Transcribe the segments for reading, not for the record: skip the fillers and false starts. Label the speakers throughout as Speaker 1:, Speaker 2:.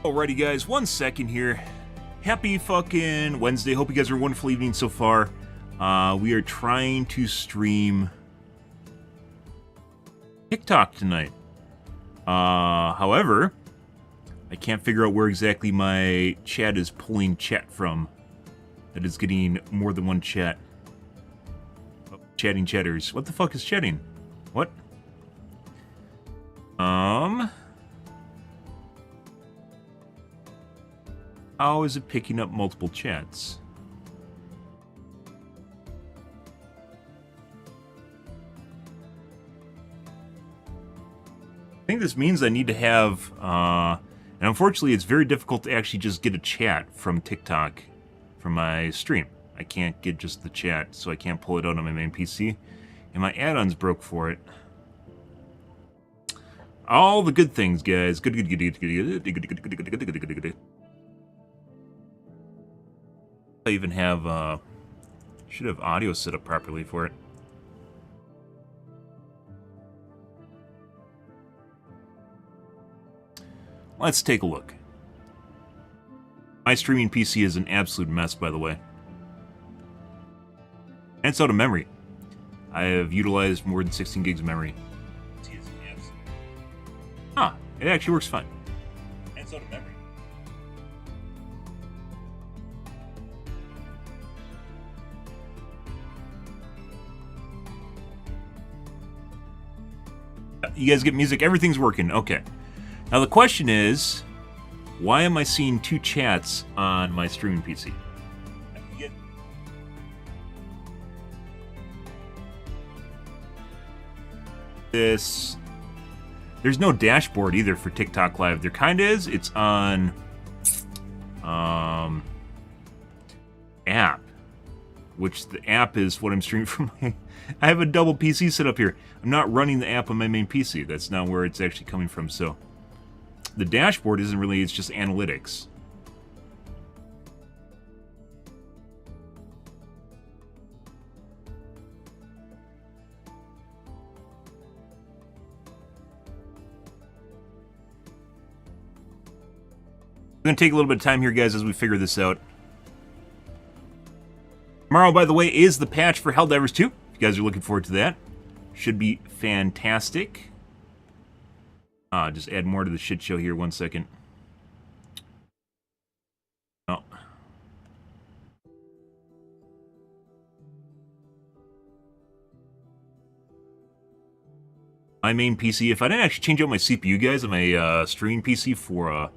Speaker 1: Alrighty guys, 1 second here. Happy fucking Wednesday. Hope you guys are a wonderful evening so far. We are trying to stream TikTok tonight. However, I can't figure out where exactly my chat is pulling chat from. That is getting more than one chat. Oh, chatting chatters. What the fuck is chatting? What? How is it picking up multiple chats? I think this means I need to have, and unfortunately it's very difficult to actually just get a chat from TikTok from my stream. I can't get just the chat, so I can't pull it out on my main PC. And my add-ons broke for it. All the good things, guys. Good. I even have, should have audio set up properly for it. Let's take a look. My streaming PC is an absolute mess, by the way. And it's out of memory. I have utilized more than 16 gigs of memory. Huh, it actually works fine. And it's out of memory. You guys get music? Everything's working. Okay. Now the question is, why am I seeing two chats on my streaming PC? There's no dashboard either for TikTok Live. There kind of is. It's on app, which the app is what I'm streaming from my... I have a double PC set up here. I'm not running the app on my main PC. That's not where it's actually coming from, so... The dashboard isn't really, it's just analytics. We're going to take a little bit of time here, guys, as we figure this out. Tomorrow, by the way, is the patch for Helldivers 2. If you guys are looking forward to that. Should be fantastic. Just add more to the shit show here. 1 second. Oh. My main PC, if I didn't actually change out my CPU, guys, on my streaming PC for a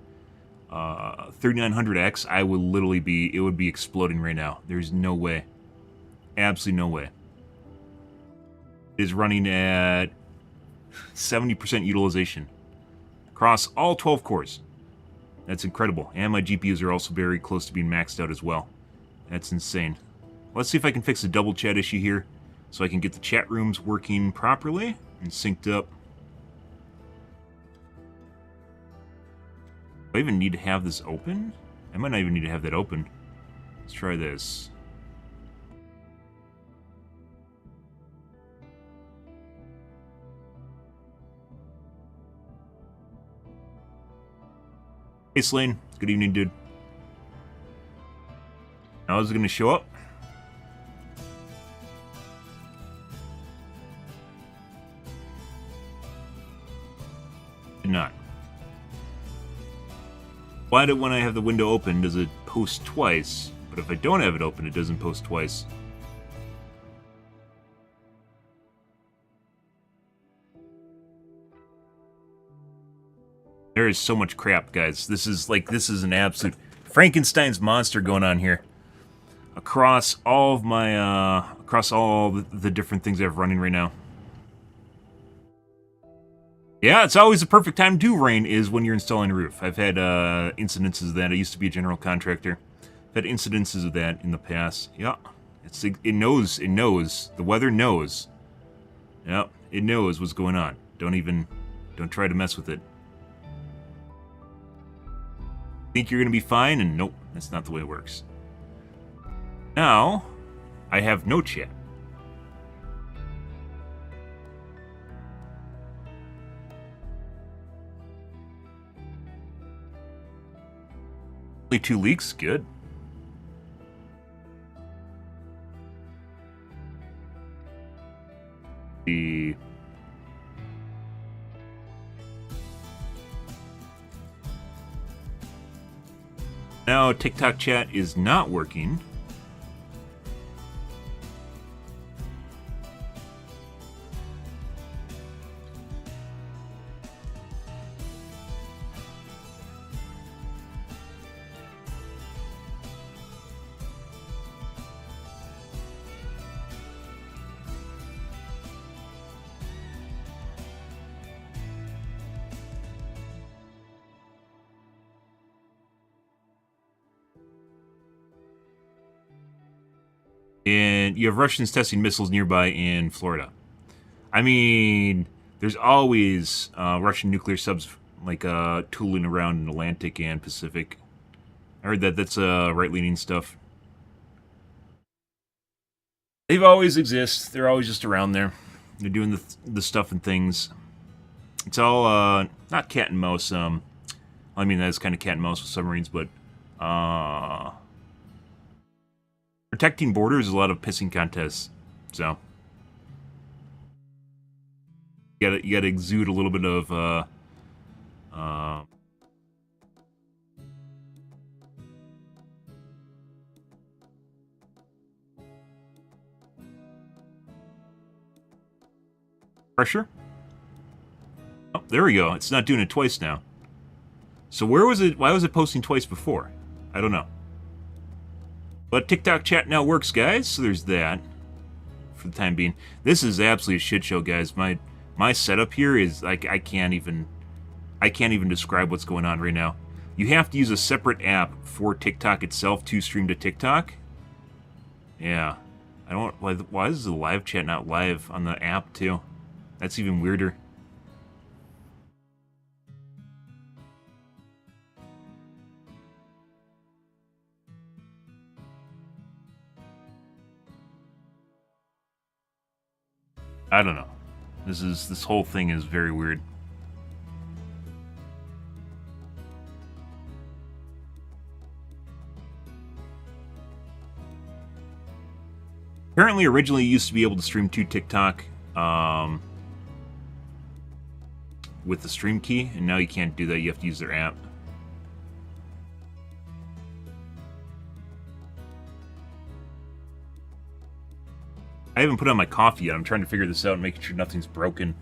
Speaker 1: 3900X, I would literally be, it would be exploding right now. There's no way. Absolutely no way. It is running at 70% utilization across all 12 cores. That's incredible. And my GPUs are also very close to being maxed out as well. That's insane. Let's see if I can fix the double chat issue here so I can get the chat rooms working properly and synced up. Do I even need to have this open? I might not even need to have that open. Let's try this. Hey Slane, good evening, dude. How is it going to show up? Did not. Why when I have the window open does it post twice, but if I don't have it open, it doesn't post twice? There is so much crap, guys. This is an absolute Frankenstein's monster going on here. Across all of my, across all the different things I have running right now. Yeah, it's always the perfect time to rain is when you're installing a roof. I've had incidences of that. I used to be a general contractor. I've had incidences of that in the past. Yeah, it knows. The weather knows. Yeah, it knows what's going on. Don't try to mess with it. Think you're going to be fine, and nope, that's not the way it works. Now, I have no chat. Only 2 leaks? Good. The... Now TikTok chat is not working. And you have Russians testing missiles nearby in Florida. I mean, there's always Russian nuclear subs like tooling around in the Atlantic and Pacific. I heard that that's right-leaning stuff. They've always exist. They're always just around there. They're doing the stuff and things. It's all not cat and mouse. I mean, that's kind of cat and mouse with submarines, but protecting borders is a lot of pissing contests. So you gotta exude a little bit of pressure. Oh, there we go. It's not doing it twice now. So where was it? Why was it posting twice before? I don't know. But TikTok chat now works, guys. So there's that. For the time being, this is absolutely a shit show, guys. My setup here is like I can't even describe what's going on right now. You have to use a separate app for TikTok itself to stream to TikTok. Yeah, I don't. Why is the live chat not live on the app too? That's even weirder. I don't know. This whole thing is very weird. Apparently, originally you used to be able to stream to TikTok with the stream key, and now you can't do that. You have to use their app. I haven't put on my coffee yet. I'm trying to figure this out and making sure nothing's broken.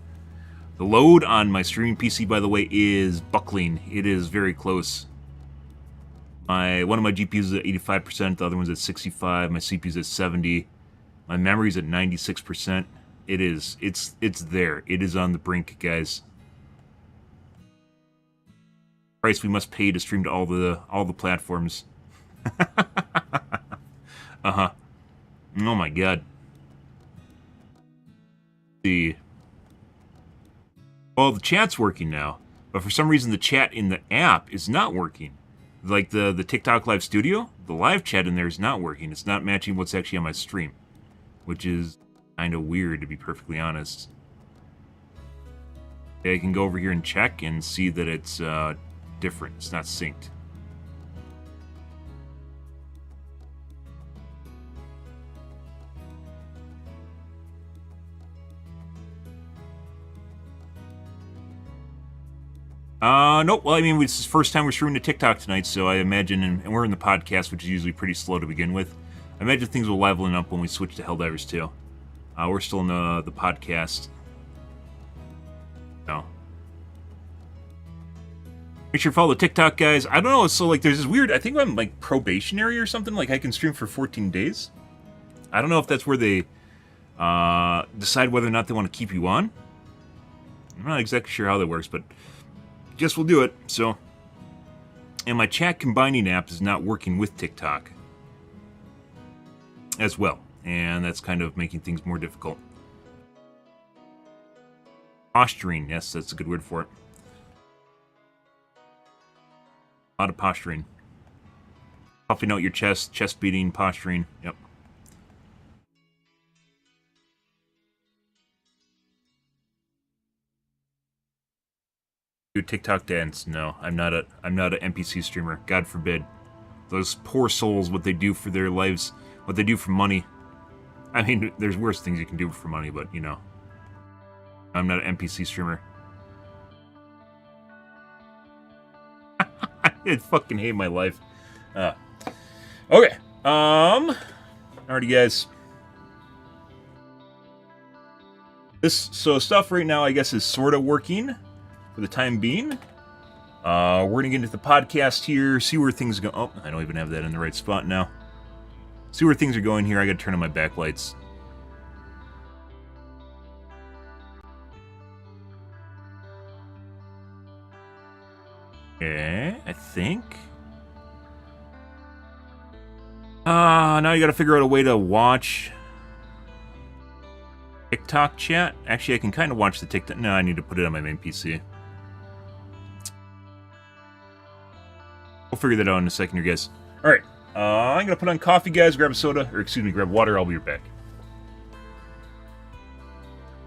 Speaker 1: The load on my streaming PC, by the way, is buckling. It is very close. One of my GPUs is at 85%, the other one's at 65%, my CPU's at 70%, my memory's at 96%. It's there. It is on the brink, guys. Price we must pay to stream to all the platforms. Uh-huh. Oh my god. Well, the chat's working now, but for some reason the chat in the app is not working. Like the TikTok Live Studio, the live chat in there is not working. It's not matching what's actually on my stream, which is kind of weird, to be perfectly honest. Okay, I can go over here and check and see that it's different. It's not synced. Nope. Well, I mean, it's the first time we're streaming to TikTok tonight, so I imagine, and we're in the podcast, which is usually pretty slow to begin with. I imagine things will leveling up when we switch to Helldivers too. We're still in the podcast. No. Make sure to follow the TikTok guys. I don't know, so like there's this weird, I think I'm like probationary or something, like I can stream for 14 days. I don't know if that's where they decide whether or not they want to keep you on. I'm not exactly sure how that works, but guess we'll do it. So, and my chat combining app is not working with TikTok as well, and that's kind of making things more difficult. Posturing, yes, that's a good word for it. A lot of posturing. Puffing out your chest, chest beating, posturing. Yep. Do TikTok dance? No, I'm not an NPC streamer. God forbid. Those poor souls, what they do for their lives, what they do for money. I mean, there's worse things you can do for money, but, you know. I'm not an NPC streamer. I fucking hate my life. Okay. Alrighty, guys. So stuff right now, I guess, is sort of working for the time being. We're gonna get into the podcast here, see where things go. Oh, I don't even have that in the right spot now. See where things are going here. I gotta turn on my backlights. Okay, I think. Now you gotta figure out a way to watch TikTok chat. Actually, I can kind of watch the TikTok. No, I need to put it on my main PC. We'll figure that out in a second here, guys. Alright, I'm gonna put on coffee, guys, grab a soda, or excuse me, grab water, I'll be right back.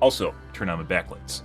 Speaker 1: Also, turn on my backlights.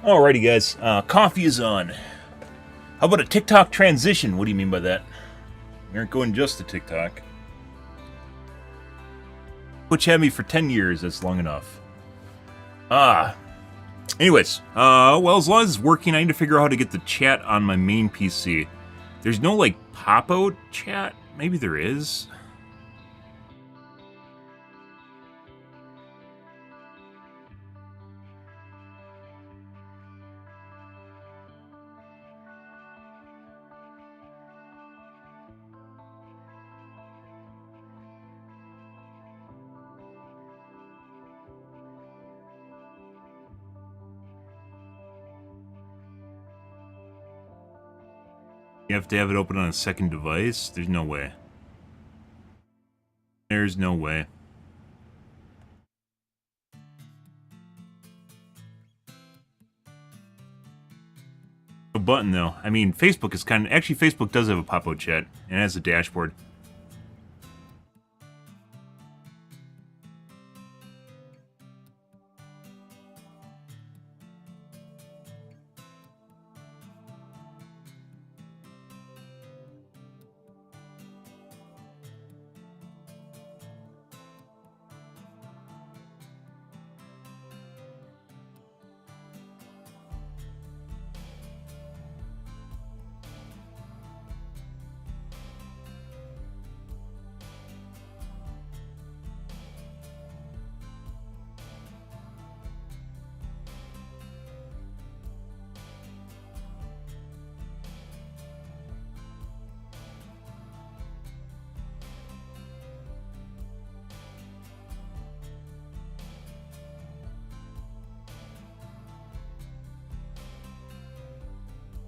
Speaker 1: Alrighty, guys. Coffee is on. How about a TikTok transition? What do you mean by that? We aren't going just to TikTok. Twitch had me for 10 years. That's long enough. Anyways, well, as long as it's working, I need to figure out how to get the chat on my main PC. There's no, like, pop-out chat? Maybe there is. You have to have it open on a second device? There's no way. There's no way. A button, though. I mean, Facebook is kind of... Actually, Facebook does have a pop-out chat, and it has a dashboard.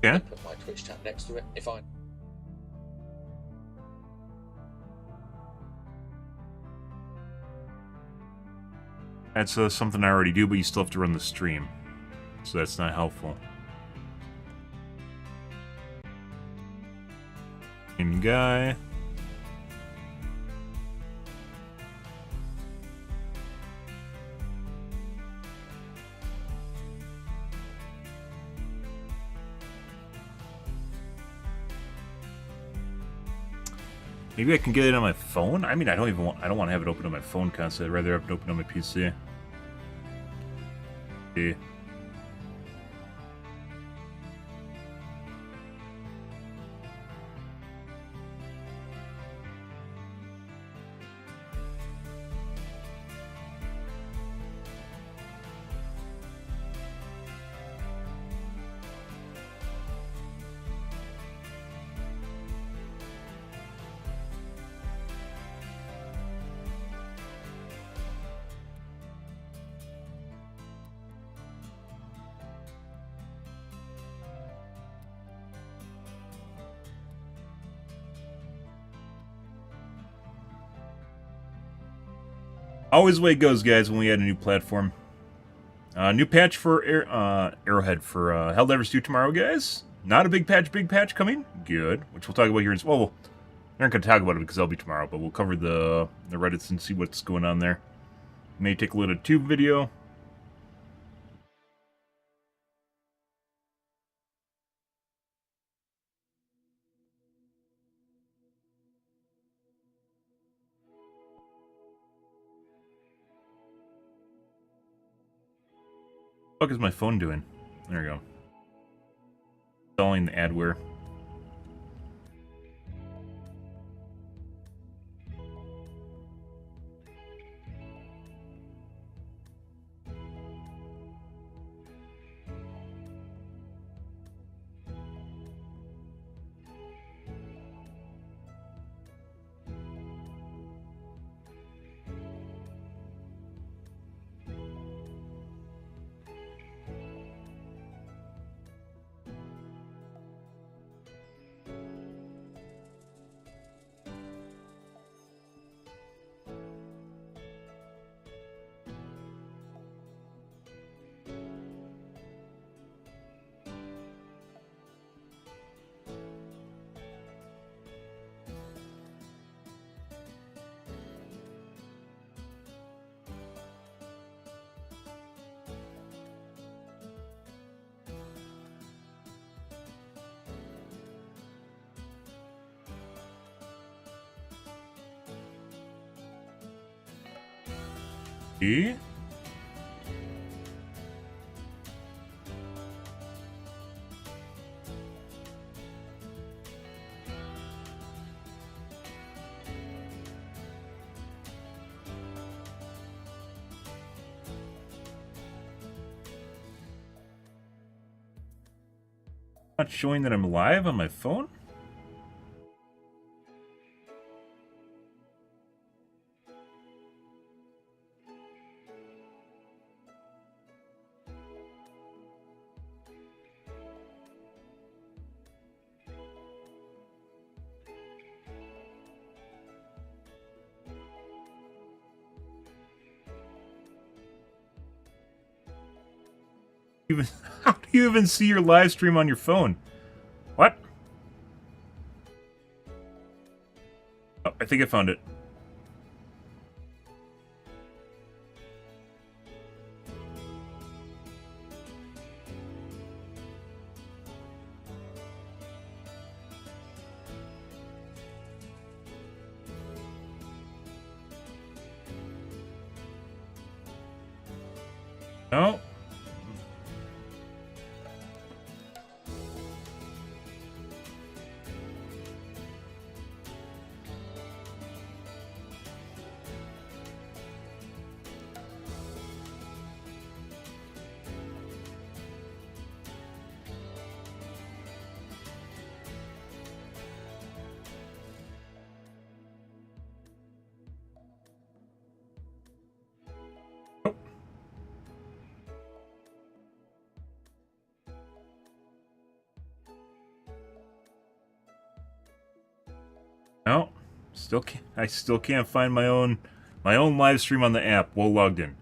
Speaker 1: Yeah.
Speaker 2: Put my Twitch tab next to it. If I
Speaker 1: That's something I already do, but you still have to run the stream. So that's not helpful. Same guy. Maybe I can get it on my phone? I mean, I don't want to have it open on my phone constantly. I'd rather have it open on my PC. Okay. Always the way it goes, guys, when we add a new platform. New patch for Arrowhead for Helldivers 2 tomorrow, guys. Not a big patch coming. Good. Which we'll talk about here. Well, we aren't going to talk about it because that'll be tomorrow, but we'll cover the Reddits and see what's going on there. May take a little tube video. What the fuck is my phone doing? There we go. Installing the adware. See? Not showing that I'm live on my phone? How do you even see your live stream on your phone? What? Oh, I think I found it. No. No, I still can't find my own live stream on the app while logged in.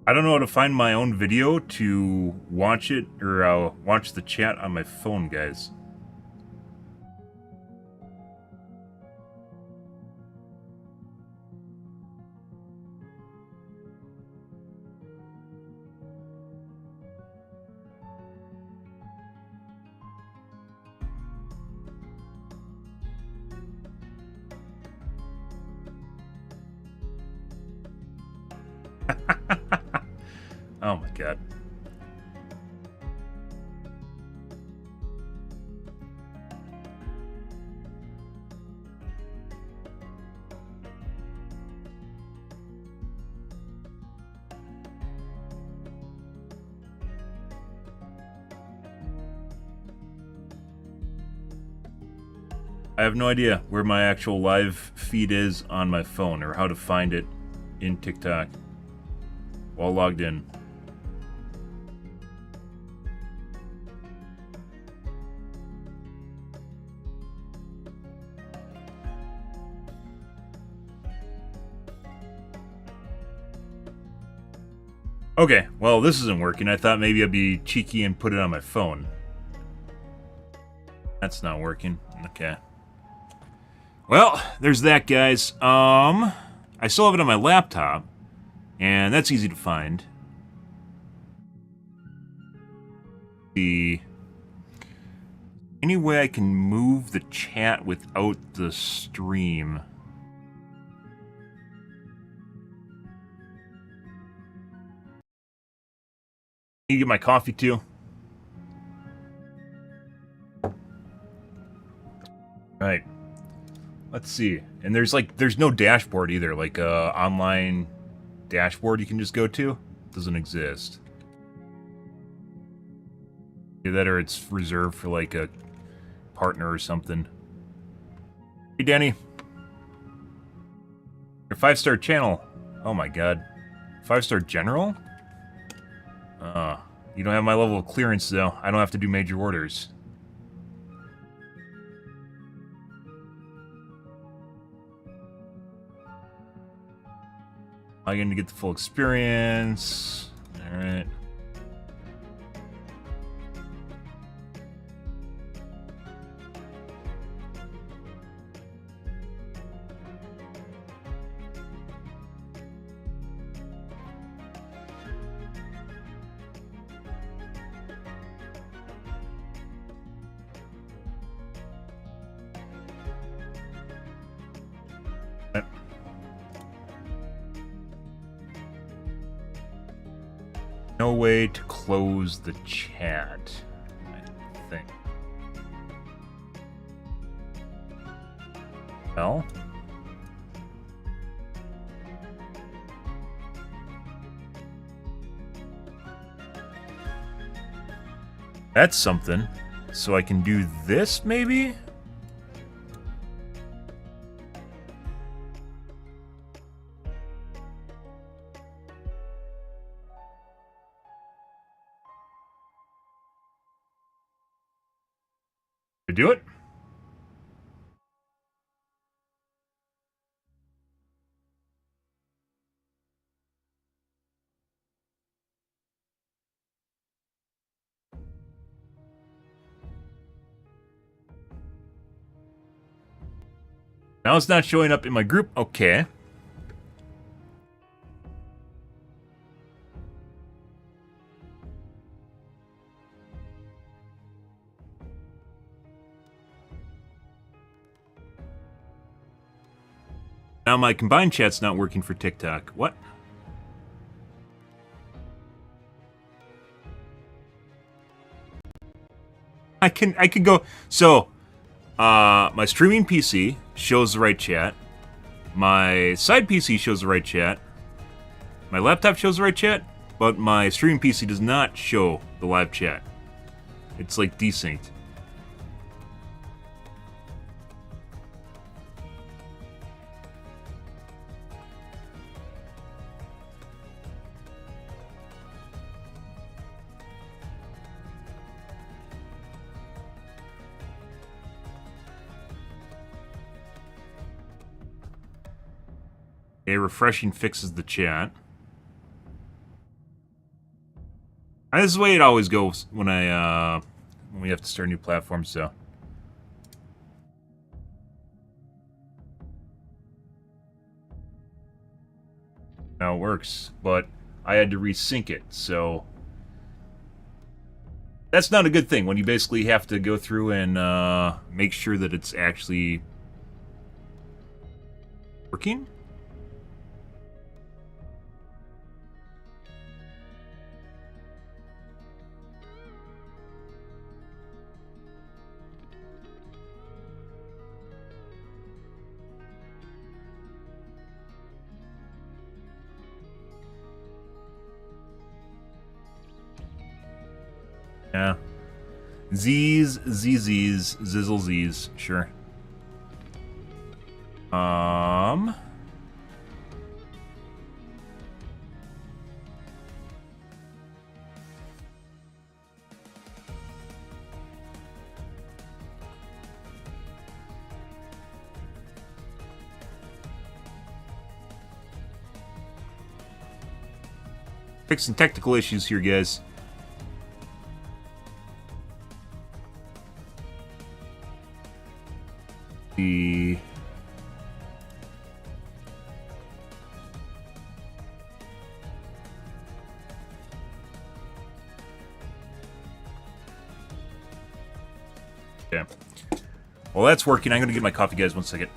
Speaker 1: I don't know how to find my own video to watch it, or watch the chat on my phone, guys. Oh my god. I have no idea where my actual live feed is on my phone, or how to find it in TikTok while logged in. Okay, well, this isn't working. I thought maybe I'd be cheeky and put it on my phone. That's not working. Okay. Well, there's that, guys. I still have it on my laptop, and that's easy to find. Any way I can move the chat without the stream? Need to get my coffee too. Right. Let's see. And there's no dashboard either, like online dashboard you can just go to. Doesn't exist. Either that or it's reserved for like a partner or something. Hey, Danny. Your 5-star channel. Oh my god. 5-star general? You don't have my level of clearance, though. I don't have to do major orders. I'm going to get the full experience. Alright. No way to close the chat, I think. Well? That's something. So I can do this, maybe? To do it? Now it's not showing up in my group. Okay. Now my combined chat's not working for TikTok. What? I can go. So, my streaming PC shows the right chat. My side PC shows the right chat. My laptop shows the right chat, but my streaming PC does not show the live chat. It's like desynced. Okay, refreshing fixes the chat. This is the way it always goes when when we have to start new platforms, so. Now it works, but I had to resync it, so that's not a good thing when you basically have to go through and make sure that it's actually working. Yeah. Z's, ZZ's, Zizzle Z's, sure. Fixing technical issues here, guys. The okay. Well, that's working. I'm gonna get my coffee, guys. 1 second.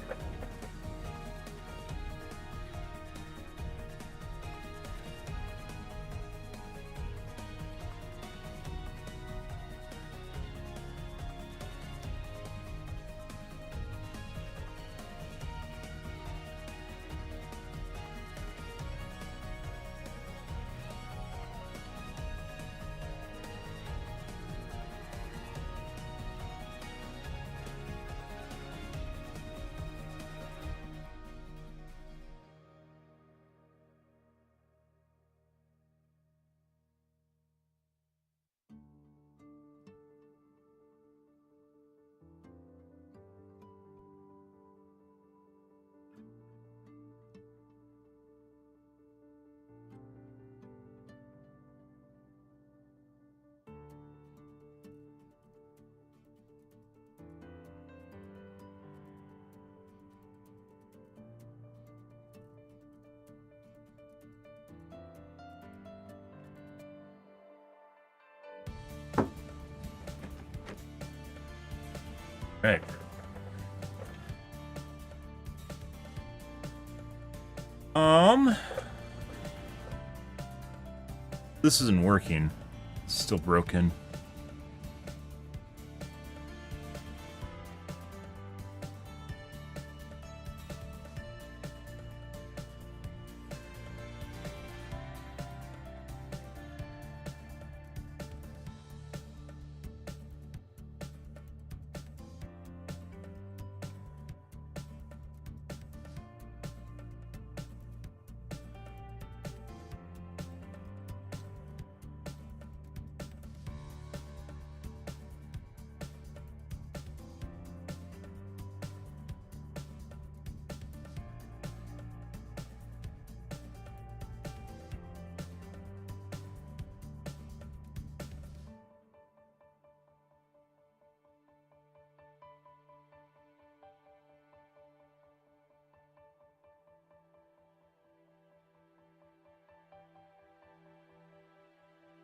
Speaker 1: Right. This isn't working. It's still broken.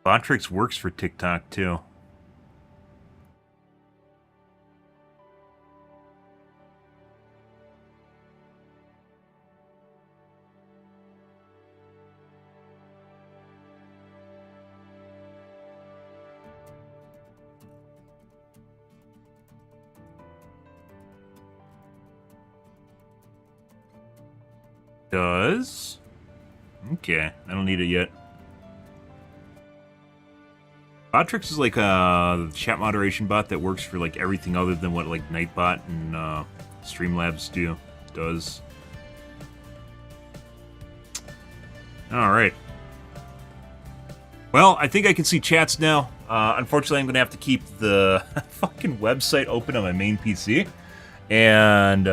Speaker 1: Botrix works for TikTok too. Does? Okay, I don't need it yet. Botrix is like a chat moderation bot that works for like everything other than what like Nightbot and Streamlabs does. Alright. Well, I think I can see chats now. Unfortunately, I'm going to have to keep the fucking website open on my main PC. And,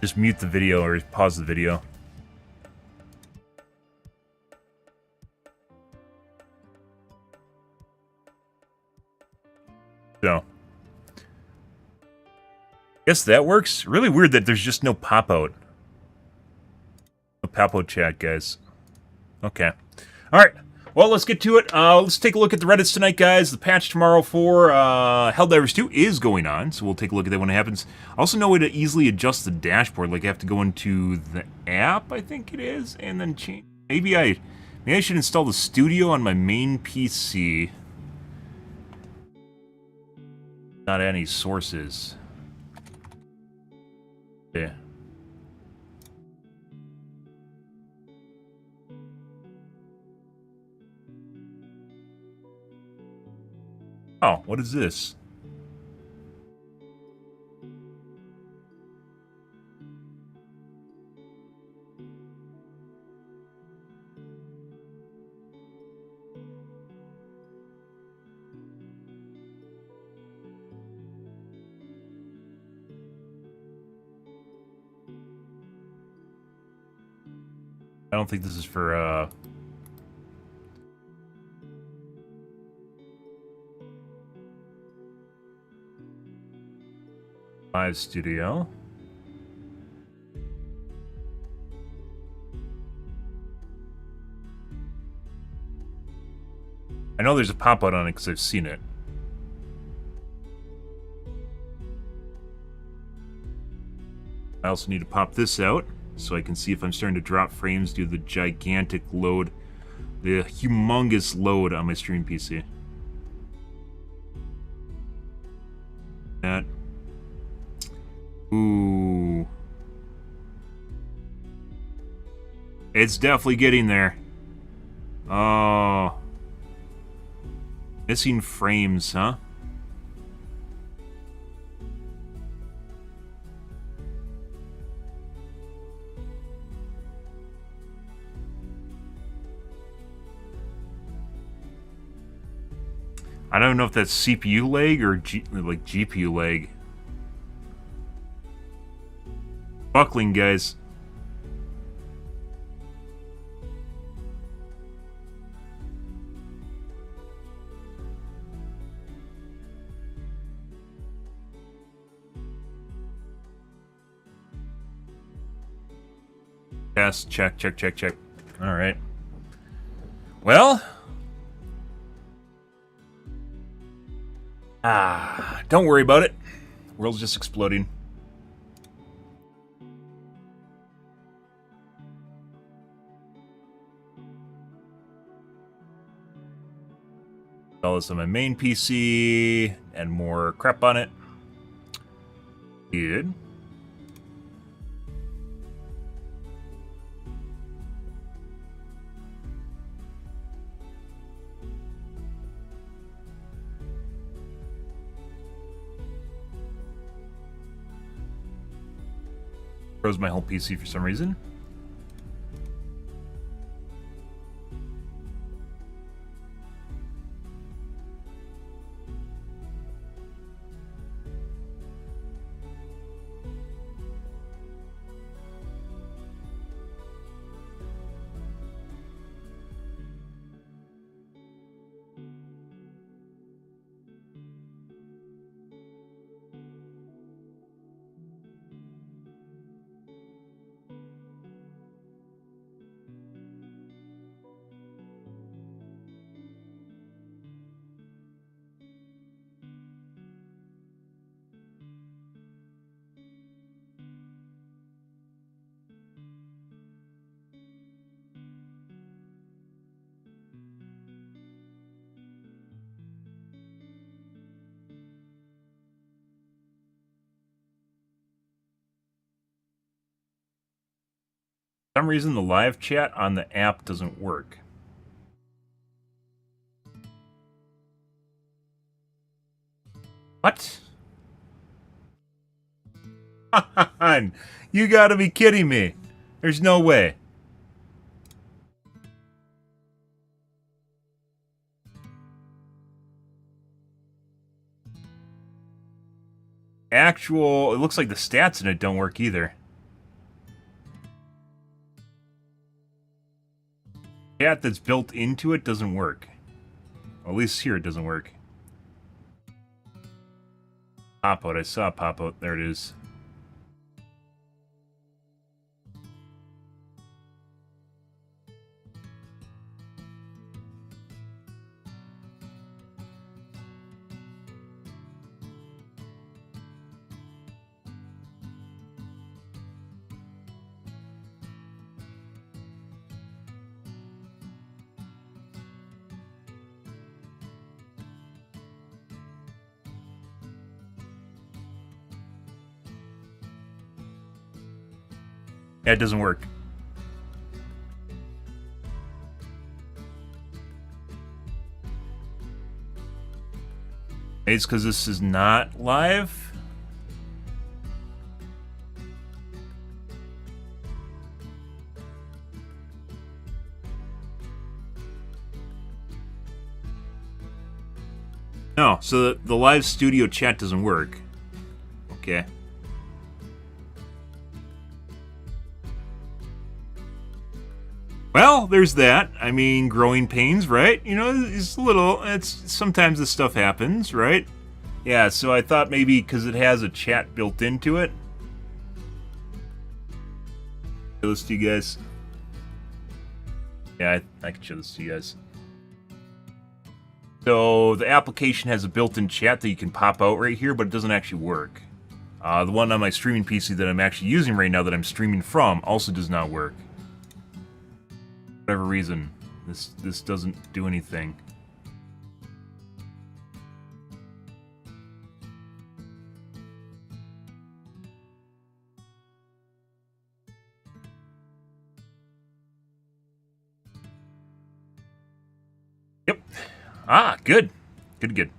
Speaker 1: just mute the video or pause the video. So. Guess that works. Really weird that there's just no pop-out. No pop-out chat, guys. Okay. Alright. Well, let's get to it. Let's take a look at the Reddits tonight, guys. The patch tomorrow for Helldivers 2 is going on, so we'll take a look at that when it happens. Also, no way to easily adjust the dashboard. Like, I have to go into the app, I think it is, and then change. Maybe I should install the studio on my main PC. Not any sources. Yeah. Oh, what is this? I don't think this is for, Live Studio. I know there's a pop-out on it because I've seen it. I also need to pop this out so I can see if I'm starting to drop frames due to the gigantic load, the humongous load on my stream PC. That. Ooh. It's definitely getting there. Oh. Missing frames, huh? I don't know if that's CPU lag or like GPU lag. Buckling, guys. Yes, check. All right. Well... don't worry about it. World's just exploding. Install this on my main PC, and more crap on it. Good. Froze my whole PC for some reason. For some reason, the live chat on the app doesn't work. What? You gotta be kidding me. There's no way. It looks like the stats in it don't work either. Chat that's built into it doesn't work. Well, at least here it doesn't work. Pop-out, I saw pop-out. There it is. Yeah, it doesn't work. It's because this is not live? No, so the live studio chat doesn't work. Okay. Well, there's that. I mean, growing pains, right? You know, it's a little... sometimes this stuff happens, right? Yeah, so I thought maybe because it has a chat built into it. Show this to you guys. Yeah, I can show this to you guys. So, the application has a built-in chat that you can pop out right here, but it doesn't actually work. The one on my streaming PC that I'm actually using right now that I'm streaming from also does not work. For whatever reason, this doesn't do anything. Yep. Ah, good. Good.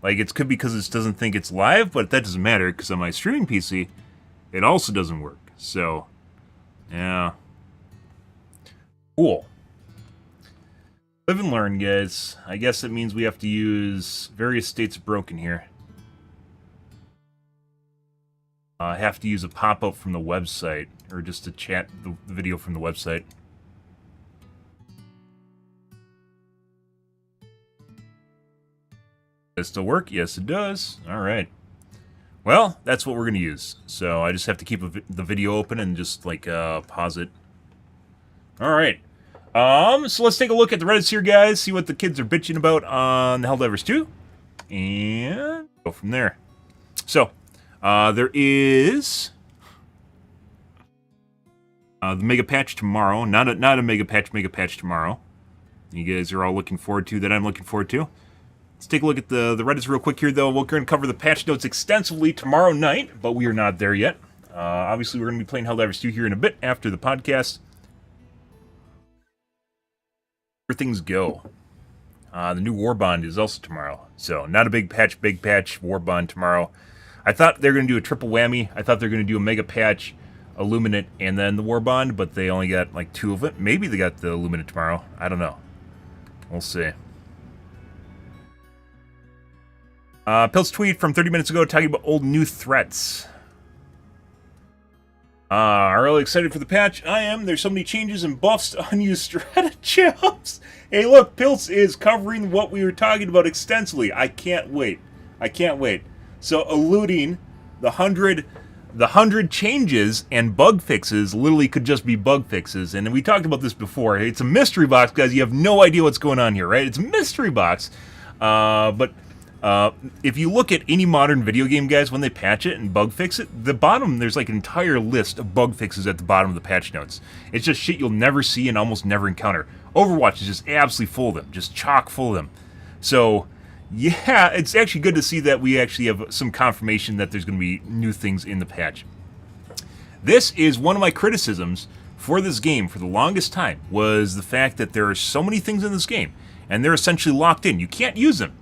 Speaker 1: Like, it could be because it doesn't think it's live, but that doesn't matter, because on my streaming PC, it also doesn't work. So, yeah. Cool. Live and learn, guys. I guess it means we have to use various states of broken here. I have to use a pop-up from the website, or just to chat the video from the website. Does it still work? Yes, it does. Alright. Well, that's what we're going to use. So I just have to keep the video open and just, like, pause it. Alright. So let's take a look at the Reddits here, guys. See what the kids are bitching about on the Helldivers 2. And go from there. So, there is the mega patch tomorrow. Not a mega patch tomorrow. You guys are all looking forward to that. I'm looking forward to. Let's take a look at the Reddits real quick here, though. We're going to cover the patch notes extensively tomorrow night, but we are not there yet. Obviously, we're going to be playing Helldivers 2 here in a bit after the podcast. Where things go. The new War Bond is also tomorrow. So, not a big patch, War Bond tomorrow. I thought they were going to do a triple whammy. I thought they were going to do a mega patch, Illuminate, and then the War Bond, but they only got like 2 of it. Maybe they got the Illuminate tomorrow. I don't know. We'll see. Pilt's tweet from 30 minutes ago talking about old new threats. Are really excited for the patch? I am. There's so many changes and buffs to unused stratagems. Hey, look, Piltz is covering what we were talking about extensively. I can't wait. I can't wait. So, eluding the 100 changes and bug fixes literally could just be bug fixes. And we talked about this before. It's a mystery box, guys. You have no idea what's going on here, right? It's a mystery box. But if you look at any modern video game, guys, when they patch it and bug fix it, the bottom, there's like an entire list of bug fixes at the bottom of the patch notes. It's just shit you'll never see and almost never encounter. Overwatch is just absolutely full of them, just chock full of them. So, yeah, it's actually good to see that we actually have some confirmation that there's going to be new things in the patch. This is one of my criticisms for this game for the longest time, was the fact that there are so many things in this game, and they're essentially locked in. You can't use them.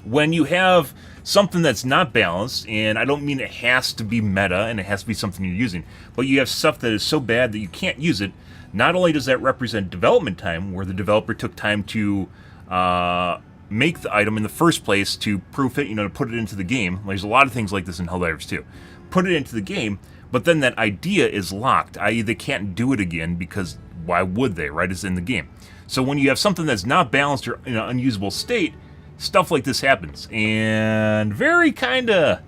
Speaker 1: When you have something that's not balanced, and I don't mean it has to be meta and it has to be something you're using, but you have stuff that is so bad that you can't use it, not only does that represent development time, where the developer took time to make the item in the first place, to proof it, to put it into the game. There's a lot of things like this in Helldivers 2. Put it into the game, but then that idea is locked, i.e. they can't do it again, because why would they, right? It's in the game. So when you have something that's not balanced or in an unusable state, stuff like this happens. And very kind of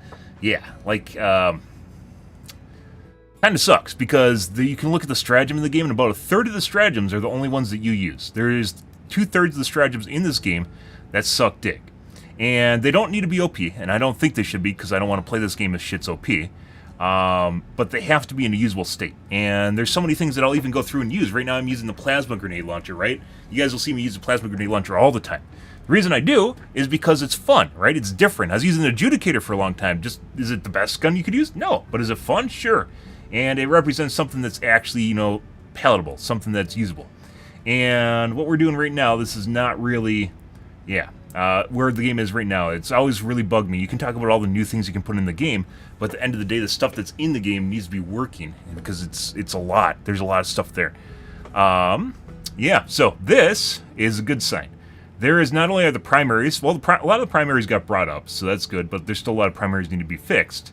Speaker 1: sucks, because you can look at the stratagem in the game, and about a third of the stratagems are the only ones that you use. There's 2/3 of the stratagems in this game that suck dick. And they don't need to be OP, and I don't think they should be, because I don't want to play this game if shit's OP. But they have to be in a usable state. And there's so many things that I'll even go through and use. Right now I'm using the plasma grenade launcher, right? You guys will see me use the plasma grenade launcher all the time. The reason I do is because it's fun, right? It's different. I was using the adjudicator for a long time. Just, is it the best gun you could use? No. But is it fun? Sure. And it represents something that's actually, palatable, something that's usable. And what we're doing right now, this is not really, where the game is right now. It's always really bugged me. You can talk about all the new things you can put in the game, but at the end of the day, the stuff that's in the game needs to be working, because it's a lot. There's a lot of stuff there. So this is a good sign. There is not only are the primaries, well, a lot of the primaries got brought up, so that's good, but there's still a lot of primaries need to be fixed.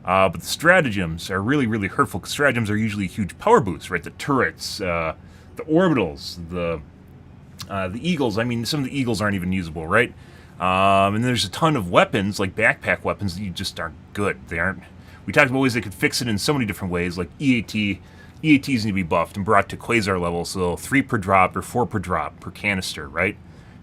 Speaker 1: But the stratagems are really, really hurtful, because stratagems are usually huge power boosts, right? The turrets, the orbitals, the eagles. I mean, some of the eagles aren't even usable, right? And there's a ton of weapons, like backpack weapons, that just aren't good. They aren't. We talked about ways they could fix it in so many different ways, like EAT. EATs need to be buffed and brought to Quasar level, so 3 per drop or 4 per drop per canister, right?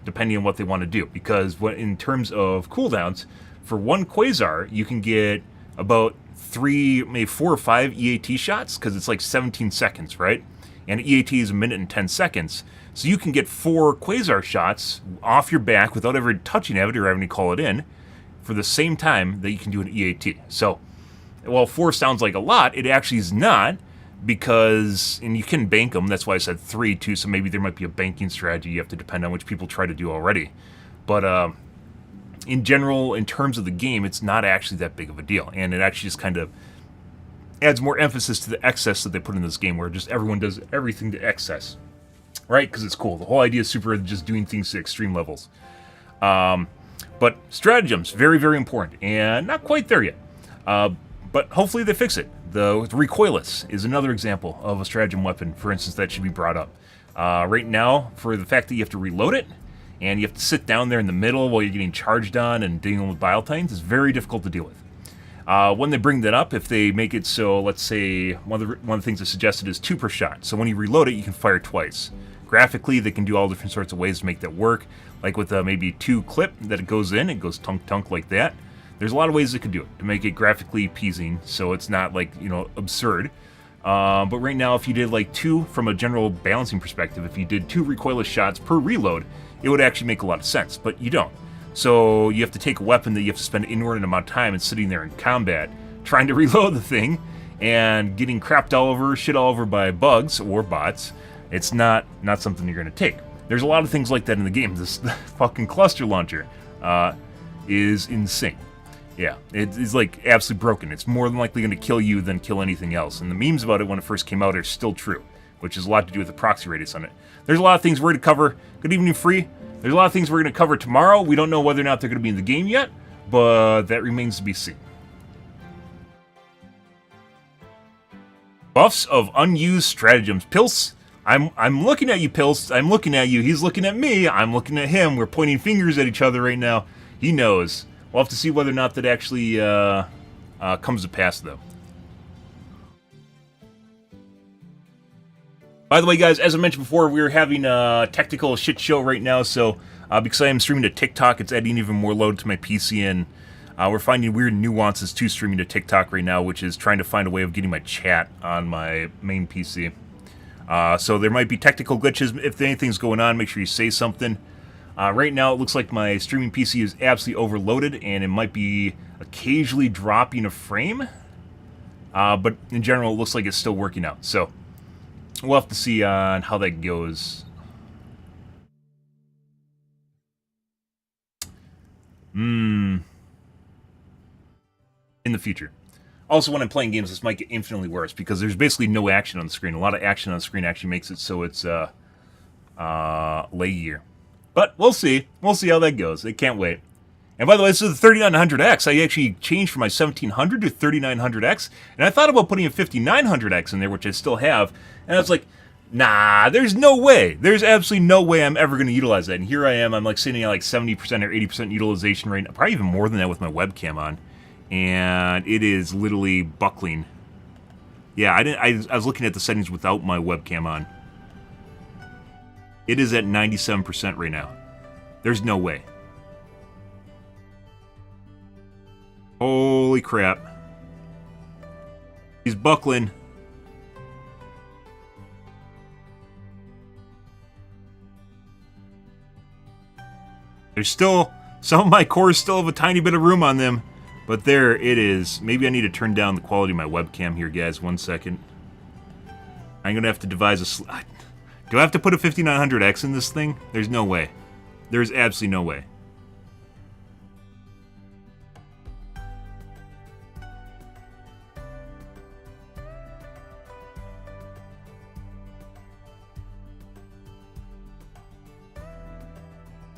Speaker 1: Depending on what they want to do. Because in terms of cooldowns, for 1 Quasar, you can get about 3, maybe 4 or 5 EAT shots, because it's like 17 seconds, right? And EAT is 1 minute and 10 seconds. So you can get 4 Quasar shots off your back without ever touching it or having to call it in, for the same time that you can do an EAT. So, while 4 sounds like a lot, it actually is not, because, and you can bank them, that's why I said 3 too, so maybe there might be a banking strategy you have to depend on, which people try to do already. But in general, in terms of the game, it's not actually that big of a deal, and it actually just kind of adds more emphasis to the excess that they put in this game, where just everyone does everything to excess, right? Because it's cool. The whole idea is super, just doing things to extreme levels. But stratagems, very, very important, and not quite there yet. But hopefully they fix it. The recoilless is another example of a stratagem weapon, for instance, that should be brought up. Right now, for the fact that you have to reload it, and you have to sit down there in the middle while you're getting charged on and dealing with bile tines, it's very difficult to deal with. When they bring that up, if they make it so, let's say, one of the things I suggested is 2 per shot. So when you reload it, you can fire twice. Graphically, they can do all different sorts of ways to make that work. Like with maybe 2 clip that it goes in, it goes tunk like that. There's a lot of ways it could do it to make it graphically pleasing, so it's not like, you know, absurd. But right now, if you did like 2 from a general balancing perspective, if you did 2 recoilless shots per reload, it would actually make a lot of sense, but you don't. So you have to take a weapon that you have to spend an inordinate amount of time and sitting there in combat trying to reload the thing and getting crapped all over, shit all over by bugs or bots. It's not something you're going to take. There's a lot of things like that in the game. This fucking cluster launcher is insane. Yeah, it's like absolutely broken. It's more than likely going to kill you than kill anything else. And the memes about it when it first came out are still true, which has a lot to do with the proxy radius on it. There's a lot of things we're going to cover. Good evening, Free. There's a lot of things we're going to cover tomorrow. We don't know whether or not they're going to be in the game yet, but that remains to be seen. Buffs of unused stratagems. Pils, I'm looking at you, Pils. I'm looking at you. He's looking at me. I'm looking at him. We're pointing fingers at each other right now. He knows. We'll have to see whether or not that actually comes to pass, though. By the way, guys, as I mentioned before, we're having a technical shit show right now, so because I am streaming to TikTok, it's adding even more load to my PC, and we're finding weird nuances to streaming to TikTok right now, which is trying to find a way of getting my chat on my main PC. So there might be technical glitches. If anything's going on, make sure you say something. Right now, it looks like my streaming PC is absolutely overloaded, and it might be occasionally dropping a frame. But in general, it looks like it's still working out. So we'll have to see on how that goes. In the future. Also, when I'm playing games, this might get infinitely worse, because there's basically no action on the screen. A lot of action on the screen actually makes it so it's laggier. But we'll see. We'll see how that goes. I can't wait. And by the way, this is the 3900X. I actually changed from my 1700 to 3900X, and I thought about putting a 5900X in there, which I still have, and I was like, nah, there's no way. There's absolutely no way I'm ever going to utilize that. And here I am. I'm like sitting at like 70% or 80% utilization rate, probably even more than that with my webcam on, and it is literally buckling. Yeah, I was looking at the settings without my webcam on. It is at 97% right now. There's no way. Holy crap. He's buckling. There's still... Some of my cores still have a tiny bit of room on them. But there it is. Maybe I need to turn down the quality of my webcam here, guys. 1 second. I'm going to have to devise a... Do I have to put a 5900X in this thing? There's no way. There's absolutely no way.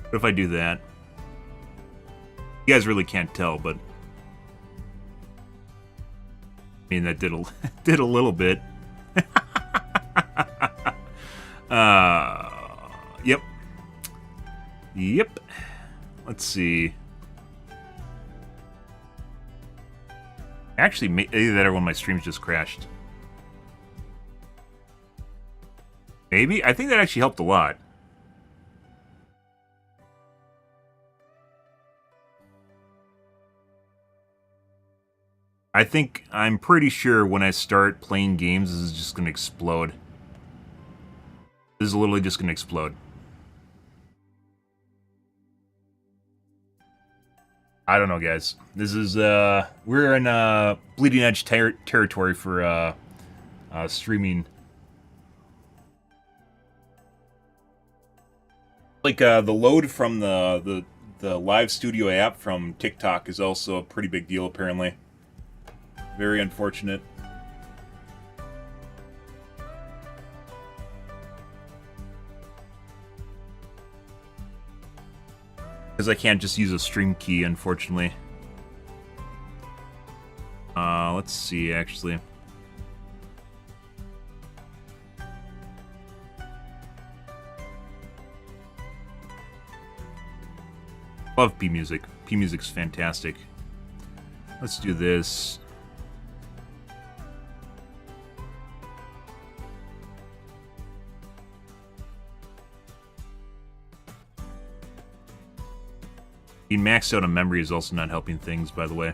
Speaker 1: What if I do that? You guys really can't tell, but... I mean, that did a little bit. Yep. Yep. Let's see. Actually, either that or one of my streams just crashed. Maybe? I think that actually helped a lot. I'm pretty sure when I start playing games, this is just going to explode. This is literally just going to explode. I don't know, guys. This is, we're in, bleeding edge territory for, streaming. Like, the load from the live studio app from TikTok is also a pretty big deal, apparently. Very unfortunate. Because I can't just use a stream key, unfortunately. Let's see, actually. Love P-Music. P-Music's fantastic. Let's do this. Being maxed out on memory is also not helping things, by the way.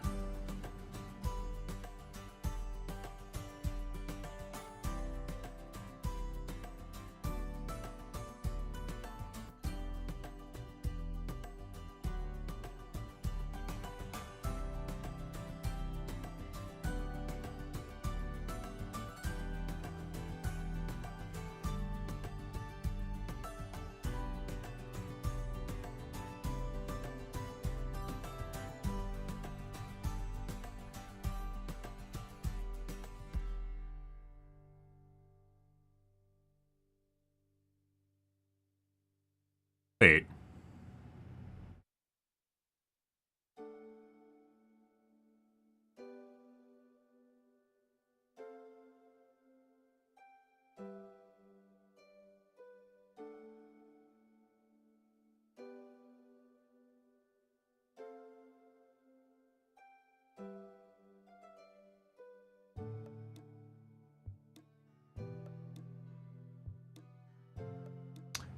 Speaker 1: Wait.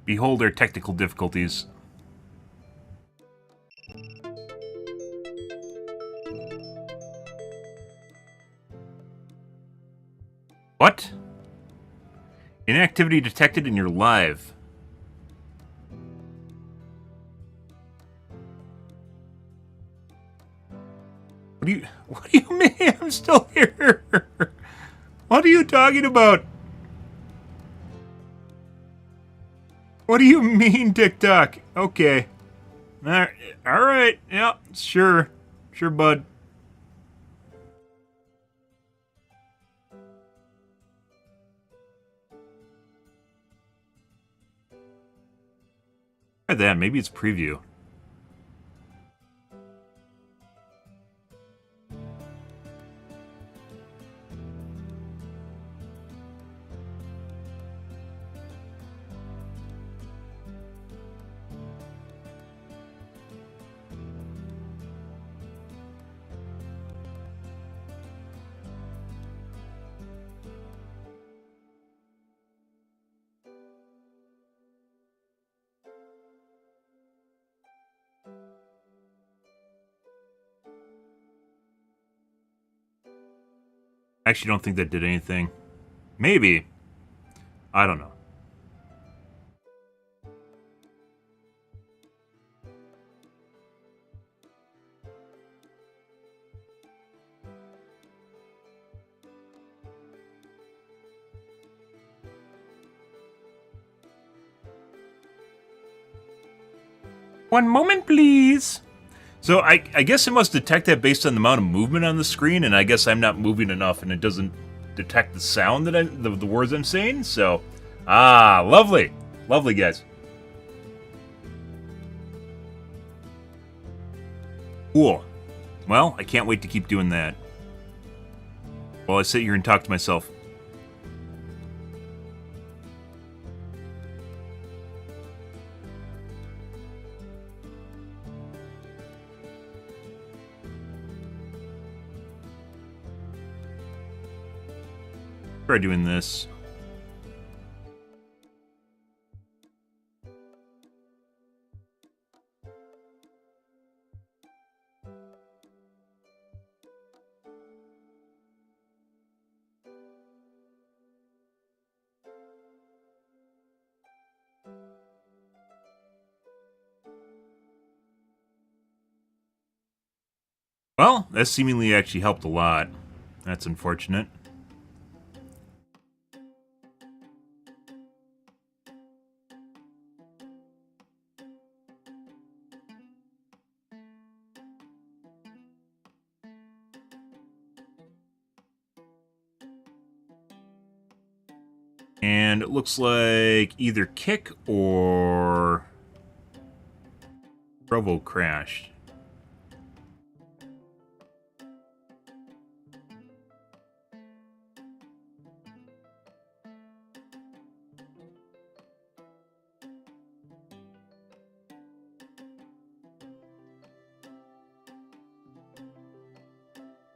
Speaker 1: Behold our technical difficulties. What? Inactivity detected in your live. What do you mean? I'm still here. What are you talking about? What do you mean, TikTok? Okay. Alright. Yeah, sure. Sure, bud. Try that. Maybe it's preview. I actually don't think that did anything. Maybe. I don't know. One moment, please. So I guess it must detect that based on the amount of movement on the screen, and I guess I'm not moving enough, and it doesn't detect the sound that the words I'm saying. So, lovely, lovely, guys. Cool. Well, I can't wait to keep doing that. While I sit here and talk to myself. Try doing this. Well, that seemingly actually helped a lot. That's unfortunate. And it looks like either Kick or Provo crashed.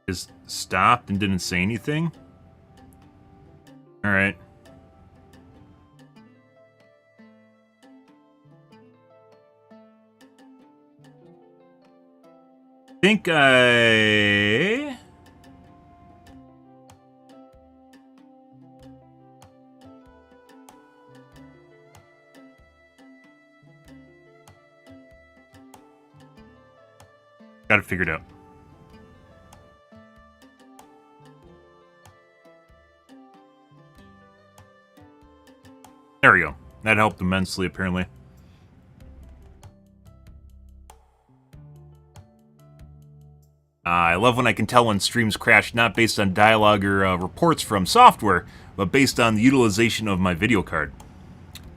Speaker 1: Just stopped and didn't say anything? Alright. think I... got it figured out. There we go. That helped immensely, apparently. I love when I can tell when streams crash, not based on dialogue or reports from software, but based on the utilization of my video card.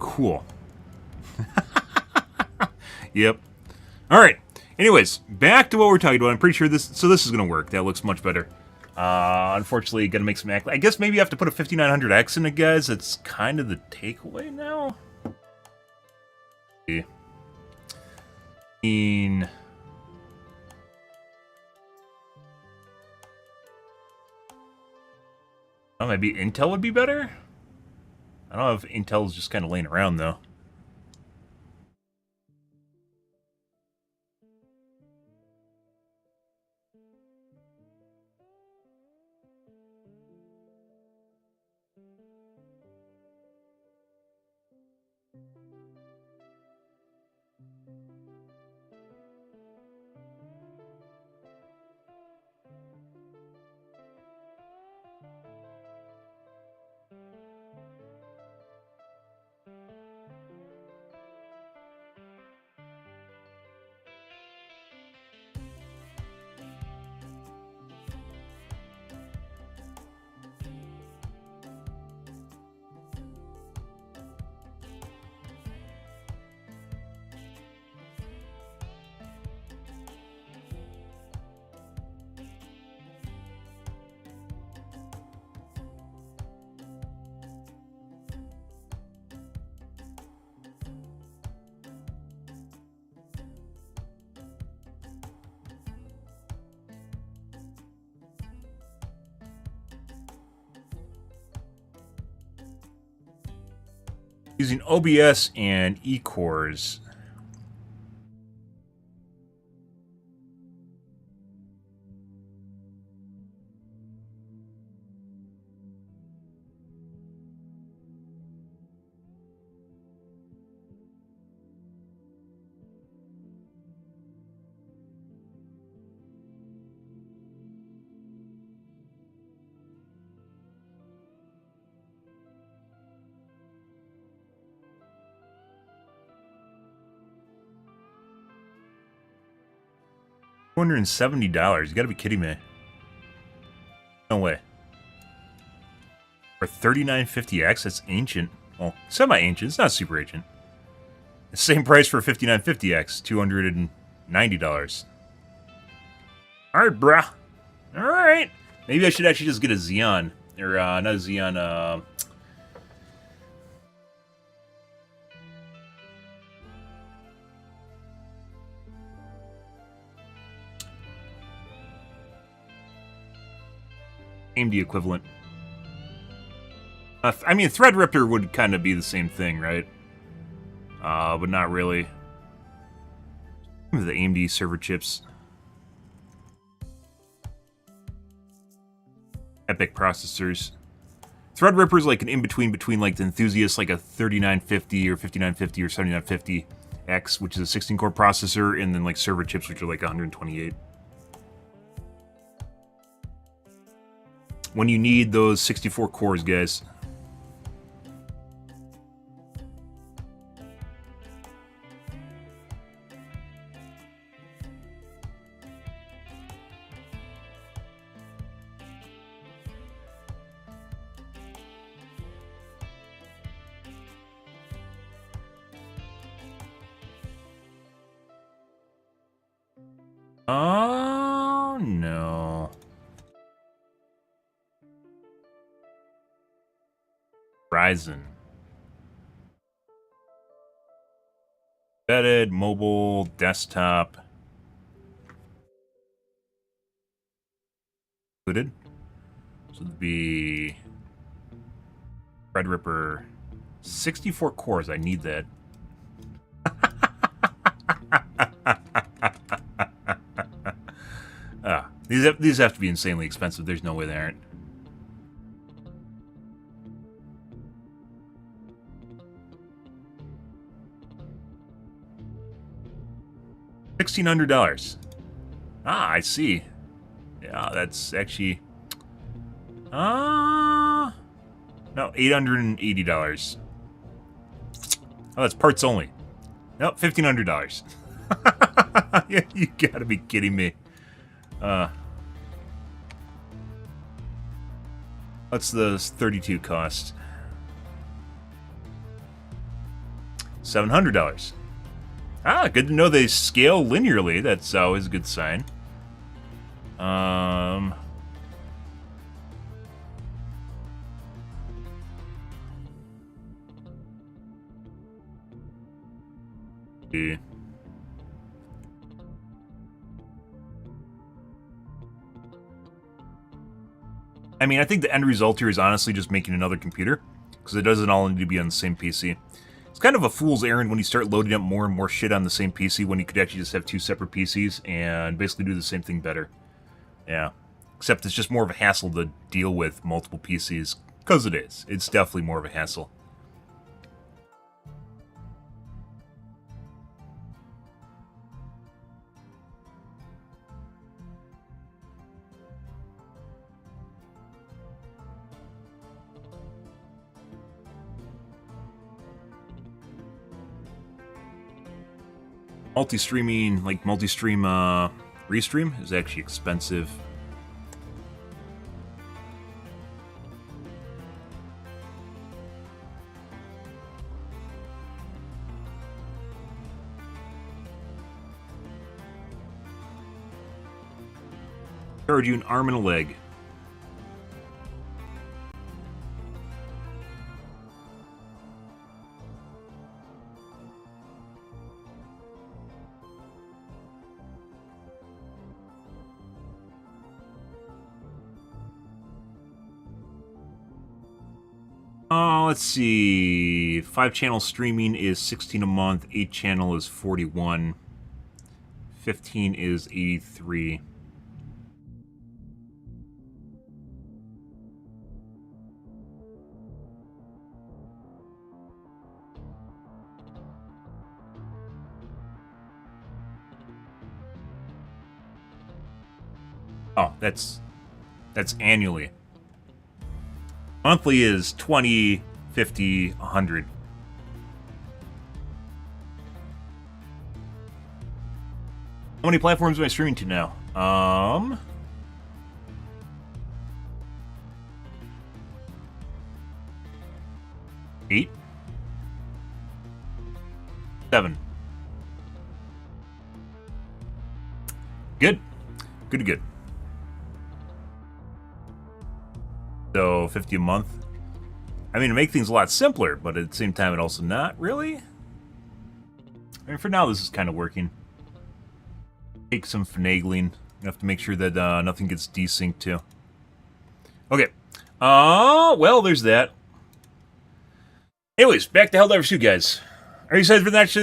Speaker 1: Cool. Yep. Alright. Anyways, back to what we're talking about. I'm pretty sure this is going to work. That looks much better. Unfortunately, got to make some... I guess maybe I have to put a 5900X in it, guys. That's kind of the takeaway now. Oh, maybe Intel would be better? I don't know if Intel's just kind of laying around, though. Using OBS and eCores. $270. You gotta be kidding me. No way. For 3950X, that's ancient. Well, semi-ancient. It's not super ancient. The same price for 5950X, $290. Alright, bruh. Alright. Maybe I should actually just get a Xeon. Or, not a Xeon, AMD equivalent. I mean, Threadripper would kind of be the same thing, right? But not really. The AMD server chips. Epic processors. Threadripper is like an in-between between like the Enthusiast, like a 3950 or 5950 or 7950X, which is a 16-core processor, and then like server chips, which are like 128. When you need those 64 cores, guys. Oh, no. Ryzen. Embedded, mobile, desktop. Included. So it'd be Threadripper. 64 cores, I need that. These have to be insanely expensive. There's no way they aren't. $1,600. Ah, I see. Yeah, that's actually... no, $880. Oh, that's parts only. Nope, $1,500. Yeah, you gotta be kidding me. What's the 32 cost? $700. Ah, good to know they scale linearly. That's always a good sign. Yeah. I mean, I think the end result here is honestly just making another computer, because it doesn't all need to be on the same PC. It's kind of a fool's errand when you start loading up more and more shit on the same PC when you could actually just have two separate PCs and basically do the same thing better. Yeah. Except it's just more of a hassle to deal with multiple PCs, because it is. It's definitely more of a hassle. Multi-streaming, like multi-stream restream is actually expensive. Charge you an arm and a leg. Let's see. 5-channel streaming is 16 a month. 8-channel is 41. 15 is 83. Oh, that's annually. Monthly is 20, 50, 100. How many platforms am I streaming to now? 8, 7. Good. Good. So, 50 a month. I mean, to make things a lot simpler, but at the same time, it also not really. I mean, for now, this is kind of working. Take some finagling. You have to make sure that nothing gets desynced too. Okay. Well, there's that. Anyways, back to Helldivers 2, guys. Are you excited for the next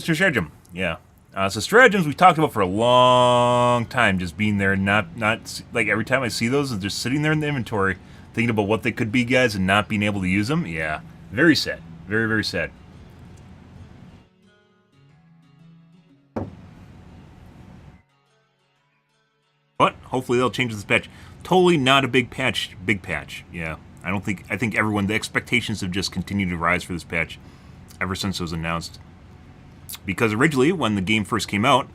Speaker 1: stratagem? Yeah. So stratagems we talked about for a long time, just being there and not like every time I see those, and just sitting there in the inventory, thinking about what they could be, guys, and not being able to use them. Yeah, very sad, very, very sad. But hopefully they'll change this patch. Totally not a big patch. Yeah, I think everyone, the expectations have just continued to rise for this patch ever since it was announced. Because originally, when the game first came out,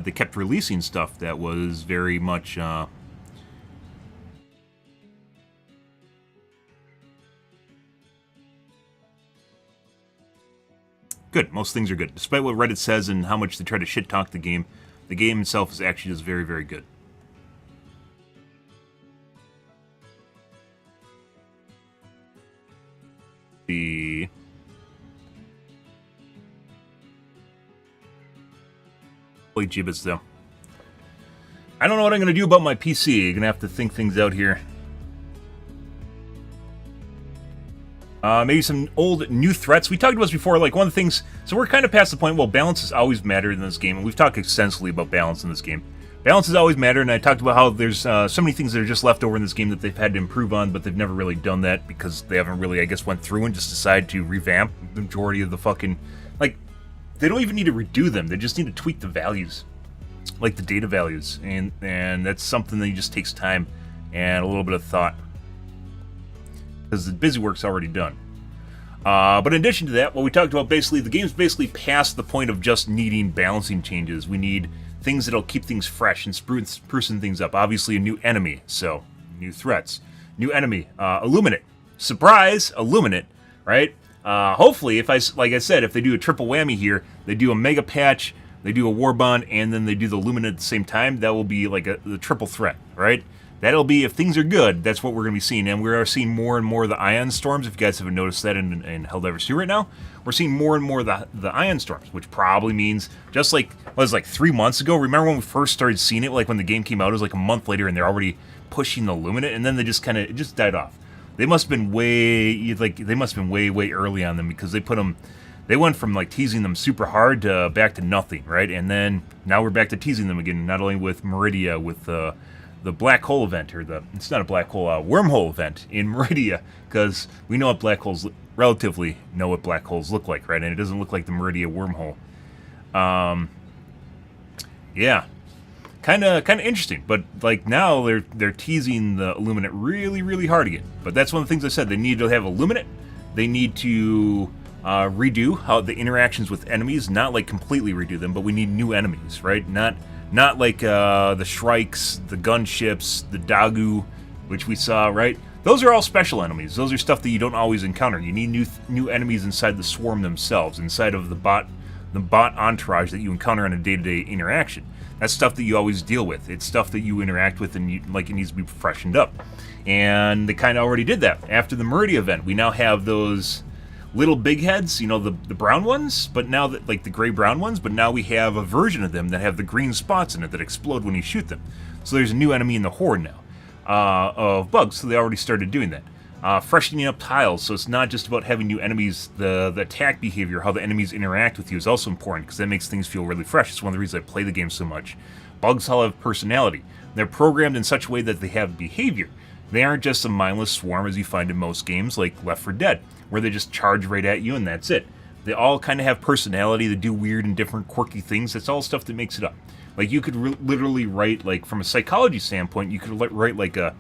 Speaker 1: they kept releasing stuff that was very much... good. Most things are good. Despite what Reddit says and how much they try to shit-talk the game itself is actually just very, very good. The... Holy gibbets, though. I don't know what I'm going to do about my PC. You're going to have to think things out here. Maybe some old, new threats. We talked about this before, like one of the things... So we're kind of past the point, well, balance has always mattered in this game, and we've talked extensively about balance in this game. Balance has always mattered, and I talked about how there's so many things that are just left over in this game that they've had to improve on, but they've never really done that because they haven't really, I guess, went through and just decided to revamp the majority of the fucking... Like, they don't even need to redo them. They just need to tweak the values, like the data values, and that's something that just takes time and a little bit of thought because the busy work's already done. But in addition to that, what we talked about, basically, the game's basically past the point of just needing balancing changes. We need things that'll keep things fresh and sprucing things up. Obviously, a new enemy, so new threats. New enemy, Illuminate. Surprise, Illuminate, right? Hopefully, like I said, if they do a triple whammy here, they do a mega patch, they do a war bond, and then they do the Illuminate at the same time, that will be like the triple threat, right? That'll be, if things are good, that's what we're going to be seeing. And we are seeing more and more of the Ion Storms, if you guys haven't noticed that in Helldivers 2 right now. We're seeing more and more of the Ion Storms, which probably means, just like, what was it, like 3 months ago? Remember when we first started seeing it, like when the game came out, it was like a month later, and they're already pushing the Illuminate, and then they just it just died off. They must have been way early on them, because they went from like teasing them super hard to back to nothing, right? And then now we're back to teasing them again, not only with Meridia, with the black hole event, or it's not a black hole, wormhole event in Meridia, because we know what black holes, relatively know what black holes look like, right? And it doesn't look like the Meridia wormhole. Yeah, kind of interesting. But like now they're teasing the Illuminate really hard again. But that's one of the things I said. They need to have Illuminate. They need to redo how the interactions with enemies, not like completely redo them, but we need new enemies, right? Not like the Shrikes, the gunships, the Dagu, which we saw, right? Those are all special enemies. Those are stuff that you don't always encounter. You need new enemies inside the swarm themselves, inside of the bot entourage that you encounter on a day-to-day interaction. That's stuff that you always deal with. It's stuff that you interact with, and it needs to be freshened up. And they kind of already did that. After the Meridia event, we now have those little big heads, you know, the brown ones, but now that, like the gray-brown ones, but now we have a version of them that have the green spots in it that explode when you shoot them. So there's a new enemy in the horde now of bugs, so they already started doing that. Freshening up tiles, so it's not just about having new enemies. The attack behavior, how the enemies interact with you, is also important, because that makes things feel really fresh. It's one of the reasons I play the game so much. Bugs all have personality. They're programmed in such a way that they have behavior. They aren't just a mindless swarm as you find in most games like Left 4 Dead, where they just charge right at you and that's it. They all kind of have personality. They do weird and different quirky things. That's all stuff that makes it up. Like, you could literally write, like, from a psychology standpoint, you could write like a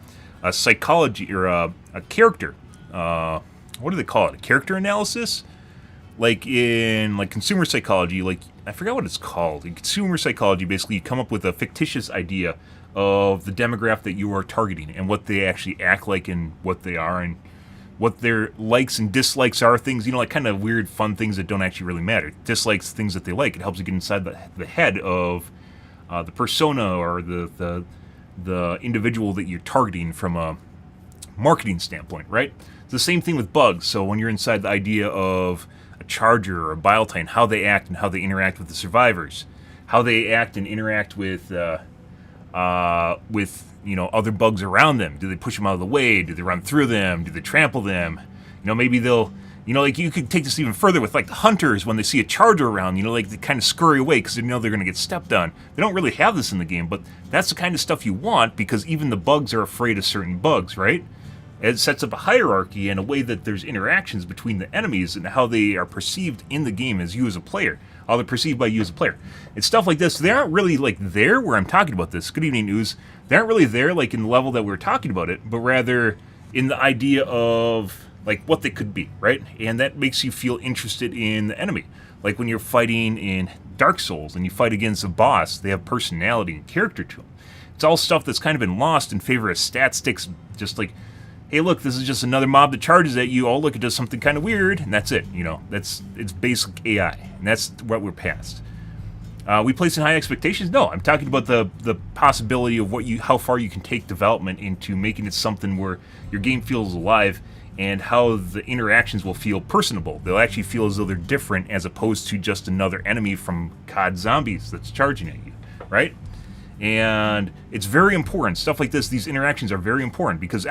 Speaker 1: psychology, or a character, what do they call it, a character analysis? Like in consumer psychology, like, I forgot what it's called. In consumer psychology, basically, you come up with a fictitious idea of the demographic that you are targeting and what they actually act like and what they are and what their likes and dislikes are, things, you know, like kind of weird, fun things that don't actually really matter. Dislikes, things that they like. It helps you get inside the head of the persona or the individual that you're targeting from a marketing standpoint, right? It's the same thing with bugs. So when you're inside the idea of a charger or a biotine, how they act and how they interact with the survivors, how they act and interact with you know, other bugs around them. Do they push them out of the way? Do they run through them? Do they trample them? You know, maybe they'll, you know, like, you could take this even further with, like, the hunters when they see a charger around, you know, like, they kind of scurry away because they know they're going to get stepped on. They don't really have this in the game, but that's the kind of stuff you want, because even the bugs are afraid of certain bugs, right? It sets up a hierarchy and a way that there's interactions between the enemies and how they are perceived in the game as you as a player. How they're perceived by you as a player. It's stuff like this. They aren't really, like, there where I'm talking about this. Good evening, News. They aren't really there, like, in the level that we're talking about it, but rather in the idea of, like, what they could be, right? And that makes you feel interested in the enemy. Like when you're fighting in Dark Souls and you fight against a boss, they have personality and character to them. It's all stuff that's kind of been lost in favor of stat sticks, just like, hey, look, this is just another mob that charges at you. Oh, look, it does something kind of weird, and that's it. You know, it's basic AI, and that's what we're past. We placing high expectations? No, I'm talking about the possibility of how far you can take development into making it something where your game feels alive, and how the interactions will feel personable. They'll actually feel as though they're different, as opposed to just another enemy from COD Zombies that's charging at you, right? And it's very important. Stuff like this, these interactions are very important, because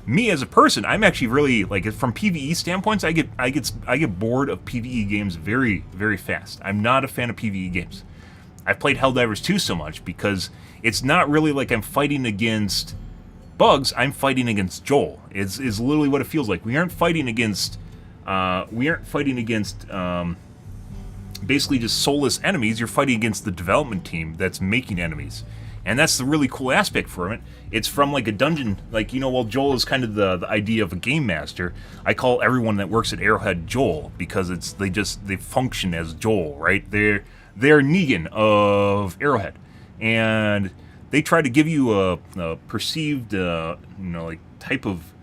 Speaker 1: me as a person, I'm actually really, like, from PvE standpoints, I get bored of PvE games very, very fast. I'm not a fan of PvE games. I've played Helldivers 2 so much, because it's not really like I'm fighting against bugs, I'm fighting against Joel. Is literally what it feels like. We aren't fighting against basically just soulless enemies. You're fighting against the development team that's making enemies. And that's the really cool aspect from it. It's from like a dungeon, like, you know, while Joel is kind of the idea of a game master, I call everyone that works at Arrowhead Joel, because they function as Joel, right? They're Negan of Arrowhead. And they try to give you a perceived, like type of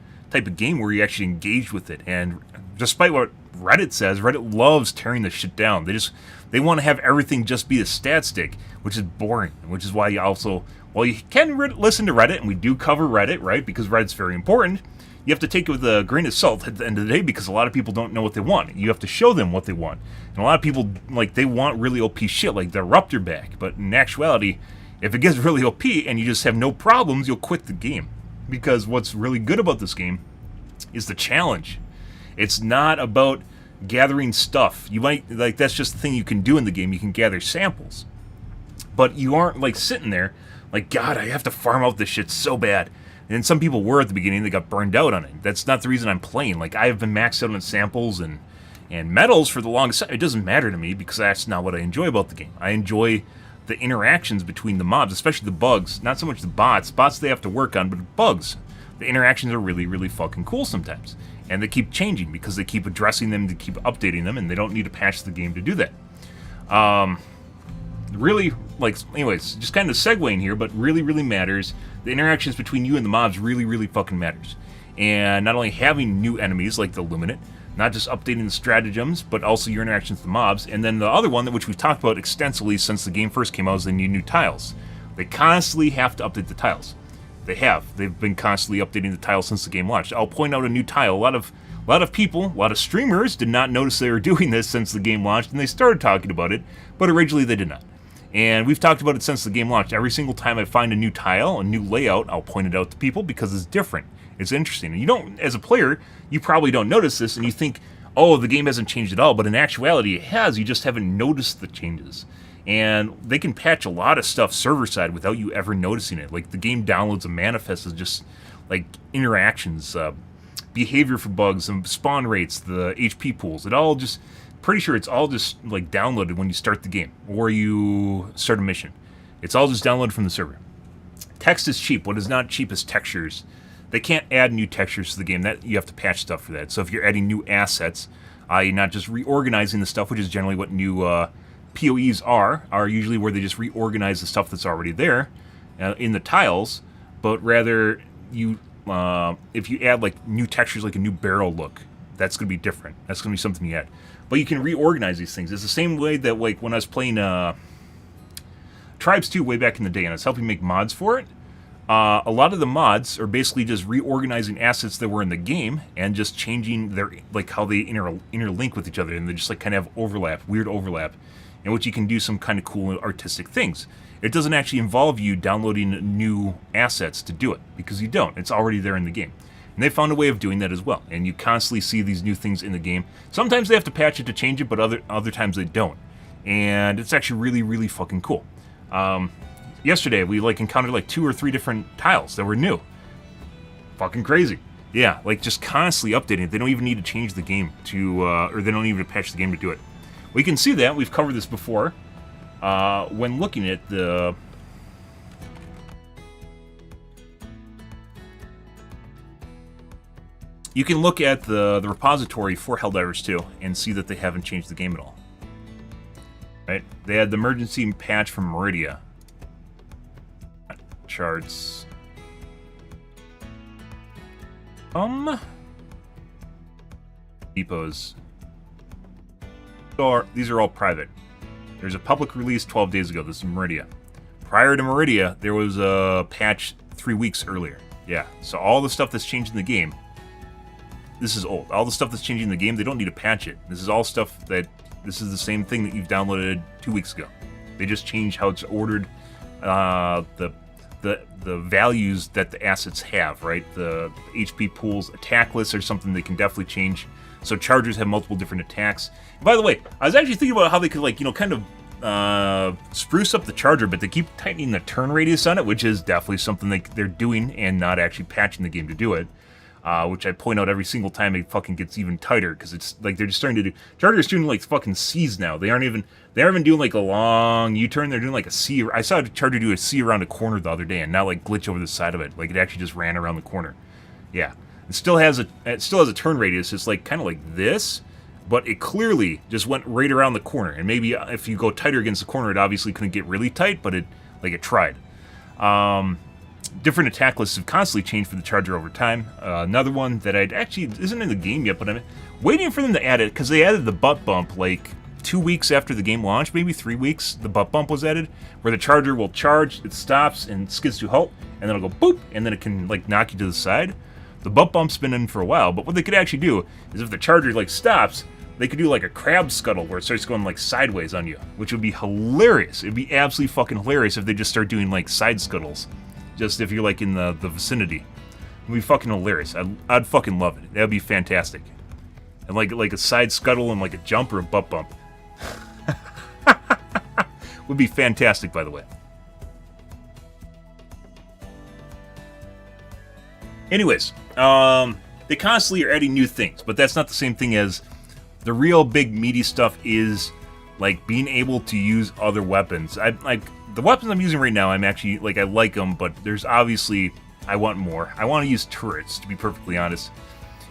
Speaker 1: game where you actually engage with it. And despite what Reddit says, Reddit loves tearing the shit down. They want to have everything just be a stat stick, which is boring. Which is why while you can listen to Reddit, and we do cover Reddit, right? Because Reddit's very important. You have to take it with a grain of salt at the end of the day, because a lot of people don't know what they want. You have to show them what they want. And a lot of people, like, they want really OP shit, like the Ruptor back. But in actuality, if it gets really OP and you just have no problems, you'll quit the game. Because what's really good about this game is the challenge. It's not about gathering stuff. You might, like, that's just the thing you can do in the game. You can gather samples. But you aren't, like, sitting there, like, God, I have to farm out this shit so bad. And some people were at the beginning, they got burned out on it. That's not the reason I'm playing. Like, I have been maxed out on samples and medals for the longest time. It doesn't matter to me, because that's not what I enjoy about the game. I enjoy the interactions between the mobs, especially the bugs. Not so much the bots. Bots they have to work on, but bugs. The interactions are really, really fucking cool sometimes. And they keep changing, because they keep addressing them, to keep updating them, and they don't need to patch the game to do that. Really, like, anyways, just kind of segueing here, but really, really matters. The interactions between you and the mobs really, really fucking matters. And not only having new enemies like the Luminate, not just updating the stratagems, but also your interactions with the mobs. And then the other one, which we've talked about extensively since the game first came out, is the new tiles. They constantly have to update the tiles. They've been constantly updating the tiles since the game launched. I'll point out a new tile. A lot of people, a lot of streamers did not notice they were doing this since the game launched, and they started talking about it, but originally they did not. And we've talked about it since the game launched. Every single time I find a new tile, a new layout, I'll point it out to people, because it's different. It's interesting. And you don't, as a player, you probably don't notice this, and you think, oh, the game hasn't changed at all. But in actuality, it has. You just haven't noticed the changes. And they can patch a lot of stuff server-side without you ever noticing it. Like, the game downloads a manifest as just, like, interactions, behavior for bugs, and spawn rates, the HP pools. It all just... Pretty sure it's all just, like, downloaded when you start the game, or you start a mission. It's all just downloaded from the server. Text is cheap. What is not cheap is textures. They can't add new textures to the game. That you have to patch stuff for that. So if you're adding new assets, you're not just reorganizing the stuff, which is generally what new PoEs are usually where they just reorganize the stuff that's already there in the tiles, but rather you if you add, like, new textures, like a new barrel look, that's going to be different. That's going to be something you add. But you can reorganize these things. It's the same way that, like, when I was playing Tribes 2 way back in the day, and I was helping make mods for it, a lot of the mods are basically just reorganizing assets that were in the game and just changing their, like, how they interlink with each other, and they just, like, kind of have overlap, weird overlap, in which you can do some kind of cool artistic things. It doesn't actually involve you downloading new assets to do it, because you don't. It's already there in the game. And they found a way of doing that as well. And you constantly see these new things in the game. Sometimes they have to patch it to change it, but other times they don't. And it's actually really, really fucking cool. Yesterday, we, like, encountered, like, 2 or 3 different tiles that were new. Fucking crazy. Yeah, like, just constantly updating it. They don't even need to change the game to, or they don't need to patch the game to do it. We can see that. We've covered this before. When looking at the... You can look at the repository for Helldivers 2 and see that they haven't changed the game at all. Right? They had the emergency patch from Meridia. Charts. Depots. So these are all private. There's a public release 12 days ago. This is Meridia. Prior to Meridia, there was a patch 3 weeks earlier. Yeah, so all the stuff that's changed in the game, this is old. All the stuff that's changing in the game, they don't need to patch it. This is all stuff that, this is the same thing that you've downloaded 2 weeks ago. They just change how it's ordered, the values that the assets have, right? The HP pools, attack lists are something they can definitely change. So chargers have multiple different attacks. And by the way, I was actually thinking about how they could, like, you know, kind of spruce up the charger, but they keep tightening the turn radius on it, which is definitely something they're doing and not actually patching the game to do it. Which I point out every single time it fucking gets even tighter, because it's like they're just starting to do. Charger's doing like fucking C's now. They aren't even doing like a long U-turn. They're doing like a C. I saw a Charger do a C around a corner the other day, and not like glitch over the side of it. Like it actually just ran around the corner. Yeah, it still has a turn radius. It's like kind of like this, but it clearly just went right around the corner. And maybe if you go tighter against the corner, it obviously couldn't get really tight, but it tried. Different attack lists have constantly changed for the Charger over time. Another one that actually isn't in the game yet, but I'm waiting for them to add it, because they added the butt bump like 2 weeks after the game launched, maybe 3 weeks. The butt bump was added, where the Charger will charge, it stops, and skids to halt, and then it'll go boop, and then it can like knock you to the side. The butt bump's been in for a while, but what they could actually do is if the Charger like stops, they could do like a crab scuttle where it starts going like sideways on you, which would be hilarious. It'd be absolutely fucking hilarious if they just start doing like side scuttles. Just if you're like in the vicinity. It'd be fucking hilarious. I'd fucking love it. That'd be fantastic. And like a side scuttle and like a jump or a butt bump. Would be fantastic, by the way. Anyways, they constantly are adding new things, but that's not the same thing as the real big meaty stuff is like being able to use other weapons. The weapons I'm using right now, I'm actually, like, I like them, but there's obviously, I want more. I want to use turrets, to be perfectly honest.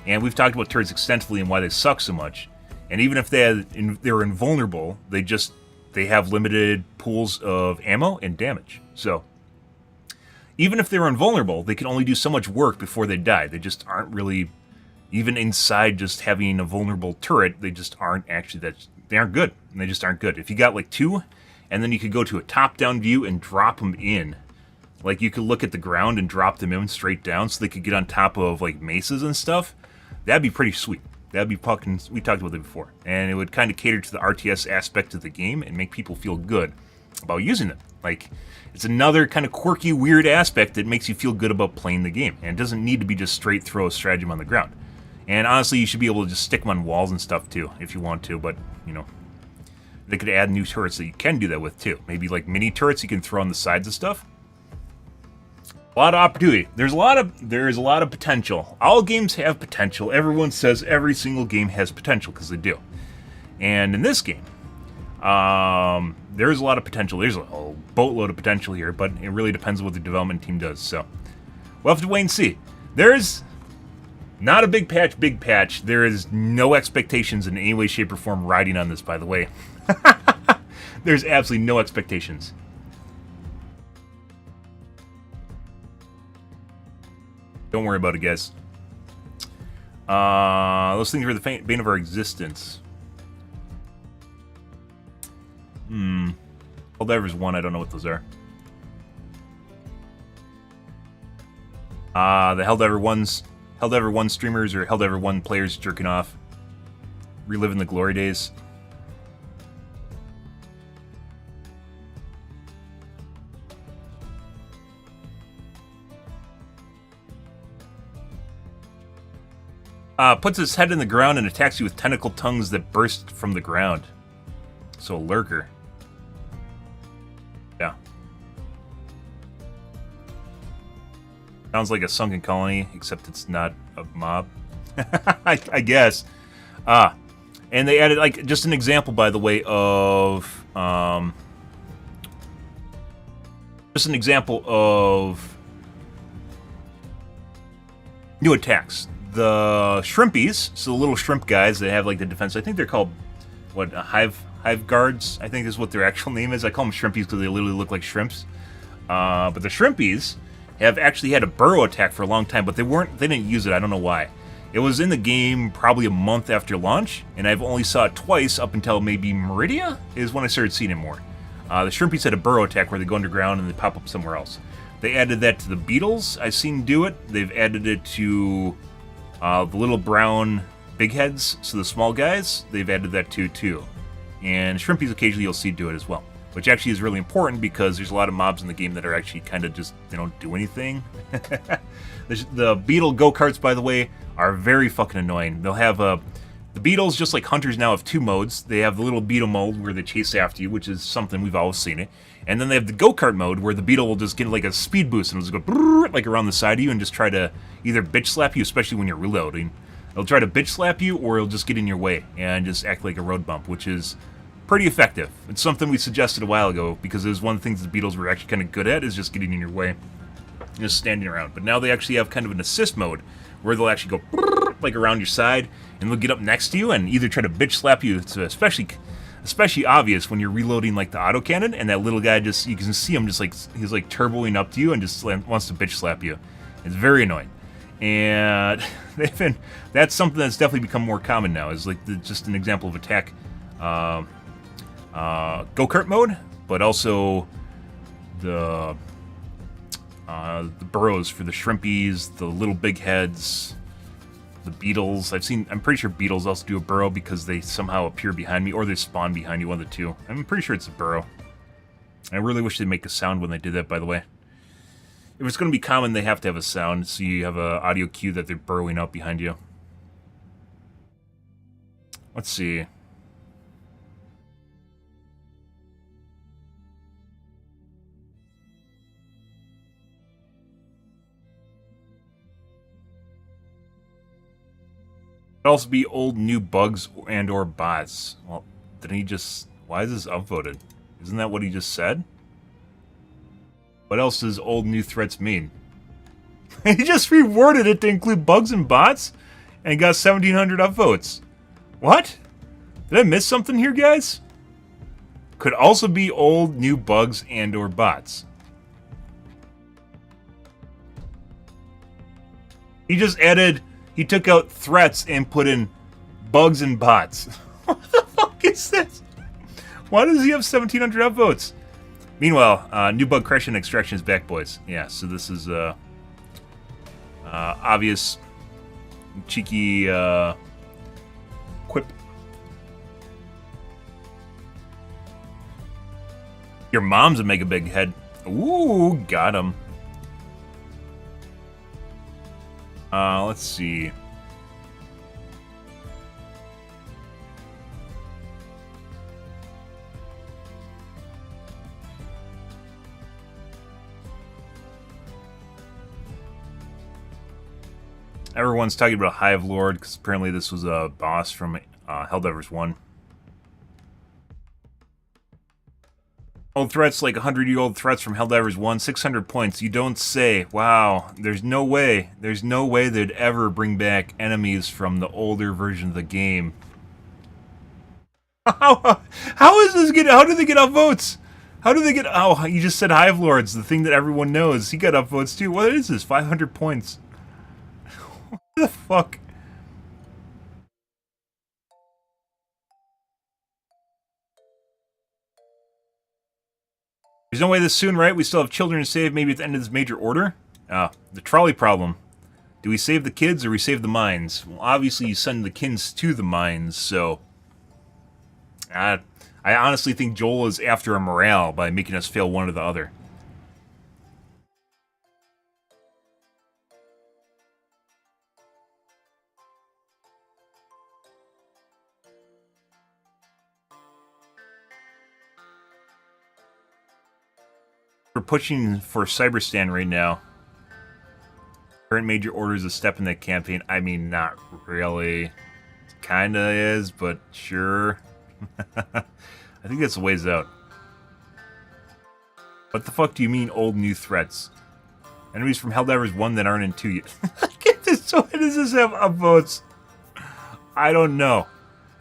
Speaker 1: And we've talked about turrets extensively and why they suck so much. And even if they're invulnerable, they have limited pools of ammo and damage. So, even if they're invulnerable, they can only do so much work before they die. They just aren't really, even inside just having a vulnerable turret, they just aren't actually they aren't good. And they just aren't good. If you got, like, 2... and then you could go to a top-down view and drop them in. Like, you could look at the ground and drop them in straight down so they could get on top of, like, mesas and stuff. That'd be pretty sweet. That'd be fucking... We talked about that before. And it would kind of cater to the RTS aspect of the game and make people feel good about using them. Like, it's another kind of quirky, weird aspect that makes you feel good about playing the game. And it doesn't need to be just straight throw a stratagem on the ground. And honestly, you should be able to just stick them on walls and stuff, too, if you want to. But, you know... They could add new turrets that you can do that with, too. Maybe, like, mini turrets you can throw on the sides of stuff. A lot of opportunity. There is a lot of potential. All games have potential. Everyone says every single game has potential, because they do. And in this game, there is a lot of potential. There's a boatload of potential here, but it really depends on what the development team does. So, we'll have to wait and see. There's not a big patch. There is no expectations in any way, shape, or form riding on this, by the way. There's absolutely no expectations. Don't worry about it, guys. Those things are the bane of our existence. Helldivers 1, I don't know what those are. The Helldiver 1 streamers or Helldiver 1 players jerking off. Reliving the glory days. Puts its head in the ground and attacks you with tentacle tongues that burst from the ground. So a lurker. Yeah. Sounds like a sunken colony, except it's not a mob. I guess. And they added, like, just an example, by the way, of... just an example of new attacks. The shrimpies, so the little shrimp guys that have, like, the defense, I think they're called, what, hive guards, I think is what their actual name is. I call them shrimpies because they literally look like shrimps. But the shrimpies have actually had a burrow attack for a long time, but they didn't use it, I don't know why. It was in the game probably a month after launch, and I've only saw it twice up until maybe Meridia is when I started seeing it more. The shrimpies had a burrow attack where they go underground and they pop up somewhere else. They added that to the beetles, I've seen do it. They've added it to the little brown big heads, so the small guys, they've added that to too. And shrimpies occasionally you'll see do it as well, which actually is really important because there's a lot of mobs in the game that are actually kind of just, they don't do anything. The beetle go-karts, by the way, are very fucking annoying. They'll have The beetles, just like hunters, now have 2 modes. They have the little beetle mode where they chase after you, which is something we've always seen it. And then they have the go-kart mode where the beetle will just get like a speed boost and it'll just go brrr, like around the side of you and just try to either bitch slap you, especially when you're reloading. It'll try to bitch slap you, or it'll just get in your way and just act like a road bump, which is pretty effective. It's something we suggested a while ago because it was one of the things the beetles were actually kind of good at, is just getting in your way, just standing around. But now they actually have kind of an assist mode where they'll actually go brrr, like around your side, and they'll get up next to you and either try to bitch slap you. It's especially obvious when you're reloading like the autocannon, and that little guy just, you can see him just like, he's like turboing up to you and just wants to bitch slap you. It's very annoying. And that's something that's definitely become more common now, is like just an example of attack go-kart mode, but also the burrows for the shrimpies, the little big heads, the beetles. I'm pretty sure beetles also do a burrow because they somehow appear behind me, or they spawn behind you, one of the two. I'm pretty sure it's a burrow. I really wish they'd make a sound when they did that, by the way. If it's going to be common, they have to have a sound, so you have an audio cue that they're burrowing up behind you. Let's see. Could also be old new bugs and or bots. Well, didn't he just... Why is this upvoted? Isn't that what he just said? What else does old new threats mean? He just reworded it to include bugs and bots and got 1,700 upvotes. What? Did I miss something here, guys? Could also be old new bugs and or bots. He just added... He took out threats and put in bugs and bots. What the fuck is this? Why does he have 1,700 upvotes? Meanwhile, new bug crash and extraction is back, boys. Yeah, so this is obvious, cheeky quip. Your mom's a mega big head. Ooh, got him. Let's see. Everyone's talking about Hive Lord, because apparently this was a boss from Helldivers 1. Old threats like 100-year-old threats from Helldivers 1, 600 points. You don't say. Wow, there's no way. There's no way they'd ever bring back enemies from the older version of the game. How is this how do they get upvotes? How do they get... Oh, you just said Hive Lords, the thing that everyone knows. He got upvotes too. What is this? 500 points. What the fuck? There's no way this soon, right? We still have children to save, maybe at the end of this major order? The trolley problem. Do we save the kids or we save the mines? Well, obviously you send the kids to the mines, so... I honestly think Joel is after a morale by making us fail one or the other. We're pushing for Cyberstan right now. Current major order is a step in that campaign. I mean, not really. Kinda is, but sure. I think that's a ways out. What the fuck do you mean, old new threats? Enemies from Helldivers 1 that aren't in 2 yet. Get this, so why does this have upvotes? I don't know.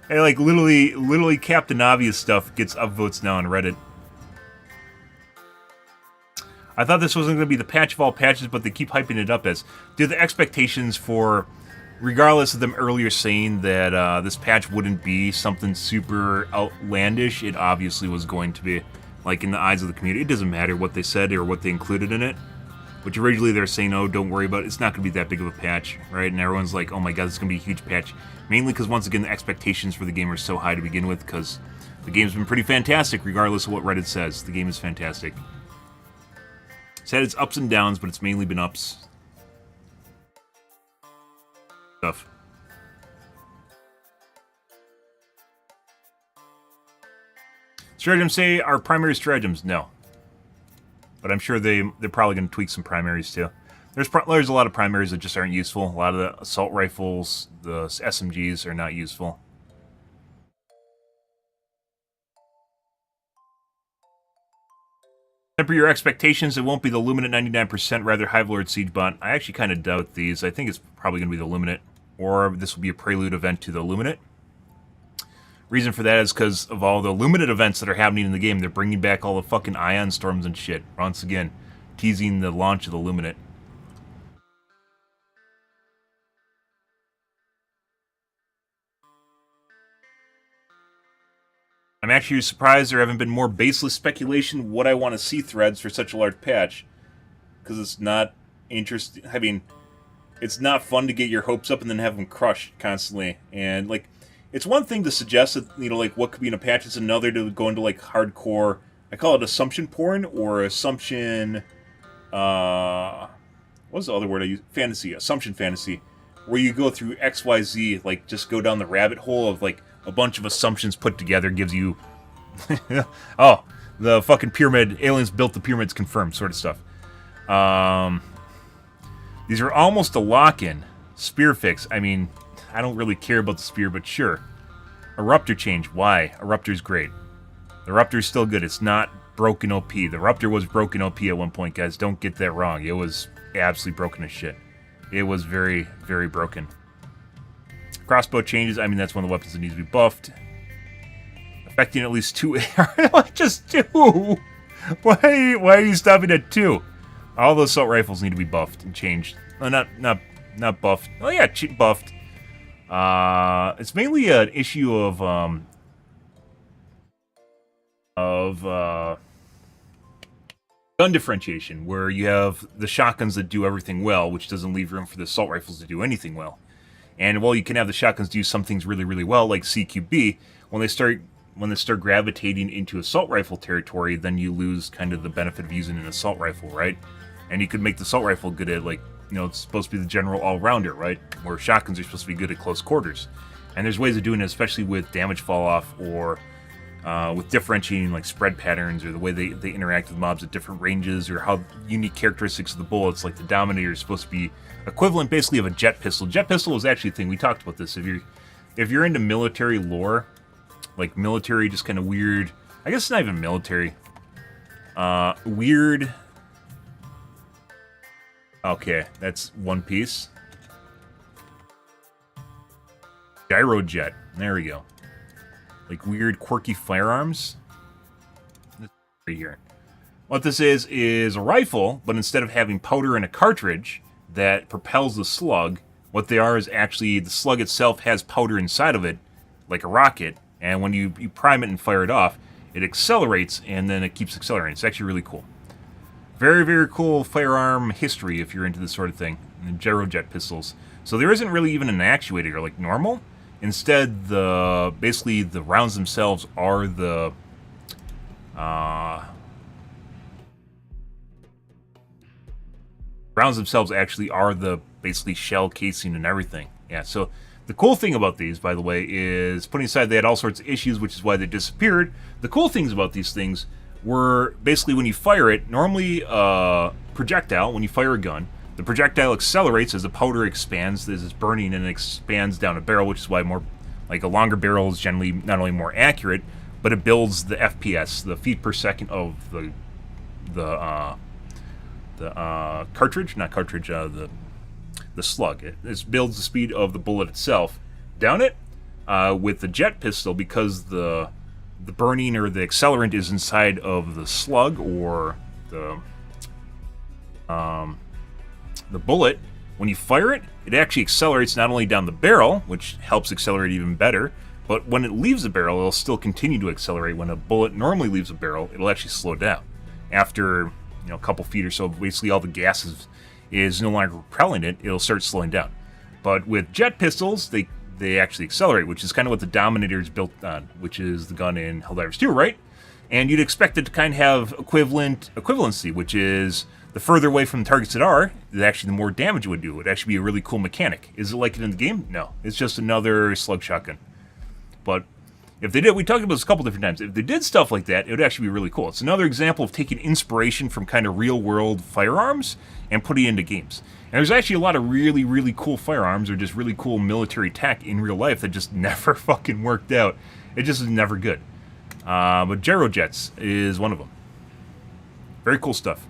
Speaker 1: Hey, like, literally Captain Obvious stuff gets upvotes now on Reddit. I thought this wasn't going to be the patch of all patches, but they keep hyping it up as... Dude, the expectations for... Regardless of them earlier saying that this patch wouldn't be something super outlandish, it obviously was going to be. Like, in the eyes of the community, it doesn't matter what they said or what they included in it. Which originally they're saying, oh, don't worry about it, it's not going to be that big of a patch, right? And everyone's like, oh my god, this is going to be a huge patch. Mainly because, once again, the expectations for the game are so high to begin with, because the game's been pretty fantastic, regardless of what Reddit says. The game is fantastic. It's had its ups and downs, but it's mainly been ups. Stuff. Stratagems say, are primary stratagems? No. But I'm sure they're probably going to tweak some primaries too. There's a lot of primaries that just aren't useful. A lot of the assault rifles, the SMGs are not useful. Temper your expectations. It won't be the Luminate 99%, rather Hive Lord Siege Bot. I actually kind of doubt these. I think it's probably going to be the Luminate. Or this will be a prelude event to the Luminate. Reason for that is because of all the Luminate events that are happening in the game. They're bringing back all the fucking Ion Storms and shit. Once again, teasing the launch of the Luminate. I'm actually surprised there haven't been more baseless speculation what I want to see threads for such a large patch. Because it's not interesting. I mean, it's not fun to get your hopes up and then have them crushed constantly. And, like, it's one thing to suggest that, you know, like, what could be in a patch. It's another to go into, like, hardcore, I call it assumption porn, or assumption, what's the other word I use? Fantasy, assumption fantasy. Where you go through XYZ, like, just go down the rabbit hole of, like, a bunch of assumptions put together gives you, oh, the fucking pyramid, aliens built the pyramids confirmed sort of stuff. These are almost a lock-in. Spear fix, I mean, I don't really care about the spear, but sure. Eruptor change, why? Eruptor's great. The Eruptor's still good, it's not broken OP. The Eruptor was broken OP at one point, guys, don't get that wrong. It was absolutely broken as shit. It was very, very broken. Crossbow changes, I mean, that's one of the weapons that needs to be buffed. Affecting at least 2 AR. Just 2! Why are you stopping at 2? All those assault rifles need to be buffed and changed. Oh, not buffed. Oh yeah, buffed. It's mainly an issue of gun differentiation, where you have the shotguns that do everything well, which doesn't leave room for the assault rifles to do anything well. And while you can have the shotguns do some things really, really well, like CQB, when they start gravitating into assault rifle territory, then you lose kind of the benefit of using an assault rifle, right? And you could make the assault rifle good at, like, you know, it's supposed to be the general all-rounder, right? Where shotguns are supposed to be good at close quarters. And there's ways of doing it, especially with damage fall-off or with differentiating, like, spread patterns or the way they interact with mobs at different ranges or how unique characteristics of the bullets, like the Dominator is supposed to be equivalent, basically, of a jet pistol. Jet pistol is actually a thing. We talked about this. If you're into military lore, like military, just kind of weird. I guess it's not even military. Weird. Okay, that's one piece. Gyrojet. There we go. Like weird, quirky firearms. Right here. What this is a rifle, but instead of having powder in a cartridge that propels the slug, what they are is actually the slug itself has powder inside of it, like a rocket, and when you prime it and fire it off, it accelerates, and then it keeps accelerating. It's actually really cool. Very, very cool firearm history if you're into this sort of thing. And gyrojet pistols. So there isn't really even an actuator like normal. Instead, basically the rounds themselves are the rounds themselves actually are the basically shell casing and everything. Yeah, so the cool thing about these, by the way, is putting aside they had all sorts of issues, which is why they disappeared. The cool things about these things were basically when you fire it, normally projectile, when you fire a gun, the projectile accelerates as the powder expands, as it's burning, and it expands down a barrel, which is why more, like a longer barrel is generally not only more accurate, but it builds the FPS, the feet per second of the cartridge, not cartridge, the slug. It builds the speed of the bullet itself. Down it, with the jet pistol, because the burning or the accelerant is inside of the slug or the bullet, when you fire it, it actually accelerates not only down the barrel, which helps accelerate even better, but when it leaves the barrel, it'll still continue to accelerate. When a bullet normally leaves a barrel, it'll actually slow down. After, a couple feet or so, basically all the gas is no longer propelling it, it'll start slowing down. But with jet pistols, they actually accelerate, which is kind of what the Dominator is built on, which is the gun in Helldivers 2, right? And you'd expect it to kind of have equivalency, which is the further away from the targets it are, actually the more damage it would do. It would actually be a really cool mechanic. Is it like it in the game? No. It's just another slug shotgun. But If they did, we talked about this a couple different times. If they did stuff like that, it would actually be really cool. It's another example of taking inspiration from kind of real-world firearms and putting it into games. And there's actually a lot of really, really cool firearms or just really cool military tech in real life that just never fucking worked out. It just is never good. But Gyrojets is one of them. Very cool stuff.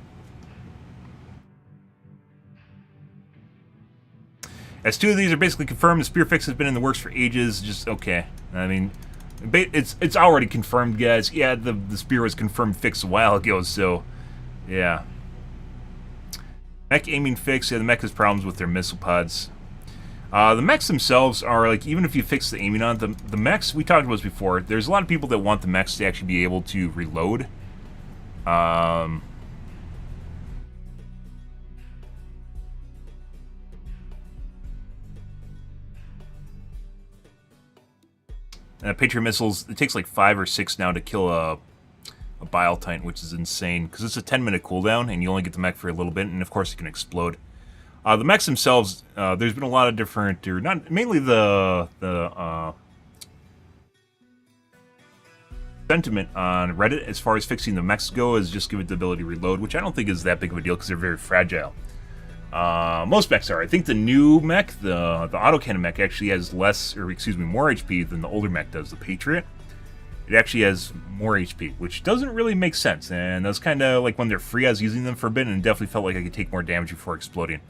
Speaker 1: As 2 of these are basically confirmed, the spear fix has been in the works for ages. Just okay. I mean, it's already confirmed, guys. Yeah, the spear was confirmed fixed a while ago, so yeah. Mech aiming fix. Yeah, the mech has problems with their missile pods. The mechs themselves are like, even if you fix the aiming on them, the mechs, we talked about this before, there's a lot of people that want the mechs to actually be able to reload. Patriot missiles, it takes like 5 or 6 now to kill a Bile Titan, which is insane, because it's a 10-minute cooldown, and you only get the mech for a little bit, and of course it can explode. The mechs themselves, there's been a lot of different, or not, mainly the sentiment on Reddit as far as fixing the mechs go is just give it the ability to reload, which I don't think is that big of a deal because they're very fragile. Most mechs are. I think the new mech, the autocannon mech, actually has less, or excuse me, more HP than the older mech does, the Patriot. It actually has more HP, which doesn't really make sense, and that's kind of like when they're free, I was using them for a bit, and it definitely felt like I could take more damage before exploding.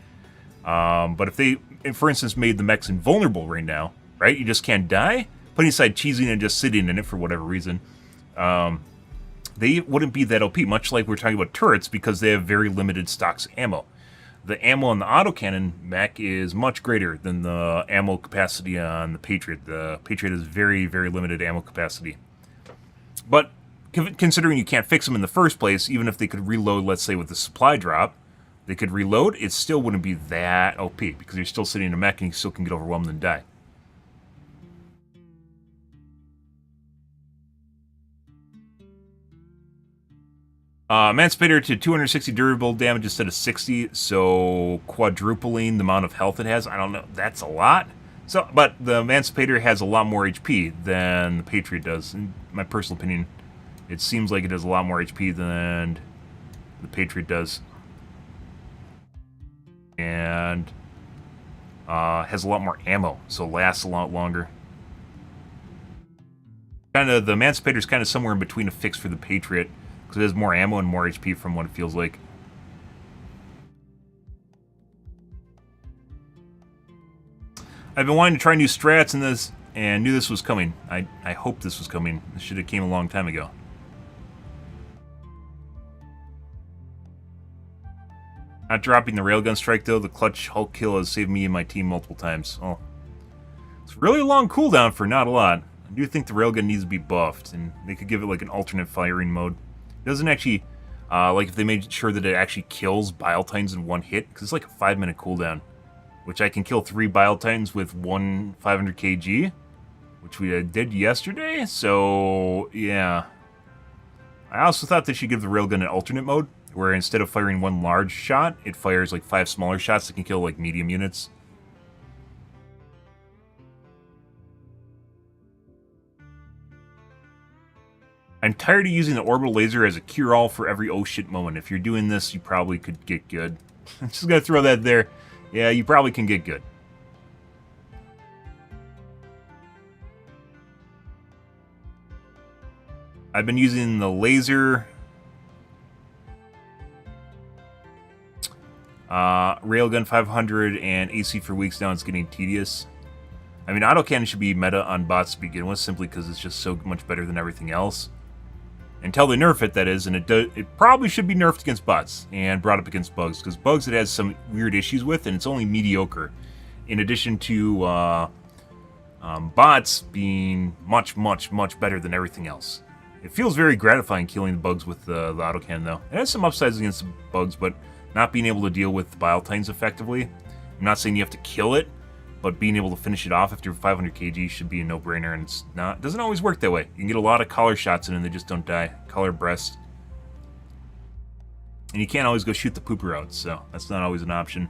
Speaker 1: But if they, for instance, made the mechs invulnerable right now, right, you just can't die, putting aside cheesing and just sitting in it for whatever reason, they wouldn't be that OP, much like we're talking about turrets, because they have very limited stocks of ammo. The ammo on the autocannon mech is much greater than the ammo capacity on the Patriot. The Patriot has very, very limited ammo capacity. But considering you can't fix them in the first place, even if they could reload, let's say with the supply drop, they could reload, it still wouldn't be that OP, because you're still sitting in a mech and you still can get overwhelmed and die. Emancipator to 260 durable damage instead of 60, so quadrupling the amount of health it has. I don't know, that's a lot. So, but the Emancipator has a lot more HP than the Patriot does. In my personal opinion, it seems like it has a lot more HP than the Patriot does. And has a lot more ammo, so lasts a lot longer. The Emancipator is kind of somewhere in between a fix for the Patriot, because it has more ammo and more HP from what it feels like. I've been wanting to try new strats in this, and knew this was coming. I hope this was coming. This should have came a long time ago. Not dropping the railgun strike though. The clutch Hulk kill has saved me and my team multiple times. Oh, it's really a long cooldown for not a lot. I do think the railgun needs to be buffed, and they could give it like an alternate firing mode. It doesn't actually, like if they made sure that it actually kills Bile Titans in one hit, because it's like a 5-minute cooldown, which I can kill 3 Bile Titans with one 500 kg, which we did yesterday, so yeah. I also thought they should give the railgun an alternate mode, where instead of firing one large shot, it fires like 5 smaller shots that can kill like medium units. I'm tired of using the orbital laser as a cure-all for every oh shit moment. If you're doing this, you probably could get good. I'm just gonna throw that there. Yeah, you probably can get good. I've been using the laser, railgun 500 and AC for weeks now. It's getting tedious. I mean, autocannon should be meta on bots to begin with, simply because it's just so much better than everything else. Until they nerf it, that is, and it probably should be nerfed against bots and brought up against bugs, because bugs it has some weird issues with, and it's only mediocre. In addition to bots being much, much, much better than everything else. It feels very gratifying killing the bugs with the autocannon, though. It has some upsides against the bugs, but not being able to deal with the Bile Titans effectively. I'm not saying you have to kill it, but being able to finish it off after 500 kg should be a no-brainer, and it doesn't always work that way. You can get a lot of collar shots in and they just don't die. Collar breast. And you can't always go shoot the pooper out, so that's not always an option.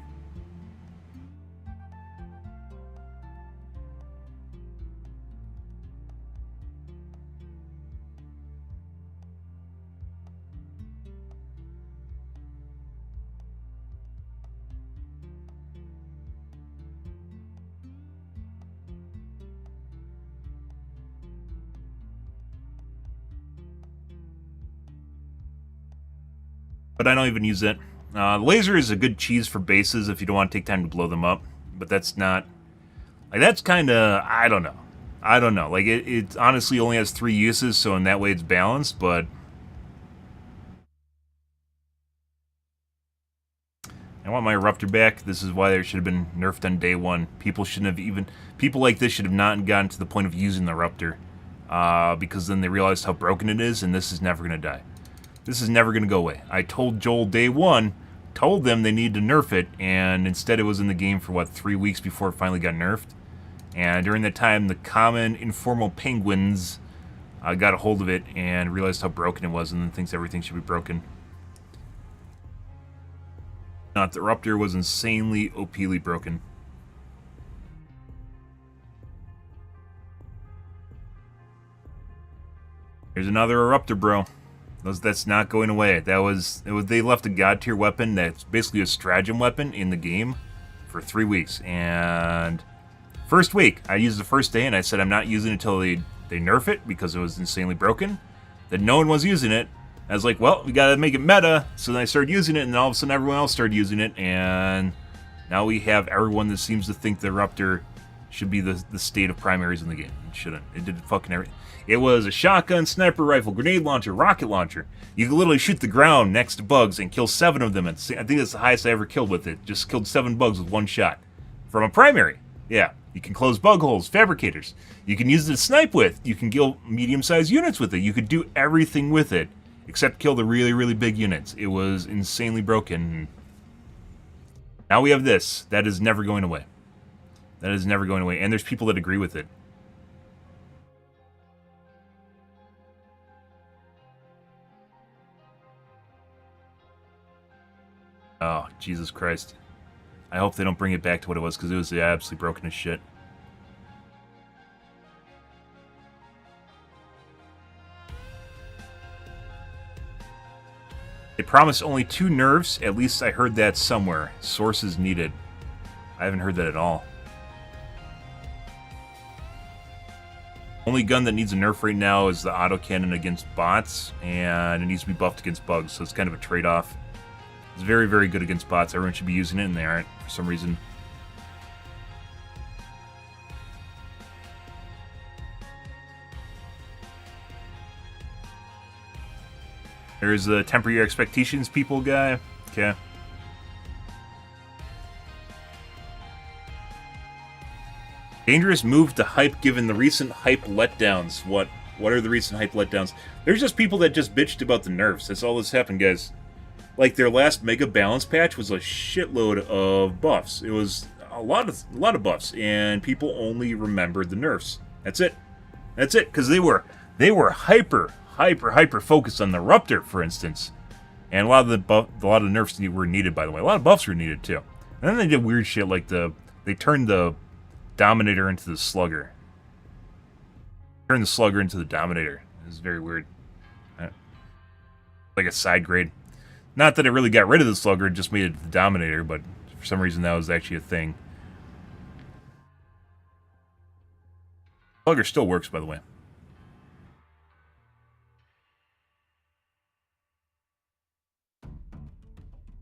Speaker 1: but I don't even use it. Laser is a good cheese for bases if you don't want to take time to blow them up, but that's not... Like, that's kind of... I don't know. I don't know. Like, it honestly only has 3 uses, so in that way it's balanced, but... I want my Eruptor back. This is why there should have been nerfed on day 1. People shouldn't have even... People like this should have not gotten to the point of using the Eruptor. Because then they realized how broken it is, and this is never going to die. This is never going to go away. I told Joel day 1, told them they needed to nerf it, and instead it was in the game for, what, 3 weeks before it finally got nerfed? And during that time, the common informal penguins got a hold of it and realized how broken it was, and then thinks everything should be broken. Not the Eruptor was insanely OP-ly broken. Here's another Eruptor, bro. That's not going away. They left a god tier weapon that's basically a stratagem weapon in the game for 3 weeks. And first week, I used the first day and I said I'm not using it until they nerf it because it was insanely broken. Then no one was using it. I was like, well, we gotta make it meta. So then I started using it, and then all of a sudden everyone else started using it, and now we have everyone that seems to think the Eruptor should be the state of primaries in the game. It shouldn't. It did fucking everything. It was a shotgun, sniper rifle, grenade launcher, rocket launcher. You could literally shoot the ground next to bugs and kill 7 of them. I think that's the highest I ever killed with it. Just killed 7 bugs with 1 shot. From a primary. Yeah. You can close bug holes, fabricators. You can use it to snipe with. You can kill medium-sized units with it. You could do everything with it. Except kill the really, really big units. It was insanely broken. Now we have this. That is never going away. That is never going away. And there's people that agree with it. Oh, Jesus Christ. I hope they don't bring it back to what it was, because it was absolutely broken as shit. They promised only 2 nerfs. At least I heard that somewhere. Sources needed. I haven't heard that at all. Only gun that needs a nerf right now is the autocannon against bots, and it needs to be buffed against bugs, so it's kind of a trade-off. It's very, very good against bots. Everyone should be using it, and they aren't for some reason. There's the temper your expectations, people guy. Okay. Dangerous move to hype given the recent hype letdowns. What are the recent hype letdowns? There's just people that just bitched about the nerfs. That's all that's happened, guys. Like, their last mega balance patch was a shitload of buffs. It was a lot of buffs, and people only remembered the nerfs. That's it. That's it, because they were hyper focused on the Eruptor, for instance. And a lot of the nerfs were needed, by the way. A lot of buffs were needed too. And then they did weird shit like they turned the Dominator into the Slugger. Turned the Slugger into the Dominator. It was very weird. Like a side grade. Not that it really got rid of the Slugger, it just made it the Dominator, but for some reason that was actually a thing. Slugger still works, by the way.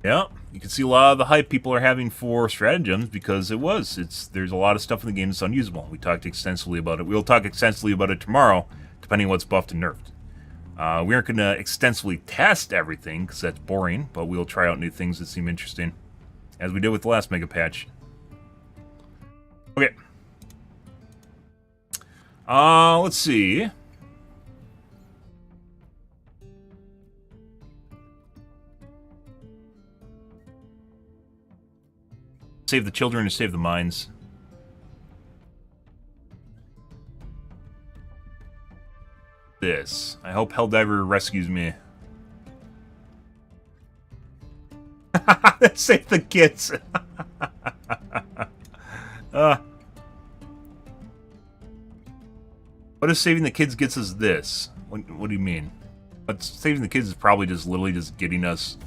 Speaker 1: Yeah, you can see a lot of the hype people are having for stratagems because there's a lot of stuff in the game that's unusable. We talked extensively about it. We'll talk extensively about it tomorrow, depending on what's buffed and nerfed. We aren't going to extensively test everything because that's boring, but we'll try out new things that seem interesting, as we did with the last mega patch. Okay. Let's see. Save the children or save the mines. This. I hope Helldiver rescues me. Save the kids. What if saving the kids gets us this? What do you mean? But saving the kids is probably just literally just getting us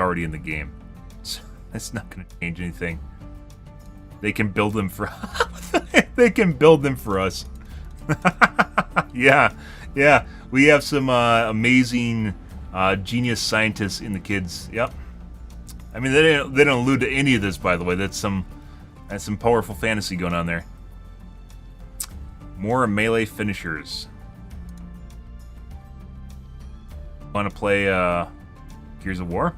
Speaker 1: already in the game. That's not going to change anything. They can build them for they can build them for us. Yeah. We have some amazing Genius scientists in the kids. Yep. I mean, they don't allude to any of this, by the way. That's some powerful fantasy going on there. More melee finishers. Want to play Gears of War?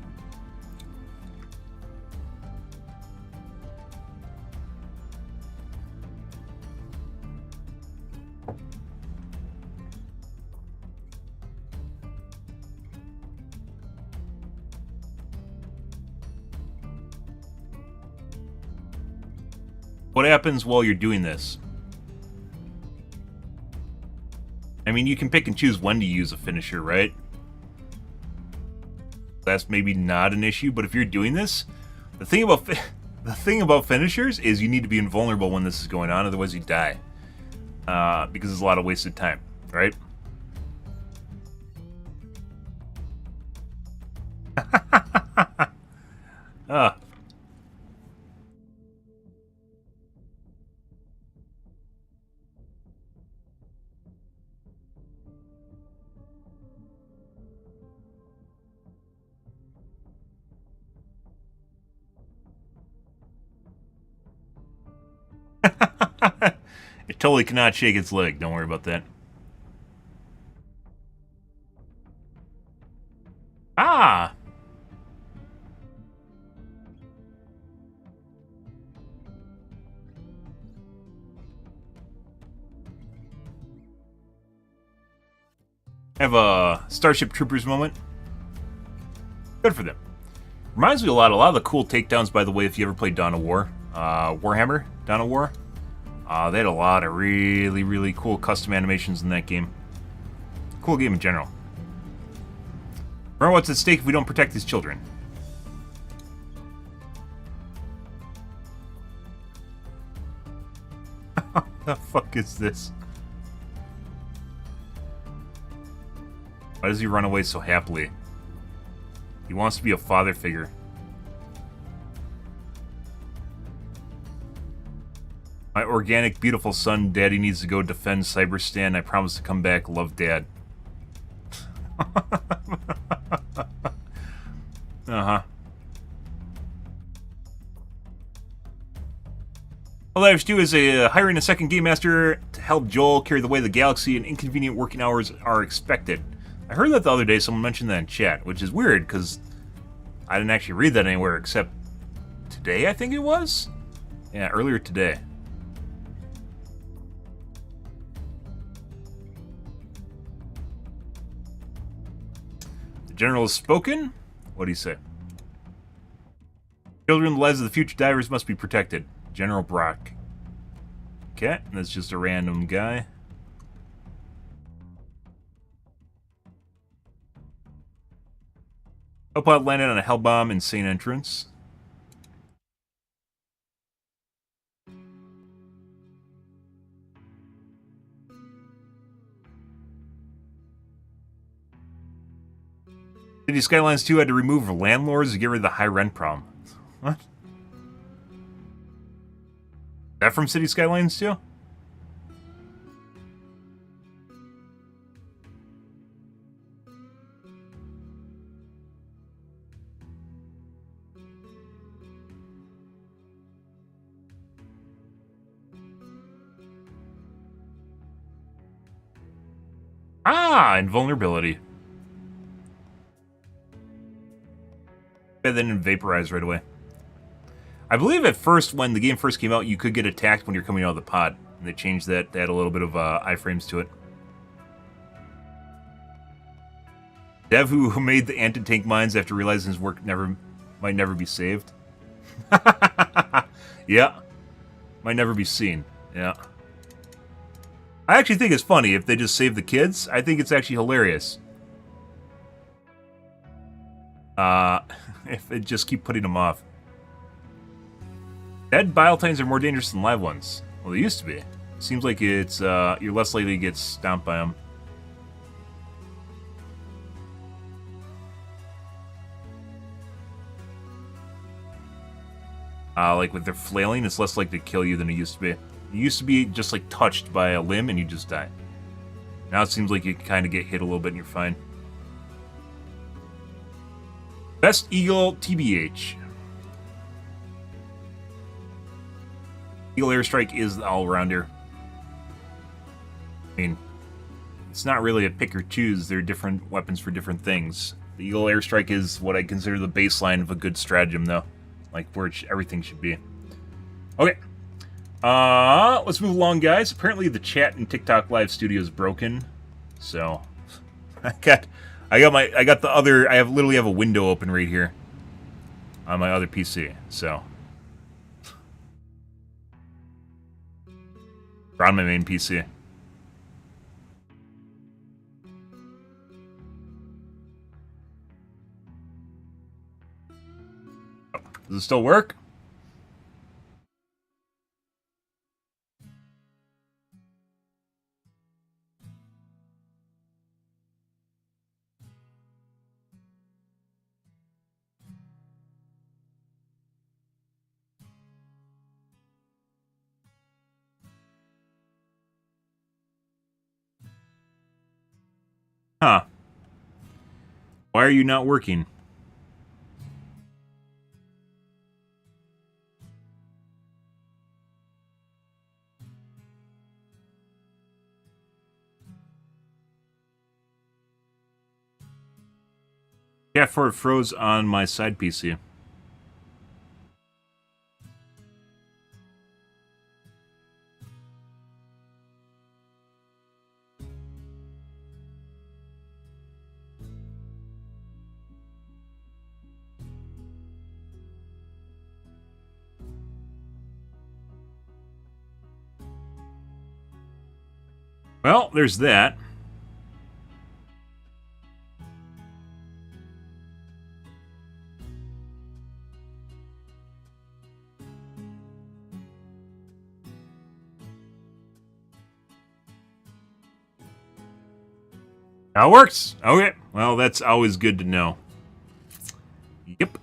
Speaker 1: What happens while you're doing this? I mean, you can pick and choose when to use a finisher, right? That's maybe not an issue, but if you're doing this, the thing about finishers is you need to be invulnerable when this is going on, otherwise you die. Because there's a lot of wasted time, right? It totally cannot shake its leg. Don't worry about that. Ah! Have a Starship Troopers moment. Good for them. Reminds me a lot of the cool takedowns, by the way, if you ever played Dawn of War. Warhammer, Dawn of War. They had a lot of really, really cool custom animations in that game. Cool game in general. Remember what's at stake if we don't protect these children. The fuck is this? Why does he run away so happily? He wants to be a father figure. My organic, beautiful son, Daddy needs to go defend Cyberstan. I promise to come back. Love, Dad. Uh-huh. Helldivers 2 is hiring a second game master to help Joel carry the weight of the galaxy, and inconvenient working hours are expected. I heard that the other day. Someone mentioned that in chat, which is weird, because I didn't actually read that anywhere except today, I think it was? Yeah, earlier today. The general has spoken? What do you say? Children, the lives of the future divers must be protected. General Brock. Okay, that's just a random guy. Copilot landed on a hell bomb, insane entrance. City Skylines 2 had to remove landlords to get rid of the high rent problem. What? Is that from City Skylines 2? Ah, invulnerability. And then vaporize right away. I believe at first, when the game first came out, you could get attacked when you're coming out of the pod. And they changed that to add a little bit of iframes to it. Dev who made the anti-tank mines after realizing his work might never be saved. Yeah. Might never be seen. Yeah. I actually think it's funny if they just save the kids. I think it's actually hilarious. If they just keep putting them off. Dead Biotines are more dangerous than live ones. Well, they used to be. Seems like it's, you're less likely to get stomped by them. Like with their flailing, it's less likely to kill you than it used to be. It used to be just like touched by a limb and you just die. Now it seems like you kind of get hit a little bit and you're fine. Best Eagle TBH. Eagle Airstrike is the all-rounder. I mean, it's not really a pick or choose. They're different weapons for different things. The Eagle Airstrike is what I consider the baseline of a good stratagem, though. Like, where everything should be. Okay. Let's move along, guys. Apparently the chat in TikTok Live Studio is broken. So, I literally have a window open right here on my other PC, so. Or on my main PC. Does it still work? Huh. Why are you not working? Yeah, for it froze on my side PC. Well, there's that. That works. Okay. Well, that's always good to know. Yep.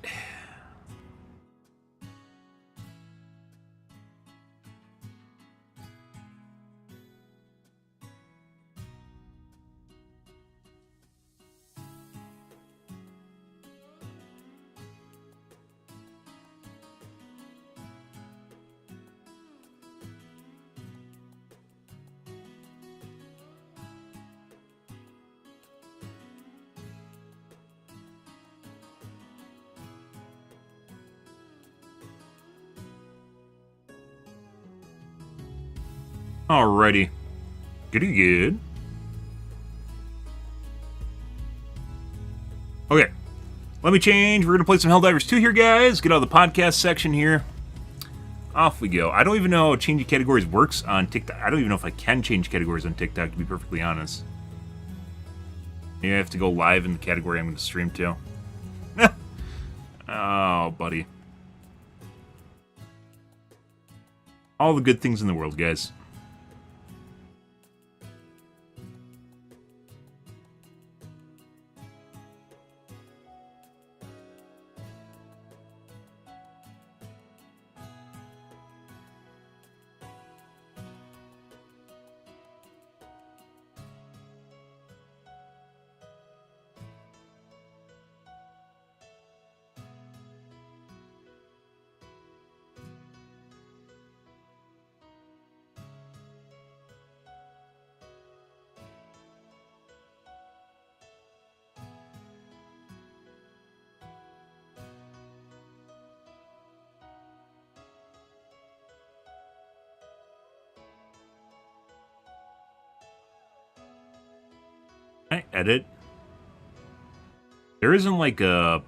Speaker 1: Alrighty. Goody good. Okay. Let me change. We're going to play some Helldivers 2 here, guys. Get out of the podcast section here. Off we go. I don't even know how changing categories works on TikTok. I don't even know if I can change categories on TikTok, to be perfectly honest. Maybe I have to go live in the category I'm going to stream to. Oh, buddy. All the good things in the world, guys. I edit. There isn't like a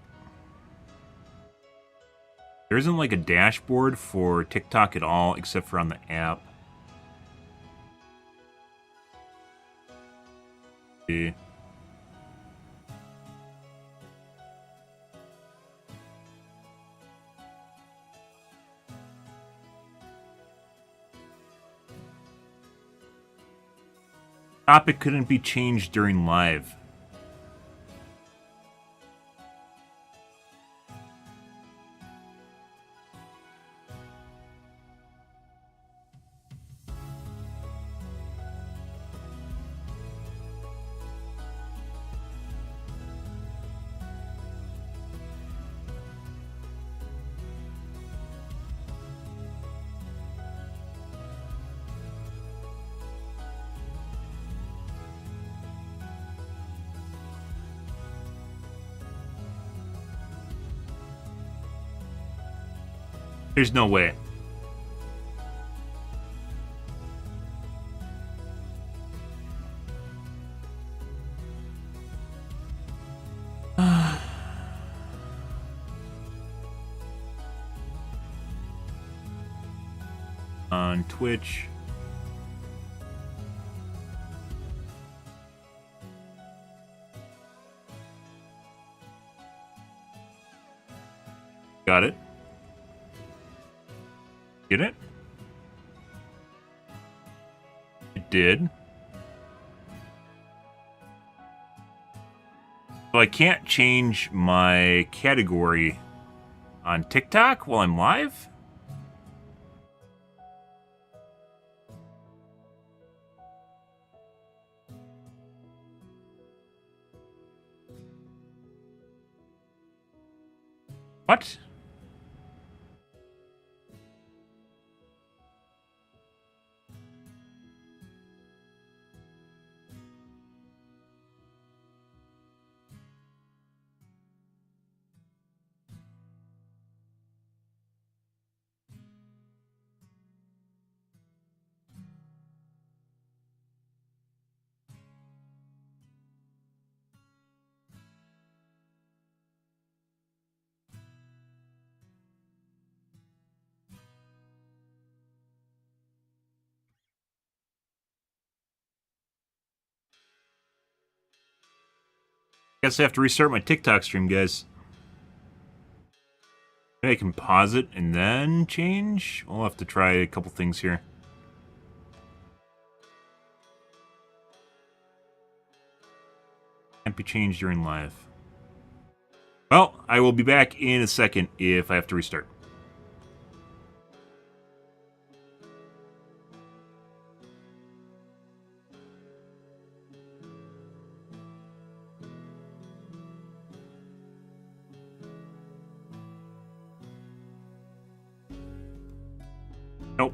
Speaker 1: dashboard for TikTok at all, except for on the app. See. Topic couldn't be changed during live. There's no way. On Twitch. Got it. Get it? It did. So I can't change my category on TikTok while I'm live? What? Guess I have to restart my TikTok stream, guys. Maybe I can pause it and then change? I'll have to try a couple things here. Can't be changed during live. Well, I will be back in a second if I have to restart. Nope.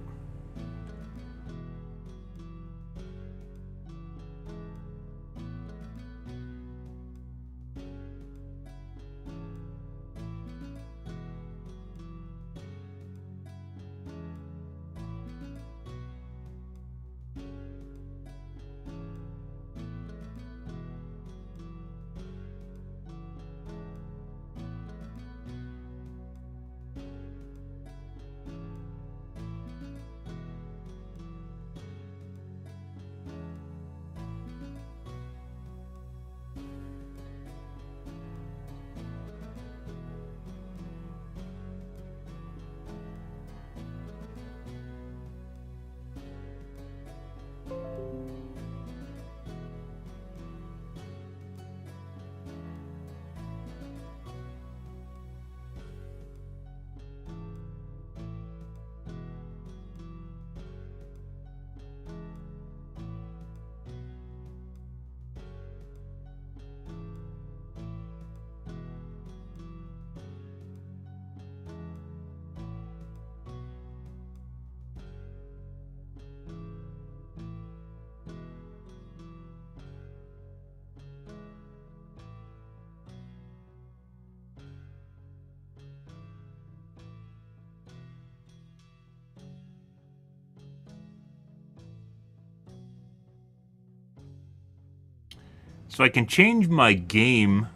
Speaker 1: So I can change my game.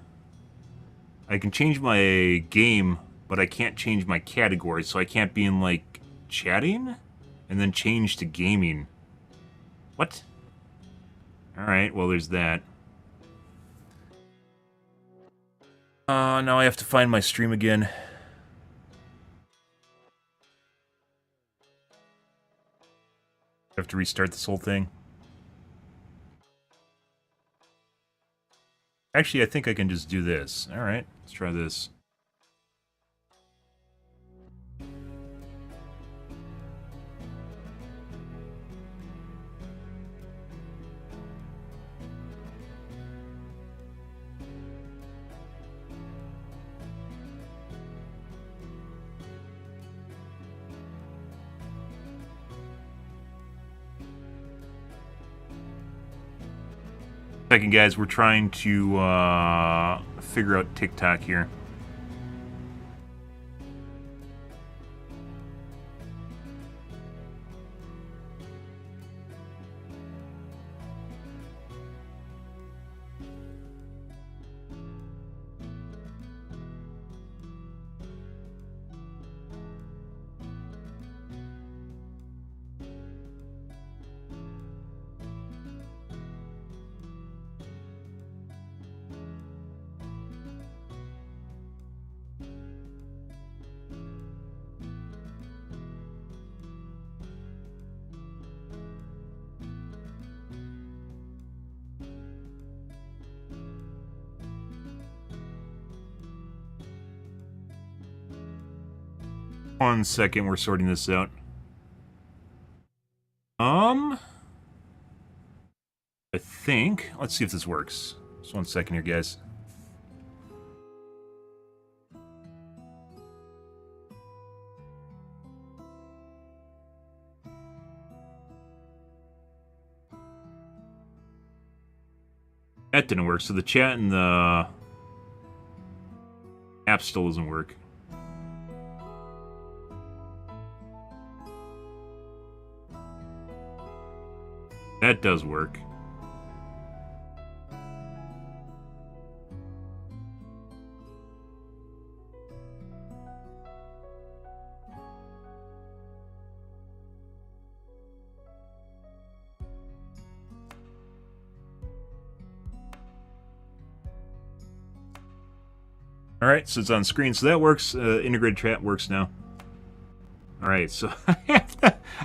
Speaker 1: I can change my game, but I can't change my category. So I can't be in, like, chatting and then change to gaming. What? Alright, well, there's that. Now I have to find my stream again. I have to restart this whole thing. Actually, I think I can just do this. Alright, let's try this. Second, guys, we're trying to figure out TikTok here. 1 second, we're sorting this out. I think... Let's see if this works. Just 1 second here, guys. That didn't work, so the chat and the app still doesn't work. That does work. Alright, so it's on screen, so that works. Integrated chat works now. Alright, so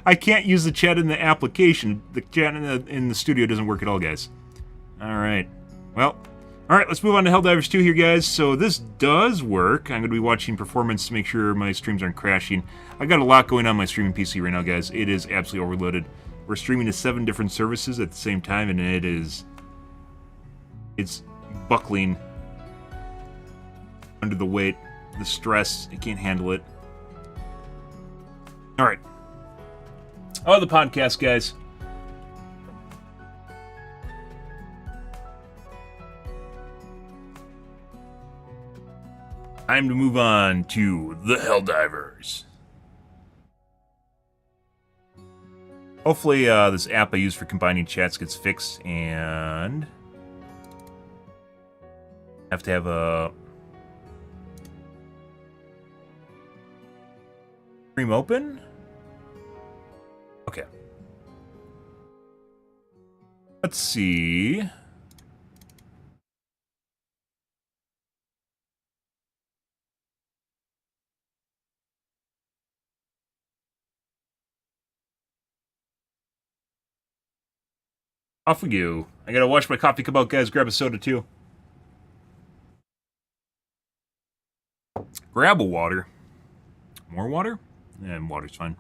Speaker 1: I can't use the chat in the application. The chat in the studio doesn't work at all, guys. Alright. Well, alright, let's move on to Helldivers 2 here, guys. So this does work. I'm going to be watching performance to make sure my streams aren't crashing. I got a lot going on my streaming PC right now, guys. It is absolutely overloaded. We're streaming to 7 different services at the same time, and it's buckling under the weight, the stress. I can't handle it. Alright. Oh, the podcast, guys. Time to move on to the Helldivers. Hopefully, this app I use for combining chats gets fixed, and I have to have a stream open? Okay. Let's see. Off we go. I gotta watch my coffee come out, guys. Grab a soda, too. Grab a water. More water? Yeah, water's fine.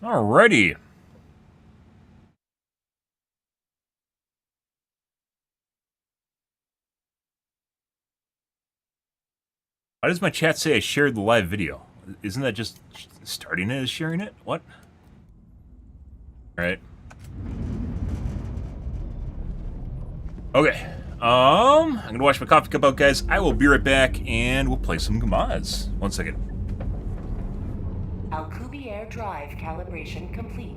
Speaker 1: Alrighty. Why does my chat say I shared the live video? Isn't that just starting it as sharing it? What? Alright. Okay. I'm gonna watch my coffee cup out, guys. I will be right back, and we'll play some Gamaz. 1 second.
Speaker 3: Alcubierre drive calibration complete.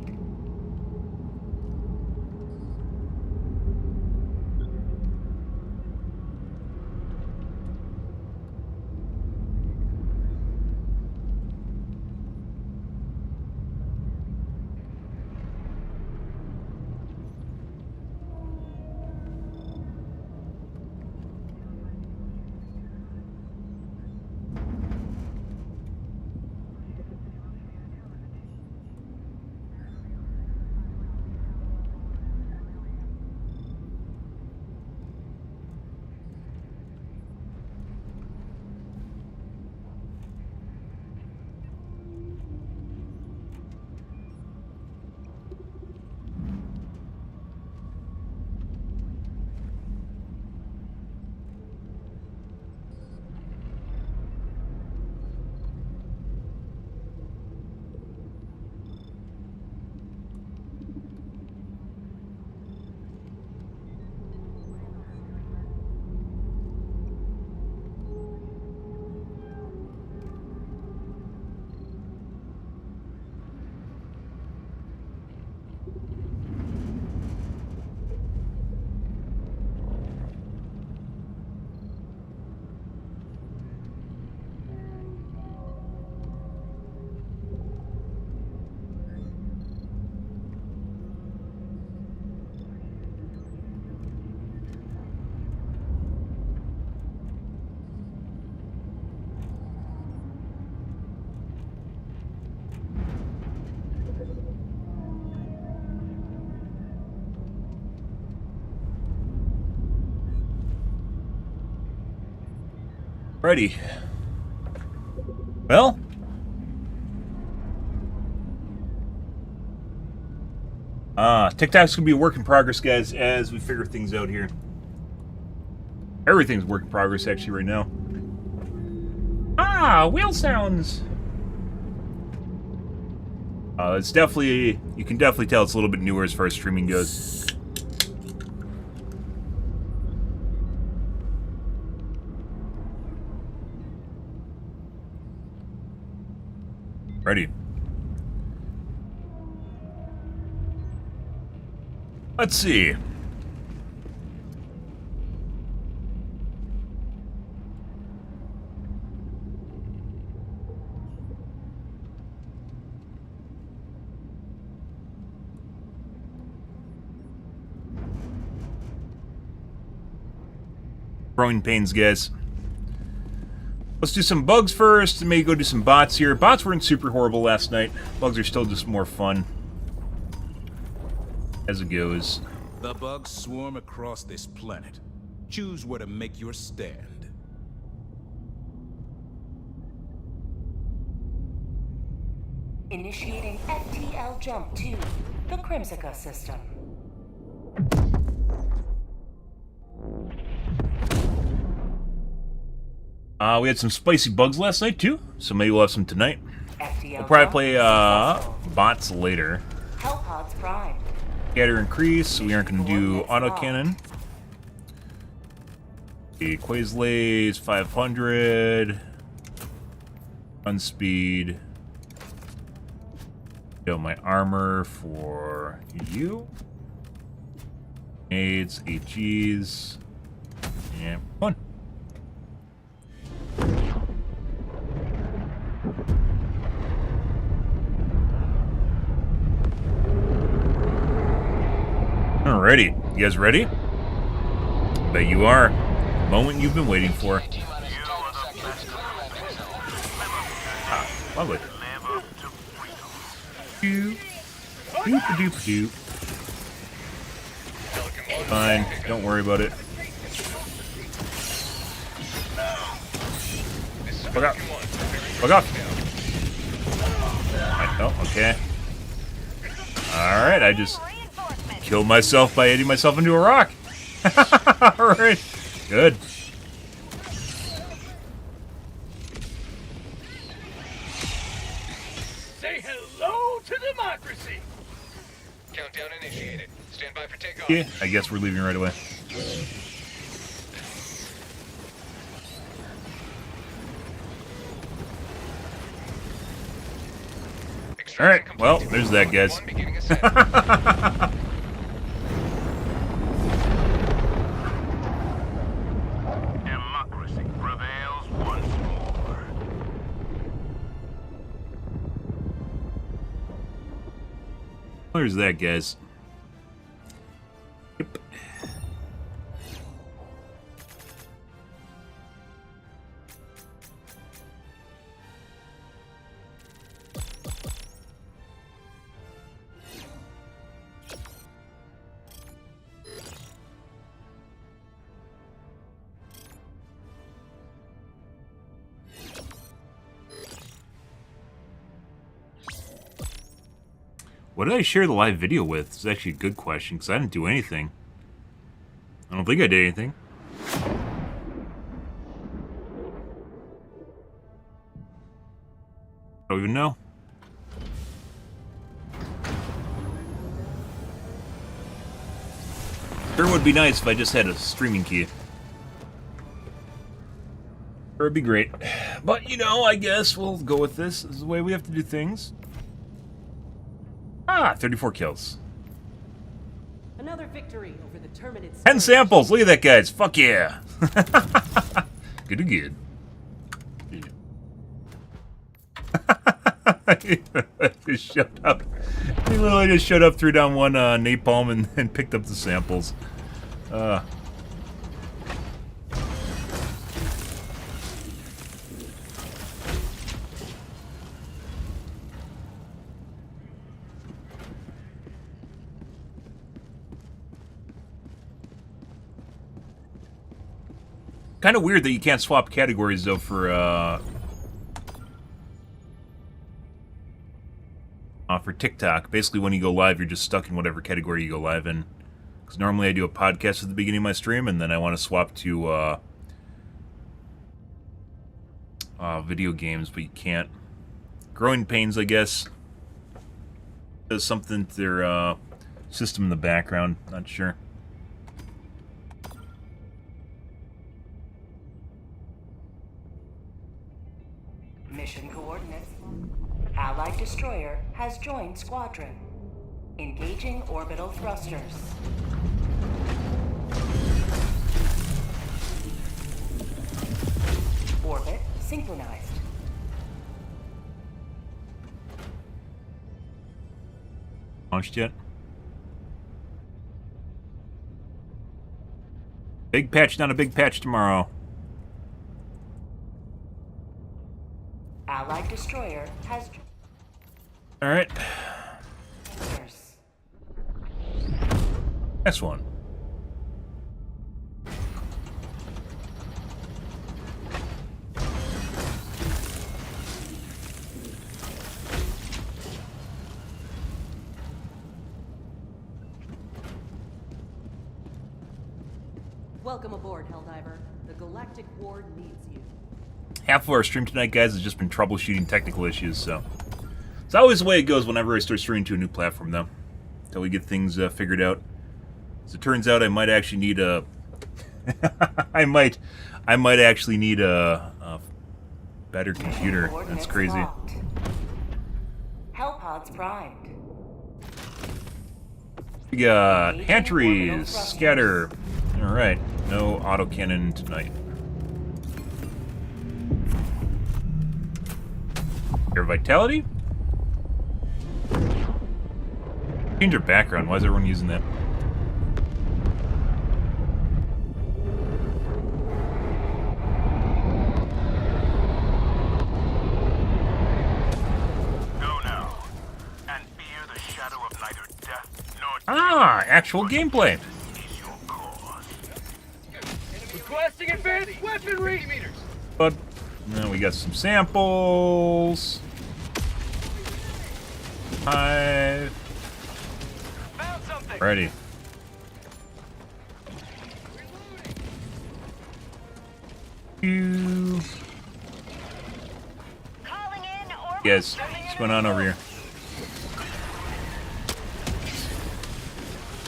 Speaker 1: Ready. Well. TikTok's gonna be a work in progress, guys, as we figure things out here. Everything's work in progress, actually, right now. Wheel sounds! It's definitely, you can definitely tell it's a little bit newer as far as streaming goes. Ready. Let's see. Growing pains, guys. Let's do some bugs first, and maybe go do some bots here. Bots weren't super horrible last night. Bugs are still just more fun. As it goes.
Speaker 4: The bugs swarm across this planet. Choose where to make your stand.
Speaker 3: Initiating FTL jump to the Crimsica system.
Speaker 1: We had some spicy bugs last night, too, so maybe we'll have some tonight.
Speaker 3: FTL
Speaker 1: We'll probably
Speaker 3: jump
Speaker 1: play
Speaker 3: successful.
Speaker 1: bots later.
Speaker 3: Hellpods primed.
Speaker 1: Scatter increase, so we aren't going to do autocannon. The Quaislays, 500. Run speed. Go my armor for you. Aids, HGs. And fun. Alrighty, you guys ready? Bet you are. Moment you've been waiting for. Lovely. Doop-a-doop-a-doop. Fine, don't worry about it. Fuck up. Fuck up. Oh, okay. Alright, I just killed myself by hitting myself into a rock. Alright, good.
Speaker 5: Say hello to democracy!
Speaker 6: Countdown initiated. Stand by for takeoff.
Speaker 1: Yeah, I guess we're leaving right away. Alright, well, there's that, guys.
Speaker 5: Democracy prevails once more.
Speaker 1: There's that, guys. Yep. What did I share the live video with? It's actually a good question, because I didn't do anything. I don't think I did anything. I don't even know. Sure would be nice if I just had a streaming key. Or it'd be great. But, you know, I guess we'll go with this. This is the way we have to do things. 34 kills.
Speaker 7: Another victory over the Terminid.
Speaker 1: 10 samples! Look at that, guys! Fuck yeah! Good to good. He just showed up. He literally just showed up, threw down one napalm, and picked up the samples. Kind of weird that you can't swap categories, though, for TikTok. Basically, when you go live, you're just stuck in whatever category you go live in. Because normally I do a podcast at the beginning of my stream, and then I want to swap to video games, but you can't. Growing pains, I guess. Does something to their system in the background. Not sure.
Speaker 3: Mission coordinates. Allied destroyer has joined squadron. Engaging orbital thrusters. Orbit synchronized.
Speaker 1: Launched yet? Big patch, not a big patch tomorrow.
Speaker 3: Allied destroyer has.
Speaker 1: All right. Next one.
Speaker 7: Welcome aboard, Helldiver. The Galactic Ward needs you.
Speaker 1: Half of our stream tonight, guys, has just been troubleshooting technical issues, so... It's always the way it goes whenever I start streaming to a new platform, though. Until we get things figured out. As it turns out, I might actually need a... I might actually need a better computer. That's crazy.
Speaker 3: Hellpods primed.
Speaker 1: We got Hantries, Scatter. Alright, no autocannon tonight. Air Vitality? Change your background. Why is everyone using that?
Speaker 5: Go now, and fear the shadow of neither death nor
Speaker 1: Ah, actual gameplay.
Speaker 5: is your cause. Requesting advanced weaponry meters.
Speaker 1: But now we got some samples. Hive.
Speaker 5: Found something.
Speaker 1: Ready. You guys, what's going on over here?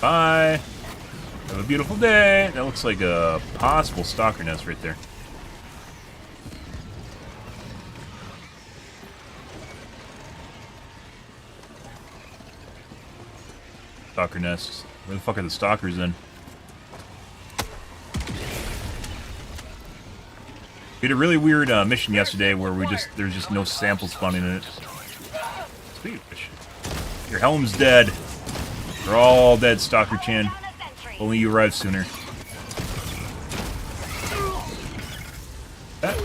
Speaker 1: Bye. Have a beautiful day. That looks like a possible stalker nest right there. Stalker nests. Where the fuck are the stalkers then? We had a really weird mission yesterday where there's just no samples spawning in it. Speaking of which, your helm's dead. They're all dead, Stalker Chan. Only you arrived sooner. That.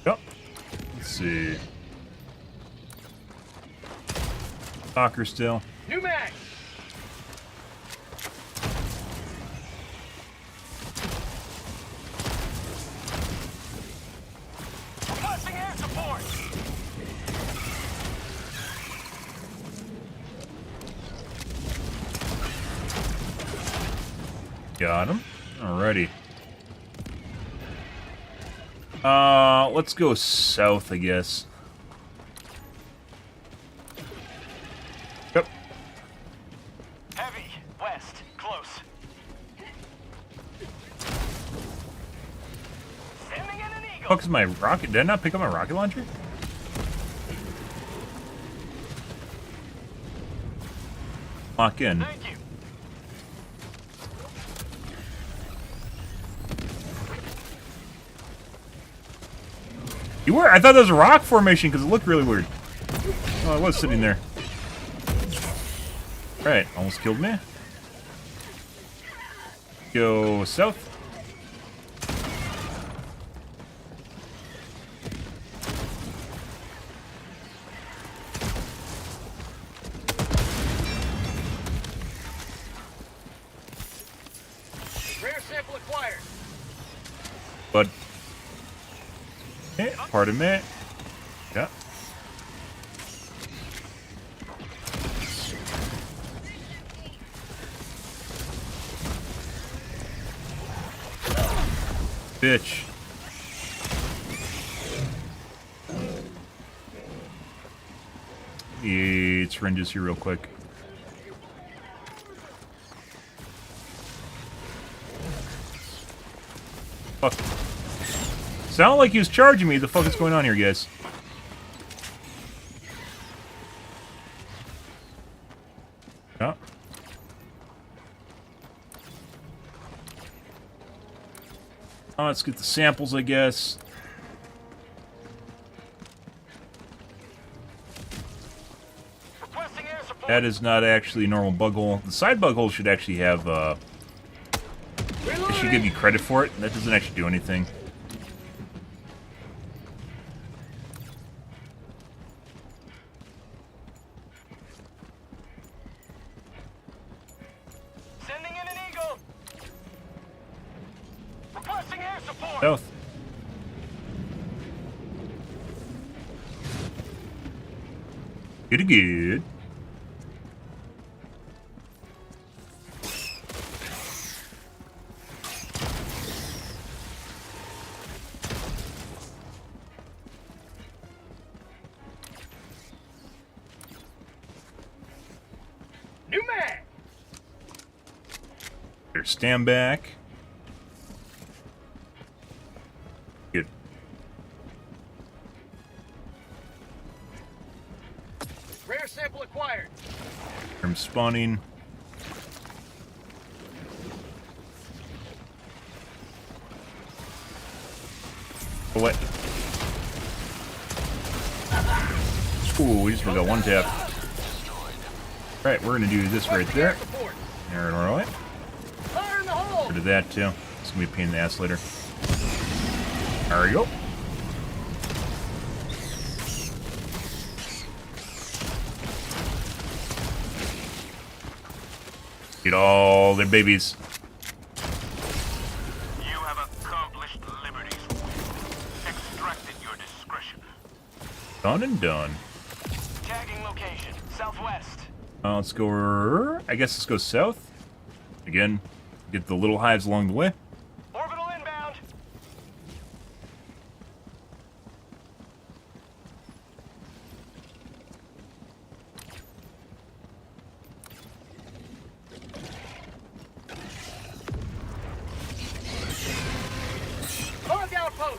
Speaker 1: Yep. Let's see. Stalker still.
Speaker 5: New mag. Requesting air support.
Speaker 1: Got him. Alrighty. Let's go south, I guess. Yep.
Speaker 5: Heavy west, close. Sending in an eagle.
Speaker 1: Fuck is my rocket? Did I not pick up my rocket launcher? Lock in.
Speaker 5: Thank you.
Speaker 1: You were? I thought that was a rock formation because it looked really weird. Oh, it was sitting there. Right, almost killed me. Go south. But, pardon me. Yeah. Bitch. It's syringes here real quick. Fuck. Sound like he was charging me. The fuck is going on here, guys? Yeah. Oh, let's get the samples, I guess. That is not actually a normal bug hole. The side bug hole should actually have, it should give you credit for it. That doesn't actually do anything.
Speaker 5: Sending in an eagle. Requesting air support.
Speaker 1: South. Good.
Speaker 5: New man.
Speaker 1: Here, stand back. Good.
Speaker 5: Rare sample acquired.
Speaker 1: I'm spawning. Oh, what? Ooh, we just got one tap. Right, we're gonna do this right there. There, alright.
Speaker 5: Fire in the hole.
Speaker 1: Rid of that too. It's gonna be a pain in the ass later. There we go. Get all their babies.
Speaker 5: You have accomplished liberty's will. Extracted your discretion.
Speaker 1: Done and done.
Speaker 5: Tagging location, southwest.
Speaker 1: Let's go. I guess let's go south. Again, get the little hives along the way.
Speaker 5: Orbital inbound. Logged outpost.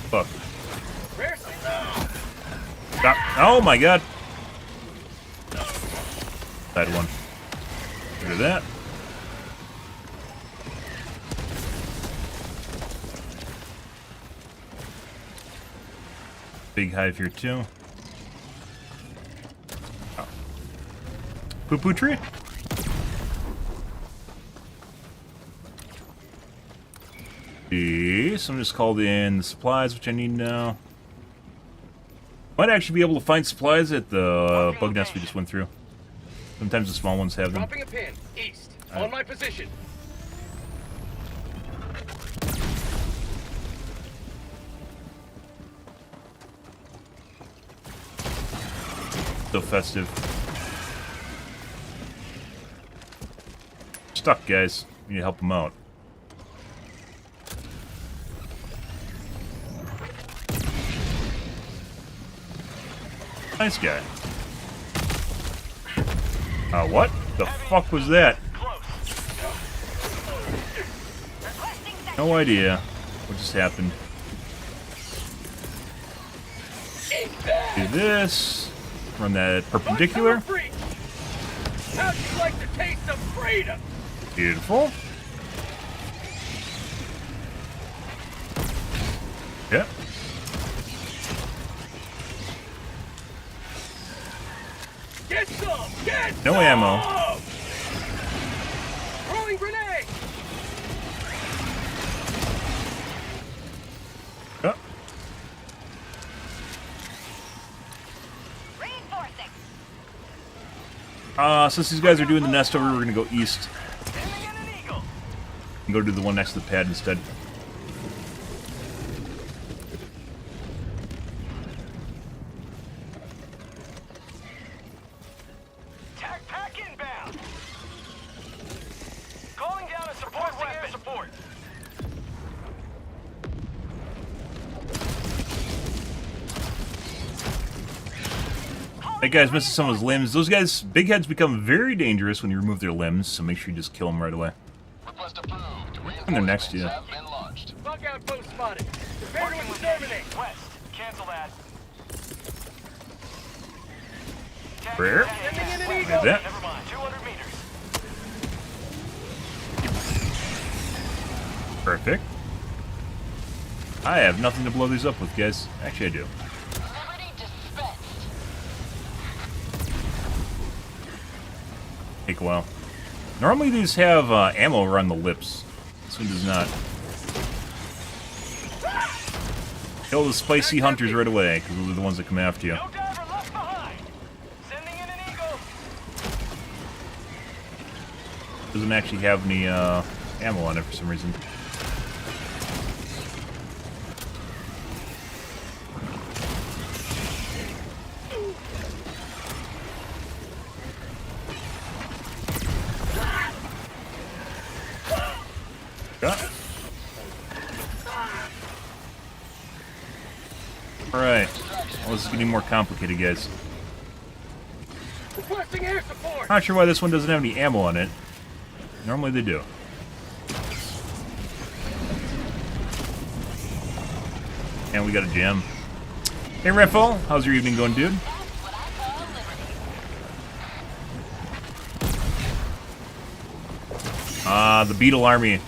Speaker 1: Fuck.
Speaker 5: Rare sample.
Speaker 1: Stop. Oh my god. Bad one. Look at that. Big hive here too. Oh. Poo-poo tree. Someone just called in the supplies, which I need now. Might actually be able to find supplies at the bug nest we just went through. Sometimes the small ones have them.
Speaker 5: Dropping a pin. East. On my position.
Speaker 1: So festive. Stuck, guys. We need to help them out. Nice guy. What the fuck was that? No idea what just happened. Do this. Run that perpendicular.
Speaker 5: How'd you like the taste of freedom?
Speaker 1: Beautiful. Yep.
Speaker 5: Get some! Get
Speaker 1: No
Speaker 5: some!
Speaker 1: ammo.
Speaker 5: Throwing grenade!
Speaker 1: Yep. Since these guys are doing the nest over, we're gonna go east.
Speaker 5: Sending in an eagle!
Speaker 1: And go to the one next to the pad instead. That guy's missing some of his limbs. Those guys, big heads, become very dangerous when you remove their limbs, so make sure you just kill them right away.
Speaker 5: Request approved.
Speaker 1: And they're next to you.
Speaker 5: Have been launched. Bug outpost spotted. Prepare to exterminate. West. Cancel that.
Speaker 1: Rare.
Speaker 5: Sending in an
Speaker 1: Like
Speaker 5: eagle.
Speaker 1: that.
Speaker 5: Never mind. 200 meters.
Speaker 1: Perfect. I have nothing to blow these up with, guys. Actually, I do. Take a while. Normally these have ammo around the lips. This one does not. Kill the spicy hunters right away, because those are the ones that come after you.
Speaker 5: No diver left behind. Sending in an eagle.
Speaker 1: Doesn't actually have any ammo on it for some reason. Alright. Well, this is getting more complicated, guys.
Speaker 5: Requesting air support.
Speaker 1: Not sure why this one doesn't have any ammo on it. Normally they do. And we got a gem. Hey, Redfall. How's your evening going, dude? The Beetle Army.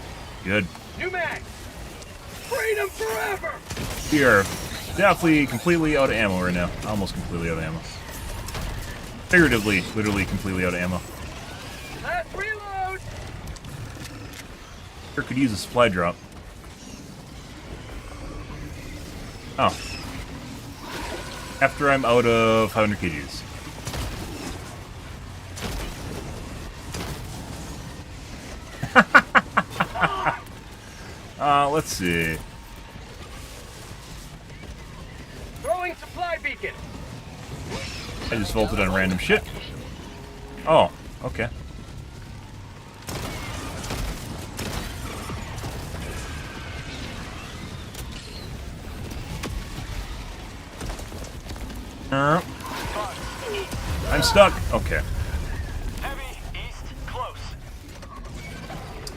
Speaker 1: Good.
Speaker 5: New mag. Freedom forever.
Speaker 1: We are definitely completely out of ammo right now. Almost completely out of ammo. Figuratively, literally completely out of ammo.
Speaker 5: Last reload.
Speaker 1: Sure could use a supply drop. Oh. After I'm out of 500 kgs. Let's see.
Speaker 5: Throwing supply beacon.
Speaker 1: I just vaulted on random shit. Oh, okay. I'm stuck. Okay.
Speaker 5: Heavy east close.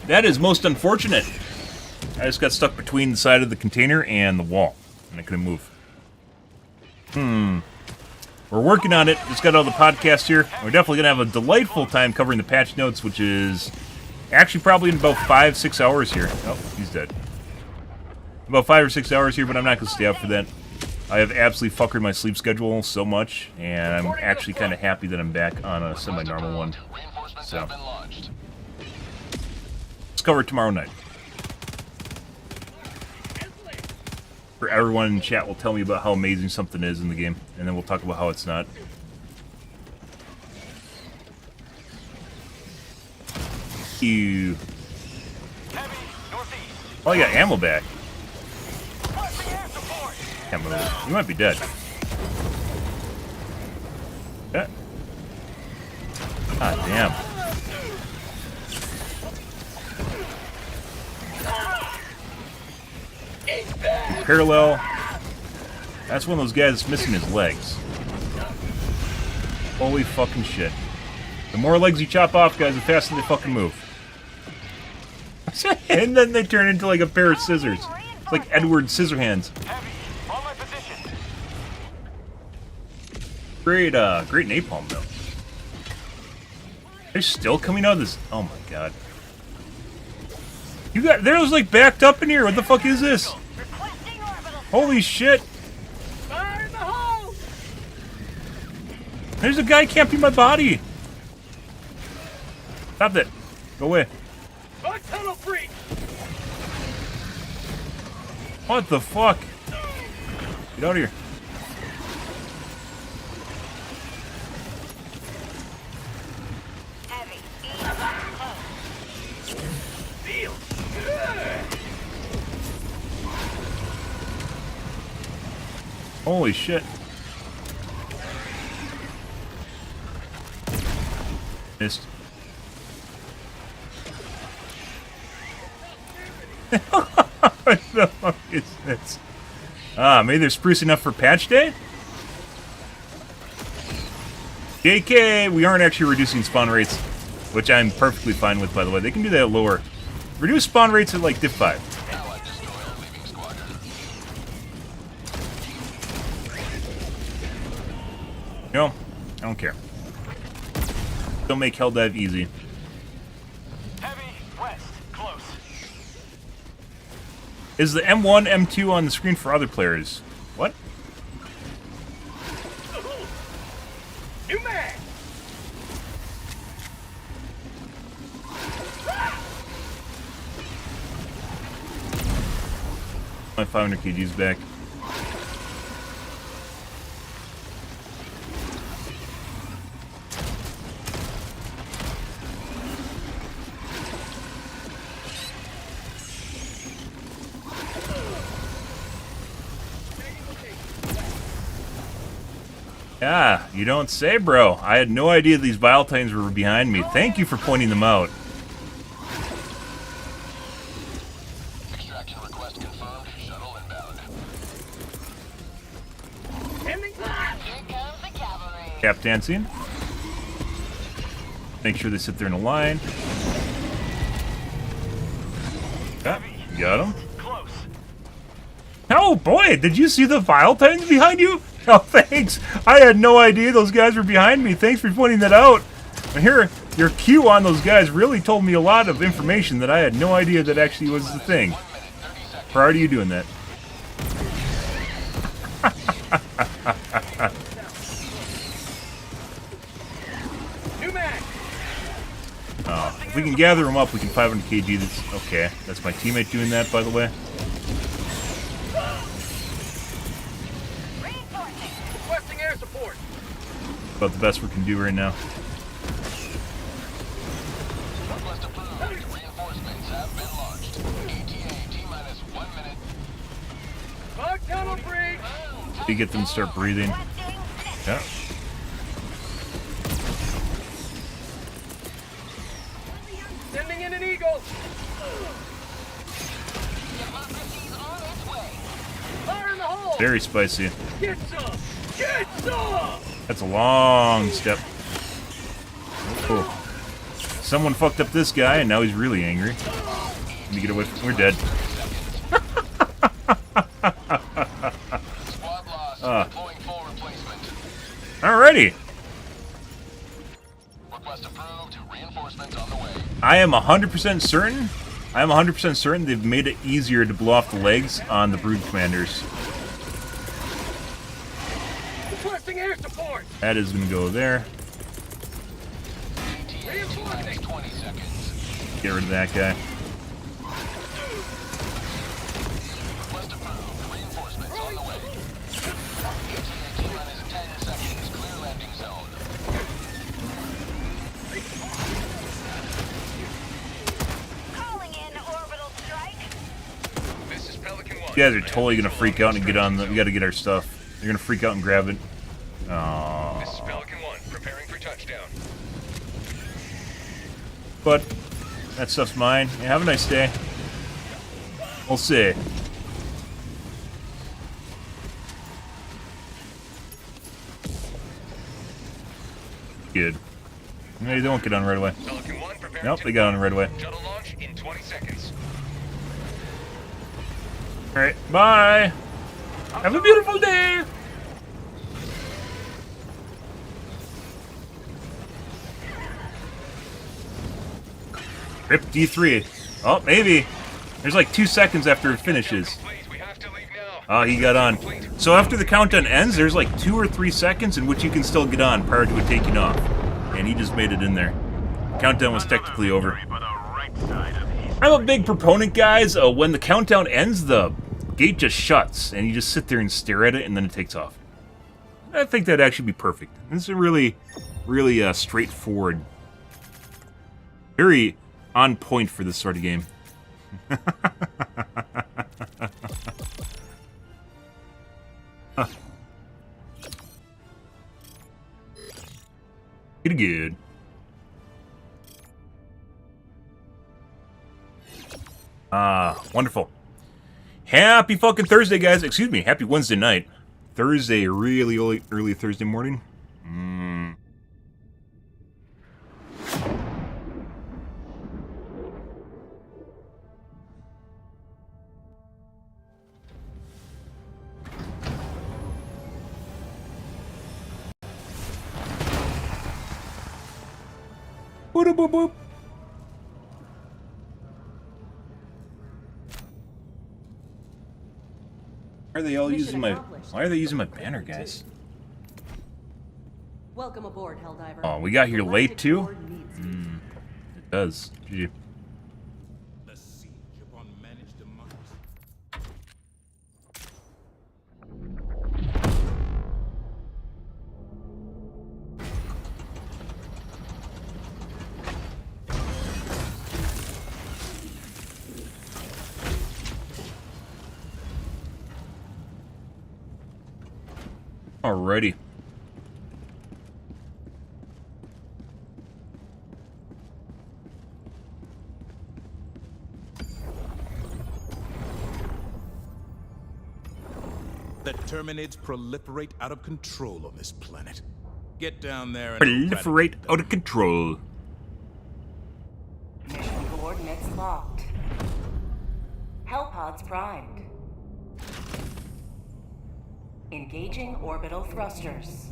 Speaker 1: That is most unfortunate. I just got stuck between the side of the container and the wall, and I couldn't move. We're working on it. Just got all the podcasts here. We're definitely going to have a delightful time covering the patch notes, which is actually probably in about 5-6 hours here. Oh, he's dead. About 5 or 6 hours here, but I'm not going to stay up for that. I have absolutely fuckered my sleep schedule so much, and I'm actually kind of happy that I'm back on a semi-normal one. So, let's cover it tomorrow night. For everyone in chat will tell me about how amazing something is in the game, and then we'll talk about how it's not. Ew. Oh, I got ammo back. Can't move. You might be dead. Yeah. God damn. Parallel. That's one of those guys that's missing his legs. Holy fucking shit. The more legs you chop off, guys, the faster they fucking move. And then they turn into like a pair of scissors. It's like Edward Scissorhands. Great, great napalm, though. They're still coming out of this. Oh my god. You got. They're just like backed up in here. What the fuck is this? Holy shit.
Speaker 5: Fire in the hole.
Speaker 1: There's a guy camping my body. Stop that. Go away.
Speaker 5: Bug tunnel freak.
Speaker 1: What the fuck? Get out of here.
Speaker 5: Deal.
Speaker 1: Holy shit. Missed. What the fuck is this? Maybe they're sprucing up for patch day? JK, we aren't actually reducing spawn rates, which I'm perfectly fine with, by the way. They can do that at lower. Reduce spawn rates at, like, Diff 5. No, I don't care. Don't make Helldive easy.
Speaker 5: Heavy, west, close.
Speaker 1: Is the M1, M2 on the screen for other players? What?
Speaker 5: New mag!
Speaker 1: My 500 kg's back. Yeah, you don't say, bro. I had no idea these Viletines were behind me. Thank you for pointing them out.
Speaker 6: Extraction request confirmed. Shuttle inbound.
Speaker 5: Here comes the cavalry.
Speaker 1: Cap dancing. Make sure they sit there in a line. Yeah, got him.
Speaker 5: Close.
Speaker 1: Oh boy, did you see the Viletines behind you? Oh, thanks. I had no idea those guys were behind me. Thanks for pointing that out. And here, your cue on those guys really told me a lot of information that I had no idea that actually was the thing. Prior to you doing that.
Speaker 5: New mag!
Speaker 1: Oh, if we can gather them up, we can 500 kg. That's okay. That's my teammate doing that, by the way.
Speaker 5: Requesting air support.
Speaker 1: About the best we can do right now.
Speaker 6: Request approved. Reinforcements have been launched. ETA T-minus 1 minute.
Speaker 5: Bug tunnel breach.
Speaker 1: You get them to start breathing. Yeah.
Speaker 5: Sending in an eagle. Fire in the hole.
Speaker 1: Very spicy.
Speaker 5: Get some. Get some.
Speaker 1: That's a long step. Cool. Someone fucked up this guy, and now he's really angry. Let me get away from... We're dead.
Speaker 6: Squad lost. Deploying full replacement.
Speaker 1: Alrighty.
Speaker 6: Request approved. Reinforcements on the way.
Speaker 1: I am 100% certain. I am 100% certain they've made it easier to blow off the legs on the Brood Commanders.
Speaker 5: Requesting air support.
Speaker 1: That is going to go there.
Speaker 6: ETA T-minus 20 seconds.
Speaker 1: Get rid of that guy.
Speaker 6: Request approved. Reinforcements on the way. ETA T-minus 10 seconds. Clear landing zone.
Speaker 5: Calling in orbital strike.
Speaker 6: This is Pelican 1.
Speaker 1: You guys are totally going to freak out and get on the... We got to get our stuff. You're going to freak out and grab it. Aww.
Speaker 6: This is Pelican 1. Preparing for touchdown.
Speaker 1: But that stuff's mine. Yeah, have a nice day. We'll see. Good. No, they don't get on right away.
Speaker 6: Pelican 1 preparing
Speaker 1: Nope,
Speaker 6: to
Speaker 1: they got on right away.
Speaker 6: shuttle launch in 20 seconds.
Speaker 1: Alright, bye! Have a beautiful day! Rip D3. Oh, maybe. There's like 2 seconds after it finishes.
Speaker 6: Complete. We have to leave now.
Speaker 1: Oh, he got on. So after the countdown ends, there's like 2 or 3 seconds in which you can still get on prior to it taking off. And he just made it in there. Countdown was technically over. I'm a big proponent, guys. When the countdown ends, the gate just shuts, and you just sit there and stare at it, and then it takes off. I think that'd actually be perfect. This is a really, really straightforward, very on point for this sort of game. Pretty good. Wonderful. Happy fucking Thursday, guys. Excuse me. Happy Wednesday night. Thursday, really early Thursday morning. Boop, boop, boop. Why are they all using my... Why are they using my banner, guys?
Speaker 7: Welcome aboard, Helldiver.
Speaker 1: Oh, we got here late, too?
Speaker 7: Ward needs you.
Speaker 1: It does. GG.
Speaker 4: The siege upon managed democracy.
Speaker 1: Alrighty.
Speaker 4: The Terminids proliferate out of control on this planet. Get down there and
Speaker 1: Proliferate out of control.
Speaker 3: Mission coordinates locked. Hellpods primed. Engaging orbital thrusters.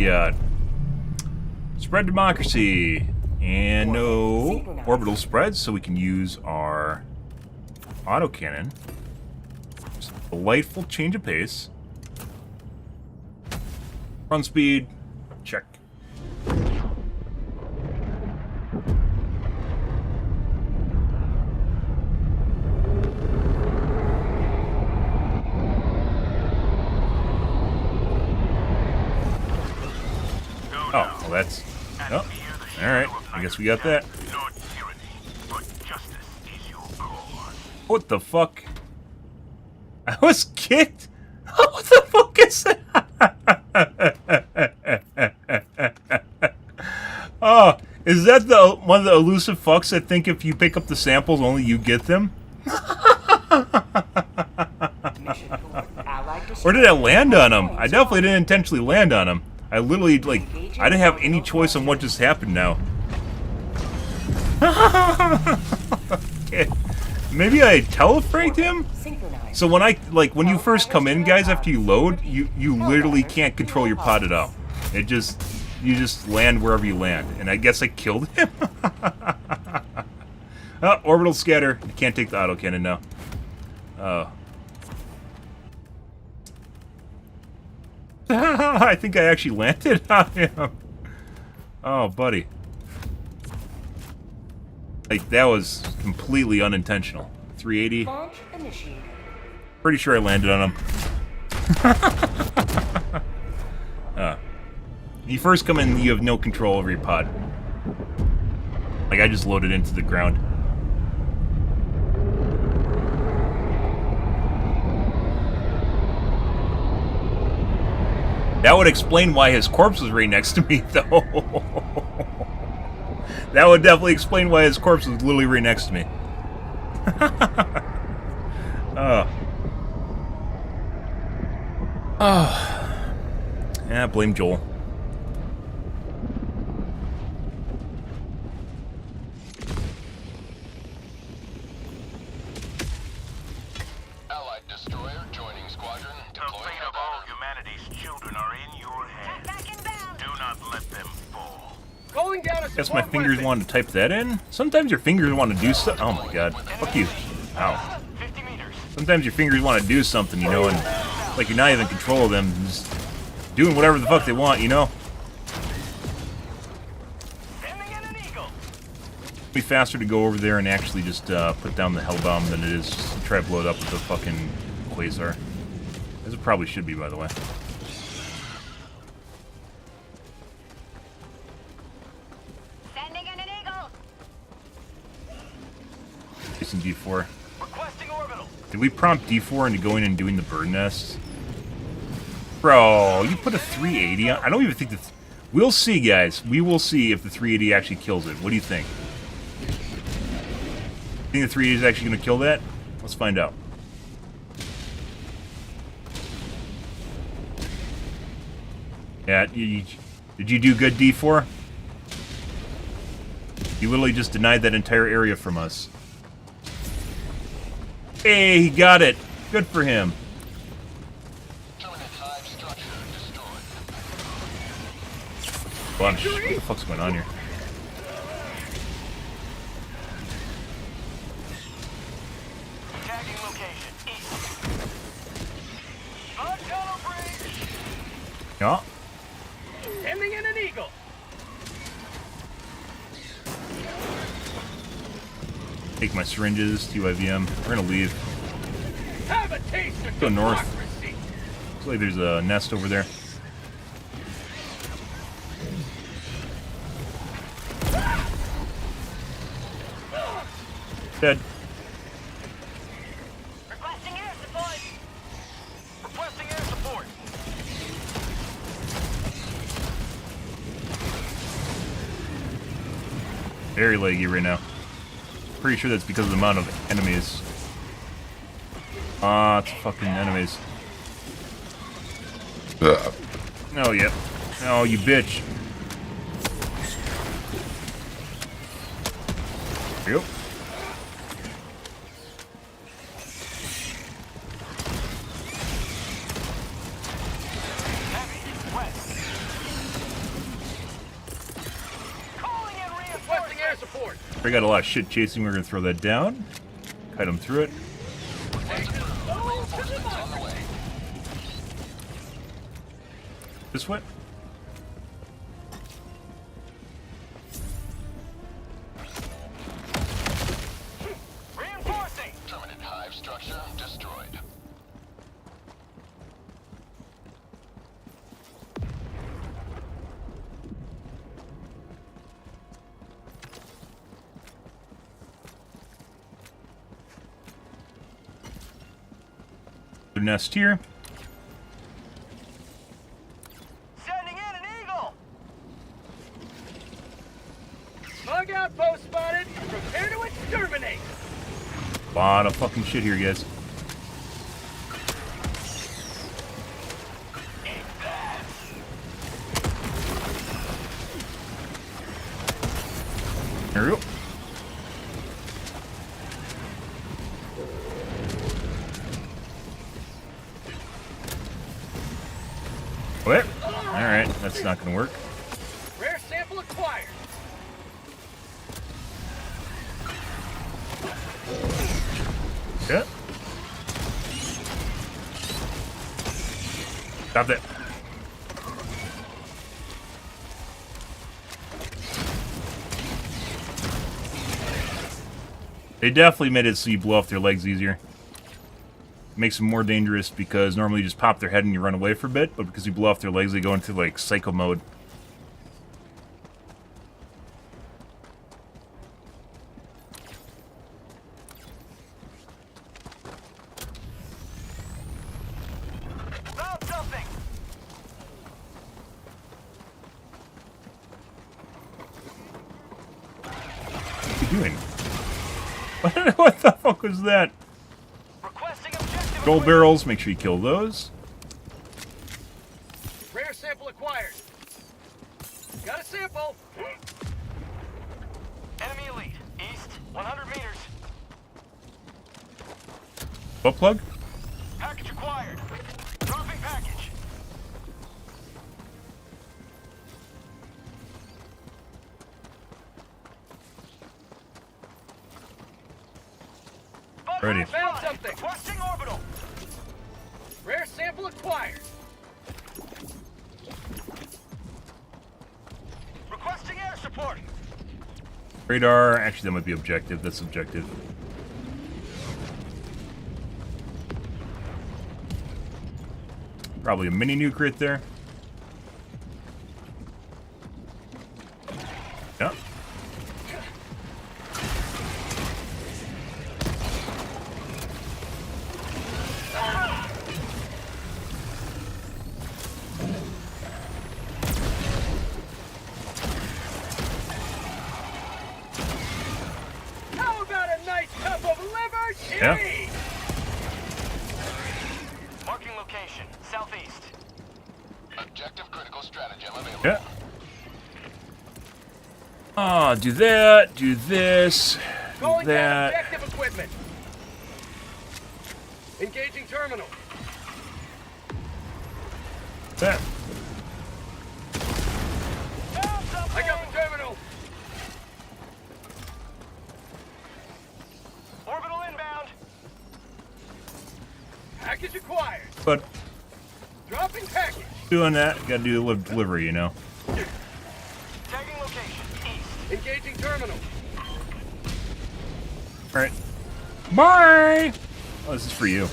Speaker 1: Yeah. Spread democracy. And no orbital spreads, so we can use our autocannon. Just a delightful change of pace. Run speed. Check. Oh, well that's... Oh, alright. I guess we got that.
Speaker 5: Not tyranny, but justice is your cause.
Speaker 1: What the fuck? I was kicked? What the fuck is that? Oh, is that the one of the elusive fucks that think if you pick up the samples, only you get them? Or did I land on him? I definitely didn't intentionally land on him. I literally, like, I didn't have any choice on what just happened now. Okay. Maybe I telefranked him? So when I, like, when you first come in, guys, after you load, you literally can't control your pod at all. It just, you just land wherever you land. And I guess I killed him? Oh, orbital scatter. I can't take the autocannon now. Oh. I think I actually landed on him. Oh, buddy. Like, that was completely unintentional. 380.
Speaker 3: Launch initiated.
Speaker 1: Pretty sure I landed on him. When you first come in, you have no control over your pod. Like, I just loaded into the ground. That would explain why his corpse was right next to me, though. That would definitely explain why his corpse was literally right next to me. Yeah, blame Joel.
Speaker 6: Allied destroyer joining squadron.
Speaker 5: The
Speaker 6: Deploying
Speaker 5: fate of all humanity's children are in your hands. Do not let them fall.
Speaker 1: Guess my fingers wanted to type that in. Sometimes your fingers want to do stuff. Oh my god. Fuck you. Ow.
Speaker 5: 50 meters.
Speaker 1: Sometimes your fingers want to do something, you know, and like you're not even in control of them. Just doing whatever the fuck they want, you know?
Speaker 5: Sending in an eagle.
Speaker 1: It'd be faster to go over there and actually just put down the Hellbomb than it is just to try to blow it up with the fucking Quasar. As it probably should be, by the way.
Speaker 8: Sending in an eagle.
Speaker 1: Using D4.
Speaker 5: Requesting orbital.
Speaker 1: Did we prompt D4 into going and doing the bird nests? Bro, you put a 380 on? I don't even think that... We'll see, guys. We will see if the 380 actually kills it. What do you think? Think the 380 is actually going to kill that? Let's find out. Yeah, did you do good, D4? You literally just denied that entire area from us. Hey, he got it. Good for him.
Speaker 6: Terminate hive structure destroyed.
Speaker 1: Bunch. What the fuck's going on here?
Speaker 5: Tagging location. East. On tunnel breach.
Speaker 1: Yeah.
Speaker 5: Sending in an eagle.
Speaker 1: Take my syringes, TYVM. We're gonna leave.
Speaker 5: Have a taste of
Speaker 1: Go north.
Speaker 5: democracy.
Speaker 1: Looks like there's a nest over there. Dead.
Speaker 8: Requesting air support.
Speaker 5: Requesting air support.
Speaker 1: Very laggy right now. Pretty sure that's because of the amount of enemies. Ah, it's fucking enemies. Oh, yep. Oh, you bitch. Yep.
Speaker 5: Heavy. West. Calling in reinforcements. Requesting air support.
Speaker 1: I got a lot of shit chasing. We're gonna throw that down. Kite him through it.
Speaker 6: Reinforcements on the way.
Speaker 1: This way?
Speaker 5: Reinforcing.
Speaker 6: Permanent hive structure destroyed.
Speaker 1: The nest here.
Speaker 5: Sending in an eagle. Bug outpost spotted. Prepare to exterminate.
Speaker 1: A lot of fucking shit here, guys. There we go. What? Alright, that's not gonna work.
Speaker 5: Rare sample acquired.
Speaker 1: Yeah. Stop that. They definitely made it so you blow off their legs easier. Makes them more dangerous because normally you just pop their head and you run away for a bit, but because you blow off their legs, they go into like psycho mode.
Speaker 5: Found something.
Speaker 1: What are you doing? What the fuck was that?
Speaker 5: Requesting objective.
Speaker 1: Gold
Speaker 5: equipment.
Speaker 1: barrels, make sure you kill those.
Speaker 5: Rare sample acquired. Got a sample. Enemy elite. East. 100 meters.
Speaker 1: Butt plug?
Speaker 5: Package acquired. Dropping package.
Speaker 1: Ready.
Speaker 5: Found something. Requesting orbital. Rare sample acquired. Requesting air support.
Speaker 1: Radar, actually that might be objective, that's objective. Probably a mini nuke right there. Yeah.
Speaker 5: How about a nice cup of liver tea?
Speaker 1: Yeah.
Speaker 5: Marking location, southeast.
Speaker 6: Objective critical stratagem available.
Speaker 1: Yeah. Ah, do that, do this, do
Speaker 5: Calling down
Speaker 1: that.
Speaker 5: objective equipment. Engaging terminal.
Speaker 1: That.
Speaker 5: Found
Speaker 6: I got the terminal. Orbital inbound. Package acquired.
Speaker 1: But
Speaker 6: Dropping package.
Speaker 1: doing that, gotta do the delivery, you know.
Speaker 6: Tagging location. East. Engaging terminal.
Speaker 1: Alright. Bye! Oh, this is for you.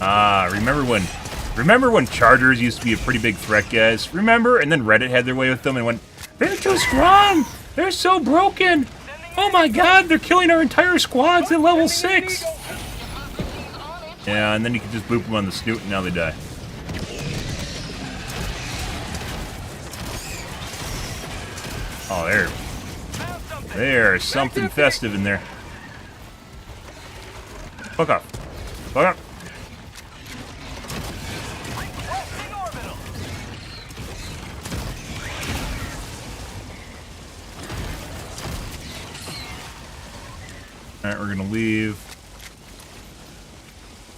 Speaker 1: Ah, remember when chargers used to be a pretty big threat, guys? Remember? And then Reddit had their way with them and went, they're too strong! They're so broken! Oh my god, they're killing our entire squads at level 6! Yeah, and then you could just boop them on the snoot and now they die. Oh, there's something festive in there. Fuck off. Fuck off. Alright, we're gonna leave.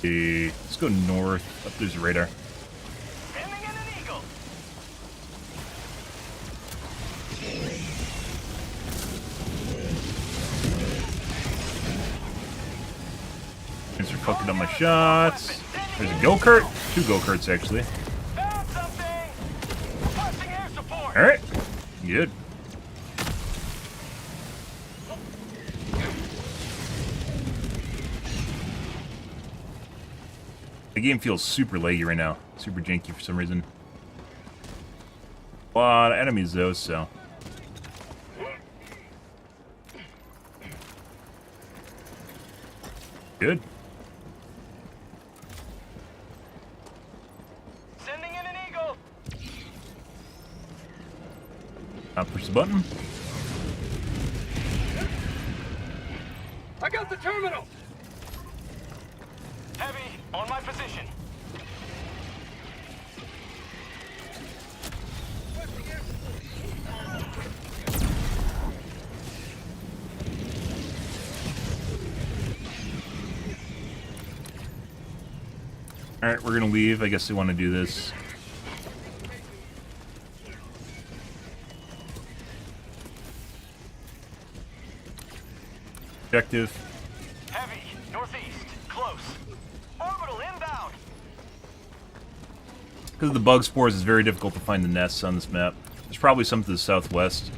Speaker 1: Let's go north. Up there's a radar. Thanks for fucking up my shots. There's a go-kart. 2 go-karts, actually. Alright. Good. The game feels super laggy right now. Super janky for some reason. A lot of enemies, though, so... Good.
Speaker 6: Sending in an eagle.
Speaker 1: Now push the button.
Speaker 6: I got the terminal. Heavy on my position.
Speaker 1: Alright, we're gonna leave. I guess they want to do this. Objective.
Speaker 6: Heavy, northeast, close. Orbital inbound.
Speaker 1: Because of the bug spores, it's very difficult to find the nests on this map. There's probably some to the southwest.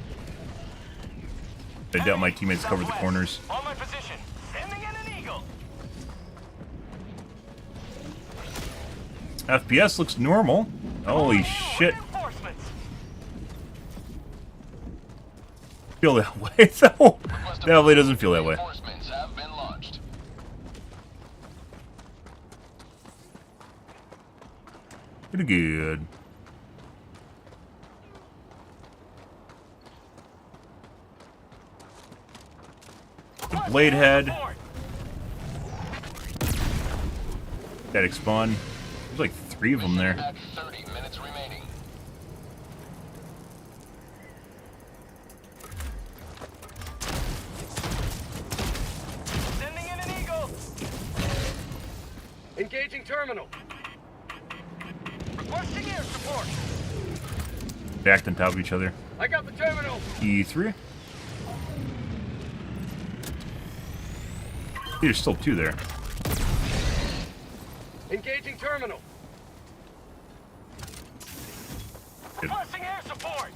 Speaker 1: I doubt my teammates cover the corners.
Speaker 6: On my position. Sending in an eagle.
Speaker 1: FPS looks normal. Holy shit. Feel that way, though. Definitely doesn't feel that way.
Speaker 6: Reinforcements have been launched.
Speaker 1: Pretty good. The blade head. Static spawn. There's like 3 of them there.
Speaker 6: Back 30 minutes remaining. Sending in an eagle. Engaging terminal. Requesting air support.
Speaker 1: Stacked on top of each other.
Speaker 6: I got the terminal.
Speaker 1: E3. There's still 2 there.
Speaker 6: Engaging terminal.
Speaker 1: Good.
Speaker 6: Requesting air support.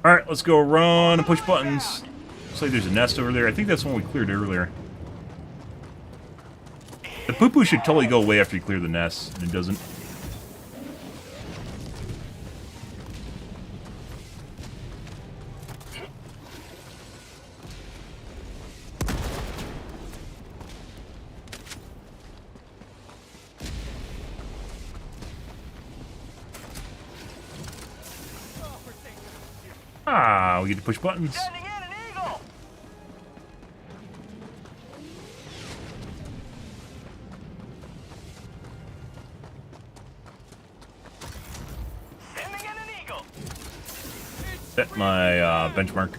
Speaker 1: Alright, let's go run and push buttons. Looks like there's a nest over there. I think that's the one we cleared earlier. The poo-poo should totally go away after you clear the nest, and it doesn't. Ah, we get to push buttons.
Speaker 6: Sending in an eagle. Sending in an eagle.
Speaker 1: Set my benchmark.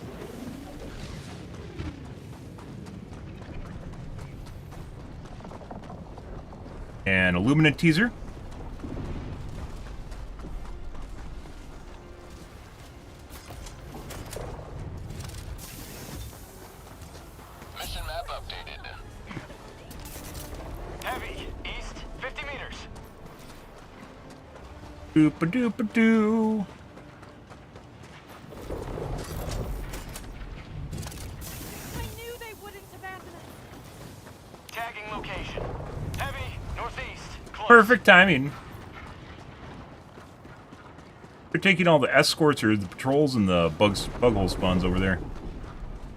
Speaker 1: And Illumina teaser. Doop-a-doop-a-doo.
Speaker 5: Tagging location. Heavy, northeast. Close.
Speaker 1: Perfect timing. They're taking all the escorts or the patrols and the bug hole spawns over there.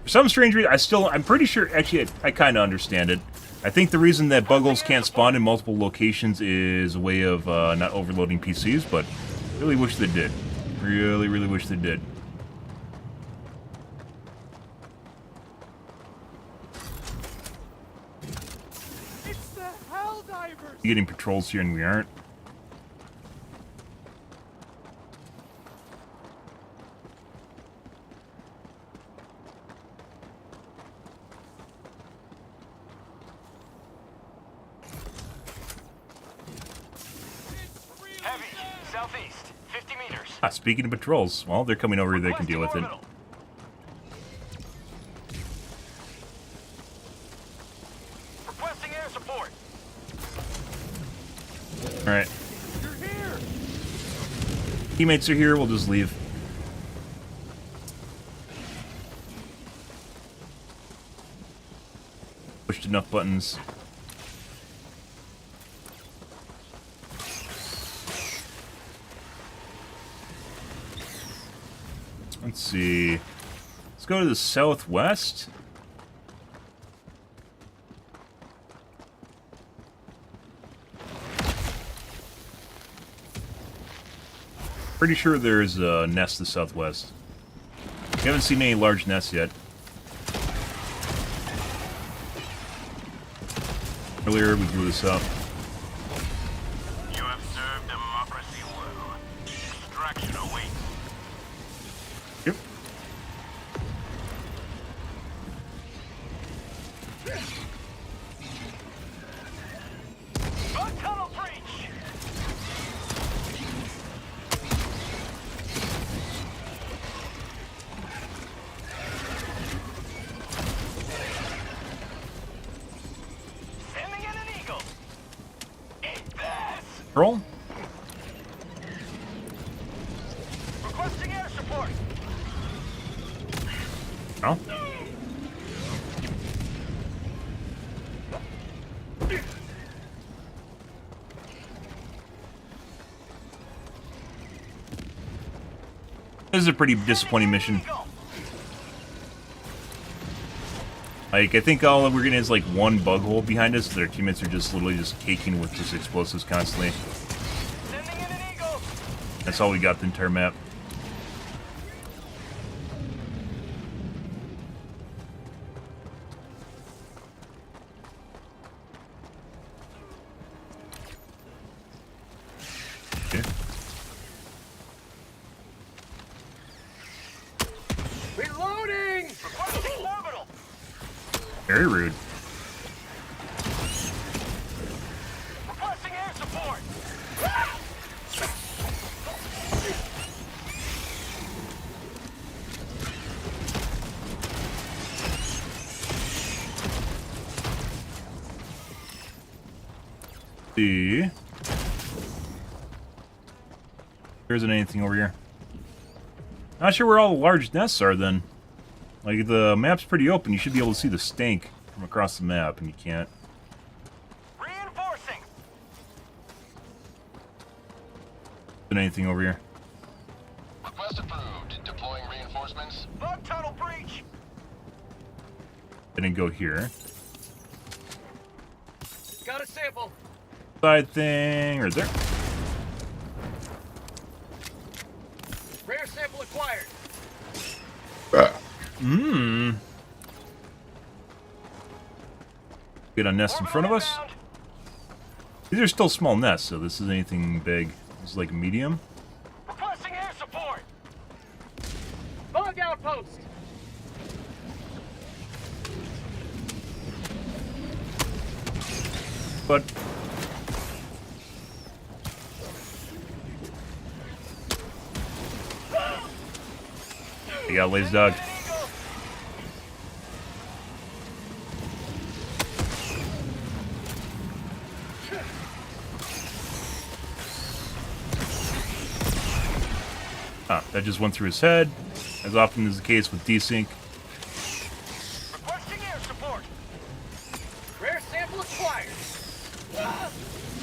Speaker 1: For some strange reason, I'm pretty sure, actually, I kind of understand it. I think the reason that bug holes can't spawn in multiple locations is a way of not overloading PCs, but really wish they did. Really, really wish they did.
Speaker 9: It's the Helldivers!
Speaker 1: Getting patrols here and we aren't.
Speaker 5: Heavy, southeast. 50 meters.
Speaker 1: Ah, speaking of patrols, well, they're coming over here, they can deal with it.
Speaker 5: Orbital. Requesting air support.
Speaker 1: Alright.
Speaker 9: You're here!
Speaker 1: Teammates are here, we'll just leave. Pushed enough buttons. Let's see. Let's go to the southwest. Pretty sure there's a nest to the southwest. We haven't seen any large nests yet. Earlier we blew this up.
Speaker 5: You have served democracy well. Extraction awaits.
Speaker 1: Yep.
Speaker 5: Bug tunnel breach. Sending in an eagle. Eat this.
Speaker 1: Roll.
Speaker 5: Requesting air support.
Speaker 1: Oh. This is a pretty disappointing mission. Like, I think all we're getting is like one bug hole behind us. Their teammates are just literally just caking with just explosives constantly.
Speaker 5: Sending in an eagle.
Speaker 1: That's all we got the entire map. Okay.
Speaker 9: Reloading!
Speaker 5: Requesting orbital.
Speaker 1: Very rude.
Speaker 5: Requesting air support.
Speaker 1: See. There isn't anything over here. Not sure where all the large nests are then. Like, the map's pretty open. You should be able to see the stank from across the map, and you can't.
Speaker 5: Reinforcing.
Speaker 1: Isn't anything over here.
Speaker 6: Request approved. Deploying reinforcements.
Speaker 5: Bug tunnel breach.
Speaker 1: Didn't go here.
Speaker 9: Got a sample.
Speaker 1: Side thing, right there.
Speaker 9: Rare sample acquired.
Speaker 1: Get a nest in front of us. These are still small nests, so this isn't anything big. This is like medium.
Speaker 5: Requesting air support.
Speaker 9: Bug outpost.
Speaker 1: But you got lazy dog. That just went through his head, as often is the case with desync.
Speaker 5: Requesting air support.
Speaker 9: Rare sample acquired.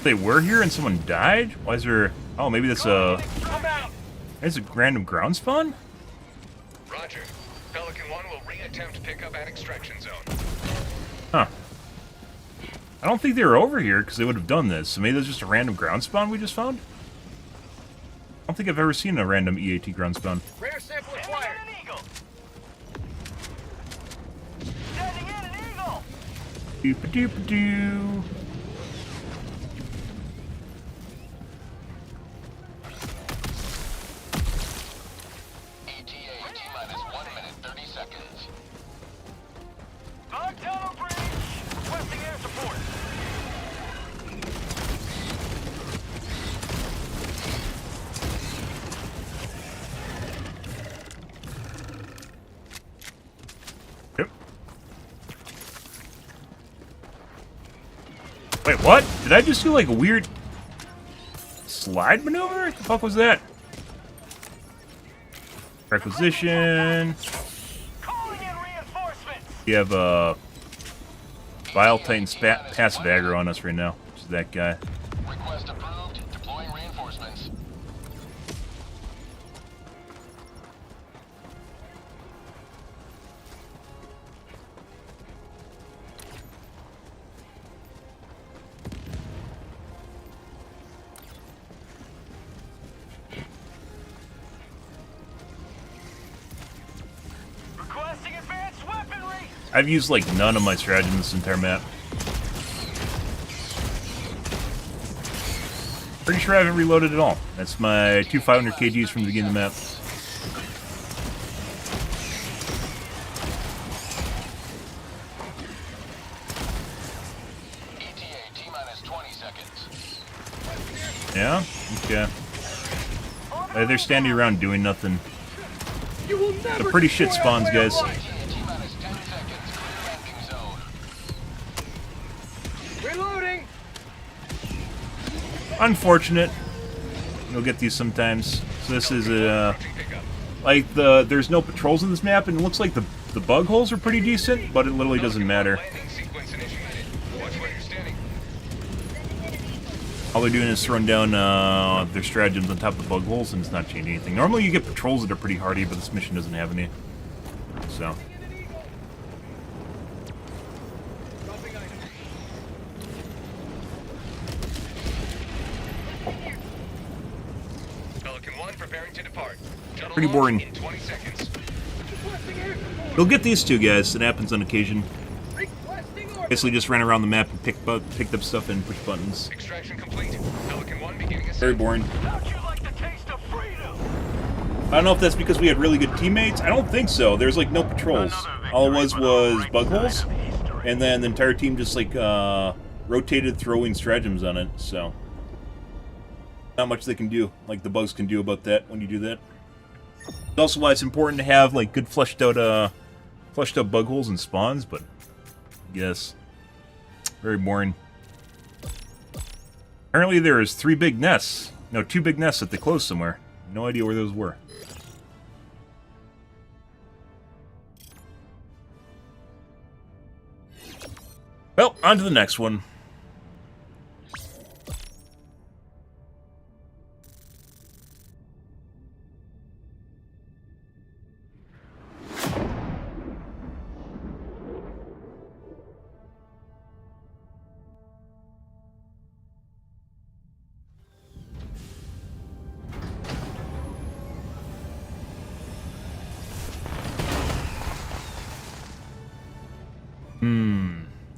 Speaker 1: They were here and someone died? Why is there... Oh, maybe that's a...
Speaker 9: I'm out.
Speaker 1: It's a random ground spawn?
Speaker 6: Roger. Pelican 1 will re-attempt pickup at extraction zone.
Speaker 1: Huh. I don't think they were over here because they would have done this. So maybe that's just a random ground spawn we just found? I don't think I've ever seen a random EAT ground spawn.
Speaker 9: Rare sample acquired.
Speaker 5: An eagle. Sending in an eagle.
Speaker 1: Doop-a-doop-a-doo.
Speaker 6: ETA T-minus 1 minute 30 seconds.
Speaker 5: Dog tunnel breach. Requesting air support.
Speaker 1: Yep. Wait, what? Did I just do like a weird slide maneuver? What the fuck was that? Requisition.
Speaker 5: Calling in reinforcements.
Speaker 1: You have a Vile Titan passive aggro on us right now, which is that guy.
Speaker 6: Request approved. Deploying reinforcements.
Speaker 5: Requesting advanced weaponry.
Speaker 1: I've used like none of my stratagem this entire map. Pretty sure I haven't reloaded at all. That's my 500 kgs from the beginning of the map.
Speaker 6: ETA T-minus 20 seconds.
Speaker 1: Yeah? Okay. They're standing around doing nothing.
Speaker 9: You will never.
Speaker 1: They're pretty shit
Speaker 9: destroy
Speaker 1: spawns,
Speaker 9: our way of
Speaker 1: guys.
Speaker 9: life.
Speaker 6: ETA T-minus 10 seconds. Clear landing zone.
Speaker 9: Reloading.
Speaker 1: Unfortunate. You'll get these sometimes. So this is a... like, there's no patrols in this map, and it looks like the bug holes are pretty decent, but it literally doesn't matter.
Speaker 6: Landing sequence initiated. Watch where you're standing.
Speaker 1: All they're doing is throwing down their stratagems on top of the bug holes, and it's not changing anything. Normally you get patrols that are pretty hardy, but this mission doesn't have any. So...
Speaker 6: Pelican 1 preparing to depart. Shuttle
Speaker 1: Pretty
Speaker 6: launch
Speaker 1: boring.
Speaker 6: in 20 seconds.
Speaker 9: Requesting air support.
Speaker 1: You'll get these two guys. It happens on occasion.
Speaker 9: Requesting order.
Speaker 1: Basically just ran around the map and picked up stuff and pushed buttons.
Speaker 6: Extraction complete. Pelican 1 beginning
Speaker 1: Very
Speaker 6: ascent.
Speaker 1: boring.
Speaker 5: How'd you like the taste of freedom?
Speaker 1: I don't know if that's because we had really good teammates. I don't think so. There's like no patrols. All it was bug holes. And then the entire team just like rotated throwing stratagems on it, so not much they can do, like the bugs can do about that when you do that. It's also why it's important to have like good fleshed out bug holes and spawns, but yes. Very boring. Apparently there's 3 big nests. No, 2 big nests that they closed somewhere. No idea where those were. Well, on to the next one.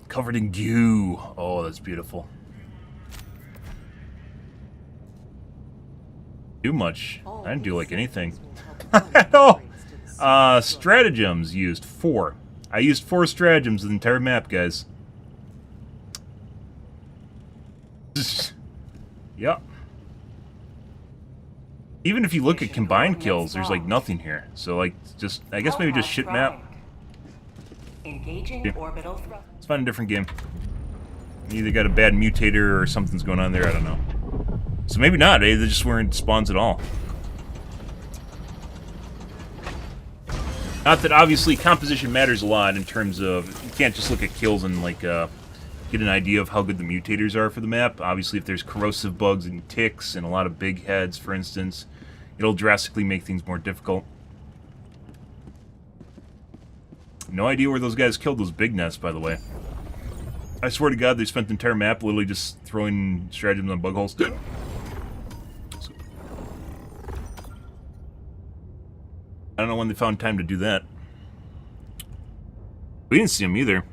Speaker 1: Covered in goo. Oh, that's beautiful. Do much. I didn't do like anything. No. Stratagems used 4. I used 4 stratagems in the entire map, guys. Yep. Even if you look at combined kills, there's like nothing here. So like, just I guess maybe just shit map.
Speaker 3: Engaging
Speaker 1: Yeah.
Speaker 3: orbital thrust.
Speaker 1: Let's find a different game. You either got a bad mutator or something's going on there. I don't know. So maybe not. They just weren't spawns at all. Not that obviously composition matters a lot in terms of you can't just look at kills and like get an idea of how good the mutators are for the map. Obviously, if there's corrosive bugs and ticks and a lot of big heads, for instance, it'll drastically make things more difficult. No idea where those guys killed those big nests, by the way. I swear to God, they spent the entire map literally just throwing stratagems on bug holes. I don't know when they found time to do that. We didn't see them either.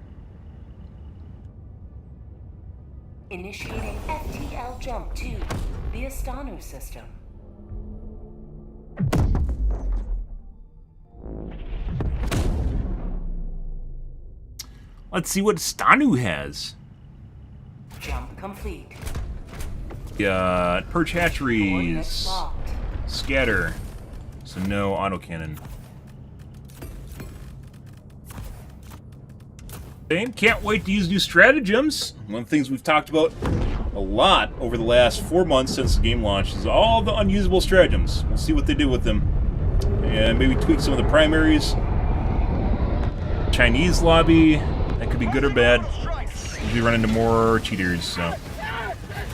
Speaker 3: Initiating FTL jump to the Astanu system.
Speaker 1: Let's see what Stanu has.
Speaker 3: Jump complete.
Speaker 1: Got perch
Speaker 3: Coordinates
Speaker 1: hatcheries,
Speaker 3: locked.
Speaker 1: scatter, so no autocannon. And can't wait to use new stratagems. One of the things we've talked about a lot over the last 4 months since the game launched is all the unusable stratagems. We'll see what they do with them. And maybe tweak some of the primaries. Chinese lobby, that could be good or bad. Usually run into more cheaters, so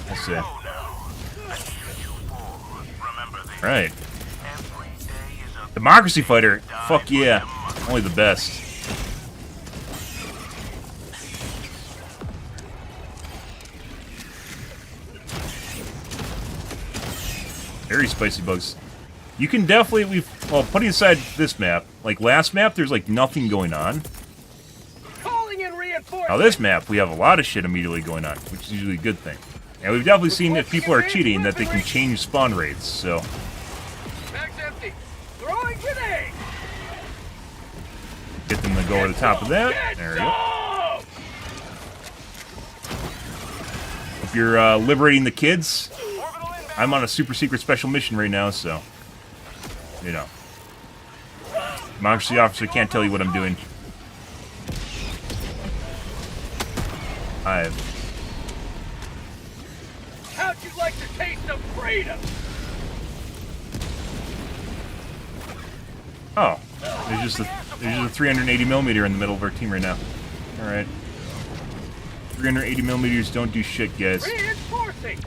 Speaker 1: we'll see. Right. Democracy Fighter, fuck yeah. Only the best. Very spicy bugs. You can definitely, well, putting aside this map, like last map, there's like nothing going on.
Speaker 9: Calling in reinforcements.
Speaker 1: Now this map, we have a lot of shit immediately going on, which is usually a good thing. And we've definitely seen if people are cheating that they can change spawn rates, so.
Speaker 9: Bag's empty. Throwing grenade.
Speaker 1: Get them to go over the top of that. There we go. If you're liberating the kids, I'm on a super secret special mission right now, so, you know. Democracy officer can't tell you what I'm doing.
Speaker 9: How'd you like to taste of freedom?
Speaker 1: Oh, there's just a 380mm in the middle of our team right now. All right, 380mm don't do shit, guys.
Speaker 9: Reinforcing.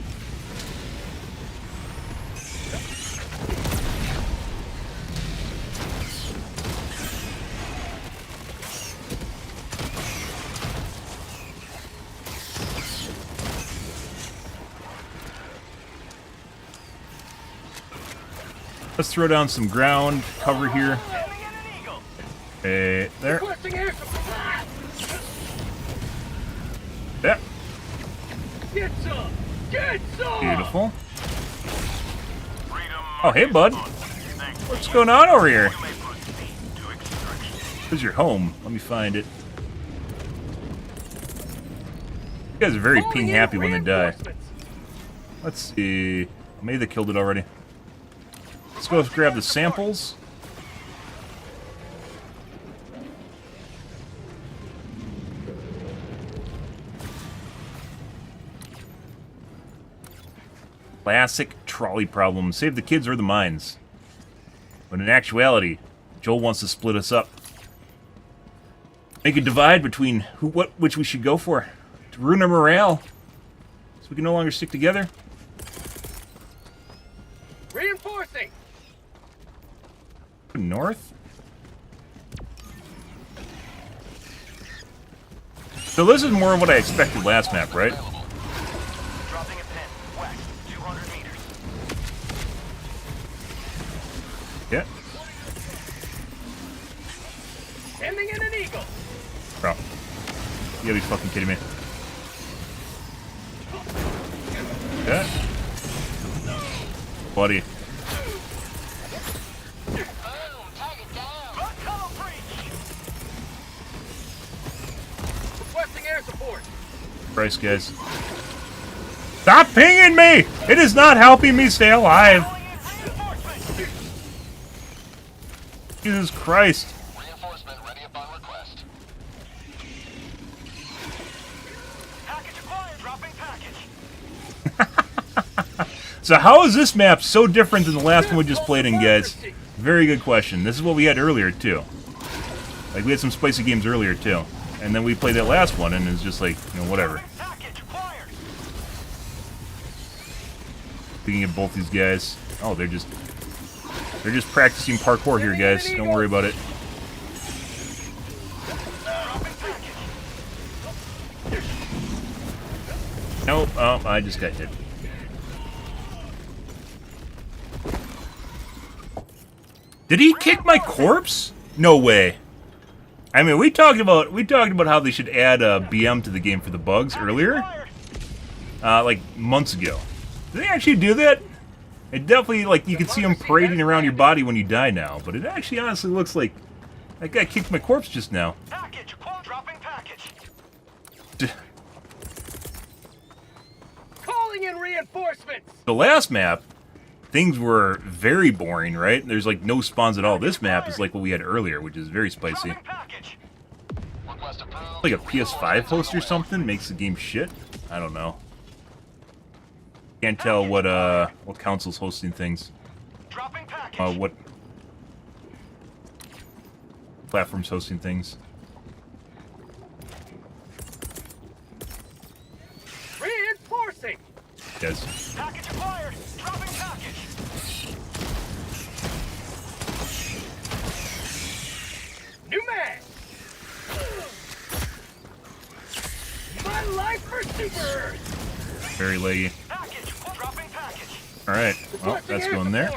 Speaker 1: Let's throw down some ground cover here. Hey, there.
Speaker 9: Requesting air support.
Speaker 1: Yeah,
Speaker 9: Get some. Get some.
Speaker 1: beautiful. Oh, hey, bud. What's going on over here? Where's your home? Let me find it. You guys are very ping happy when they die. Let's see. Maybe they killed it already. Let's go grab the samples. Classic trolley problem. Save the kids or the mines. But in actuality, Joel wants to split us up. Make a divide between which we should go for. To ruin our morale. So we can no longer stick together.
Speaker 9: Reinforcing.
Speaker 1: North? So this is more of what I expected last map, right?
Speaker 5: Dropping a pin. West, 200 meters.
Speaker 1: Yeah.
Speaker 9: Sending in an eagle.
Speaker 1: Bro. You gotta be fucking kidding me. Yeah. Buddy.
Speaker 9: Requesting air support.
Speaker 1: Christ, guys. Stop pinging me! It is not helping me stay alive. Jesus Christ.
Speaker 6: Reinforcement ready upon request.
Speaker 5: Package acquired, dropping package.
Speaker 1: So how is this map so different than the last one we just played in, guys? Very good question. This is what we had earlier, too. Like, we had some spicy games earlier, too. And then we played that last one, and it was just like, you know, whatever. Looking at both these guys. Oh, they're just practicing parkour here, guys. Don't worry about it. Nope. Oh, I just got hit. Did he kick my corpse? No way. I mean, we talked about how they should add a BM to the game for the bugs earlier, like months ago. Did they actually do that? It definitely, like, you can see them parading around your body when you die now, but it actually honestly looks like that guy kicked my corpse just now.
Speaker 5: Package, dropping package.
Speaker 9: Calling in reinforcements.
Speaker 1: The last map, things were very boring, right? There's like no spawns at all. This map is like what we had earlier, which is very spicy. Like a PS5 host or something makes the game shit. I don't know. Can't tell what console's hosting things. What platform's hosting things.
Speaker 9: Reinforcing.
Speaker 1: Yes.
Speaker 5: Package acquired. Dropping package.
Speaker 9: New mag. My life for super.
Speaker 1: Very laggy.
Speaker 5: Package. Dropping package.
Speaker 1: Alright. Well, that's going there.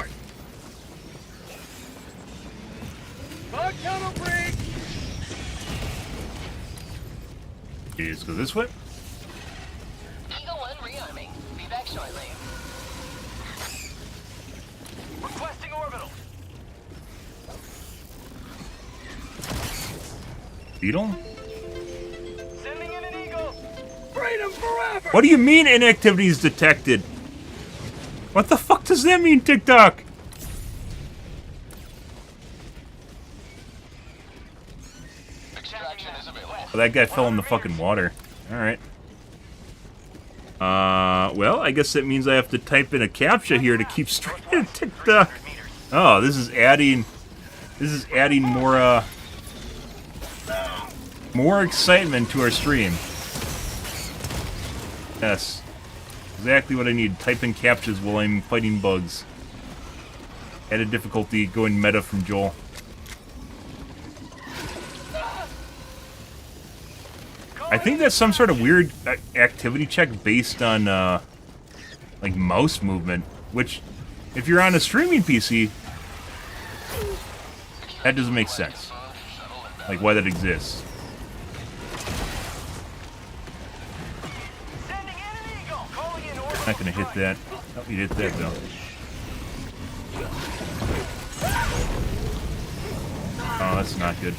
Speaker 9: Bug tunnel break.
Speaker 1: Okay, let's go this way.
Speaker 6: Eagle 1 rearming. Be back shortly.
Speaker 5: Requesting orbital.
Speaker 1: Beetle?
Speaker 5: Sending in an eagle.
Speaker 9: Freedom forever.
Speaker 1: What do you mean inactivity is detected? What the fuck does that mean, TikTok?
Speaker 6: Extraction is available.
Speaker 1: Oh, that guy fell in the fucking water. Alright. Well, I guess that means I have to type in a CAPTCHA here to keep straight at TikTok. Oh, this is adding more excitement to our stream. Yes. Exactly what I need. Type in CAPTCHAs while I'm fighting bugs. Added difficulty going meta from Joel. I think that's some sort of weird activity check based on, like, mouse movement. Which, if you're on a streaming PC, that doesn't make sense. Like, why that exists. Not gonna hit that. Oh, you hit that, though. Oh, that's not good.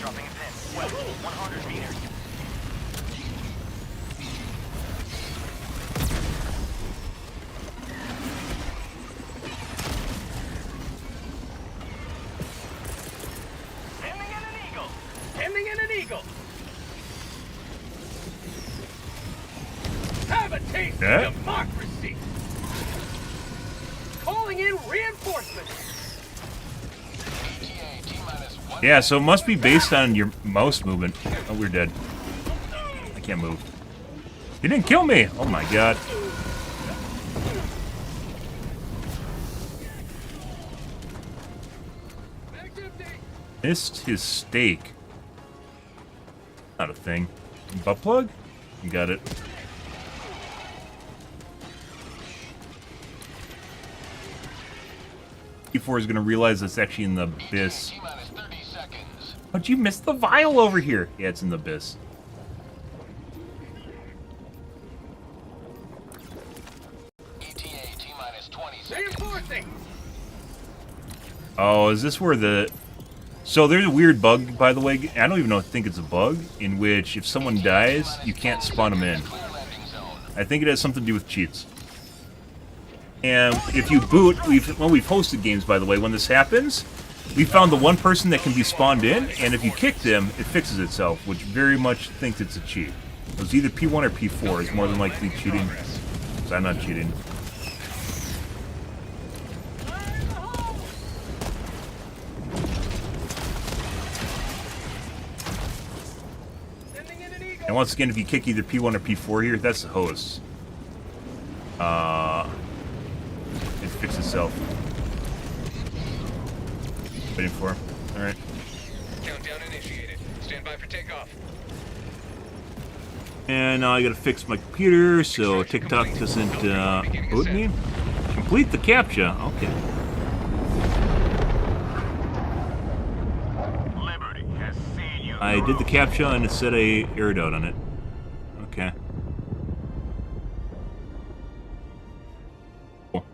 Speaker 5: Dropping a pin. Well, 100 meters. Sending in an eagle.
Speaker 9: Sending in an eagle. Have a taste
Speaker 1: Yeah.
Speaker 9: of democracy. Calling in reinforcements.
Speaker 1: Yeah, so it must be based on your mouse movement. Oh, we're dead. I can't move. He didn't kill me! Oh my god. Missed his steak. Not a thing. Butt plug? You got it. E4 is gonna realize it's actually in the abyss. But you missed the vial over here. Yeah, it's in the abyss.
Speaker 9: Reinforcing.
Speaker 1: Oh, is this where the... So there's a weird bug, by the way. I don't even think it's a bug, in which if someone dies, you can't spawn them in. I think it has something to do with cheats. And if you boot, when we've hosted games, by the way, when this happens, We found the one person that can be spawned in, and if you kick them, it fixes itself, which very much thinks it's a cheat. It was either P1 or P4 is more than likely cheating, because I'm not cheating. And once again, if you kick either P1 or P4 here, that's the host. It fixes itself. Waiting for him. Alright.
Speaker 9: Countdown initiated. Stand by for takeoff.
Speaker 1: And now I gotta fix my computer so TikTok doesn't boot me. Complete the CAPTCHA. Okay.
Speaker 5: Liberty has seen you.
Speaker 1: I did the CAPTCHA and it said I aired out on it. Okay. Cool.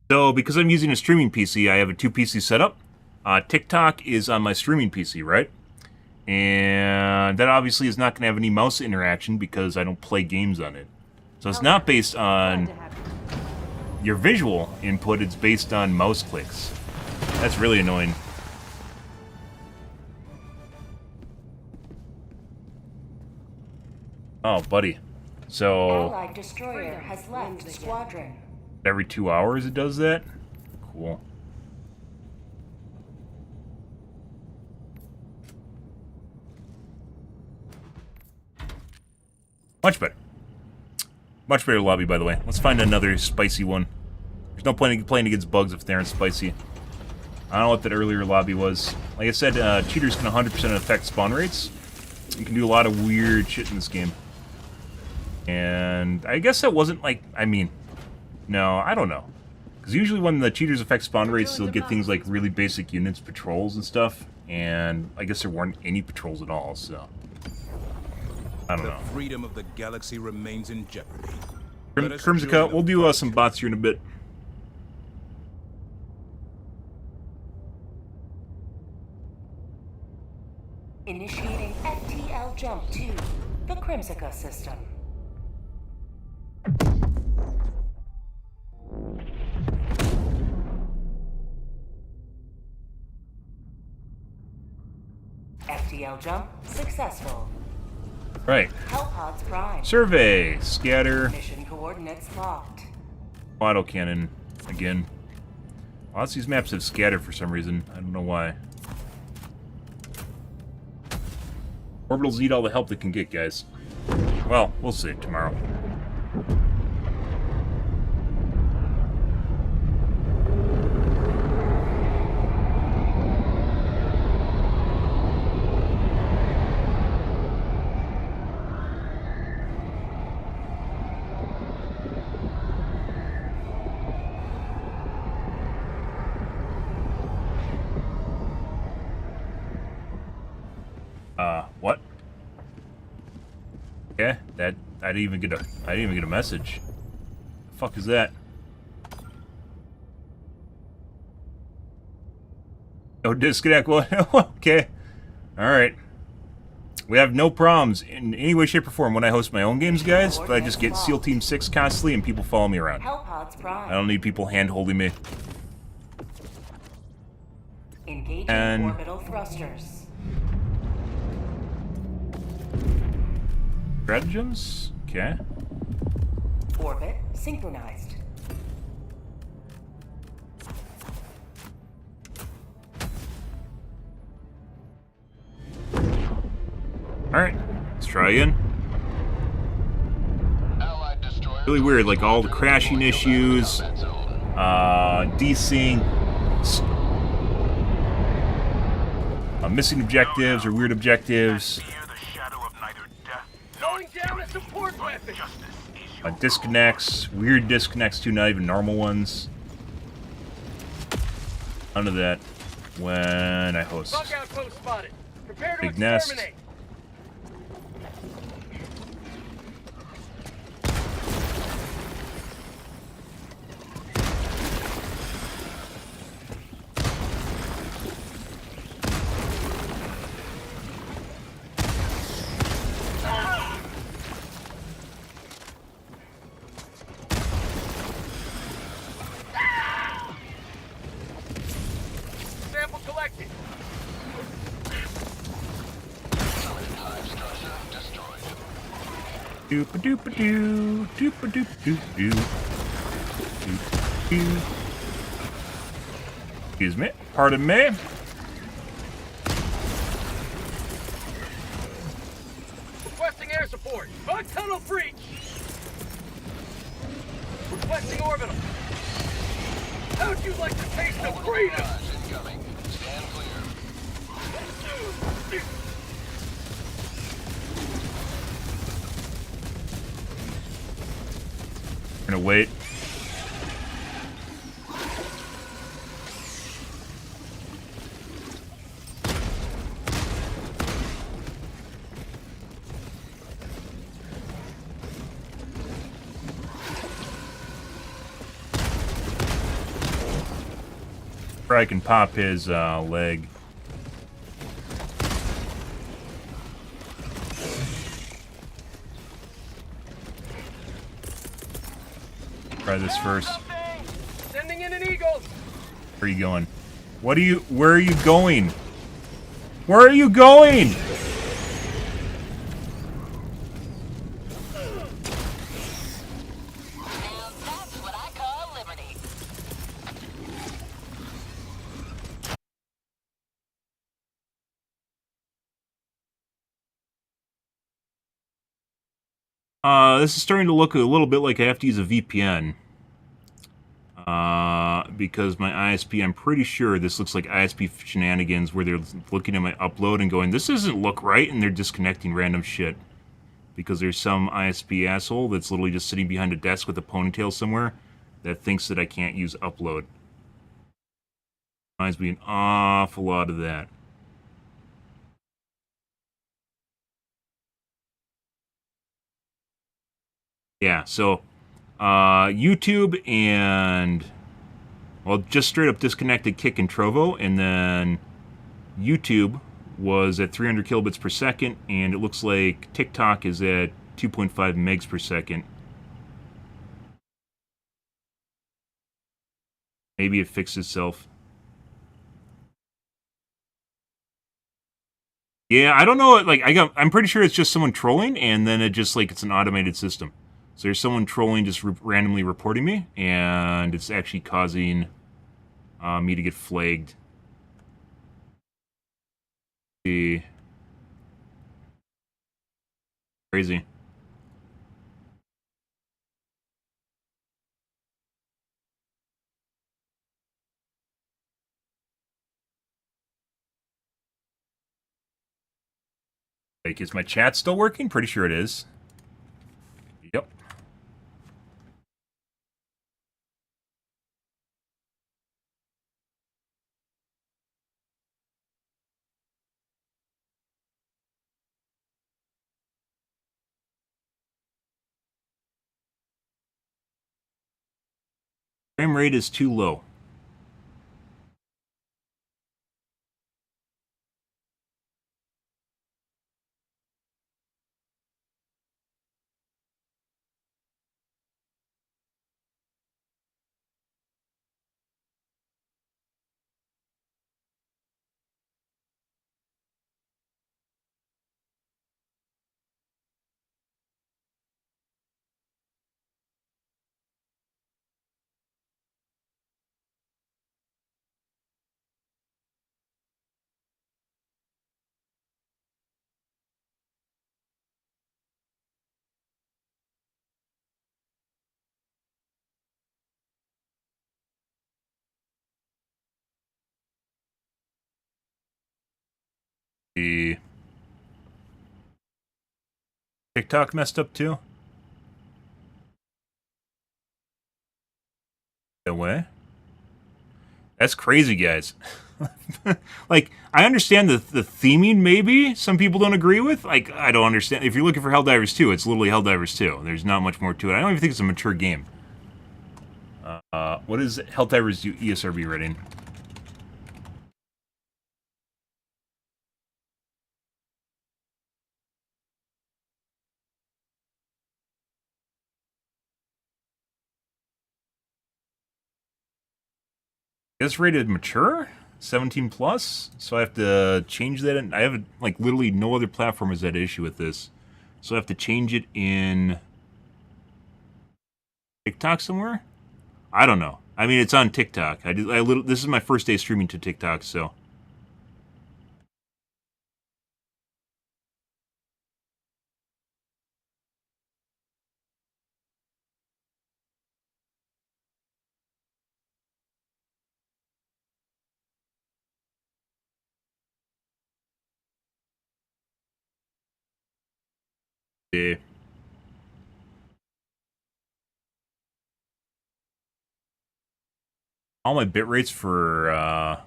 Speaker 1: So, because I'm using a streaming PC, I have a 2-PC setup. TikTok is on my streaming PC, right? And that obviously is not going to have any mouse interaction because I don't play games on it. So it's not based on your visual input, it's based on mouse clicks. That's really annoying. Oh, buddy. So...
Speaker 3: Allied destroyer has left squadron.
Speaker 1: Every 2 hours it does that? Cool. Much better. Much better lobby, by the way. Let's find another spicy one. There's no point in playing against bugs if they aren't spicy. I don't know what that earlier lobby was. Like I said, cheaters can 100% affect spawn rates. You can do a lot of weird shit in this game. And I guess that wasn't like... I mean... No, I don't know. Because usually when the cheaters affect spawn rates, they'll get things like really basic units, patrols and stuff. And I guess there weren't any patrols at all, so... I don't know.
Speaker 4: The freedom of the galaxy remains in jeopardy.
Speaker 1: Crimsica, we'll do some bots here in a bit.
Speaker 3: Initiating FTL jump to the Crimsica system. FTL jump successful.
Speaker 1: Right.
Speaker 3: Hellpods prime.
Speaker 1: Survey. Scatter.
Speaker 3: Mission coordinates locked.
Speaker 1: Autocannon. Again. Lots of these maps have scatter for some reason. I don't know why. Orbitals eat all the help they can get, guys. Well, we'll see tomorrow. What? Yeah, that I didn't even get a message. The fuck is that? No disconnect. Well, okay. Alright. We have no problems in any way, shape, or form when I host my own games, guys, but I just get SEAL Team 6 constantly and people follow me around.
Speaker 3: Hellpods prime.
Speaker 1: I don't need people hand-holding me.
Speaker 3: Engaging
Speaker 1: And-
Speaker 3: orbital thrusters.
Speaker 1: Stratagems? Okay.
Speaker 3: Orbit synchronized.
Speaker 1: Alright, let's try again.
Speaker 6: Allied destroyer
Speaker 1: Really weird, like all the crashing issues, desync, missing objectives or weird objectives,
Speaker 5: Going down a support weapon.
Speaker 1: disconnects, weird disconnects too, not even normal ones. None of that when I host.
Speaker 5: Bug outpost spotted. Prepare to
Speaker 1: Big nest.
Speaker 5: exterminate. Sample collected.
Speaker 1: Doopa doopa doo, doopa doop doop doo. Doop doo. Excuse me, pardon me.
Speaker 5: Requesting air support. Bug tunnel breach. Requesting orbital. How'd you like to taste of freedom?
Speaker 6: Incoming. Stand clear.
Speaker 1: We're gonna wait. Or I can pop his leg. Try this first.
Speaker 5: Sending in an eagle.
Speaker 1: Where are you going? Where are you going? Where are you going?
Speaker 8: Now that's what I call liberty.
Speaker 1: This is starting to look a little bit like I have to use a VPN. Because my ISP, I'm pretty sure this looks like ISP shenanigans where they're looking at my upload and going, this doesn't look right, and they're disconnecting random shit. Because there's some ISP asshole that's literally just sitting behind a desk with a ponytail somewhere that thinks that I can't use upload. Reminds me an awful lot of that. Yeah, so YouTube and, well, just straight up disconnected Kick and Trovo, and then YouTube was at 300 kilobits per second, and it looks like TikTok is at 2.5 megs per second. Maybe it fixed itself. Yeah, I don't know. Like, I'm pretty sure it's just someone trolling, and then it just like it's an automated system. So there's someone trolling, just randomly reporting me, and it's actually causing me to get flagged. Crazy. Like, is my chat still working? Pretty sure it is. Yep. Frame rate is too low. The TikTok messed up too. No way. That's crazy, guys. Like, I understand the theming, maybe some people don't agree with. Like, I don't understand. If you're looking for Helldivers 2, it's literally Helldivers 2. There's not much more to it. I don't even think it's a mature game. What is Helldivers ESRB rating? It's rated mature, 17 plus. So I have to change that. I have like literally no other platform has that issue with this, so I have to change it in TikTok somewhere. I don't know. I mean, it's on TikTok. This is my first day streaming to TikTok, so. Yeah. All my bit rates for, I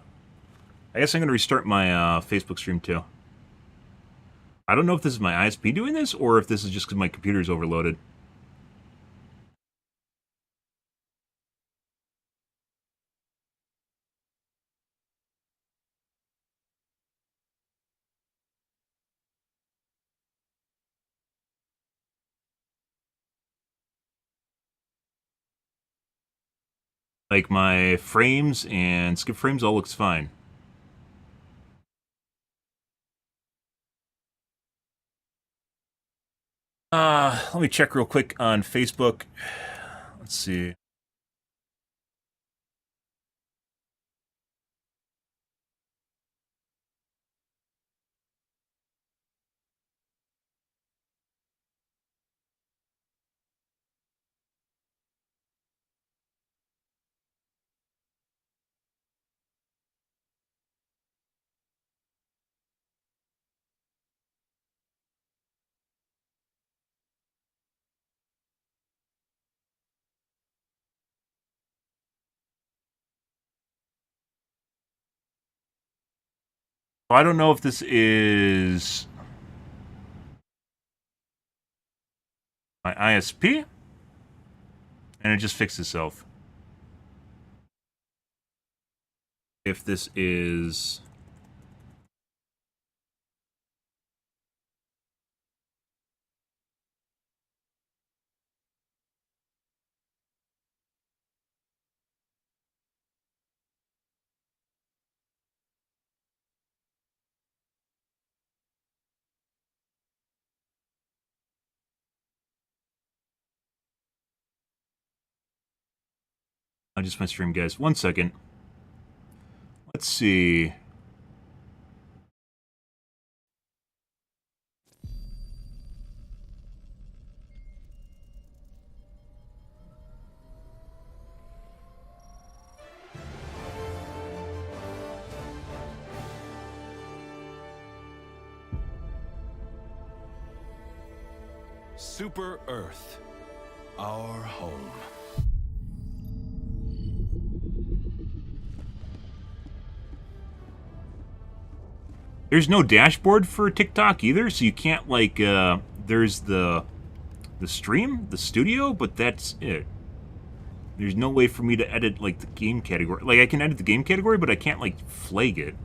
Speaker 1: guess I'm going to restart my Facebook stream too. I don't know if this is my ISP doing this, or if this is just because my computer's overloaded. Like, my frames and skip frames all looks fine. Let me check real quick on Facebook. Let's see. I don't know if this is my ISP, and it just fixed itself. If this is just my stream, guys. 1 second. Let's see.
Speaker 4: Super Earth, our home.
Speaker 1: There's no dashboard for TikTok either, so you can't, like, there's the stream, the studio, but that's it. There's no way for me to edit, like, the game category. Like, I can edit the game category, but I can't, like, flag it.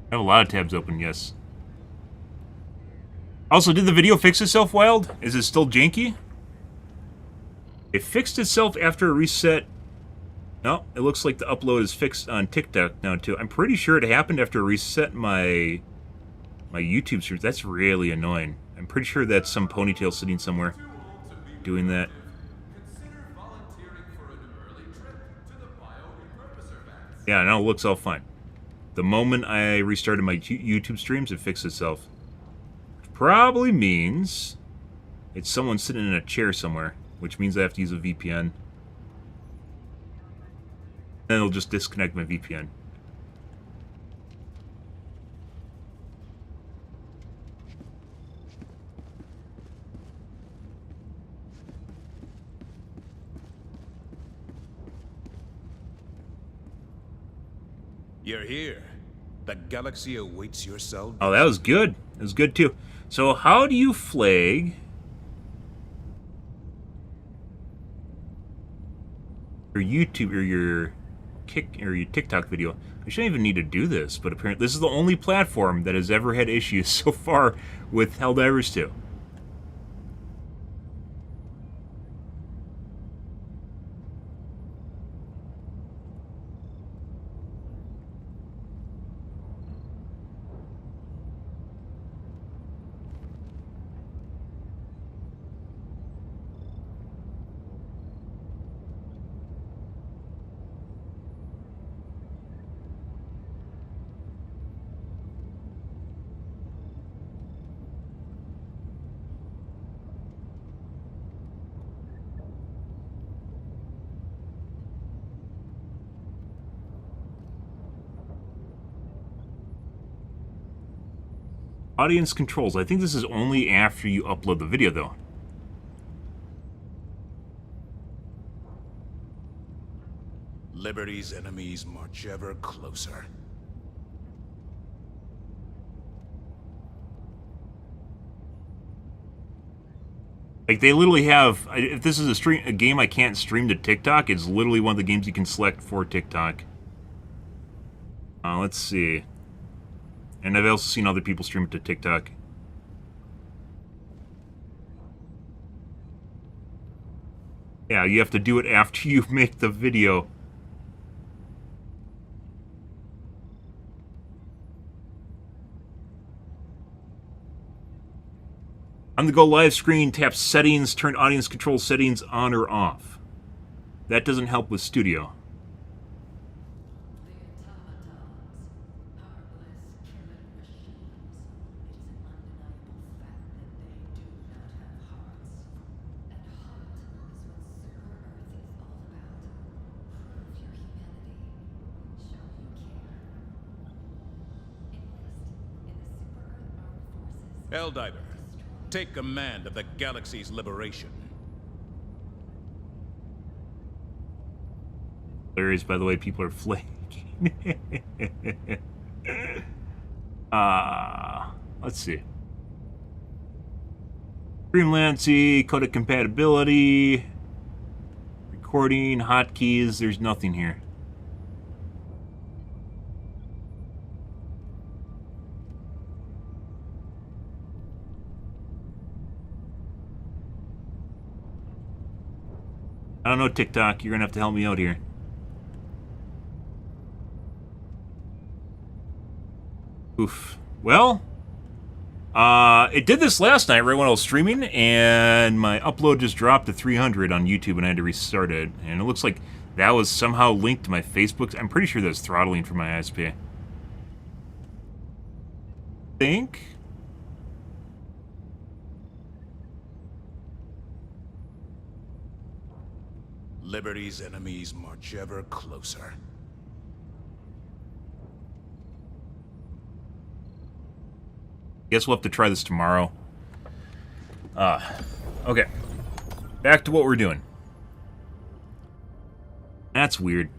Speaker 1: I have a lot of tabs open, yes. Also, did the video fix itself, Wild? Is it still janky? It fixed itself after a reset No, it looks like the upload is fixed on TikTok now too. I'm pretty sure it happened after I reset my YouTube streams. That's really annoying. I'm pretty sure that's some ponytail sitting somewhere doing that. Yeah, now it looks all fine. The moment I restarted my YouTube streams, it fixed itself. Which probably means it's someone sitting in a chair somewhere, which means I have to use a VPN. Then it'll just disconnect my VPN.
Speaker 4: You're here. The galaxy awaits your salvation.
Speaker 1: Oh, that was good. That was good too. So how do you flag your YouTube or your TikTok video? I shouldn't even need to do this, but apparently this is the only platform that has ever had issues so far with Helldivers 2. Audience controls. I think this is only after you upload the video, though.
Speaker 4: Liberty's enemies march ever closer.
Speaker 1: Like, they literally have... If this is a game I can't stream to TikTok, it's literally one of the games you can select for TikTok. Let's see. And I've also seen other people stream it to TikTok. Yeah, you have to do it after you make the video. On the Go Live screen, tap Settings, turn Audience Control Settings on or off. That doesn't help with Studio.
Speaker 4: Helldiver, take command of the galaxy's liberation.
Speaker 1: Hilarious, by the way, people are flaking. Let's see. Streamlancy, codec compatibility, recording, hotkeys, there's nothing here. I don't know, TikTok. You're going to have to help me out here. Oof. Well, it did this last night right when I was streaming, and my upload just dropped to 300 on YouTube, and I had to restart it. And it looks like that was somehow linked to my Facebook. I'm pretty sure that's throttling for my ISP. Think?
Speaker 4: Liberty's enemies march ever closer.
Speaker 1: Guess we'll have to try this tomorrow. Okay. Back to what we're doing. That's weird.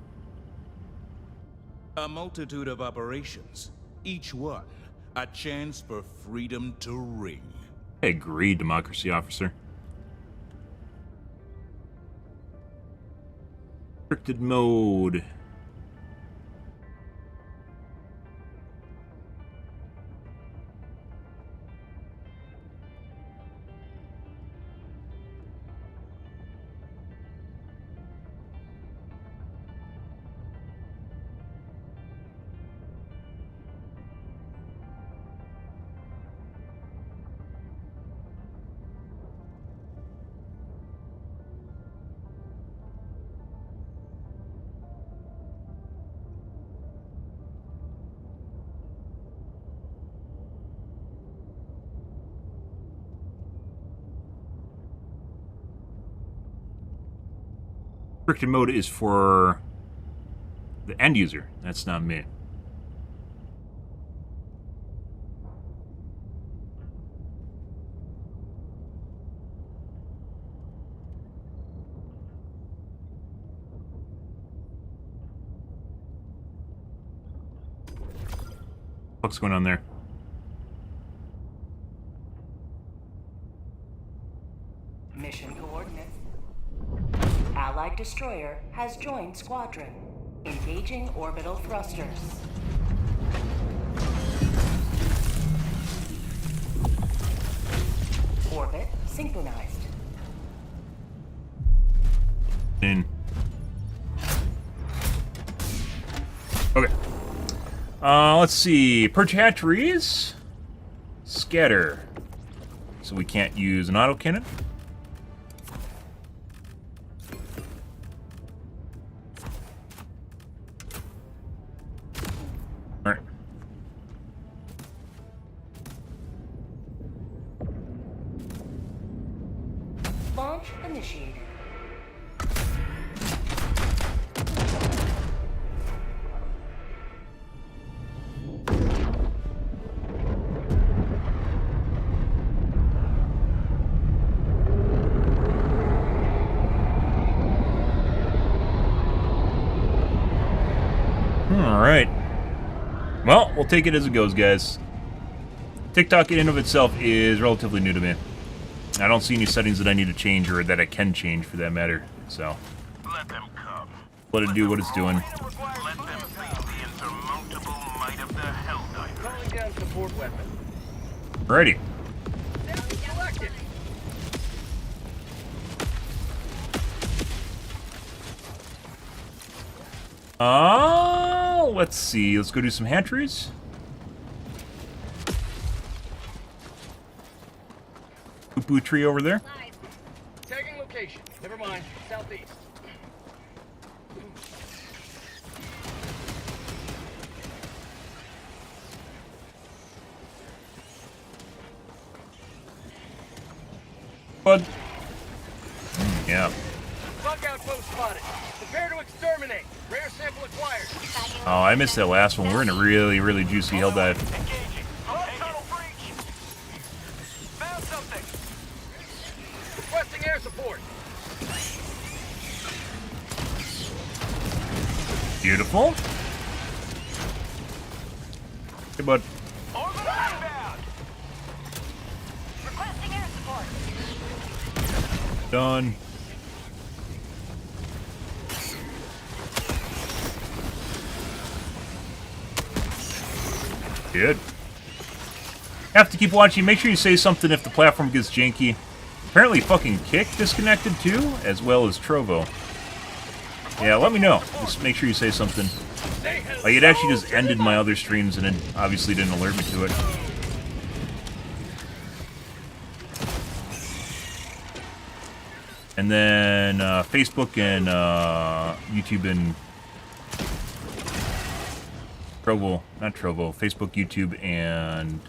Speaker 4: A multitude of operations, each one a chance for freedom to ring.
Speaker 1: I agree, Democracy Officer. Restricted mode. Restricted mode is for the end user. That's not me. What's going on there?
Speaker 3: Mission coordinates. Allied destroyer has joined squadron. Engaging orbital thrusters. Orbit synchronized.
Speaker 1: In. Okay. Let's see. Perch hatcheries. Scatter. So we can't use an autocannon. Alright.
Speaker 3: Launch initiated.
Speaker 1: Alright. Well, we'll take it as it goes, guys. TikTok in and of itself is relatively new to me. I don't see any settings that I need to change or that I can change for that matter. So,
Speaker 5: Let them come.
Speaker 1: let it do what it's doing.
Speaker 5: Let them feel the insurmountable might of the Helldivers.
Speaker 9: Calling down support weapon.
Speaker 1: Alrighty.
Speaker 9: Selected.
Speaker 1: Let's see. Let's go do some hatcheries. Poo-poo tree over there.
Speaker 9: Tagging location. Never mind. Southeast.
Speaker 1: Bud. Yeah.
Speaker 9: Bug outpost spotted. Prepare to exterminate. Rare sample acquired.
Speaker 1: Oh, I missed that last one. We're in a really, really juicy Helldive.
Speaker 5: Engaging. Tunnel breach.
Speaker 9: Found something. Requesting air support.
Speaker 1: Beautiful. Hey, bud.
Speaker 5: Orbit inbound.
Speaker 8: Requesting air support.
Speaker 1: Done. Good. Have to keep watching. Make sure you say something if the platform gets janky. Apparently fucking Kick disconnected too, as well as Trovo. Yeah, let me know. Just make sure you say something. Like, it actually just ended my other streams and it obviously didn't alert me to it. And then Facebook and YouTube and Trovo, not Trovo, Facebook, YouTube, and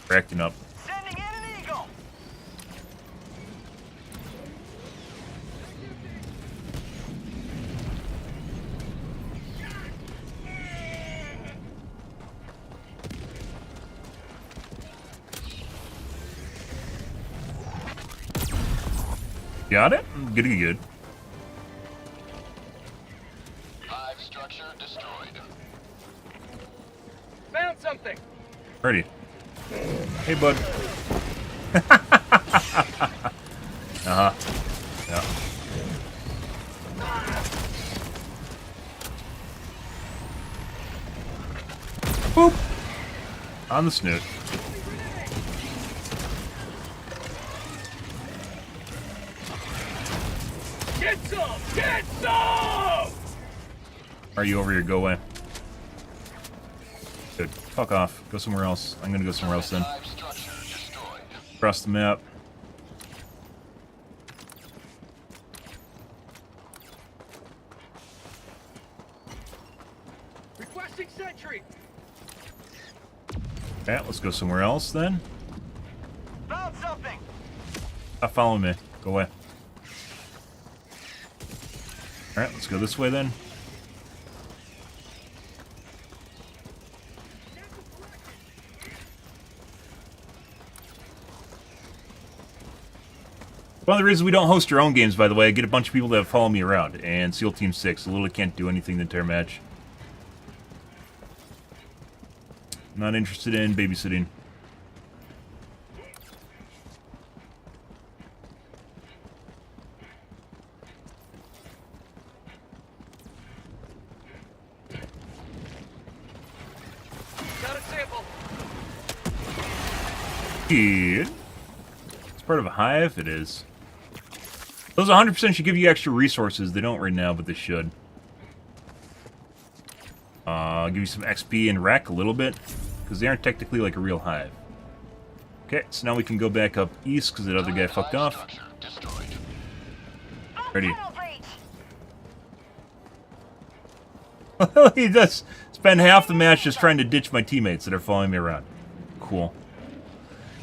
Speaker 1: we're acting up.
Speaker 5: Sending in an eagle.
Speaker 1: Got it? Good, good, good.
Speaker 6: Hive structure destroyed.
Speaker 9: Found something.
Speaker 1: Ready. Hey, bud. Uh-huh. Yeah. Boop. On the snoot.
Speaker 9: Get some! Get some!
Speaker 1: Are you over here? Go away. Good. Fuck off. Go somewhere else. I'm gonna go somewhere else then.
Speaker 6: Hive structure destroyed.
Speaker 1: Across the map.
Speaker 9: Requesting sentry.
Speaker 1: Okay, let's go somewhere else then.
Speaker 5: Found something.
Speaker 1: Stop following me. Go away. Alright, let's go this way then. One of the reasons we don't host our own games, by the way, I get a bunch of people that follow me around, and SEAL Team 6 literally can't do anything the entire match. Not interested in babysitting.
Speaker 9: Got a sample.
Speaker 1: Good. It's part of a hive? It is. Those 100% should give you extra resources. They don't right now, but they should. Give you some XP and wreck a little bit, because they aren't technically like a real hive. Okay, so now we can go back up east, because that other guy fucked off. Ready. He does spend half the match just trying to ditch my teammates that are following me around. Cool.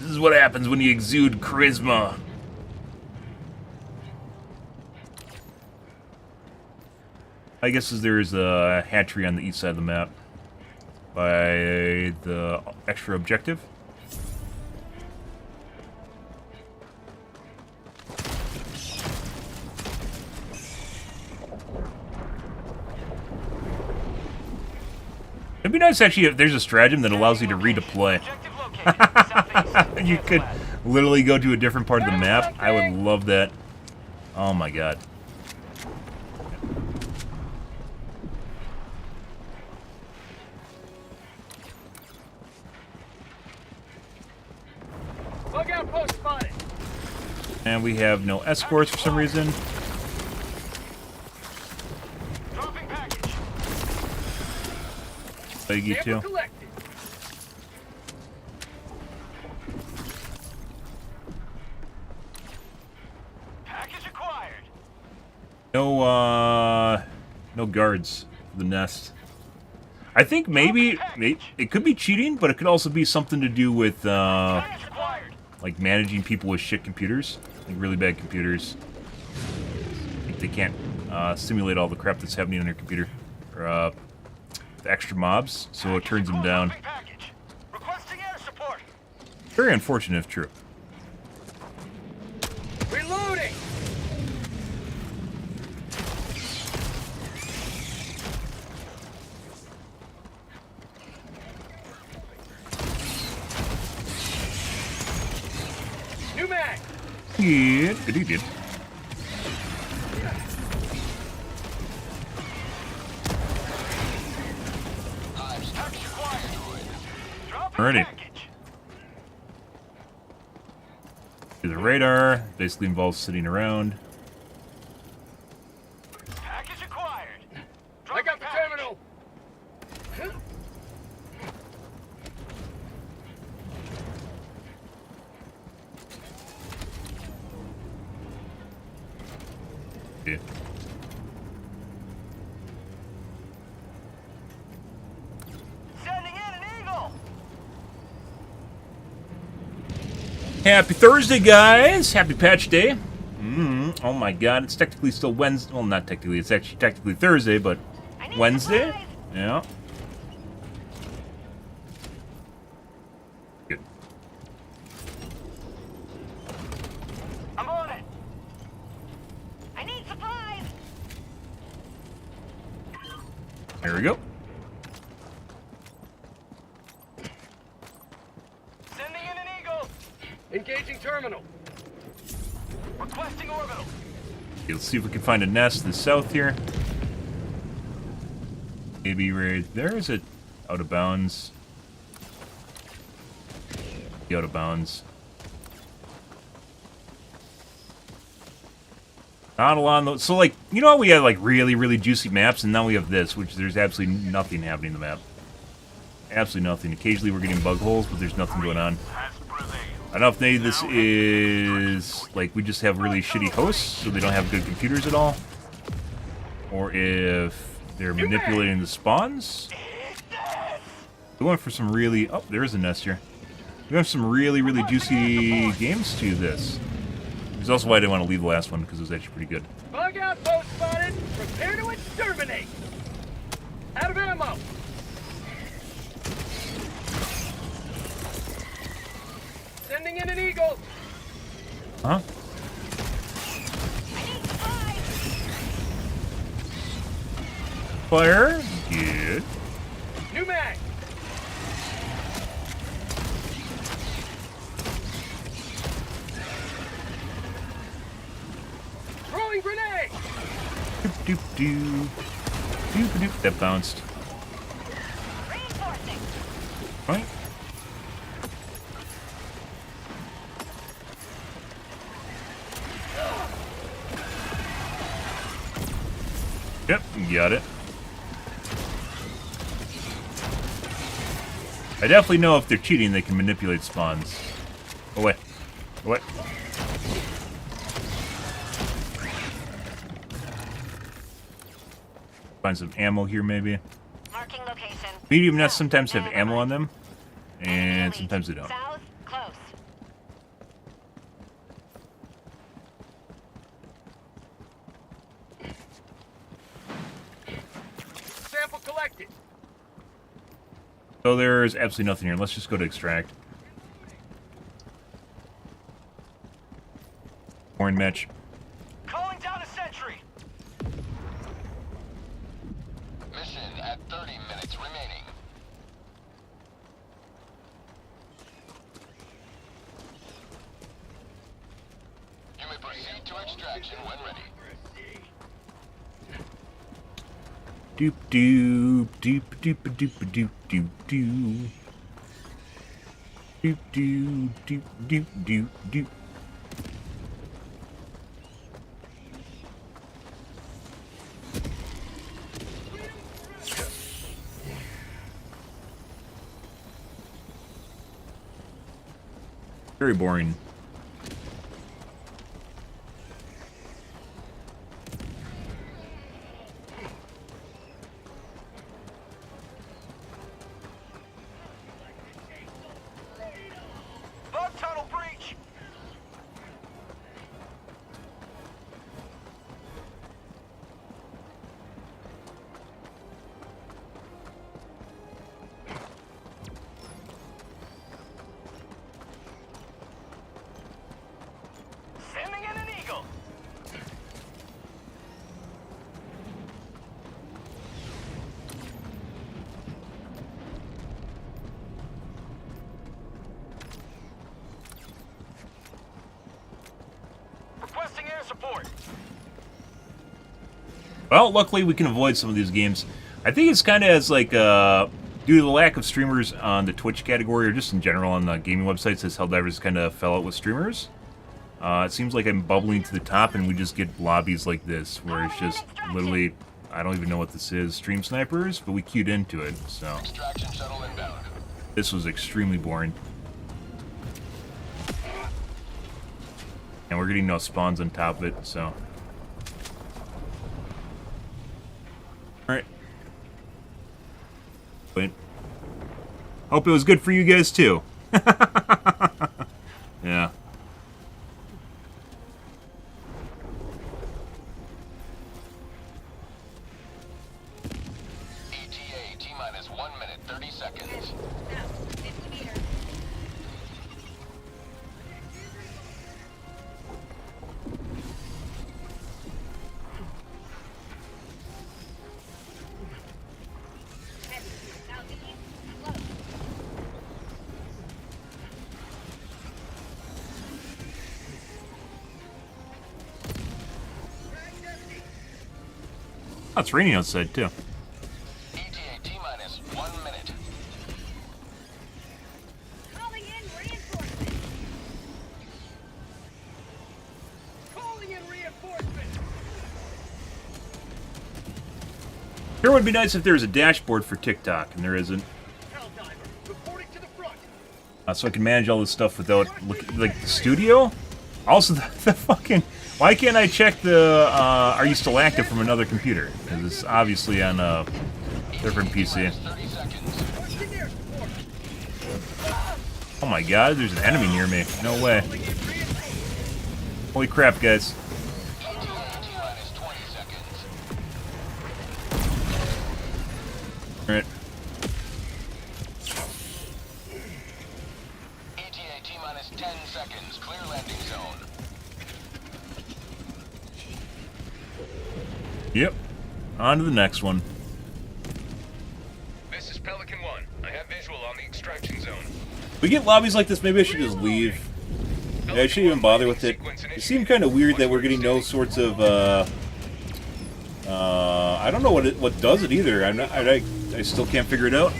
Speaker 1: This is what happens when you exude charisma. I guess there's a hatchery on the east side of the map by the extra objective. It'd be nice actually if there's a stratagem that allows you to redeploy. You could literally go to a different part of the map. I would love that. Oh my god.
Speaker 9: Bug outpost spotted.
Speaker 1: And we have no escorts for some reason.
Speaker 5: Dropping package.
Speaker 1: Leggy too.
Speaker 9: Sample collected.
Speaker 5: Package acquired.
Speaker 1: No guards for the nest. I think maybe it could be cheating, but it could also be something to do with
Speaker 5: Package acquired.
Speaker 1: like managing people with shit computers, like really bad computers. I think they can't simulate all the crap that's happening on their computer, or the extra mobs, so it turns them down.
Speaker 5: Package. Requesting air support.
Speaker 1: Very unfortunate if true.
Speaker 9: Reloading. New mag.
Speaker 1: Good, good.
Speaker 5: Package acquired. Dropping
Speaker 1: Alrighty.
Speaker 5: package.
Speaker 1: Do the radar. Basically involves sitting around.
Speaker 5: Package acquired.
Speaker 9: I got the
Speaker 5: package.
Speaker 9: terminal.
Speaker 1: Yeah.
Speaker 5: Sending in an eagle.
Speaker 1: Happy Thursday, guys! Happy patch day. Oh my god, it's technically still Wednesday. Well, not technically. It's actually technically Thursday, but Wednesday? Yeah. Good.
Speaker 5: I'm on it.
Speaker 8: I need supplies.
Speaker 1: There we go.
Speaker 5: Sending in an eagle.
Speaker 9: Engaging terminal.
Speaker 5: Requesting orbital.
Speaker 1: Let's see if we can find a nest to the south here. Maybe right there. Is it out of bounds? Out of bounds. Not a lot of those. So, like, you know how we had, like, really, really juicy maps, and now we have this, which there's absolutely nothing happening in the map. Absolutely nothing. Occasionally we're getting bug holes, but there's nothing going on.
Speaker 5: Has prevailed.
Speaker 1: I don't know if maybe this is, like, we just have really shitty hosts, so they don't have good computers at all. Or if they're manipulating the spawns. We went for some really... Oh, there is a nest here. We have some really, really juicy games to this. Which is also why I didn't want to leave the last one, because it was actually pretty good.
Speaker 9: Bug outpost spotted. Prepare to exterminate. Out of ammo. Sending in an eagle.
Speaker 1: Huh? Fire. Good.
Speaker 9: New mag. Throwing grenade.
Speaker 1: Doop doop doop. Doop doop. That bounced.
Speaker 8: Reinforcing.
Speaker 1: Right. Yep, got it. I definitely know if they're cheating, they can manipulate spawns. Away. Away. Find some ammo here, maybe.
Speaker 8: Marking location.
Speaker 1: Medium nests sometimes have ammo on them, and sometimes they don't.
Speaker 8: South, close.
Speaker 9: Sample collected.
Speaker 1: So there's absolutely nothing here. Let's just go to extract. Boring match.
Speaker 5: Calling down a sentry.
Speaker 6: Mission at 30 minutes remaining. You may proceed to extraction when ready.
Speaker 1: Doop doop doop doop doop doop doop doop. Doop doop doop doop doop doop. Very boring.
Speaker 5: Bug tunnel breach. Sending in an eagle. Requesting air support.
Speaker 1: Well, luckily we can avoid some of these games. I think it's kind of as like, due to the lack of streamers on the Twitch category, or just in general on the gaming websites, as Helldivers kind of fell out with streamers. It seems like I'm bubbling to the top and we just get lobbies like this, where it's just literally, I don't even know what this is, stream snipers, but we queued into it, so.
Speaker 6: Extraction shuttle inbound.
Speaker 1: This was extremely boring. And we're getting no spawns on top of it, so. Alright. Wait. Hope it was good for you guys too. Yeah.
Speaker 6: ETA T-minus 1 minute 30 seconds.
Speaker 8: Now, 50 meters. Heavy. Southeast. Close.
Speaker 1: Oh, it's raining outside too.
Speaker 6: ETA T-minus 1 minute.
Speaker 8: Calling in reinforcements.
Speaker 9: Calling in reinforcements.
Speaker 1: Sure would be nice if there was a dashboard for TikTok, and there isn't.
Speaker 9: Helldiver, reporting to the front.
Speaker 1: So I can manage all this stuff without looking like the studio. Also, the fucking. Why can't I check the are you still active from another computer? Because it's obviously on a different PC.
Speaker 6: 30 seconds.
Speaker 9: Requesting air support.
Speaker 1: Oh my god, there's an enemy near me. No way.
Speaker 9: Calling in reinforcements.
Speaker 1: Holy crap, guys.
Speaker 6: T-minus 20 seconds.
Speaker 1: Alright.
Speaker 6: ETA T-minus 10 seconds. Clear landing zone.
Speaker 1: Yep. On to the next one.
Speaker 9: This is Pelican 1. I have visual on the extraction zone.
Speaker 1: We get lobbies like this, maybe I should just leave. Yeah, I shouldn't even bother with it. It seemed kind of weird that we're getting no sorts of, I don't know what does it either. I still can't figure it out.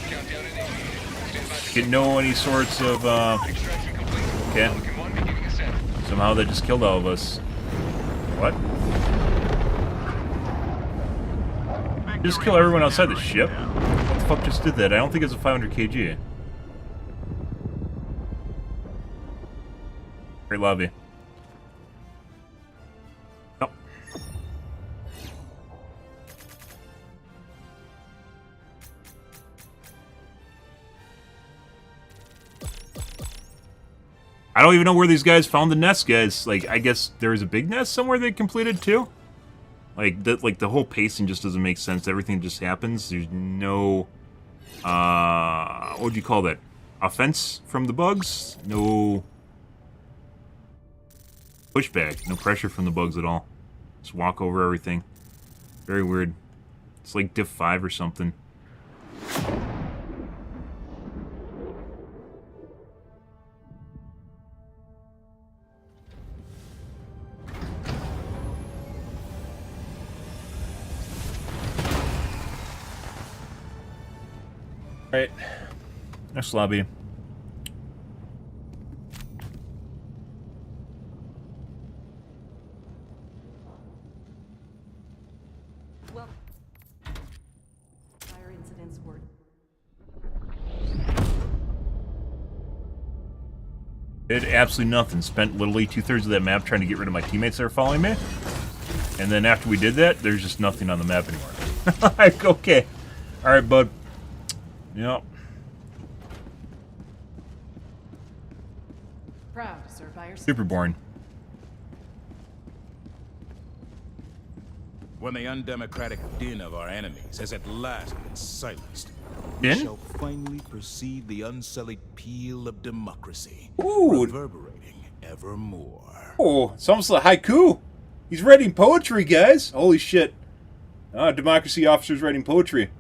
Speaker 9: Countdown initiated.
Speaker 1: Get no any sorts of,
Speaker 9: Extraction complete.
Speaker 1: okay.
Speaker 9: Pelican 1 beginning ascent.
Speaker 1: Somehow that just killed all of us. What? Just kill everyone outside the ship? What the fuck just did that? I don't think it's a 500 kg. Great lobby. Oh. I don't even know where these guys found the nest, guys. Like, I guess there was a big nest somewhere they completed too. Like the whole pacing just doesn't make sense. Everything just happens. There's no, what would you call that? Offense from the bugs? No pushback. No pressure from the bugs at all. Just walk over everything. Very weird. It's like Diff 5 or something. Alright. Next lobby.
Speaker 7: Well, fire incidents were
Speaker 1: Did absolutely nothing. Spent literally 2/3 of that map trying to get rid of my teammates that are following me. And then after we did that, there's just nothing on the map anymore. Like, okay. Alright, bud. Yep.
Speaker 7: proud to serve by your
Speaker 1: Super boring.
Speaker 4: When the undemocratic din of our enemies has at last been silenced,
Speaker 1: Din?
Speaker 4: we shall finally perceive the unsullied peal of democracy
Speaker 1: Ooh.
Speaker 4: reverberating evermore.
Speaker 1: Oh, it's almost like haiku. He's writing poetry, guys. Holy shit. Democracy officers writing poetry.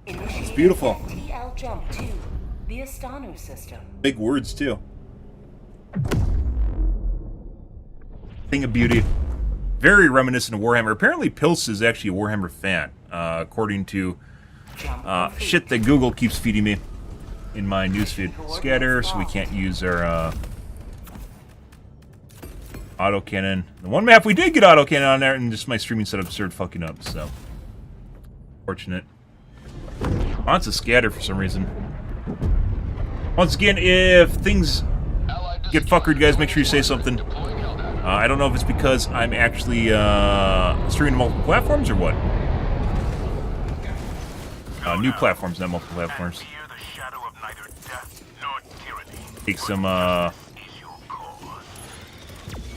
Speaker 3: It's
Speaker 1: beautiful.
Speaker 3: TL jump to the Astanu system.
Speaker 1: Big words, too. Thing of beauty. Very reminiscent of Warhammer. Apparently, Pils is actually a Warhammer fan, according to shit that Google keeps feeding me in my newsfeed. Scatter, so we can't use our autocannon. The one map we did get autocannon on there, and just my streaming setup started fucking up, so. Fortunate. Lots of scatter for some reason. Once again, if things get fuckered, guys, make sure you say something. I don't know if it's because I'm actually streaming to multiple platforms or what. New platforms, not multiple platforms. Take some,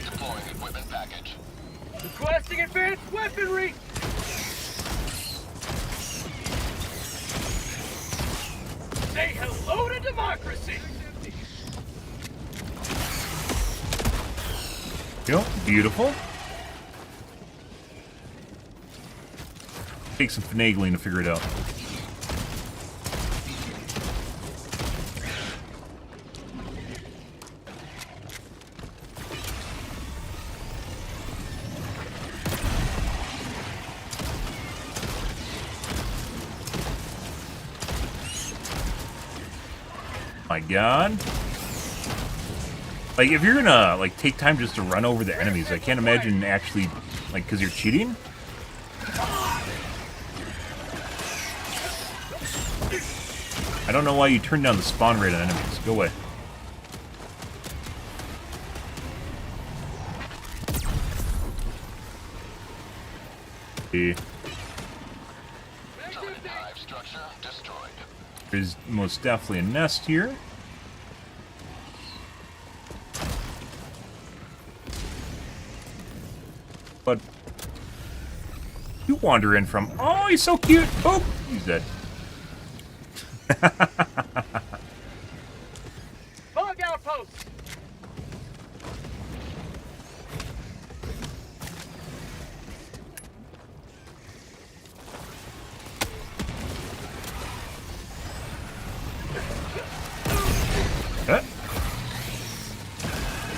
Speaker 6: Deploying equipment package.
Speaker 9: Requesting advanced weaponry! Say hello to democracy!
Speaker 1: Beautiful. Take some finagling to figure it out. My God. Like, if you're gonna, like, take time just to run over the enemies, I can't imagine actually, like, because you're cheating? I don't know why you turn down the spawn rate on enemies. Go away.
Speaker 6: Hive structure destroyed.
Speaker 1: There's most definitely a nest here. But you wander in from. Oh, he's so cute. Oh, he's dead.
Speaker 9: Bug outpost.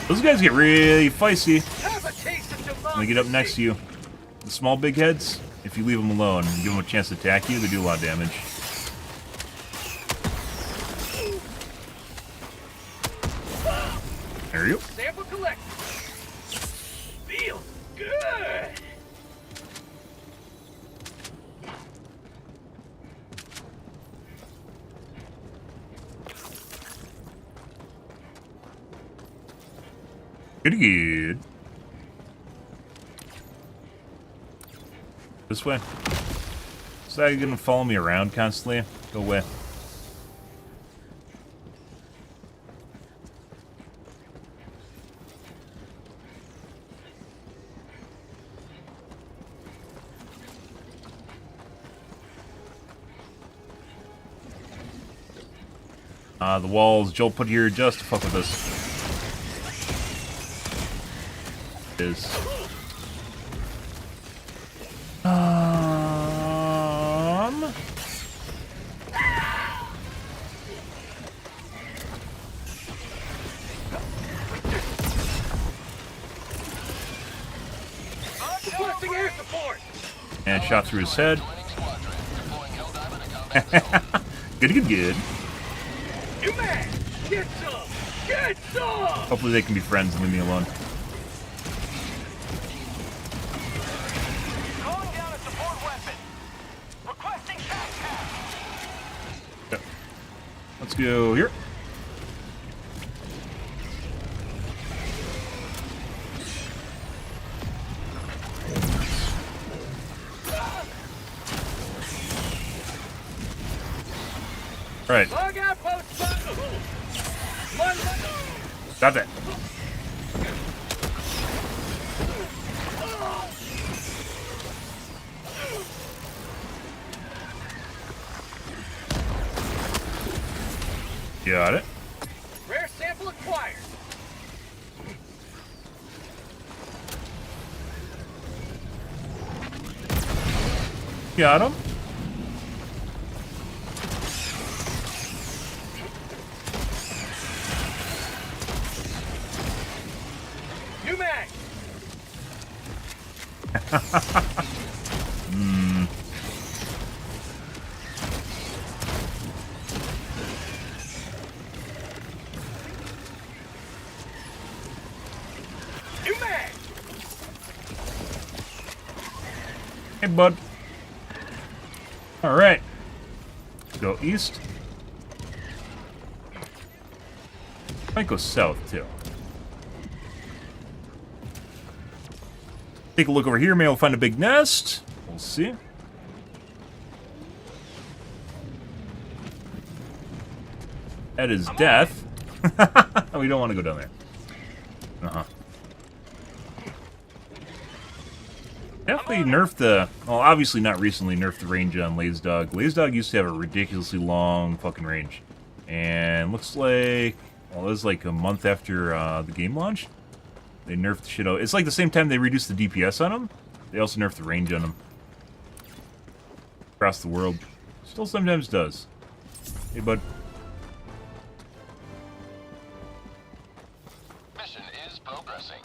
Speaker 1: Those guys get really feisty
Speaker 9: Have a taste of
Speaker 1: when they get up next to you. The small big heads, if you leave them alone and give them a chance to attack you, they do a lot of damage. There you go.
Speaker 9: Sample collect. Feels good.
Speaker 1: Good. This way. So you're gonna follow me around constantly? Go away. The walls Joel put here just to fuck with us. Is
Speaker 9: Requesting air support.
Speaker 1: and shot through his head. Good.
Speaker 9: You man, get some. Get some.
Speaker 1: Hopefully they can be friends and leave me alone.
Speaker 5: Calling down a support weapon. Requesting backpack.
Speaker 1: Yep. Let's go here. Right.
Speaker 9: Bug outpost.
Speaker 1: Got that. Got it.
Speaker 9: Rare sample acquired.
Speaker 1: Got him.
Speaker 9: New mag. New mag.
Speaker 1: Hey, bud. All right. Go east. Might go south too. Take a look over here. Maybe we'll find a big nest. We'll see. That is death. We don't want to go down there. Definitely nerfed the... Well, obviously not recently nerfed the range on Lazdog. Lazdog used to have a ridiculously long fucking range. And looks like... Well, it was like a month after the game launched. They nerfed the shit out. It's like the same time they reduced the DPS on them. They also nerfed the range on them. Across the world. Still sometimes does. Hey, bud.
Speaker 6: Mission is progressing.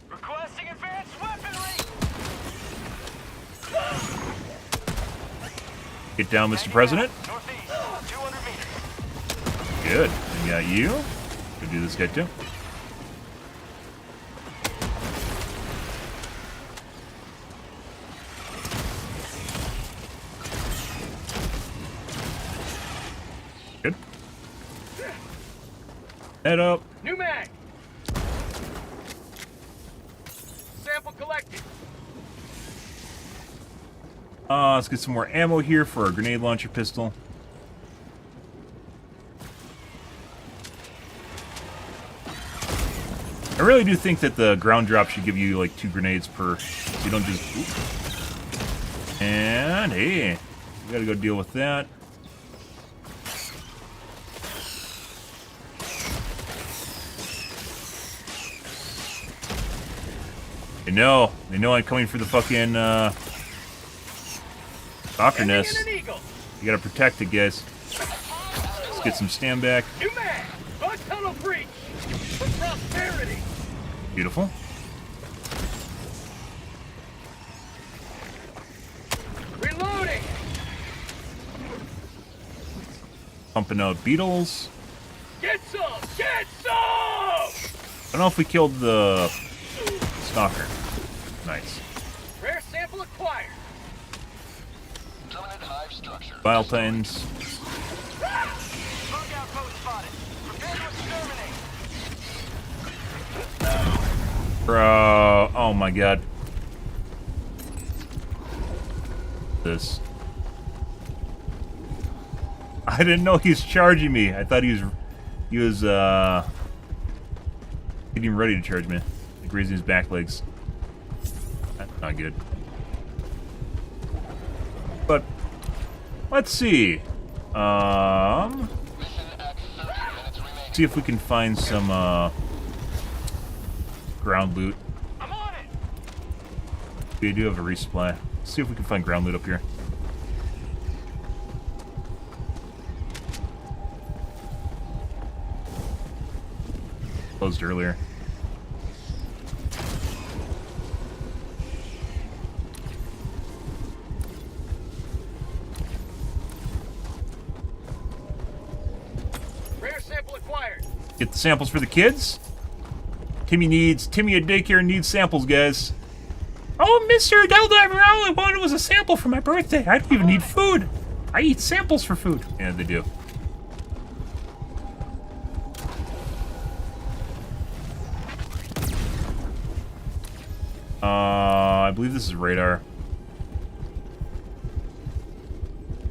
Speaker 5: Requesting advanced weaponry.
Speaker 1: Get down, Mr. President.
Speaker 5: Northeast, 200 meters.
Speaker 1: Good. We got you. Go do this guy too. Good. Head up.
Speaker 9: New mag. Sample collected.
Speaker 1: Let's get some more ammo here for our grenade launcher pistol. I really do think that the ground drop should give you like 2 grenades per. So you don't just. Oop. And hey, we gotta go deal with that. They know I'm coming for the fucking soccer nest. You gotta protect it, guys. Let's get some stand back.
Speaker 9: New man! Bug tunnel breach! For prosperity!
Speaker 1: Beautiful.
Speaker 9: Reloading!
Speaker 1: Pumping out beetles.
Speaker 9: Get some! Get some!
Speaker 1: I don't know if we killed the stalker. Nice.
Speaker 9: Rare sample acquired.
Speaker 6: Permanent hive structure.
Speaker 1: Bile titans.
Speaker 9: Bug outpost spotted. Prepare to exterminate.
Speaker 1: Bro, oh my god. This. I didn't know he was charging me. I thought he was getting ready to charge me. Like raising his back legs. That's not good. But let's see. See if we can find some ground loot.
Speaker 9: I'm on it!
Speaker 1: We do have a resupply. Let's see if we can find ground loot up here. Closed earlier.
Speaker 9: Rare sample acquired.
Speaker 1: Get the samples for the kids. Timmy at daycare needs samples, guys. Oh, Mr. Helldiver, all I wanted was a sample for my birthday. I don't even need food. I eat samples for food. Yeah, they do. I believe this is radar.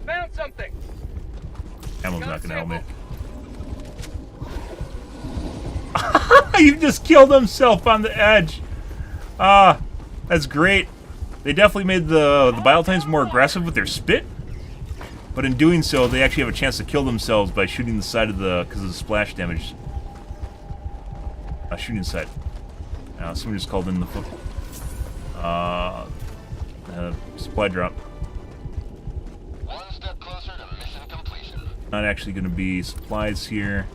Speaker 9: Found something.
Speaker 1: Ammo's not gonna help me. You just killed himself on the edge. That's great. They definitely made the bile titans more aggressive with their spit, but in doing so, they actually have a chance to kill themselves by shooting the side of the because of the splash damage. Shooting the side. Someone just called in the supply drop.
Speaker 6: One step closer to mission completion.
Speaker 1: Not actually going to be supplies here.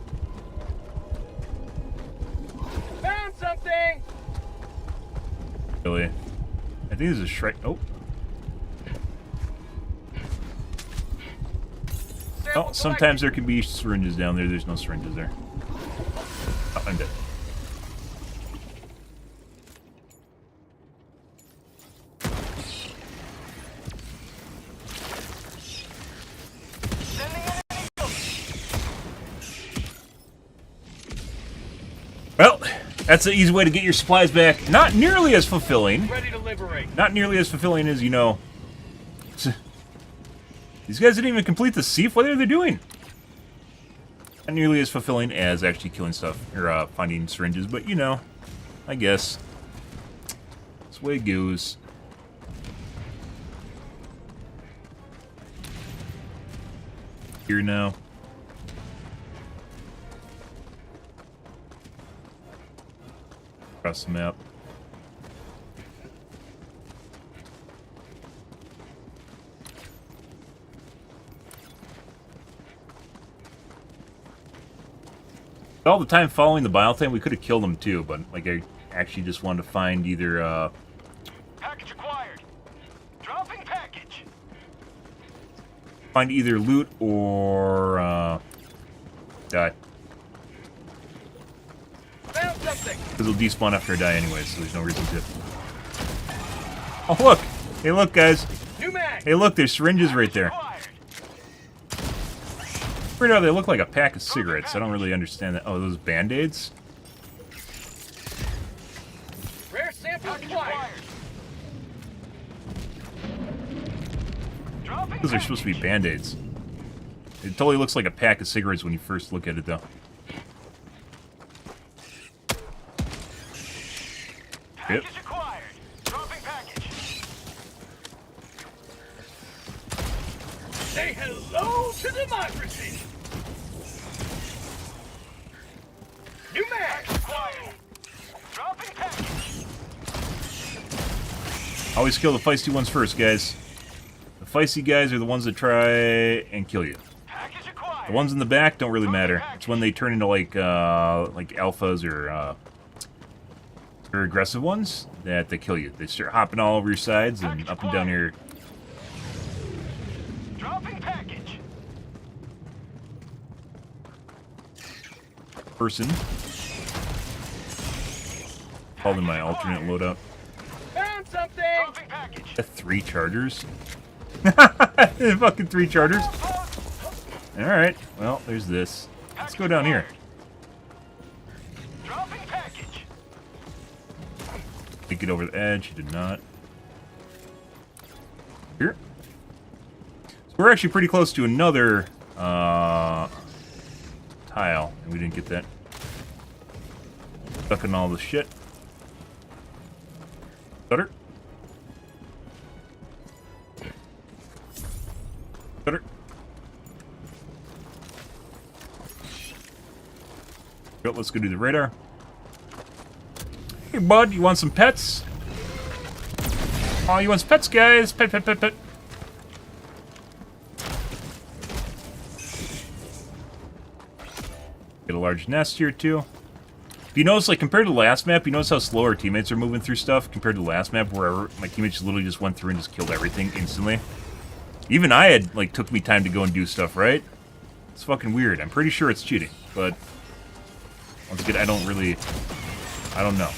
Speaker 9: Found something.
Speaker 1: Really? I think there's a Shrek. Oh. Oh, sometimes there can be syringes down there. There's no syringes there. Oh, I'm dead. Well, that's the easy way to get your supplies back. Not nearly as fulfilling.
Speaker 9: Ready to liberate.
Speaker 1: Not nearly as fulfilling as, you know... These guys didn't even complete the sieve. What are they doing? Not nearly as fulfilling as actually killing stuff, or finding syringes, but, you know, I guess. That's the way it goes. Here now. Across the map. All the time following the bile thing, we could have killed him too, but like I actually just wanted to find either
Speaker 5: Package acquired. Dropping package.
Speaker 1: find either loot or die.
Speaker 9: Found something.
Speaker 1: Because it'll despawn after I die anyway, so there's no reason to. Oh look! Hey look guys!
Speaker 9: New mag.
Speaker 1: Hey look, there's syringes right there. Weird how they look like a pack of cigarettes. I don't really understand that. Oh, those Band-Aids?
Speaker 9: Rare sample acquired.
Speaker 1: Those are supposed to be Band-Aids. It totally looks like a pack of cigarettes when you first look at it, though.
Speaker 5: Package acquired. Dropping package.
Speaker 9: Say hello to democracy. New mag.
Speaker 5: Acquired. Dropping package.
Speaker 1: Always kill the feisty ones first, guys. The feisty guys are the ones that try and kill you.
Speaker 5: Package acquired.
Speaker 1: The ones in the back don't really matter. It's when they turn into like alphas or aggressive ones that they kill you. They start hopping all over your sides and up and down your
Speaker 5: Dropping package.
Speaker 1: person. Called in my alternate loadout.
Speaker 9: Found something.
Speaker 5: Dropping package.
Speaker 1: 3 chargers. Fucking 3 chargers. Alright, well, there's this. Let's go down here.
Speaker 5: Dropping package.
Speaker 1: Did get over the edge, he did not. Here. So we're actually pretty close to another tile, and we didn't get that. Stuck in all the shit. Cutter. Cutter. Go, let's go do the radar. Hey, bud, you want some pets? Oh, you want some pets, guys? Pet, pet, pet, pet. Get a large nest here, too. If you notice, like, compared to the last map, you notice how slow our teammates are moving through stuff compared to the last map where my teammates literally just went through and just killed everything instantly. Even I had, like, took me time to go and do stuff, right? It's fucking weird. I'm pretty sure it's cheating, but once again, I don't know.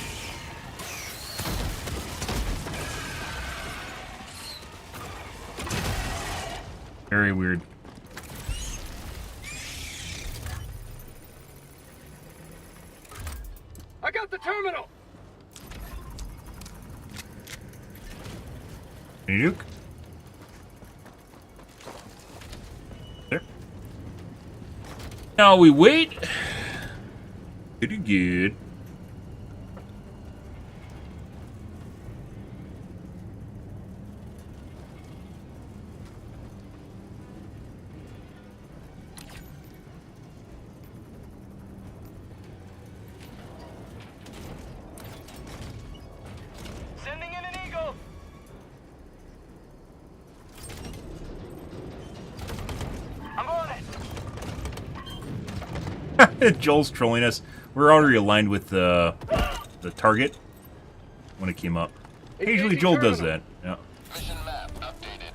Speaker 1: Very weird.
Speaker 9: I got the terminal.
Speaker 1: Nuke. There. Now we wait. Pretty good.
Speaker 5: Sending in an eagle. I'm on it.
Speaker 1: Joel's trolling us. We're already aligned with the target when it came up. Occasionally Joel does that. Yeah.
Speaker 6: Mission map updated.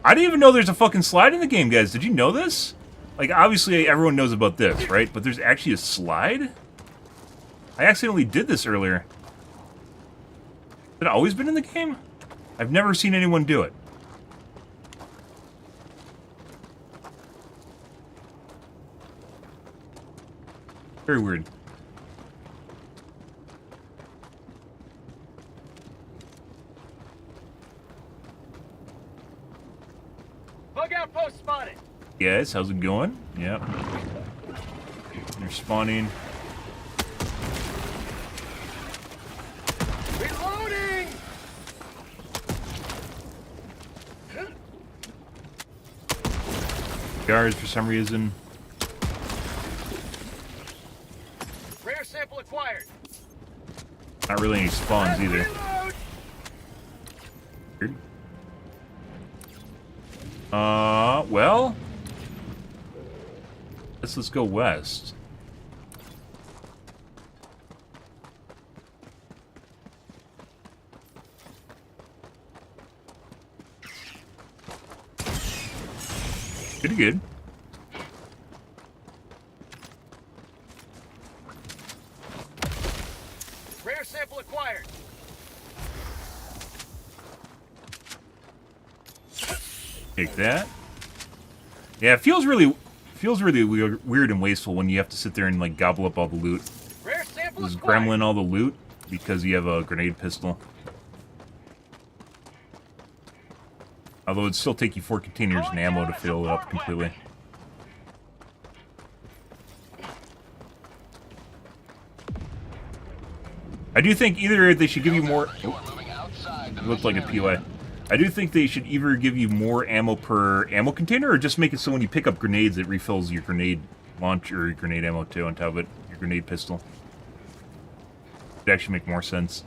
Speaker 1: I didn't even know there's a fucking slide in the game, guys. Did you know this? Like, obviously everyone knows about this, right? But there's actually a slide? I accidentally did this earlier. Has it always been in the game? I've never seen anyone do it. Very weird.
Speaker 9: Bug outpost spotted.
Speaker 1: Guys, how's it going? Yep. They're spawning.
Speaker 9: Reloading.
Speaker 1: Guards for some reason.
Speaker 9: Rare sample acquired.
Speaker 1: Not really any spawns either.
Speaker 9: Reload.
Speaker 1: Weird. Well. Let's go west. Pretty good.
Speaker 9: Rare sample acquired.
Speaker 1: Take that. Yeah, it feels really weird and wasteful when you have to sit there and like gobble up all the loot.
Speaker 9: Rare sample
Speaker 1: Just
Speaker 9: acquired.
Speaker 1: gremlin all the loot because you have a grenade pistol. Although it'd still take you 4 containers and ammo to fill it up completely. I do think either they should give you more...
Speaker 6: You are moving outside the
Speaker 1: It looked like a
Speaker 6: mission
Speaker 1: POI. I do think they should either give you more ammo per ammo container, or just make it so when you pick up grenades, it refills your grenade launcher, or your grenade ammo too on top of it, your grenade pistol. It'd actually make more sense.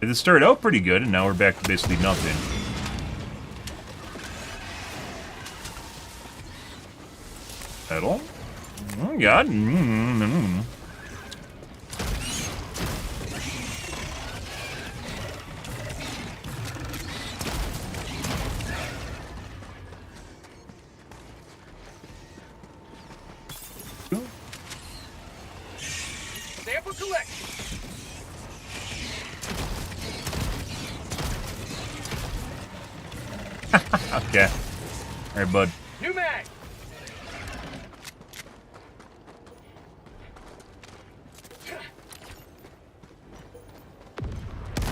Speaker 1: It started out pretty good, and now we're back to basically nothing. Metal. Oh, God.
Speaker 9: Sample collection.
Speaker 1: Okay. Alright, bud.
Speaker 9: New mag.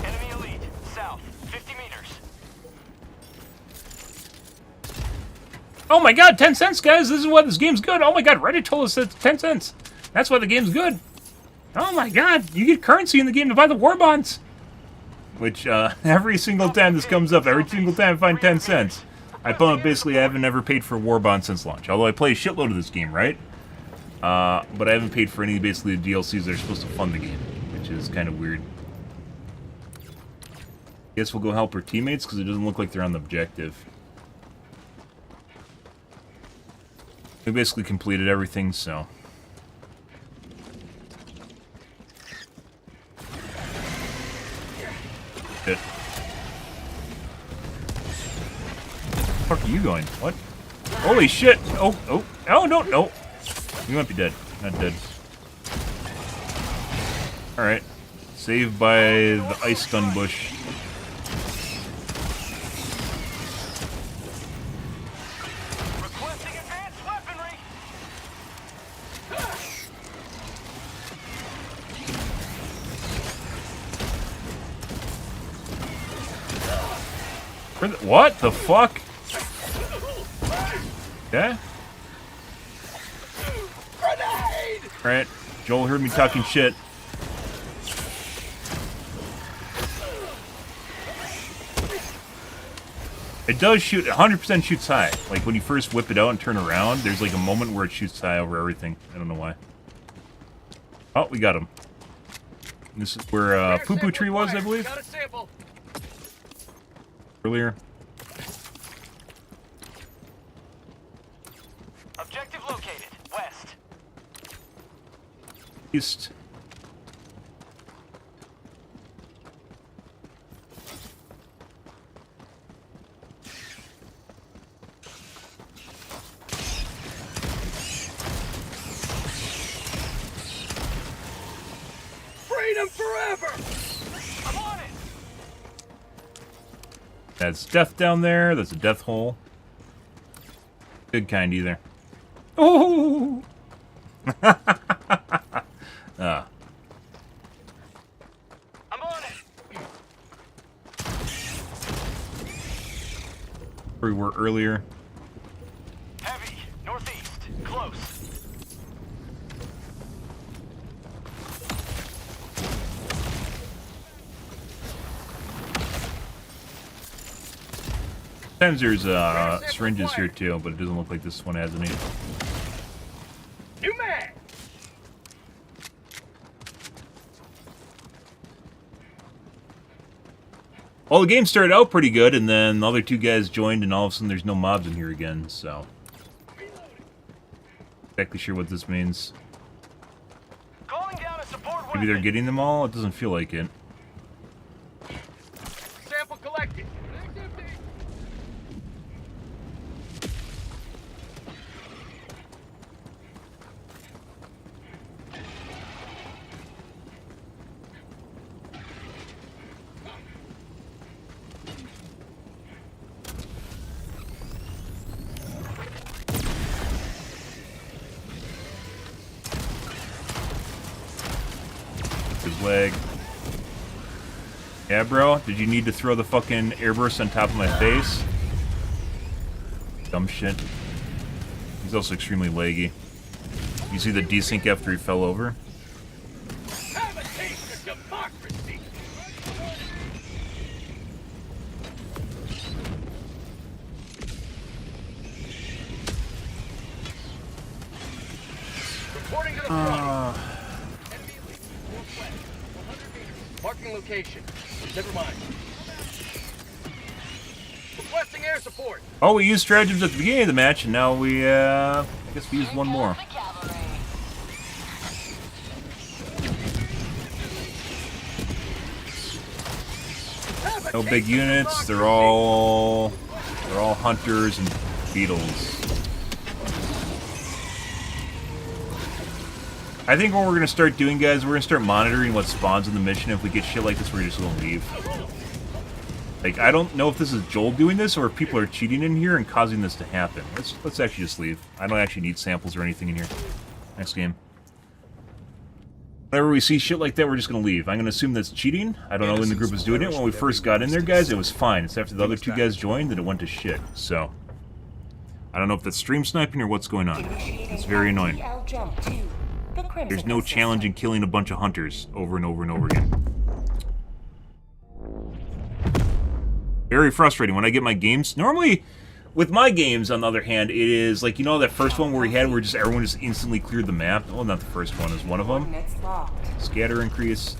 Speaker 5: Enemy elite, south, 50 meters.
Speaker 1: Oh my God, 10 cents, guys! This is why this game's good! Oh my God, Reddit told us it's 10 cents! That's why the game's good! Oh my God, you get currency in the game to buy the war bonds! Which, every single time this comes up, every single time I find 10 cents, I basically haven't ever paid for war bonds since launch. Although I play a shitload of this game, right? But I haven't paid for any, basically, the DLCs that are supposed to fund the game, which is kind of weird. Guess we'll go help our teammates, because it doesn't look like they're on the objective. We basically completed everything, so... Shit. Where the fuck are you going? What? Holy shit! Oh, no! You might be dead. Not dead. Alright. Saved by the ice stun bush.
Speaker 5: Requesting advanced weaponry.
Speaker 1: What the fuck? Okay. Alright. Joel heard me talking shit. It does shoot, 100% shoots high. Like when you first whip it out and turn around, there's like a moment where it shoots high over everything. I don't know why. Oh, we got him. This is where Poo Poo Tree was, I believe.
Speaker 9: Got a sample.
Speaker 1: Earlier.
Speaker 5: Objective located, west.
Speaker 1: East.
Speaker 9: Freedom forever.
Speaker 5: I'm on it.
Speaker 1: That's death down there. That's a death hole. Good kind either. Oh! Ah.
Speaker 5: I'm on it.
Speaker 1: Where we were earlier.
Speaker 5: Heavy, northeast, close.
Speaker 1: Sometimes there's syringes here too, but it doesn't look like this one has any.
Speaker 9: New mag.
Speaker 1: Well, the game started out pretty good, and then the other two guys joined, and all of a sudden there's no mobs in here again, so... Exactly sure what this means.
Speaker 5: Calling down a support
Speaker 1: Maybe they're
Speaker 5: weapon.
Speaker 1: getting them all? It doesn't feel like it.
Speaker 9: Sample collected.
Speaker 1: His leg. Yeah, bro? Did you need to throw the fucking airburst on top of my face? Dumb shit. He's also extremely laggy. You see the desync after he fell over?
Speaker 9: Have a taste of democracy. Reporting to the front. Enemy elite, northwest, 100 meters. Marking location. Never mind. Requesting air support.
Speaker 1: Oh, we used stratagems at the beginning of the match, and now we, I guess we used one more. No big units, they're all hunters and beetles. I think what we're gonna start doing, guys, we're gonna start monitoring what spawns in the mission. If we get shit like this, we're just gonna leave. Like, I don't know if this is Joel doing this or if people are cheating in here and causing this to happen. Let's actually just leave. I don't actually need samples or anything in here. Next game. Whenever we see shit like that, we're just gonna leave. I'm gonna assume that's cheating. I don't know when the group was doing it. When we first got in there, guys, it was fine. It's after the other two guys joined that it went to shit. So, I don't know if that's stream sniping or what's going on. It's very annoying. There's no challenge in killing a bunch of hunters over and over and over again. Very frustrating when I get my games. Normally, with my games, on the other hand, it is like, you know, that first one where we had where just everyone just instantly cleared the map. Well, not the first one, is one of them. Scatter increase.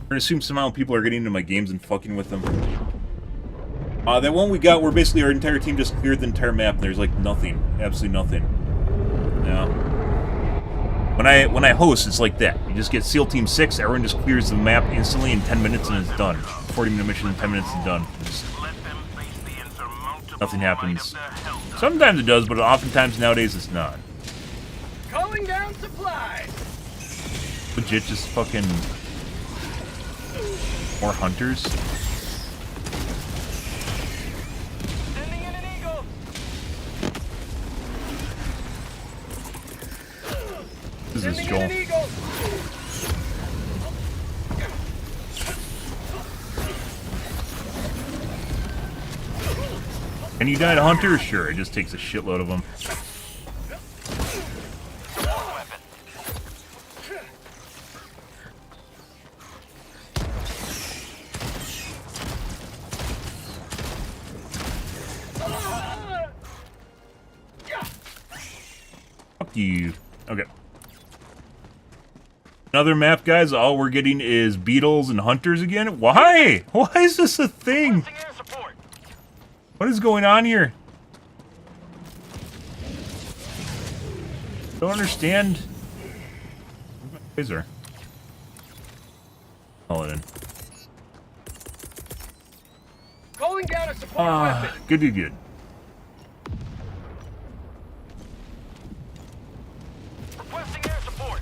Speaker 1: We're gonna assume somehow people are getting into my games and fucking with them. That one we got where basically our entire team just cleared the entire map and there's like nothing. Absolutely nothing. Yeah. When I host, it's like that. You just get SEAL Team 6, everyone just clears the map instantly in 10 minutes and it's done. 40-minute mission in 10 minutes and done. Nothing happens. Sometimes it does, but oftentimes nowadays it's not.
Speaker 9: Calling down supplies.
Speaker 1: Legit just fucking more hunters.
Speaker 9: Sending in an eagle.
Speaker 1: This is Joel. Can you die to hunters? Sure, it just takes a shitload of them. Fuck you. Okay. Another map, guys. All we're getting is beetles and hunters again. Why? Why is this a thing? What is going on here? Don't understand. Where's my laser? Call it in.
Speaker 9: Calling down a support weapon.
Speaker 1: Good.
Speaker 9: Requesting air support.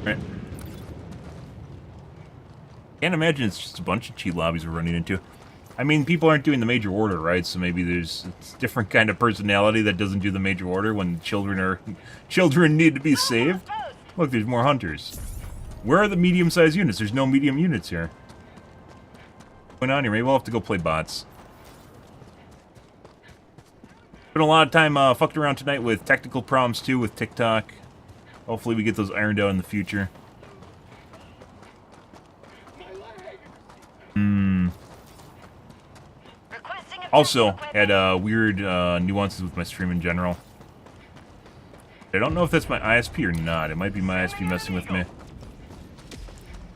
Speaker 1: Right. Can't imagine it's just a bunch of cheat lobbies we're running into. I mean, people aren't doing the major order, right? So maybe it's a different kind of personality that doesn't do the major order when children need to be saved. Look, there's more hunters. Where are the medium-sized units? There's no medium units here. What's going on here? Maybe we'll have to go play bots. Spent a lot of time fucking around tonight with technical problems too with TikTok. Hopefully we get those ironed out in the future. Also, had weird nuances with my stream in general. I don't know if that's my ISP or not. It might be my ISP messing with me.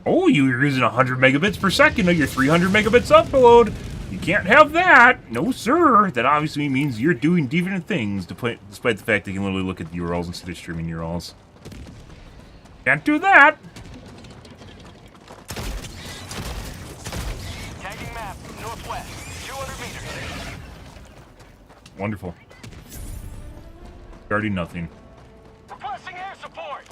Speaker 1: Oh, you're using 100 megabits per second of your 300 megabits upload. You can't have that. No, sir. That obviously means you're doing deviant things, despite the fact that you can literally look at the URLs instead of streaming URLs. Can't do that.
Speaker 9: Tagging map, northwest, 200 meters.
Speaker 1: Wonderful. Guarding nothing.
Speaker 9: Requesting air support.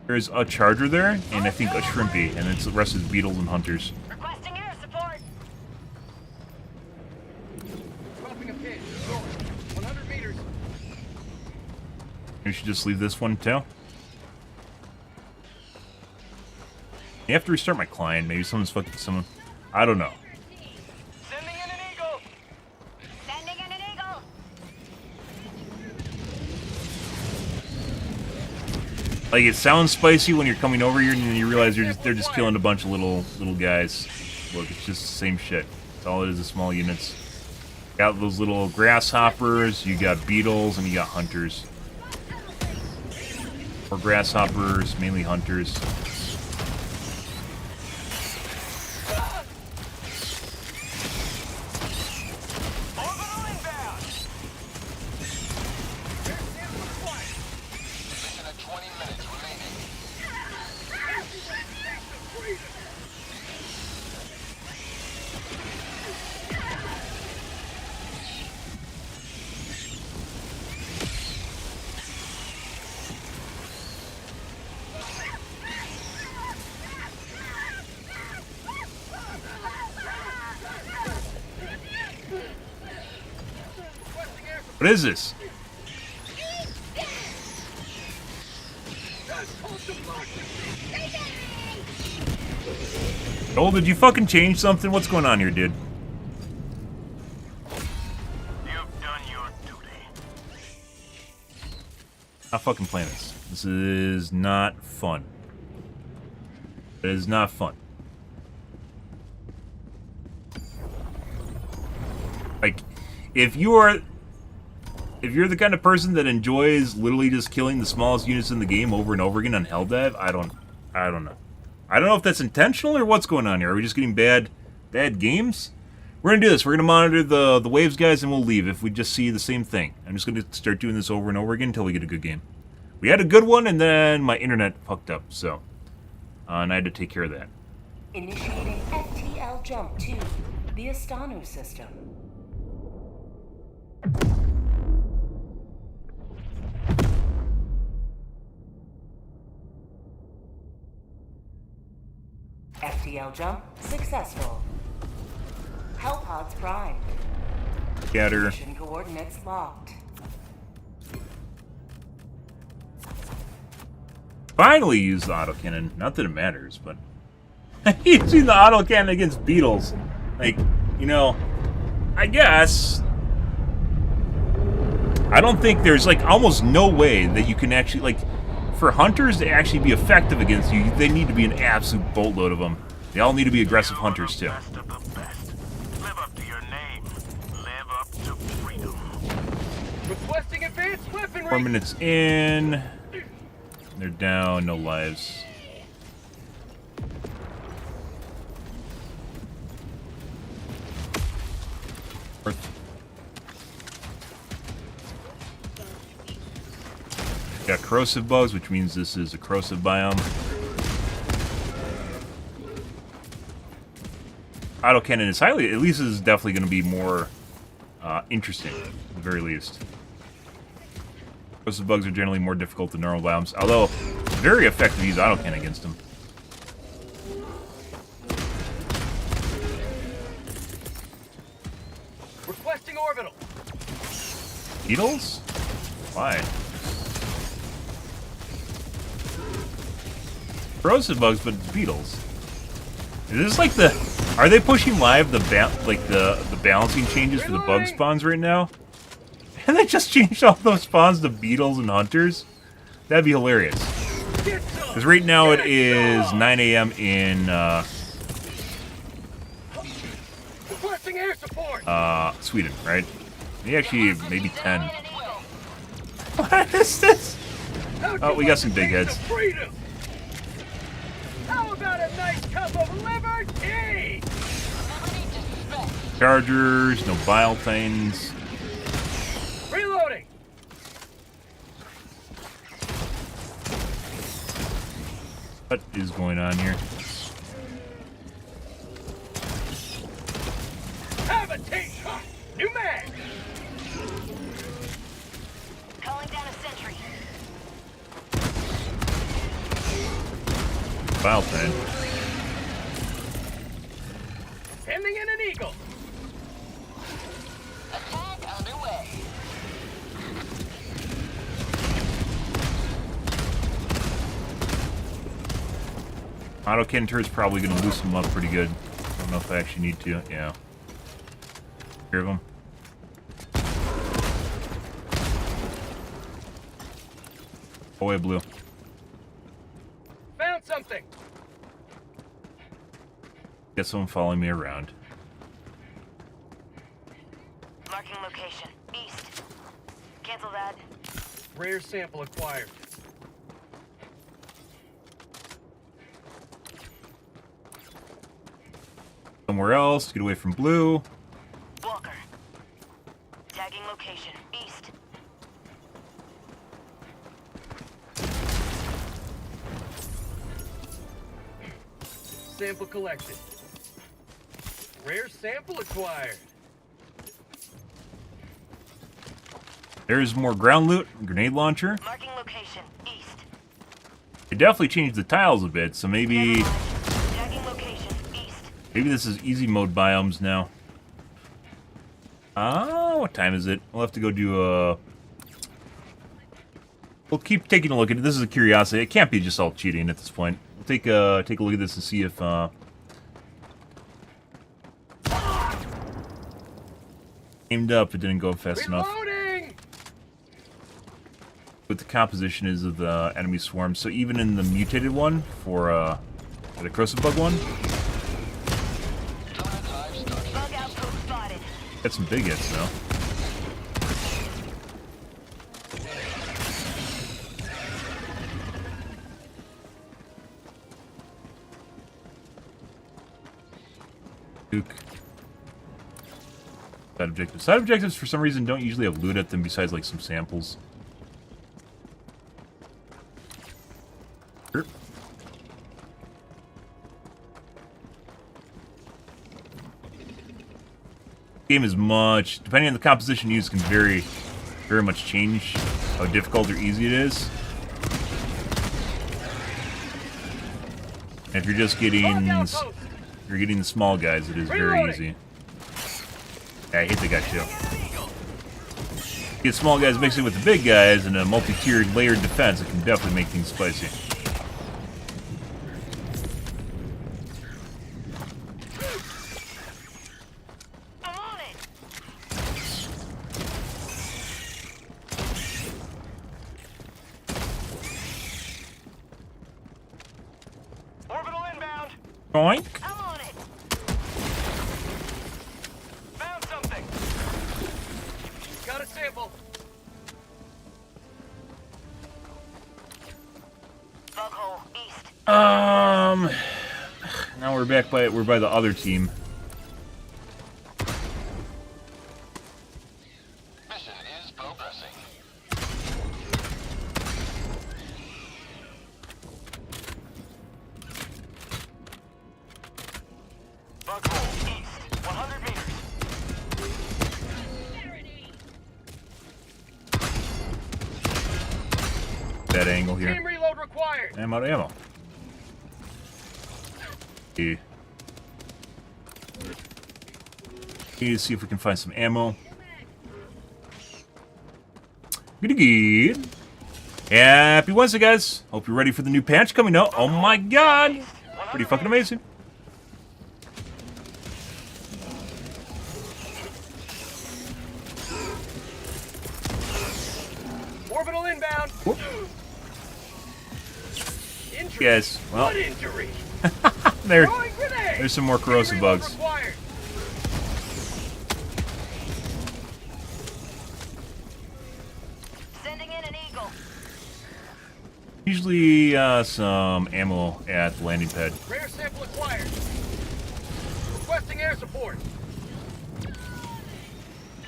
Speaker 1: There's a charger there, and I think a shrimpy, and the rest is beetles and hunters.
Speaker 8: Requesting air support.
Speaker 9: Dropping a pin, north, 100 meters.
Speaker 1: We should just leave this one too. You have to restart my client. Maybe someone's fucking someone. I don't know.
Speaker 9: Sending in an eagle.
Speaker 8: Sending in an eagle.
Speaker 1: Like, it sounds spicy when you're coming over here, and then you realize they're just killing a bunch of little guys. Look, it's just the same shit. That's all it is small units. Got those little grasshoppers, you got beetles, and you got hunters. Or grasshoppers, mainly hunters.
Speaker 6: Mission at 20 minutes remaining.
Speaker 1: What is this? Joel, did you fucking change something? What's going on here, dude?
Speaker 5: You've done your duty.
Speaker 1: Not fucking playing this. This is not fun. It is not fun. Like, if you're the kind of person that enjoys literally just killing the smallest units in the game over and over again on Helldive, I don't know. I don't know if that's intentional or what's going on here. Are we just getting bad games? We're gonna do this. We're gonna monitor the waves, guys, and we'll leave if we just see the same thing. I'm just gonna start doing this over and over again until we get a good game. We had a good one, and then my internet fucked up, so and I had to take care of that.
Speaker 3: Initiating FTL jump to the Astanu system. FTL jump successful. Hellpods primed.
Speaker 1: Scatter.
Speaker 3: Mission coordinates locked.
Speaker 1: Finally used the autocannon. Not that it matters, but using the autocannon against beetles. Like, you know, I guess. I don't think there's, like, almost no way that you can actually, like, for hunters to actually be effective against you, they need to be an absolute boatload of them. They all need to be aggressive hunters, too.
Speaker 5: Best of the best. Live up to your name. Live up to freedom.
Speaker 9: Requesting advanced weaponry.
Speaker 1: 4 minutes in. They're down, no lives. Got corrosive bugs, which means this is a corrosive biome. Autocannon is highly, at least is definitely going to be more interesting, at the very least. Corrosive bugs are generally more difficult than normal biomes, although very effective to use autocannon against them.
Speaker 9: Requesting orbital.
Speaker 1: Beetles? Why? Corrosive bugs, but beetles. Is this like the? Are they pushing live the balancing changes for the bug spawns right now? And they just changed all those spawns to beetles and hunters? That'd be hilarious. Because right now it is 9 a.m. in
Speaker 9: Requesting air support.
Speaker 1: Sweden, right? Maybe 10. What is this? Oh, we got some big heads.
Speaker 9: Freedom. How about a nice cup of liver tea?
Speaker 1: Chargers, no Biothanes.
Speaker 9: Reloading.
Speaker 1: What is going on here?
Speaker 9: Have a taste. New mag.
Speaker 8: Calling down a sentry.
Speaker 1: Biothane.
Speaker 9: Sending in an eagle.
Speaker 6: Attack underway.
Speaker 1: Auto cannon turret's probably going to boost them up pretty good. I don't know if I actually need to. Yeah. Hear of them. Away, blue.
Speaker 9: Found something.
Speaker 1: Get someone following me around.
Speaker 8: Marking location. East. Cancel that.
Speaker 9: Rare sample acquired.
Speaker 1: Somewhere else. Get away from blue.
Speaker 8: Walker. Tagging location. East.
Speaker 9: Sample collected. Rare sample acquired.
Speaker 1: There's more ground loot. Grenade launcher.
Speaker 8: Marking location. East.
Speaker 1: It definitely changed the tiles a bit, so maybe
Speaker 8: Tagging location. East.
Speaker 1: maybe this is easy mode biomes now. What time is it? We'll have to go do a... We'll keep taking a look at it. This is a curiosity. It can't be just all cheating at this point. We'll take a look at this and see if aimed up, it didn't go fast enough.
Speaker 9: Reloading!
Speaker 1: What the composition is of the enemy swarm. So even in the mutated one for the corrosive bug one,
Speaker 8: Bug outpost spotted.
Speaker 1: got some big hits though. Duke. Side objectives. Side objectives for some reason don't usually have loot at them besides like some samples. Sure. Game is much, depending on the composition used, can very much change how difficult or easy it is. And if you're just getting the small guys, it is very easy. Yeah, I hate the guy too. Get small guys mixing with the big guys in a multi-tiered layered defense, it can definitely make things spicy.
Speaker 8: I'm on it.
Speaker 5: Orbital inbound.
Speaker 1: Boink.
Speaker 8: I'm on it.
Speaker 5: Found something.
Speaker 9: Got a sample.
Speaker 8: Bug hole. East.
Speaker 1: Now we're by the other team.
Speaker 6: Mission is progressing.
Speaker 5: Bug hole east. 100 meters.
Speaker 1: That angle here.
Speaker 9: Team reload required.
Speaker 1: I'm out of ammo. Okay. Need to see if we can find some ammo. Good. Happy Wednesday, guys. Hope you're ready for the new patch coming out. Oh my god. Pretty fucking amazing.
Speaker 9: Orbital inbound.
Speaker 1: Whoop.
Speaker 9: Injury.
Speaker 1: Yes, well,
Speaker 9: What injury?
Speaker 1: there's
Speaker 9: Grenade.
Speaker 1: some more corrosive
Speaker 9: Team reload
Speaker 1: bugs.
Speaker 9: required.
Speaker 8: Sending in an eagle.
Speaker 1: Usually some ammo at the landing pad.
Speaker 9: Rare sample acquired. Requesting air support.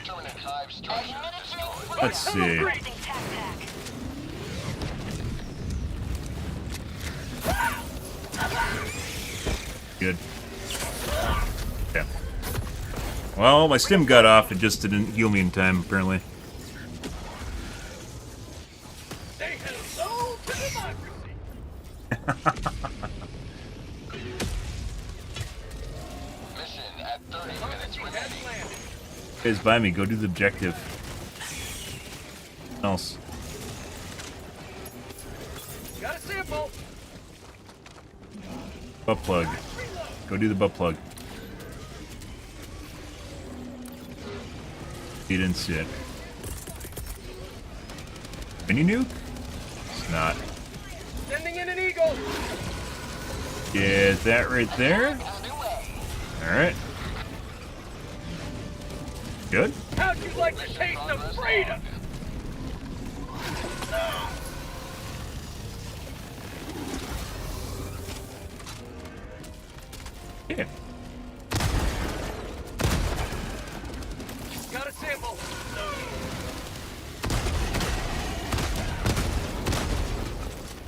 Speaker 6: Terminate hive structure destroyed.
Speaker 1: Let's see.
Speaker 8: Requesting tac-tac.
Speaker 1: Good. Yeah. Well, my stim got off. It just didn't heal me in time, apparently.
Speaker 9: Say hello to democracy.
Speaker 6: Mission at 30 minutes remaining.
Speaker 9: Has landed.
Speaker 1: Guys, by me. Go do the objective. Else.
Speaker 9: Got a sample.
Speaker 1: Butt plug. Go do the butt plug. You didn't see it. Mini nuke? It's not.
Speaker 9: Sending in an eagle.
Speaker 1: Get that right there. Alright. Good.
Speaker 9: How'd you like the taste of freedom?
Speaker 1: Yeah.
Speaker 9: Got a sample.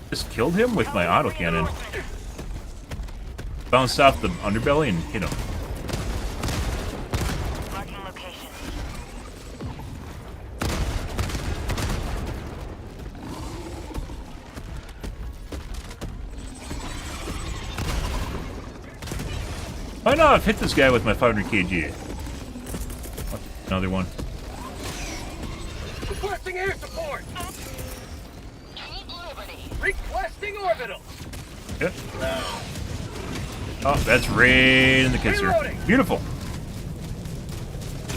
Speaker 1: Just killed him with my autocannon. Bounced off the underbelly and hit him.
Speaker 8: Marking location.
Speaker 1: Why not? I've hit this guy with my 500 kg. Another one.
Speaker 9: Requesting air support. Requesting orbital.
Speaker 1: Yep. Oh, that's right in the kisser.
Speaker 9: Reloading.
Speaker 1: Beautiful.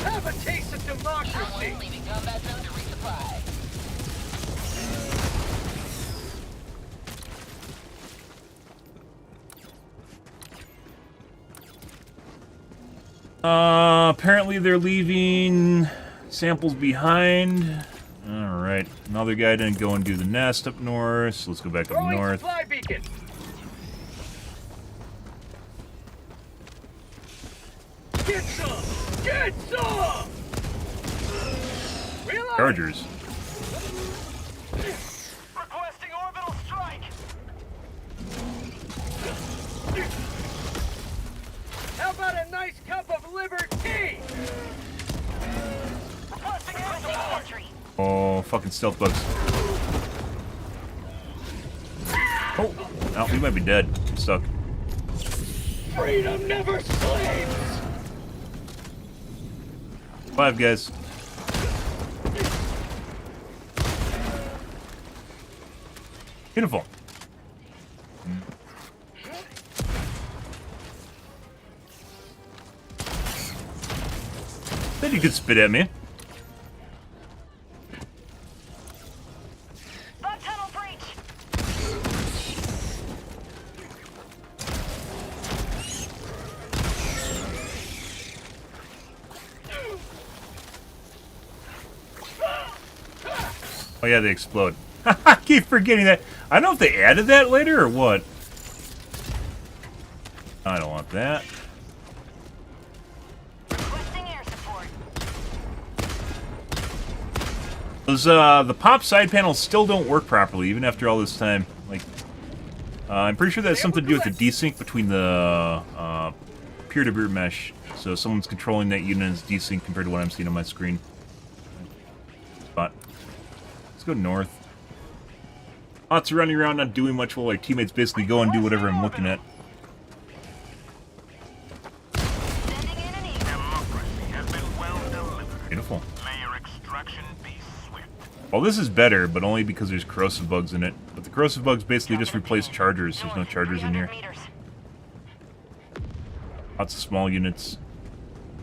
Speaker 9: Have a taste of democracy.
Speaker 6: Leaving combat zone to resupply.
Speaker 1: Apparently they're leaving samples behind. Alright, another guy didn't go and do the nest up north, so let's go back up
Speaker 9: Throwing
Speaker 1: north.
Speaker 9: supply beacon. Get some. Get some. Reloading.
Speaker 1: Chargers.
Speaker 5: Requesting orbital strike.
Speaker 9: How about a nice cup of liberty?
Speaker 5: Requesting air
Speaker 8: Requesting
Speaker 5: support.
Speaker 8: entry.
Speaker 1: Oh, fucking stealth bugs. Oh, no, we might be dead. I'm stuck.
Speaker 9: Freedom never sleeps.
Speaker 1: 5 guys. Beautiful. Then you could spit at me.
Speaker 8: Bug tunnel breach.
Speaker 1: Oh yeah, they explode. I keep forgetting that. I don't know if they added that later or what. I don't want that.
Speaker 8: Requesting air support.
Speaker 1: Those the pop side panels still don't work properly even after all this time. Like, I'm pretty sure that has something to do with the desync between the peer-to-peer mesh. So someone's controlling that unit and it's desync compared to what I'm seeing on my screen. But let's go north. Lots of running around, not doing much while our teammates basically go and do whatever I'm looking at.
Speaker 8: Sending in an eagle.
Speaker 5: Democracy has been well delivered.
Speaker 1: Beautiful.
Speaker 5: May your extraction be swift.
Speaker 1: Well, this is better, but only because there's corrosive bugs in it. But the corrosive bugs basically just replace chargers. There's no chargers in here.
Speaker 8: 300 meters.
Speaker 1: Lots of small units.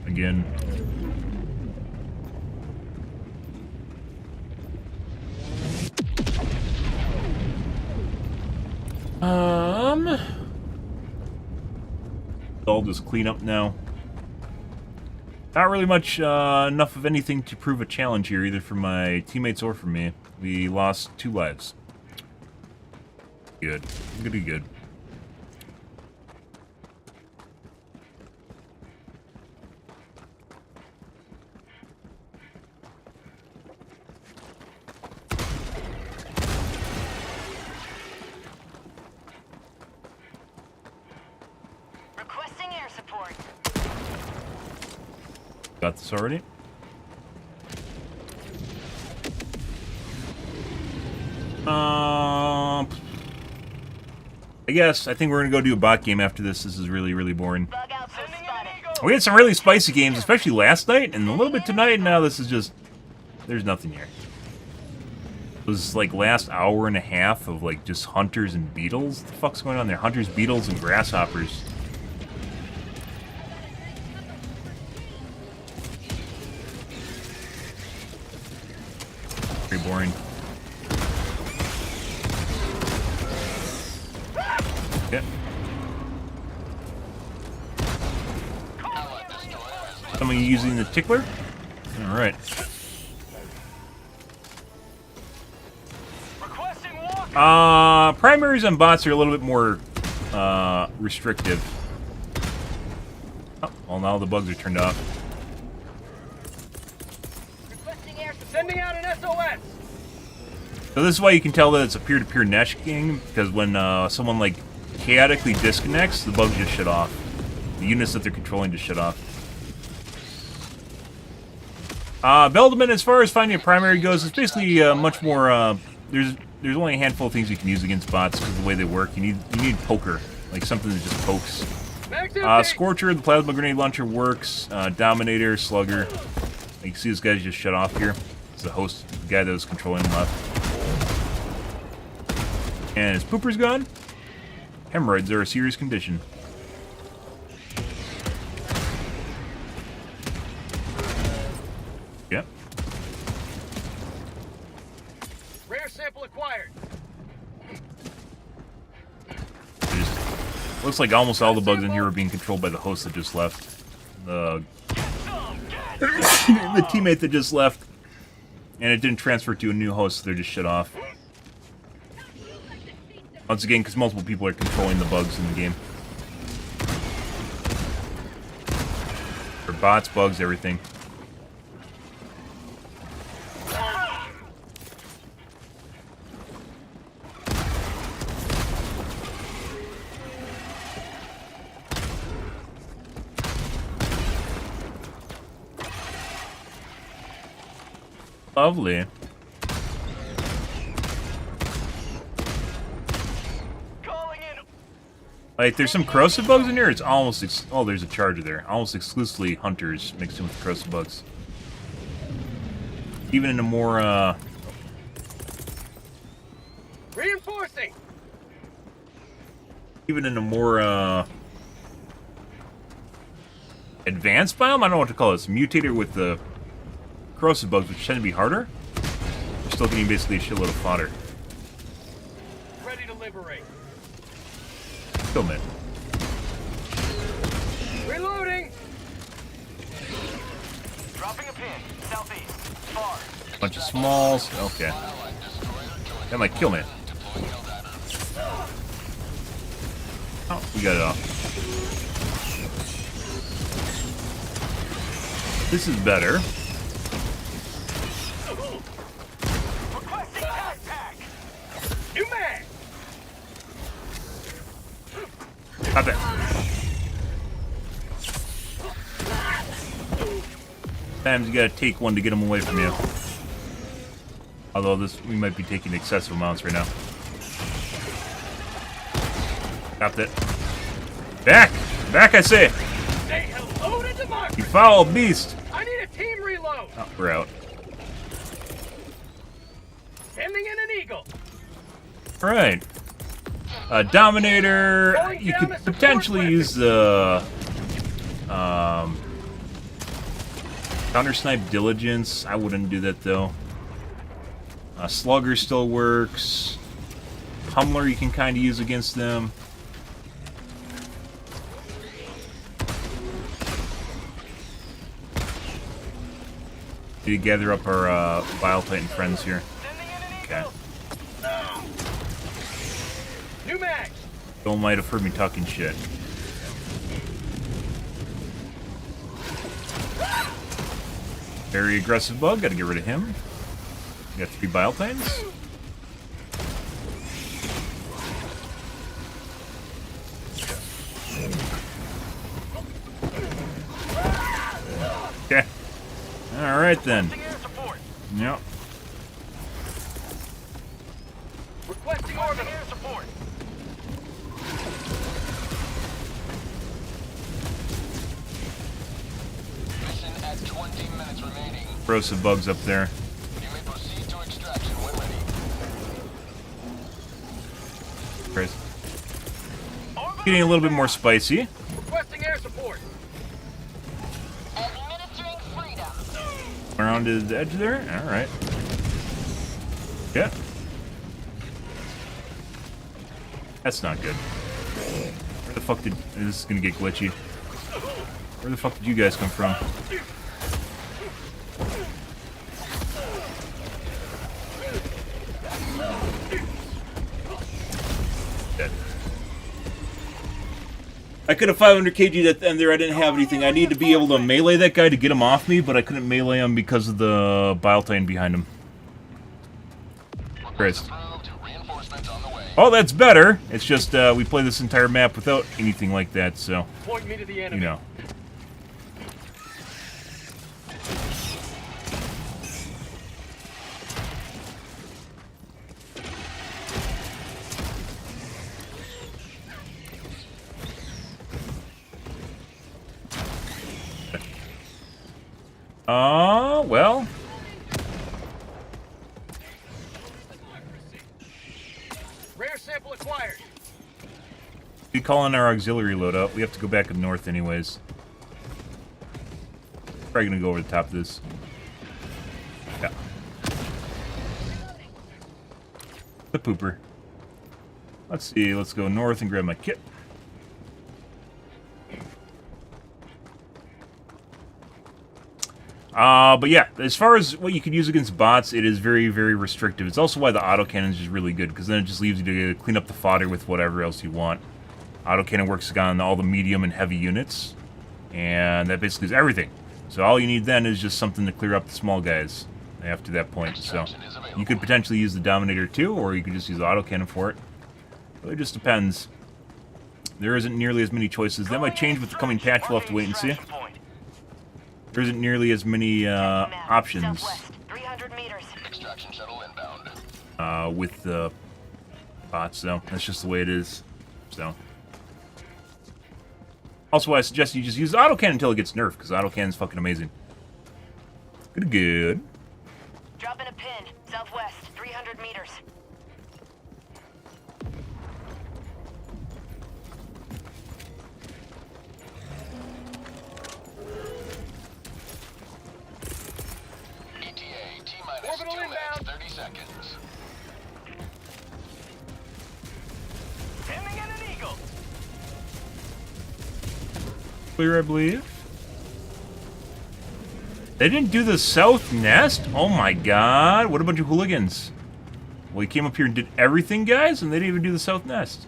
Speaker 1: Again. I'll just clean up now. Not really much enough of anything to prove a challenge here, either for my teammates or for me. We lost 2 lives. Good. Good, good.
Speaker 8: Requesting air support.
Speaker 1: Got this already. I guess. I think we're gonna go do a bot game after this. This is really, really boring.
Speaker 8: Bug outpost spotted.
Speaker 1: We had some really spicy games, especially last night, and a little bit tonight, and now this is just... There's nothing here. was like last hour and a half of like just hunters and beetles. What the fuck's going on there? Hunters, beetles, and grasshoppers. Very boring. Yeah. Somebody using the tickler? Alright. Primaries on bots are a little bit more restrictive. Oh, well, now the bugs are turned off.
Speaker 9: Sending out an SOS.
Speaker 1: So this is why you can tell that it's a peer-to-peer Nesh game, because when someone like chaotically disconnects, the bugs just shut off. The units that they're controlling just shut off. Beldeman, as far as finding a primary goes, it's basically much more. There's only a handful of things you can use against bots because of the way they work. You need poker, like something that just pokes. Scorcher, the plasma grenade launcher works. Dominator, Slugger. You can see this guy's just shut off here. It's the host, the guy that was controlling him left. And his pooper's gone. Hemorrhoids are a serious condition. Yep.
Speaker 9: Rare sample acquired.
Speaker 1: Looks like almost all the bugs in here are being controlled by the host that just left. The teammate that just left. And it didn't transfer to a new host, so they're just shut off. Once again, because multiple people are controlling the bugs in the game. For bots, bugs, everything. Lovely. Like, there's some corrosive bugs in here. It's almost oh, there's a charger there. Almost exclusively hunters mixed in with corrosive bugs. Even in a more
Speaker 9: Reinforcing.
Speaker 1: even in a more advanced biome. I don't know what to call it. It's mutated with the corrosive bugs, which tend to be harder. We're still getting basically a shitload of fodder.
Speaker 9: Ready to liberate.
Speaker 1: Kill man.
Speaker 9: Reloading.
Speaker 5: Dropping a pin. Southeast. Far.
Speaker 1: Bunch of smalls. Okay. And like kill man. Oh, we got it off. This is better.
Speaker 5: Requesting backpack.
Speaker 9: New mag.
Speaker 1: Got that. Sometimes you gotta take one to get them away from you. Although we might be taking excessive amounts right now. Got that. Back! Back, I say!
Speaker 9: Say hello to democracy.
Speaker 1: You foul beast!
Speaker 9: I need a team reload.
Speaker 1: Oh, we're out.
Speaker 9: Sending in an eagle.
Speaker 1: Alright. Dominator. You could potentially use the counter snipe diligence. I wouldn't do that though. Slugger still works. Hummler you can kind of use against them. To gather up our Bile Titan friends here. Okay.
Speaker 9: New mag.
Speaker 1: Bill might have heard me talking shit. Very aggressive bug, gotta get rid of him. We got 3 Bile Titans. Okay. Alright then. Yep.
Speaker 9: Requesting orbital air support.
Speaker 6: Mission at 20 minutes remaining.
Speaker 1: Corrosive bugs up there.
Speaker 6: You may proceed to extraction when ready.
Speaker 1: Christ. Getting a little bit more spicy.
Speaker 9: Requesting air support.
Speaker 8: Administering freedom.
Speaker 1: Around to the edge there. All right. Yeah. That's not good. Where the fuck did... This is gonna get glitchy. Where the fuck did you guys come from? Dead. I could have 500 kg at the end there. I didn't have anything. I need to be able to melee that guy to get him off me, but I couldn't melee him because of the Bile Titan behind him. Chris. Oh, that's better. It's just we play this entire map without anything like that, so
Speaker 9: Point me to the enemy.
Speaker 1: you know. Well.
Speaker 9: Rare sample acquired.
Speaker 1: We call in our auxiliary loadout. We have to go back up north anyways. Probably gonna go over the top of this. Yeah. The pooper. Let's see, let's go north and grab my kit. But yeah, as far as what you can use against bots, it is very, very restrictive. It's also why the autocannon is just really good, because then it just leaves you to clean up the fodder with whatever else you want. Autocannon works on all the medium and heavy units, and that basically is everything. So all you need then is just something to clear up the small guys after that point. So you could potentially use the Dominator too, or you could just use the autocannon for it. Really just depends. There isn't nearly as many choices. That might change with the coming patch. We'll have to wait and see. There isn't nearly as many options
Speaker 6: Extraction shuttle inbound.
Speaker 1: with the bots, so that's just the way it is. So, also, I suggest you just use the autocannon until it gets nerfed, because autocannon is fucking amazing. Good.
Speaker 8: Dropping a pin. Southwest, 300 meters.
Speaker 6: ETA T-minus 2
Speaker 9: Orbital
Speaker 6: minutes,
Speaker 9: inbound.
Speaker 6: 30 seconds.
Speaker 5: Sending in an eagle.
Speaker 1: Clear, I believe. They didn't do the south nest? Oh my god, what a bunch of hooligans. Well, he came up here and did everything, guys, and they didn't even do the south nest.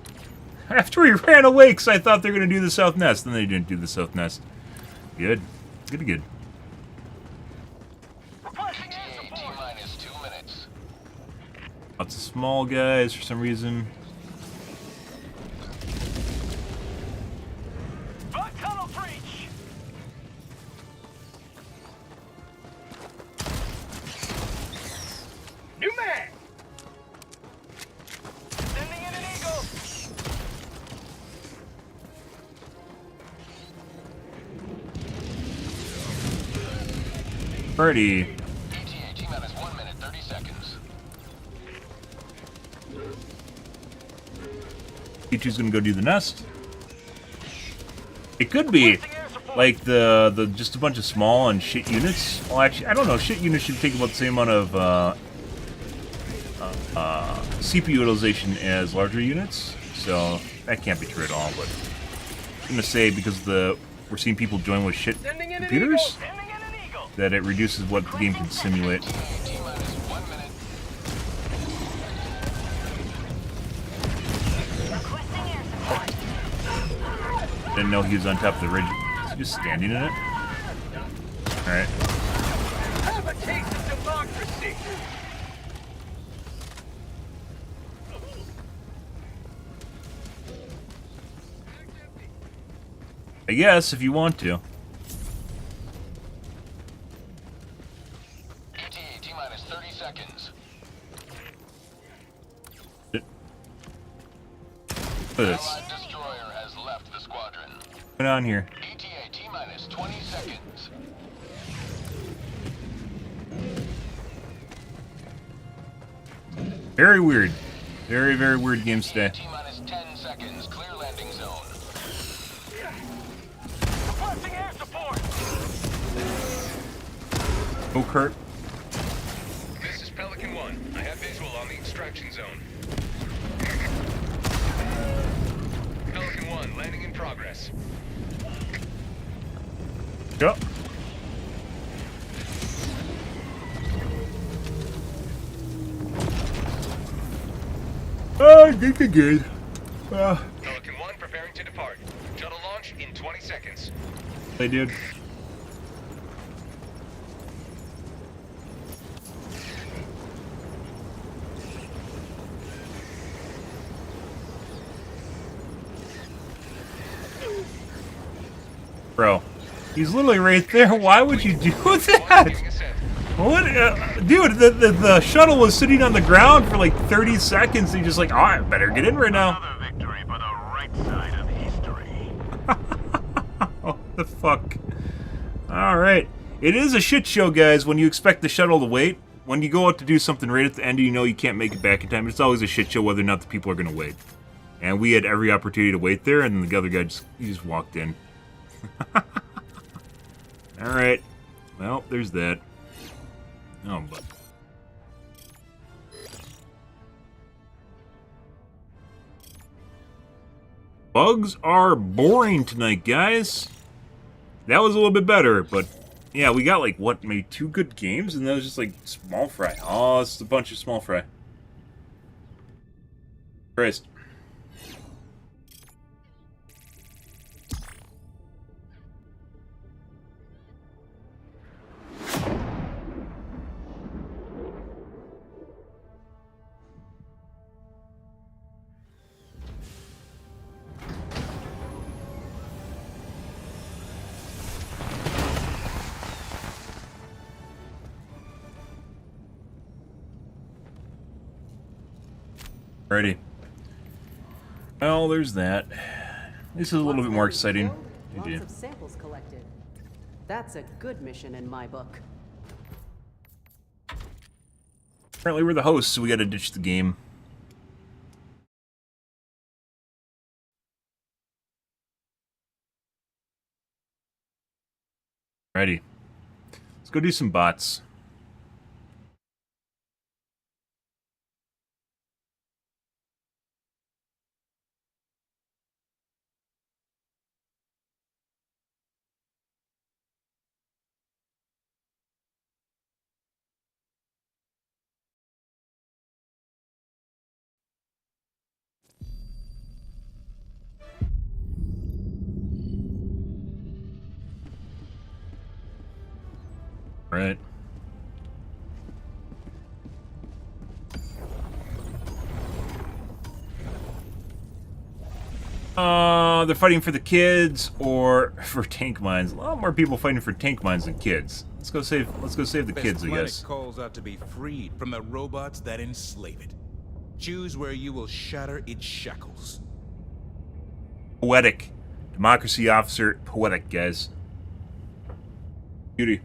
Speaker 1: After he ran away, because I thought they were going to do the south nest, then they didn't do the south nest. Good. Good.
Speaker 5: Requesting air
Speaker 6: ETA
Speaker 5: support.
Speaker 6: T-minus 2 minutes.
Speaker 1: Lots of small guys for some reason.
Speaker 5: Bug tunnel breach.
Speaker 9: New mag.
Speaker 5: Sending in an eagle.
Speaker 1: Pretty.
Speaker 6: ETA T-minus 1 minute, 30 seconds.
Speaker 1: P2's gonna go do the nest. It could be like the just a bunch of small and shit units. Well, actually, I don't know. Shit units should take about the same amount of CPU utilization as larger units, so that can't be true at all. But I'm gonna say because we're seeing people join with shit
Speaker 9: Sending in an
Speaker 1: computers
Speaker 5: Sending in an eagle.
Speaker 1: that it reduces what the game can simulate.
Speaker 6: ETA T-minus 1 minute.
Speaker 8: Requesting air support.
Speaker 1: Didn't know he was on top of the ridge. Is he just standing in it? All right.
Speaker 9: Have a taste of democracy.
Speaker 1: I guess if you want to.
Speaker 6: ETA T-minus 30 seconds.
Speaker 1: Look at this.
Speaker 6: Allied destroyer has left the squadron.
Speaker 1: What's going on here?
Speaker 6: ETA T-minus 20 seconds.
Speaker 1: Very weird. Very, very weird games today.
Speaker 6: T-minus 10
Speaker 1: Go, Kurt.
Speaker 6: This is Pelican 1. I have visual on the extraction zone. Pelican 1, landing in progress.
Speaker 1: Yep. I think they're good.
Speaker 6: Pelican 1 preparing to depart. Shuttle launch in 20 seconds.
Speaker 1: They did. Bro, he's literally right there. Why would you do that? What, dude? The shuttle was sitting on the ground for like 30 seconds. And he's just like, oh, I better get in right now.
Speaker 5: Another victory for the right side of history.
Speaker 1: What the fuck? All right, it is a shit show, guys. When you expect the shuttle to wait, when you go out to do something right at the end, and you know you can't make it back in time. It's always a shit show whether or not the people are gonna wait. And we had every opportunity to wait there, and then the other guy just walked in. All right. Well, there's that. Oh, but. Bugs are boring tonight, guys. That was a little bit better, but yeah, we got like, what, maybe 2 good games? And that was just like small fry. Oh, it's a bunch of small fry. Christ. Alrighty. Well, there's that. This is a little bit more exciting.
Speaker 7: Lots of samples collected. That's a good mission in my book.
Speaker 1: Apparently we're the hosts, so we gotta ditch the game. Alrighty. Let's go do some bots. Right. They're fighting for the kids or for tank mines. A lot more people fighting for tank mines than kids. Let's go save the kids, I guess.
Speaker 4: This planet calls out to be freed from the robots that enslave it. Choose where you will shatter its shackles.
Speaker 1: Poetic. Democracy officer, poetic, guys. Beauty.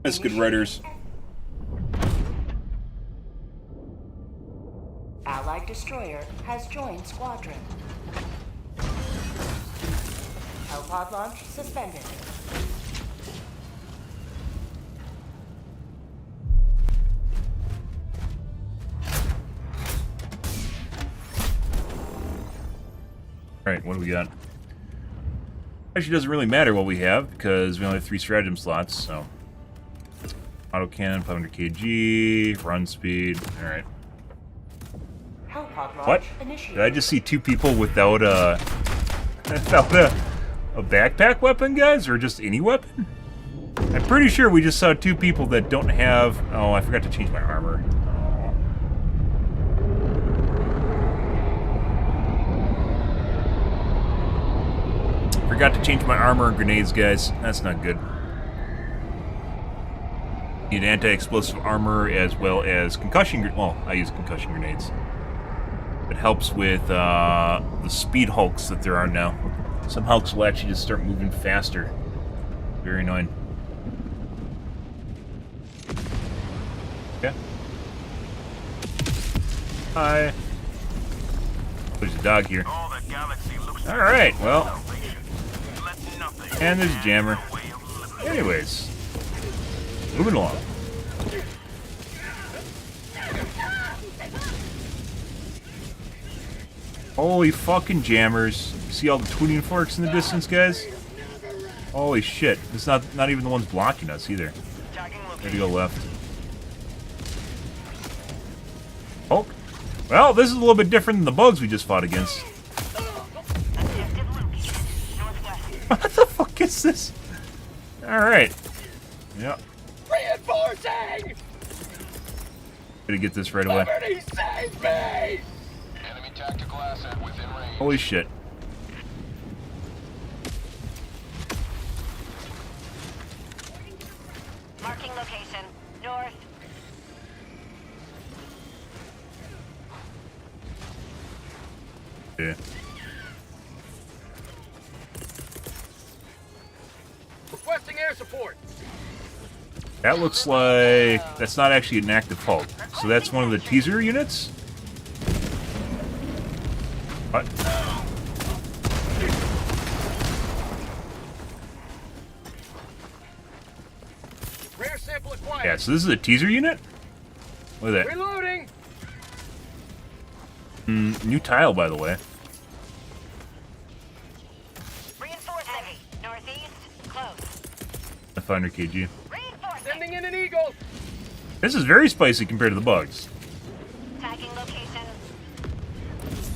Speaker 1: That's good writers.
Speaker 3: Allied destroyer has joined squadron. Hellpod launch suspended.
Speaker 1: Alright, what do we got? Actually, doesn't really matter what we have because we only have 3 stratagem slots, so. Autocannon, 500 kg, run speed. Alright. What? Did I just see 2 people without a backpack weapon, guys? Or just any weapon? I'm pretty sure we just saw 2 people that don't have... Oh, I forgot to change my armor. Oh. Forgot to change my armor and grenades, guys. That's not good. Need anti-explosive armor as well as concussion... Well, I use concussion grenades. It helps with the speed hulks that there are now. Some hulks will actually just start moving faster. Very annoying. Yeah. Hi. There's a dog here. Alright, well. And there's a jammer. Anyways, moving along. Holy fucking jammers. See all the tuning forks in the distance, guys? Holy shit. It's not even the ones blocking us either. There to go left. Oh. Well, this is a little bit different than the bugs we just fought against. What the fuck is this? Alright. Yep.
Speaker 9: Reinforcing!
Speaker 1: Gotta get this right away.
Speaker 9: Somebody save me!
Speaker 6: Enemy tactical asset within range.
Speaker 1: Holy shit.
Speaker 8: Marking location. North.
Speaker 1: Yeah.
Speaker 9: Requesting air support.
Speaker 1: That looks like that's not actually an active Hulk. So that's one of the teaser units? What?
Speaker 9: Rare sample acquired.
Speaker 1: Yeah, so this is a teaser unit? Look at that.
Speaker 9: Reloading.
Speaker 1: New tile, by the way.
Speaker 8: Reinforcing. Northeast. Close.
Speaker 1: A 500 kg.
Speaker 8: Reinforcing.
Speaker 9: Sending in an eagle.
Speaker 1: This is very spicy compared to the bugs.
Speaker 8: Tagging location.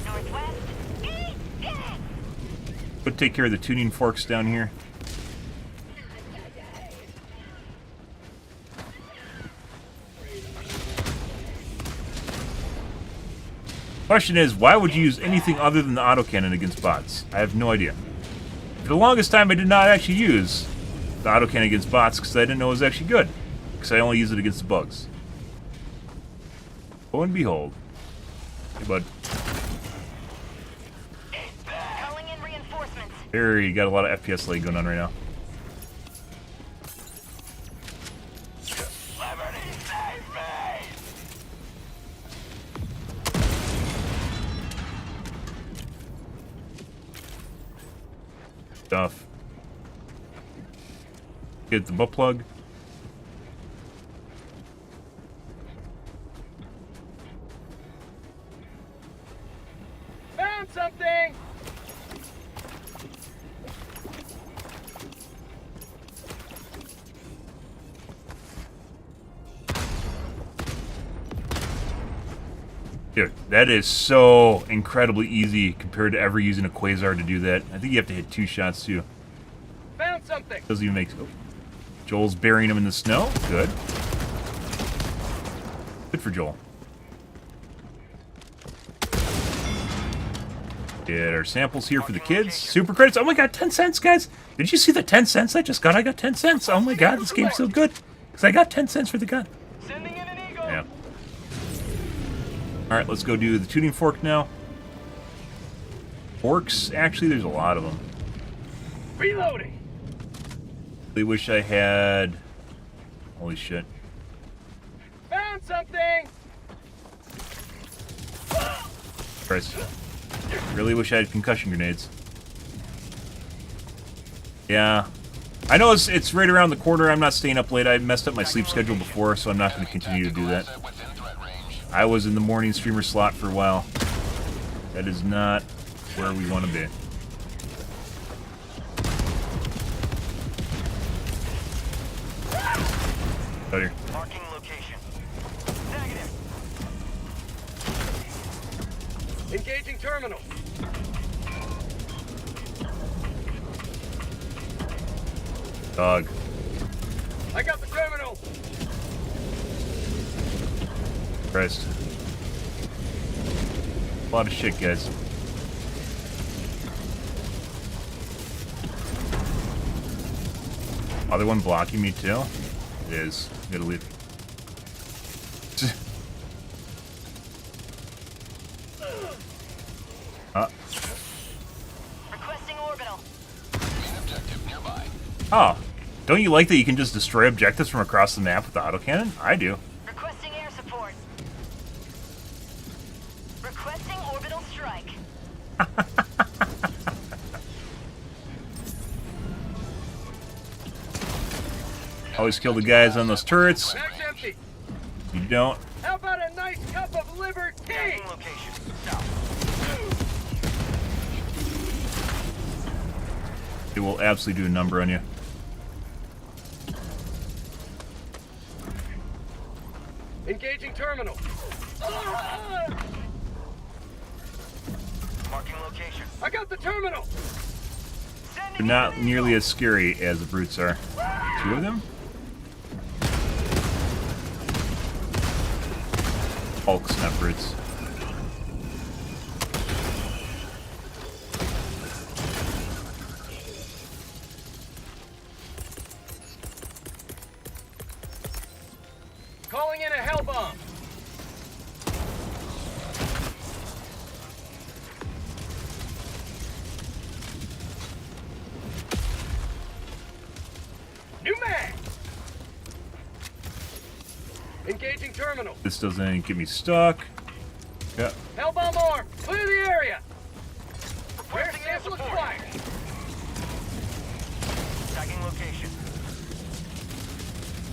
Speaker 8: Northwest.
Speaker 1: But take care of the tuning forks down here. Question is, why would you use anything other than the autocannon against bots? I have no idea. For the longest time, I did not actually use the autocannon against bots because I didn't know it was actually good. Because I only use it against the bugs. Lo and behold. Hey, bud.
Speaker 8: Calling in reinforcements.
Speaker 1: There, you got a lot of FPS lag going on right now. Stuff. Get the butt plug.
Speaker 9: Found something.
Speaker 1: Dude, that is so incredibly easy compared to ever using a quasar to do that. I think you have to hit 2 shots too.
Speaker 9: Found something.
Speaker 1: Doesn't even make. Oh. Joel's burying him in the snow. Good. Good for Joel. Get our samples here for the kids. Super credits. Oh my god, 10 cents, guys. Did you see the 10 cents I just got? I got 10 cents. Oh my god, this game's so good. Because I got 10 cents for the gun.
Speaker 9: Sending in an eagle.
Speaker 1: Yeah. Alright, let's go do the tuning fork now. Forks? Actually, there's a lot of them.
Speaker 9: Reloading.
Speaker 1: I wish I had... Holy shit.
Speaker 9: Found something.
Speaker 1: Christ. Really wish I had concussion grenades. Yeah. I know it's right around the corner. I'm not staying up late. I messed up my sleep schedule before, so I'm not going to continue to do that. I was in the morning streamer slot for a while. That is not where we want to be. Out here.
Speaker 5: Marking location. Negative.
Speaker 9: Engaging terminal.
Speaker 1: Dog.
Speaker 9: I got the terminal.
Speaker 1: Christ. A lot of shit, guys. Other one blocking me too? It is. Gotta leave.
Speaker 8: Requesting orbital.
Speaker 6: Main objective nearby.
Speaker 1: Oh. Don't you like that you can just destroy objectives from across the map with the autocannon? I do.
Speaker 8: Requesting air support. Requesting orbital strike.
Speaker 1: Always kill the guys on those turrets.
Speaker 9: Bag's empty.
Speaker 1: You don't.
Speaker 9: How about a nice cup of liberty?
Speaker 5: Tagging location. South.
Speaker 1: It will absolutely do a number on you.
Speaker 9: Engaging terminal.
Speaker 5: Marking location.
Speaker 9: I got the terminal.
Speaker 1: They're not nearly as scary as the brutes are. 2 of them? Hulks, not brutes.
Speaker 9: Calling in a hell bomb. New mag. Engaging terminal.
Speaker 1: This doesn't get me stuck. Yeah.
Speaker 9: Hell bomb arm. Clear the area. Rare
Speaker 5: Requesting air
Speaker 9: sample
Speaker 5: support.
Speaker 9: acquired.
Speaker 5: Tagging location.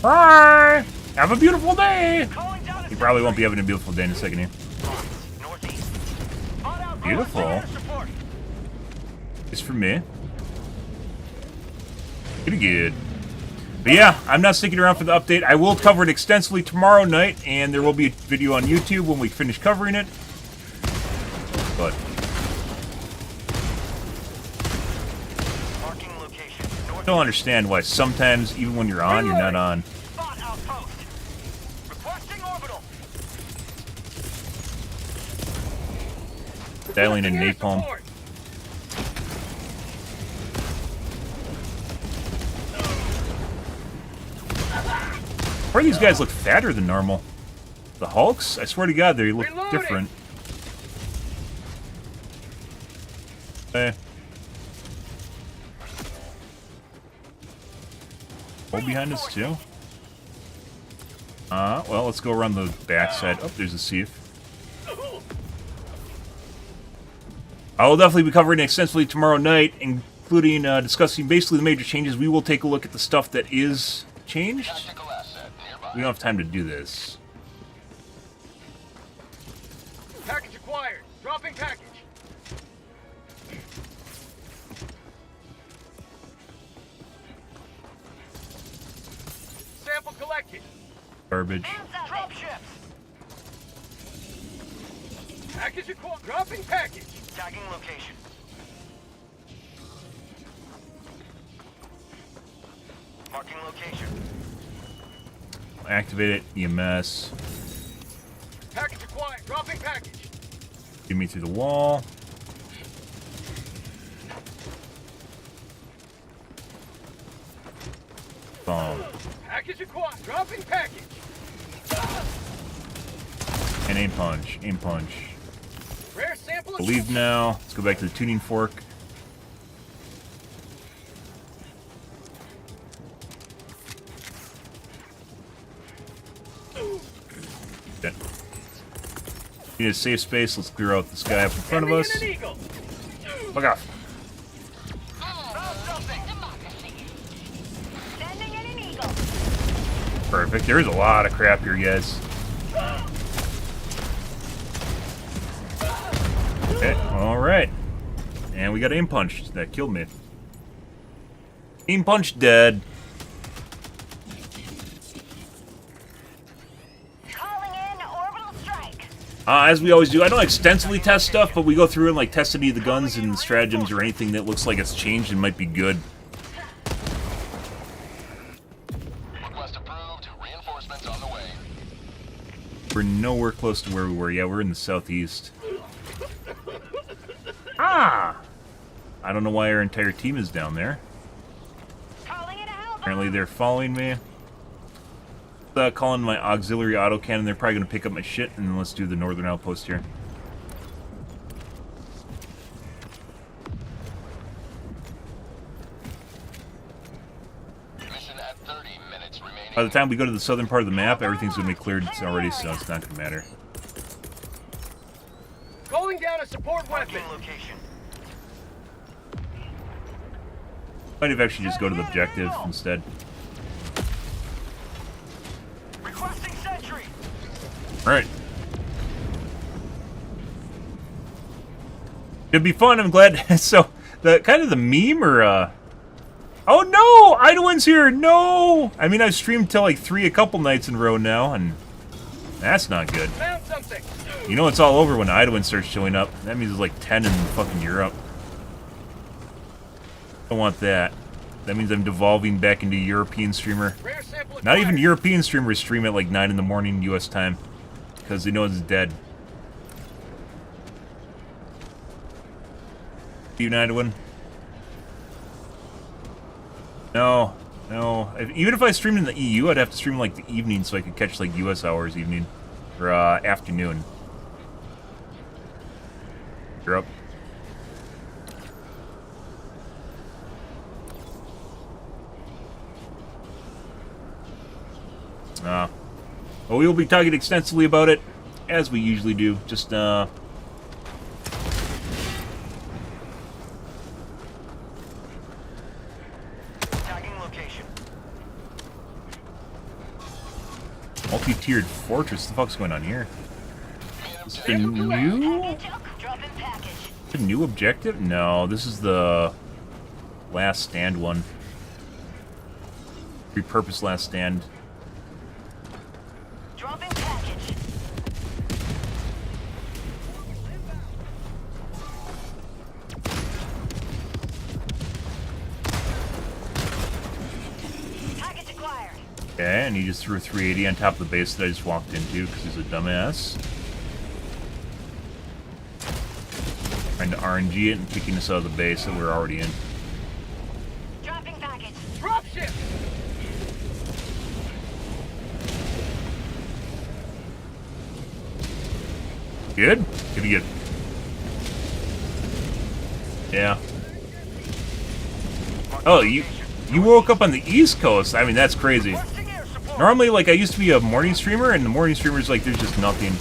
Speaker 1: Bye! Have a beautiful day!
Speaker 5: Calling down a
Speaker 1: You probably won't be having a beautiful day in a second here.
Speaker 5: northeast. Spot out.
Speaker 1: Beautiful.
Speaker 5: Air support.
Speaker 1: It's for me. Pretty good. But yeah, I'm not sticking around for the update. I will cover it extensively tomorrow night, and there will be a video on YouTube when we finish covering it. But
Speaker 5: Marking location.
Speaker 1: I don't understand why sometimes, even when you're on, you're not on.
Speaker 5: Spot outpost. Requesting orbital.
Speaker 1: Dialing in
Speaker 9: Requesting air
Speaker 1: napalm.
Speaker 9: support.
Speaker 1: Why do these guys look fatter than normal? The Hulks? I swear to God, they look
Speaker 9: Reloading.
Speaker 1: different. Okay. Hold behind us too? Well, let's go around the backside. Oh, there's a sieve. I will definitely be covering it extensively tomorrow night, including discussing basically the major changes. We will take a look at the stuff that is changed.
Speaker 6: Tactical asset nearby.
Speaker 1: We don't have time to do this.
Speaker 9: Package acquired. Dropping package. Sample collected.
Speaker 1: Garbage.
Speaker 5: Drop ships.
Speaker 9: Package acquired. Dropping package.
Speaker 5: Tagging location. Marking location.
Speaker 1: Activate it. EMS.
Speaker 9: Package acquired. Dropping package.
Speaker 1: Get me through the wall. Boom.
Speaker 9: Package acquired. Dropping package.
Speaker 1: And aim punch. Aim punch.
Speaker 9: Rare sample.
Speaker 1: Leave now. Let's go back to the tuning fork. Okay. Need a safe space. Let's clear out this guy up in front of us.
Speaker 9: Sending in an eagle.
Speaker 1: Fuck off.
Speaker 8: Sending in an eagle.
Speaker 1: Perfect. There is a lot of crap here, guys. Okay, alright. And we got aim punch. That killed me. Aim punch dead.
Speaker 8: Calling in orbital strike.
Speaker 1: As we always do, I don't extensively test stuff, but we go through and like test any of the guns and stratagems or anything that looks like it's changed and might be good.
Speaker 6: Request approved. Reinforcements on the way.
Speaker 1: We're nowhere close to where we were. Yeah, we're in the southeast. Ah! I don't know why our entire team is down there.
Speaker 8: Calling in a hell bomb.
Speaker 1: Apparently they're following me. Calling my auxiliary autocannon. They're probably going to pick up my shit, and then let's do the northern outpost here.
Speaker 6: Mission at 30 minutes remaining.
Speaker 1: By the time we go to the southern part of the map, everything's going to be cleared already, so it's not going to matter.
Speaker 9: Calling down a support weapon.
Speaker 5: Marking location.
Speaker 1: Might have actually just go to the objective instead. Alright. It'd be fun, I'm glad. So, the kind of the meme or, oh no! Idwin's here! No! I mean, I've streamed till like 3 a couple nights in a row now, and that's not good.
Speaker 9: Found something.
Speaker 1: You know it's all over when Idwin starts showing up. That means it's like 10 in fucking Europe. Don't want that. That means I'm devolving back into European streamer.
Speaker 9: Rare sample
Speaker 1: Not even
Speaker 9: acquired.
Speaker 1: European streamers stream at like 9 in the morning US time. Because they know it's dead. You, Idwin? No. No. Even if I streamed in the EU, I'd have to stream like the evening so I could catch like US hours evening. Or afternoon. You're up. Well, we will be talking extensively about it, as we usually do. Just,
Speaker 2: Tagging location.
Speaker 1: multi-tiered fortress. The fuck's going on here? Is it a new?
Speaker 8: Dropping package.
Speaker 1: A new objective? No, this is the last stand one. Repurposed last stand.
Speaker 8: Dropping package. Package acquired.
Speaker 1: Okay, and he just threw a 380 on top of the base that I just walked into because he's a dumbass. Trying to RNG it and kicking us out of the base that we're already in.
Speaker 8: Dropping package.
Speaker 9: Dropship.
Speaker 1: Good? Good to get. Yeah. Oh, you woke up on the East Coast. I mean, that's crazy. Normally, like, I used to be a morning streamer, and the morning streamers, like, there's just nothing.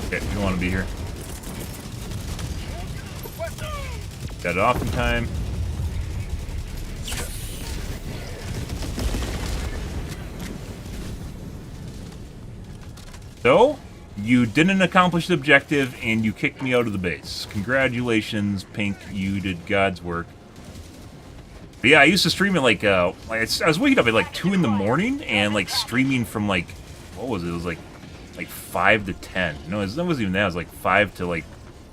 Speaker 1: Okay, we don't want to be here. Got it off in time. So, you didn't accomplish the objective, and you kicked me out of the base. Congratulations, Pink. You did God's work. But yeah, I used to stream at like I was waking up at like 2 in the morning and like streaming from like, what was it? It was like 5 to 10. No, it wasn't even that. It was like 5 to like,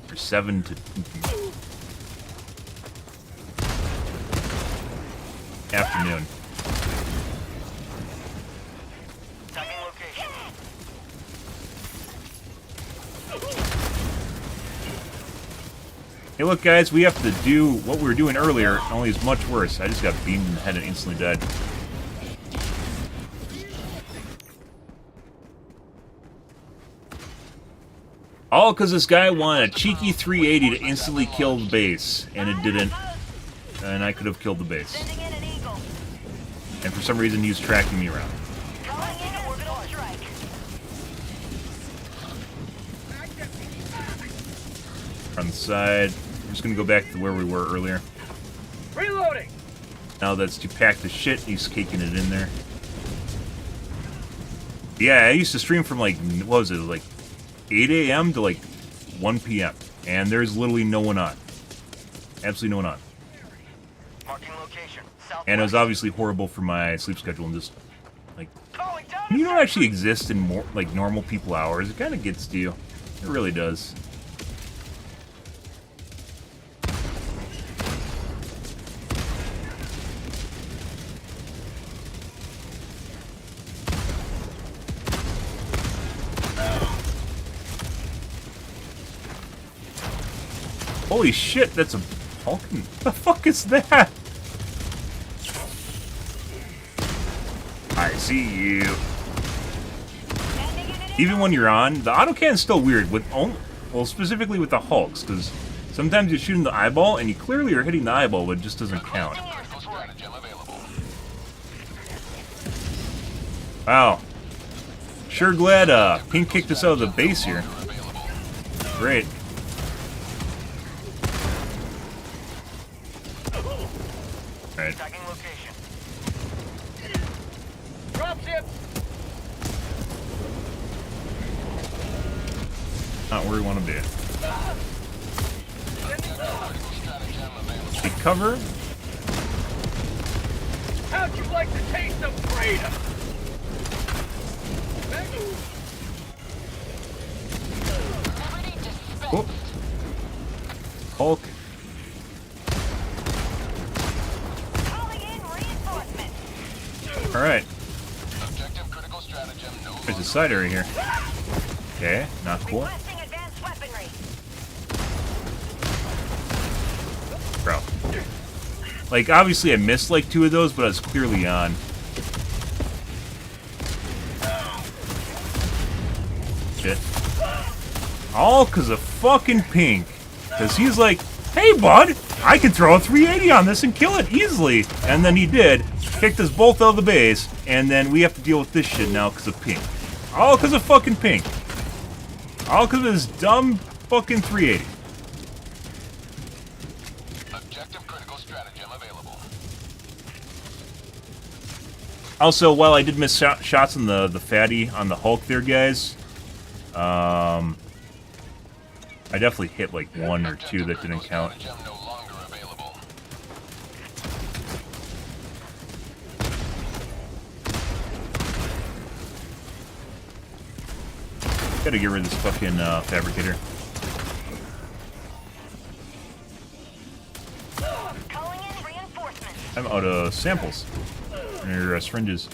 Speaker 1: or 7 to afternoon.
Speaker 2: Tagging location.
Speaker 1: Hey, look, guys, we have to do what we were doing earlier, only it's much worse. I just got beamed in the head and instantly died. All because this guy wanted a cheeky 380 to instantly kill the base, and it didn't. And I could have killed the base.
Speaker 8: Sending in an eagle.
Speaker 1: And for some reason, he was tracking me around.
Speaker 8: Calling in orbital strike.
Speaker 1: On the side. I'm just gonna go back to where we were earlier.
Speaker 9: Reloading.
Speaker 1: Now that's to pack the shit, he's caking it in there. Yeah, I used to stream from like, what was it, like 8 a.m. to like 1 p.m. And there's literally no one on. Absolutely no one on.
Speaker 2: Marking location. Southwest.
Speaker 1: And it was obviously horrible for my sleep schedule and just, like,
Speaker 2: Calling down
Speaker 1: when you don't actually exist in more, like, normal people hours, it kind of gets to you. It really does. Holy shit, that's a Vulcan. The fuck is that? I see you. Even when you're on, the autocan's still weird with well, specifically with the Hulks, because sometimes you shoot in the eyeball and you clearly are hitting the eyeball, but it just doesn't count. Wow. Sure glad Pink kicked us out of the base here. Great. Alright.
Speaker 2: Tagging location.
Speaker 9: Dropship.
Speaker 1: Not where we want to be. Take cover.
Speaker 9: How'd you like the taste of freedom?
Speaker 1: Oh. Hulk. Alright.
Speaker 6: Objective critical stratagem no
Speaker 1: There's a side area here. Okay, not cool. Bro. Like, obviously I missed like 2 of those, but I was clearly on. Shit. All because of fucking Pink. Because he's like, hey bud, I can throw a 380 on this and kill it easily. And then he did. Kicked us both out of the base. And then we have to deal with this shit now because of Pink. All because of fucking Pink. All because of his dumb fucking 380.
Speaker 6: objective critical stratagem available.
Speaker 1: Also, while I did miss shots on the fatty on the Hulk there, guys, I definitely hit like 1 or 2 that didn't count.
Speaker 6: No longer available.
Speaker 1: Gotta get rid of this fucking fabricator.
Speaker 8: Calling in reinforcements.
Speaker 1: I'm out of samples. Or syringes.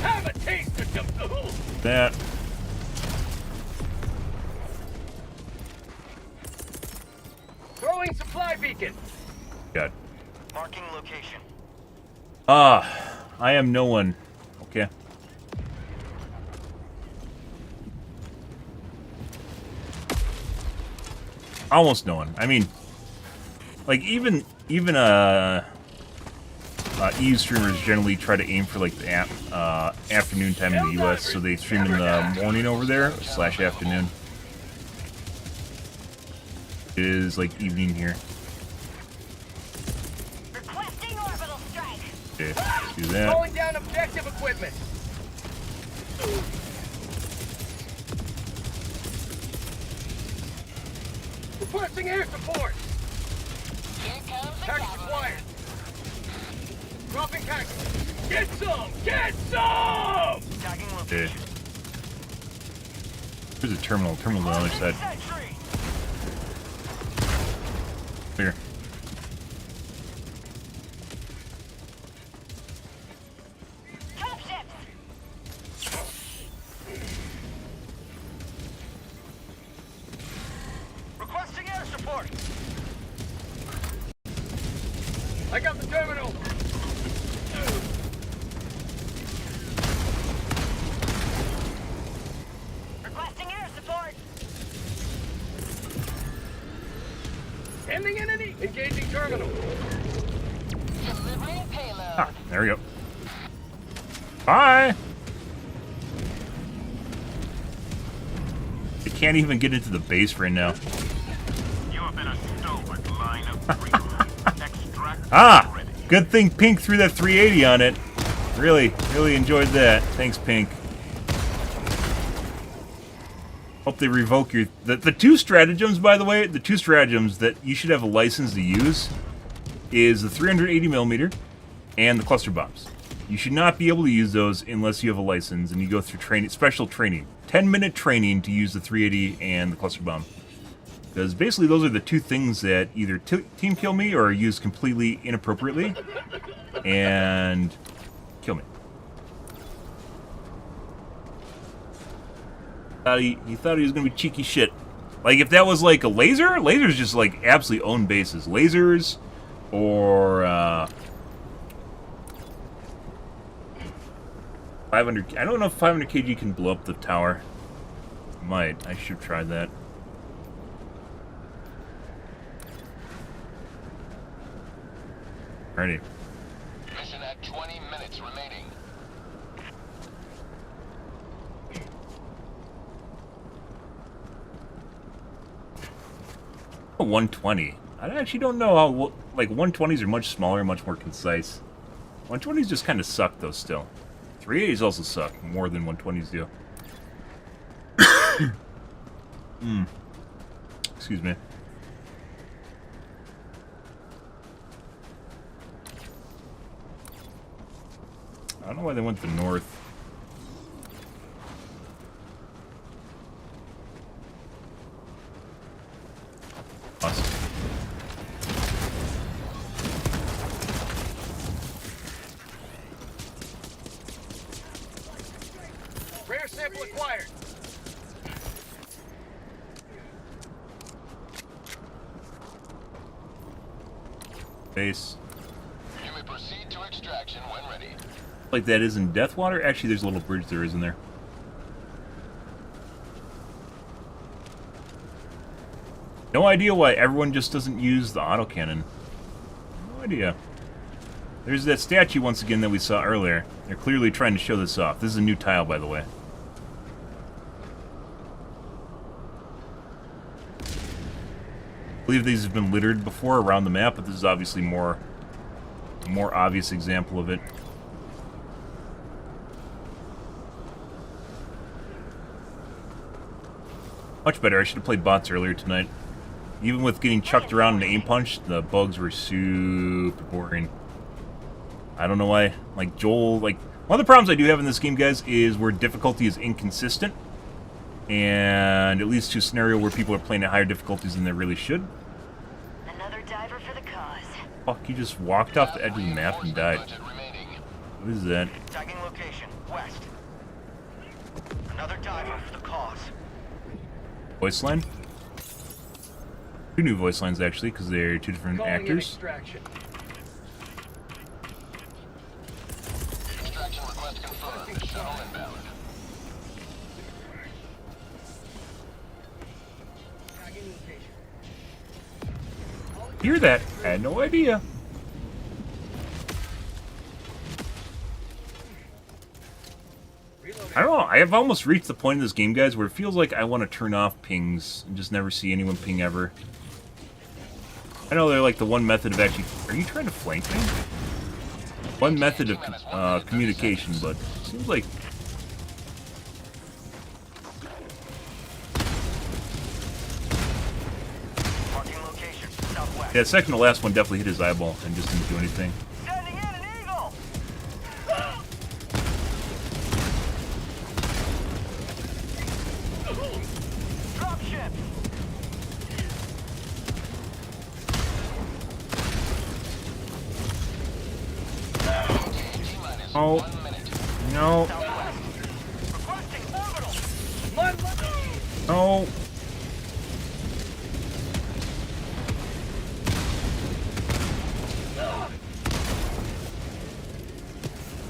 Speaker 9: Have a taste of the
Speaker 1: That.
Speaker 9: throwing supply beacon.
Speaker 1: God.
Speaker 2: Marking location.
Speaker 1: I am no one. Okay. Almost no one. I mean, like even EU streamers generally try to aim for like the afternoon time in the US, so they stream in the morning over there / afternoon. It is like evening here.
Speaker 8: Requesting orbital strike.
Speaker 1: Okay, let's do that.
Speaker 9: Calling down objective equipment. Requesting air support.
Speaker 8: Here comes the
Speaker 9: Package
Speaker 8: cavalry.
Speaker 9: acquired. Dropping package. Get some! Get some!
Speaker 2: Tagging
Speaker 1: Okay.
Speaker 2: location.
Speaker 1: There's a terminal. Terminal on the other side.
Speaker 2: Sentry.
Speaker 1: Clear.
Speaker 8: Top ships.
Speaker 2: Requesting air support.
Speaker 9: I got the terminal.
Speaker 8: Requesting air support.
Speaker 9: Ending enemy. Engaging terminal.
Speaker 8: Delivering payload.
Speaker 1: Ah, there we go. Bye! I can't even get into the base right now.
Speaker 5: You have been a stalwart line of three. Extract
Speaker 1: Ah!
Speaker 5: ready.
Speaker 1: Good thing Pink threw that 380 on it. Really enjoyed that. Thanks, Pink. Hope they revoke your... The 2 stratagems, by the way, the 2 stratagems that you should have a license to use is the 380mm and the cluster bombs. You should not be able to use those unless you have a license and you go through special training. 10-minute training to use the 380 and the cluster bomb. Because basically those are the 2 things that either team kill me or are used completely inappropriately and kill me. He thought he was going to be cheeky shit. Like, if that was like a laser, lasers just like absolutely own bases. Lasers or 500. I don't know if 500 kg can blow up the tower. Might. I should try that. Alrighty.
Speaker 6: Mission at 20 minutes remaining.
Speaker 1: A 120. I actually don't know how. Like 120s are much smaller, much more concise. 120s just kind of suck though. Still, 380s also suck more than 120s do. Excuse me. I don't know why they went to the north. Awesome.
Speaker 9: Rare sample acquired.
Speaker 1: Base.
Speaker 6: You may proceed to extraction when ready.
Speaker 1: Like that is in Deathwater? Actually, there's a little bridge there, isn't there? No idea why everyone just doesn't use the autocannon. No idea. There's that statue once again that we saw earlier. They're clearly trying to show this off. This is a new tile, by the way. I believe these have been littered before around the map, but this is obviously a more obvious example of it. Much better. I should have played bots earlier tonight. Even with getting chucked around in aim punch, the bugs were super boring. I don't know why. Like Joel, like one of the problems I do have in this game, guys, is where difficulty is inconsistent, and it leads to a scenario where people are playing at higher difficulties than they really should.
Speaker 8: Another diver for the cause.
Speaker 1: Fuck, he just walked off the edge of the map and died. What is that?
Speaker 2: Tagging location, west. Another diver for the cause.
Speaker 1: Voice line? Two new voice lines, actually, because they're two different
Speaker 9: Calling in
Speaker 1: actors.
Speaker 9: extraction.
Speaker 6: Extraction request confirmed. Shuttle inbound.
Speaker 9: Tagging location.
Speaker 1: Hear that? I had no idea. I don't know. I have almost reached the point in this game, guys, where it feels like I want to turn off pings and just never see anyone ping ever. I know they're like the one method of actually... Are you trying to flank me? One method of communication, but it seems like...
Speaker 2: Marking location, southwest.
Speaker 1: Yeah, second to last one definitely hit his eyeball and just didn't do anything.
Speaker 2: Sending in an eagle! Drop ship!
Speaker 1: Oh, no,
Speaker 2: Southwest. Requesting orbital!
Speaker 1: no.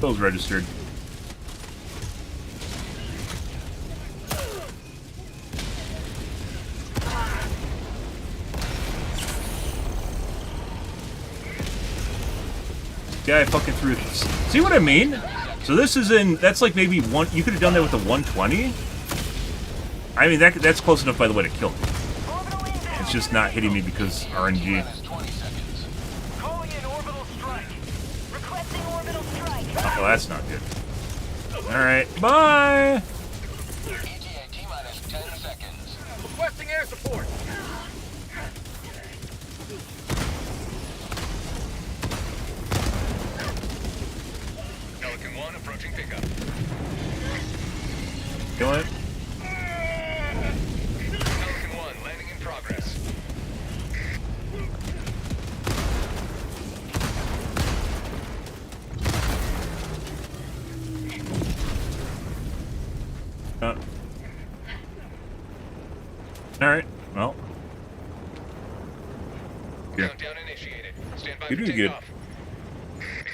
Speaker 1: Those registered. Guy fucking threw it. See what I mean? So this is in. That's like maybe one. You could have done that with the 120. I mean that's close enough, by the way, to kill me.
Speaker 2: Orbital inbound!
Speaker 1: It's just not hitting me because RNG.
Speaker 2: Calling in orbital strike.
Speaker 8: Requesting orbital strike.
Speaker 1: Oh, that's not good. All right, bye.
Speaker 6: ETA T-minus 10 seconds.
Speaker 9: Requesting air support.
Speaker 6: Pelican 1 approaching pickup.
Speaker 1: Kill it.
Speaker 6: Pelican 1 landing in progress.
Speaker 1: All right. Well. Here.
Speaker 6: Countdown initiated. Stand by
Speaker 1: You
Speaker 6: for
Speaker 1: do good.
Speaker 6: takeoff.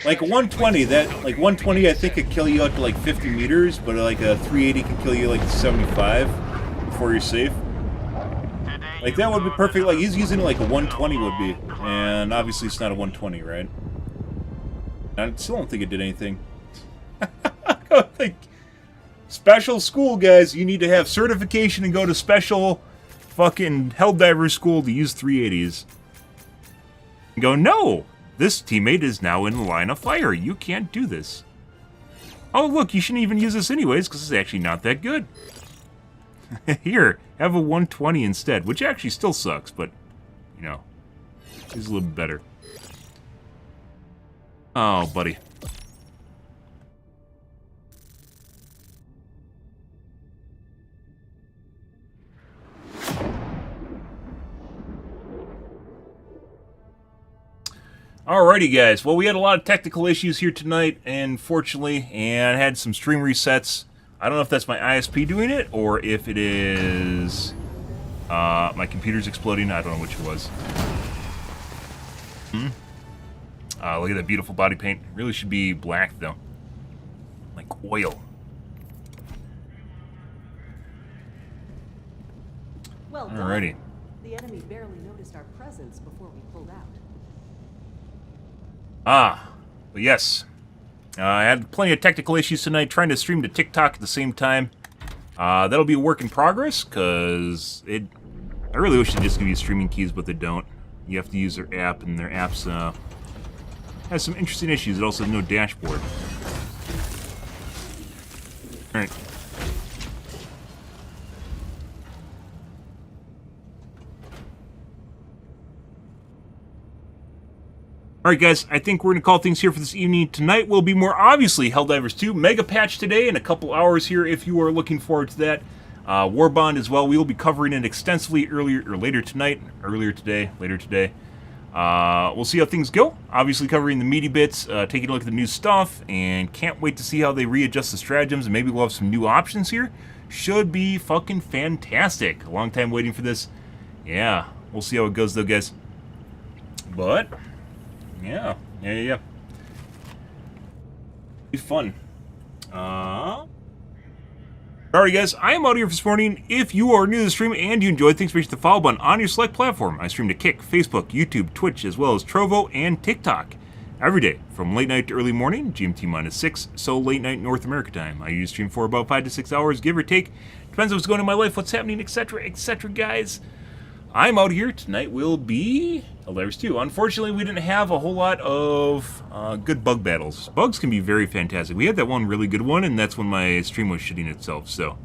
Speaker 1: Like 120, like 120, I think could kill you up to like 50 meters, but like a 380 can kill you like 75 before you're safe. Like that would be perfect. Like he's using it like a 120 would be, and obviously it's not a 120, right? I still don't think it did anything. I don't think. Special school, guys. You need to have certification and go to special fucking Helldiver school to use 380s. And go, no! This teammate is now in the line of fire. You can't do this. Oh, look, you shouldn't even use this anyways, because it's actually not that good. Here, have a 120 instead, which actually still sucks, but, you know, is a little bit better. Oh, buddy. Alrighty, guys. Well, we had a lot of technical issues here tonight, unfortunately, and had some stream resets. I don't know if that's my ISP doing it, or if it is my computer's exploding. I don't know which it was. Look at that beautiful body paint. Really should be black, though. Like oil.
Speaker 7: Well done.
Speaker 1: Alrighty.
Speaker 7: The enemy barely noticed our presence before we pulled out.
Speaker 1: But yes. I had plenty of technical issues tonight, trying to stream to TikTok at the same time. That'll be a work in progress, because I really wish they just give you streaming keys, but they don't. You have to use their app, and their app's has some interesting issues. It also has no dashboard. Alright. Alright guys, I think we're going to call things here for this evening. Tonight will be more obviously Helldivers 2 Mega Patch today in a couple hours here if you are looking forward to that. Warbond as well. We will be covering it extensively later today. We'll see how things go. Obviously covering the meaty bits, taking a look at the new stuff, and can't wait to see how they readjust the stratagems, and maybe we'll have some new options here. Should be fucking fantastic. A long time waiting for this. Yeah, we'll see how it goes though, guys. But yeah. Be fun. Alright guys, I am out here for this morning. If you are new to the stream and you enjoyed, thanks for hitting the follow button on your select platform. I stream to Kick, Facebook, YouTube, Twitch, as well as Trovo and TikTok. Every day, from late night to early morning, GMT-6, so late night North America time. I usually stream for about 5 to 6 hours, give or take. Depends on what's going on in my life, what's happening, etc., guys. I'm out here. Tonight will be Helldivers 2. Unfortunately, we didn't have a whole lot of good bug battles. Bugs can be very fantastic. We had that one really good one, and that's when my stream was shitting itself, so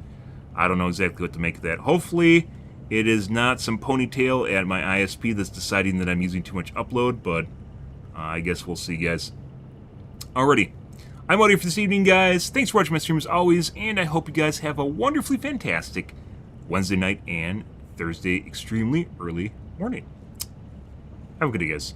Speaker 1: I don't know exactly what to make of that. Hopefully, it is not some ponytail at my ISP that's deciding that I'm using too much upload, but I guess we'll see, guys. Alrighty. I'm out here for this evening, guys. Thanks for watching my stream as always, and I hope you guys have a wonderfully fantastic Wednesday night and Thursday extremely early morning. Have a good day, guys.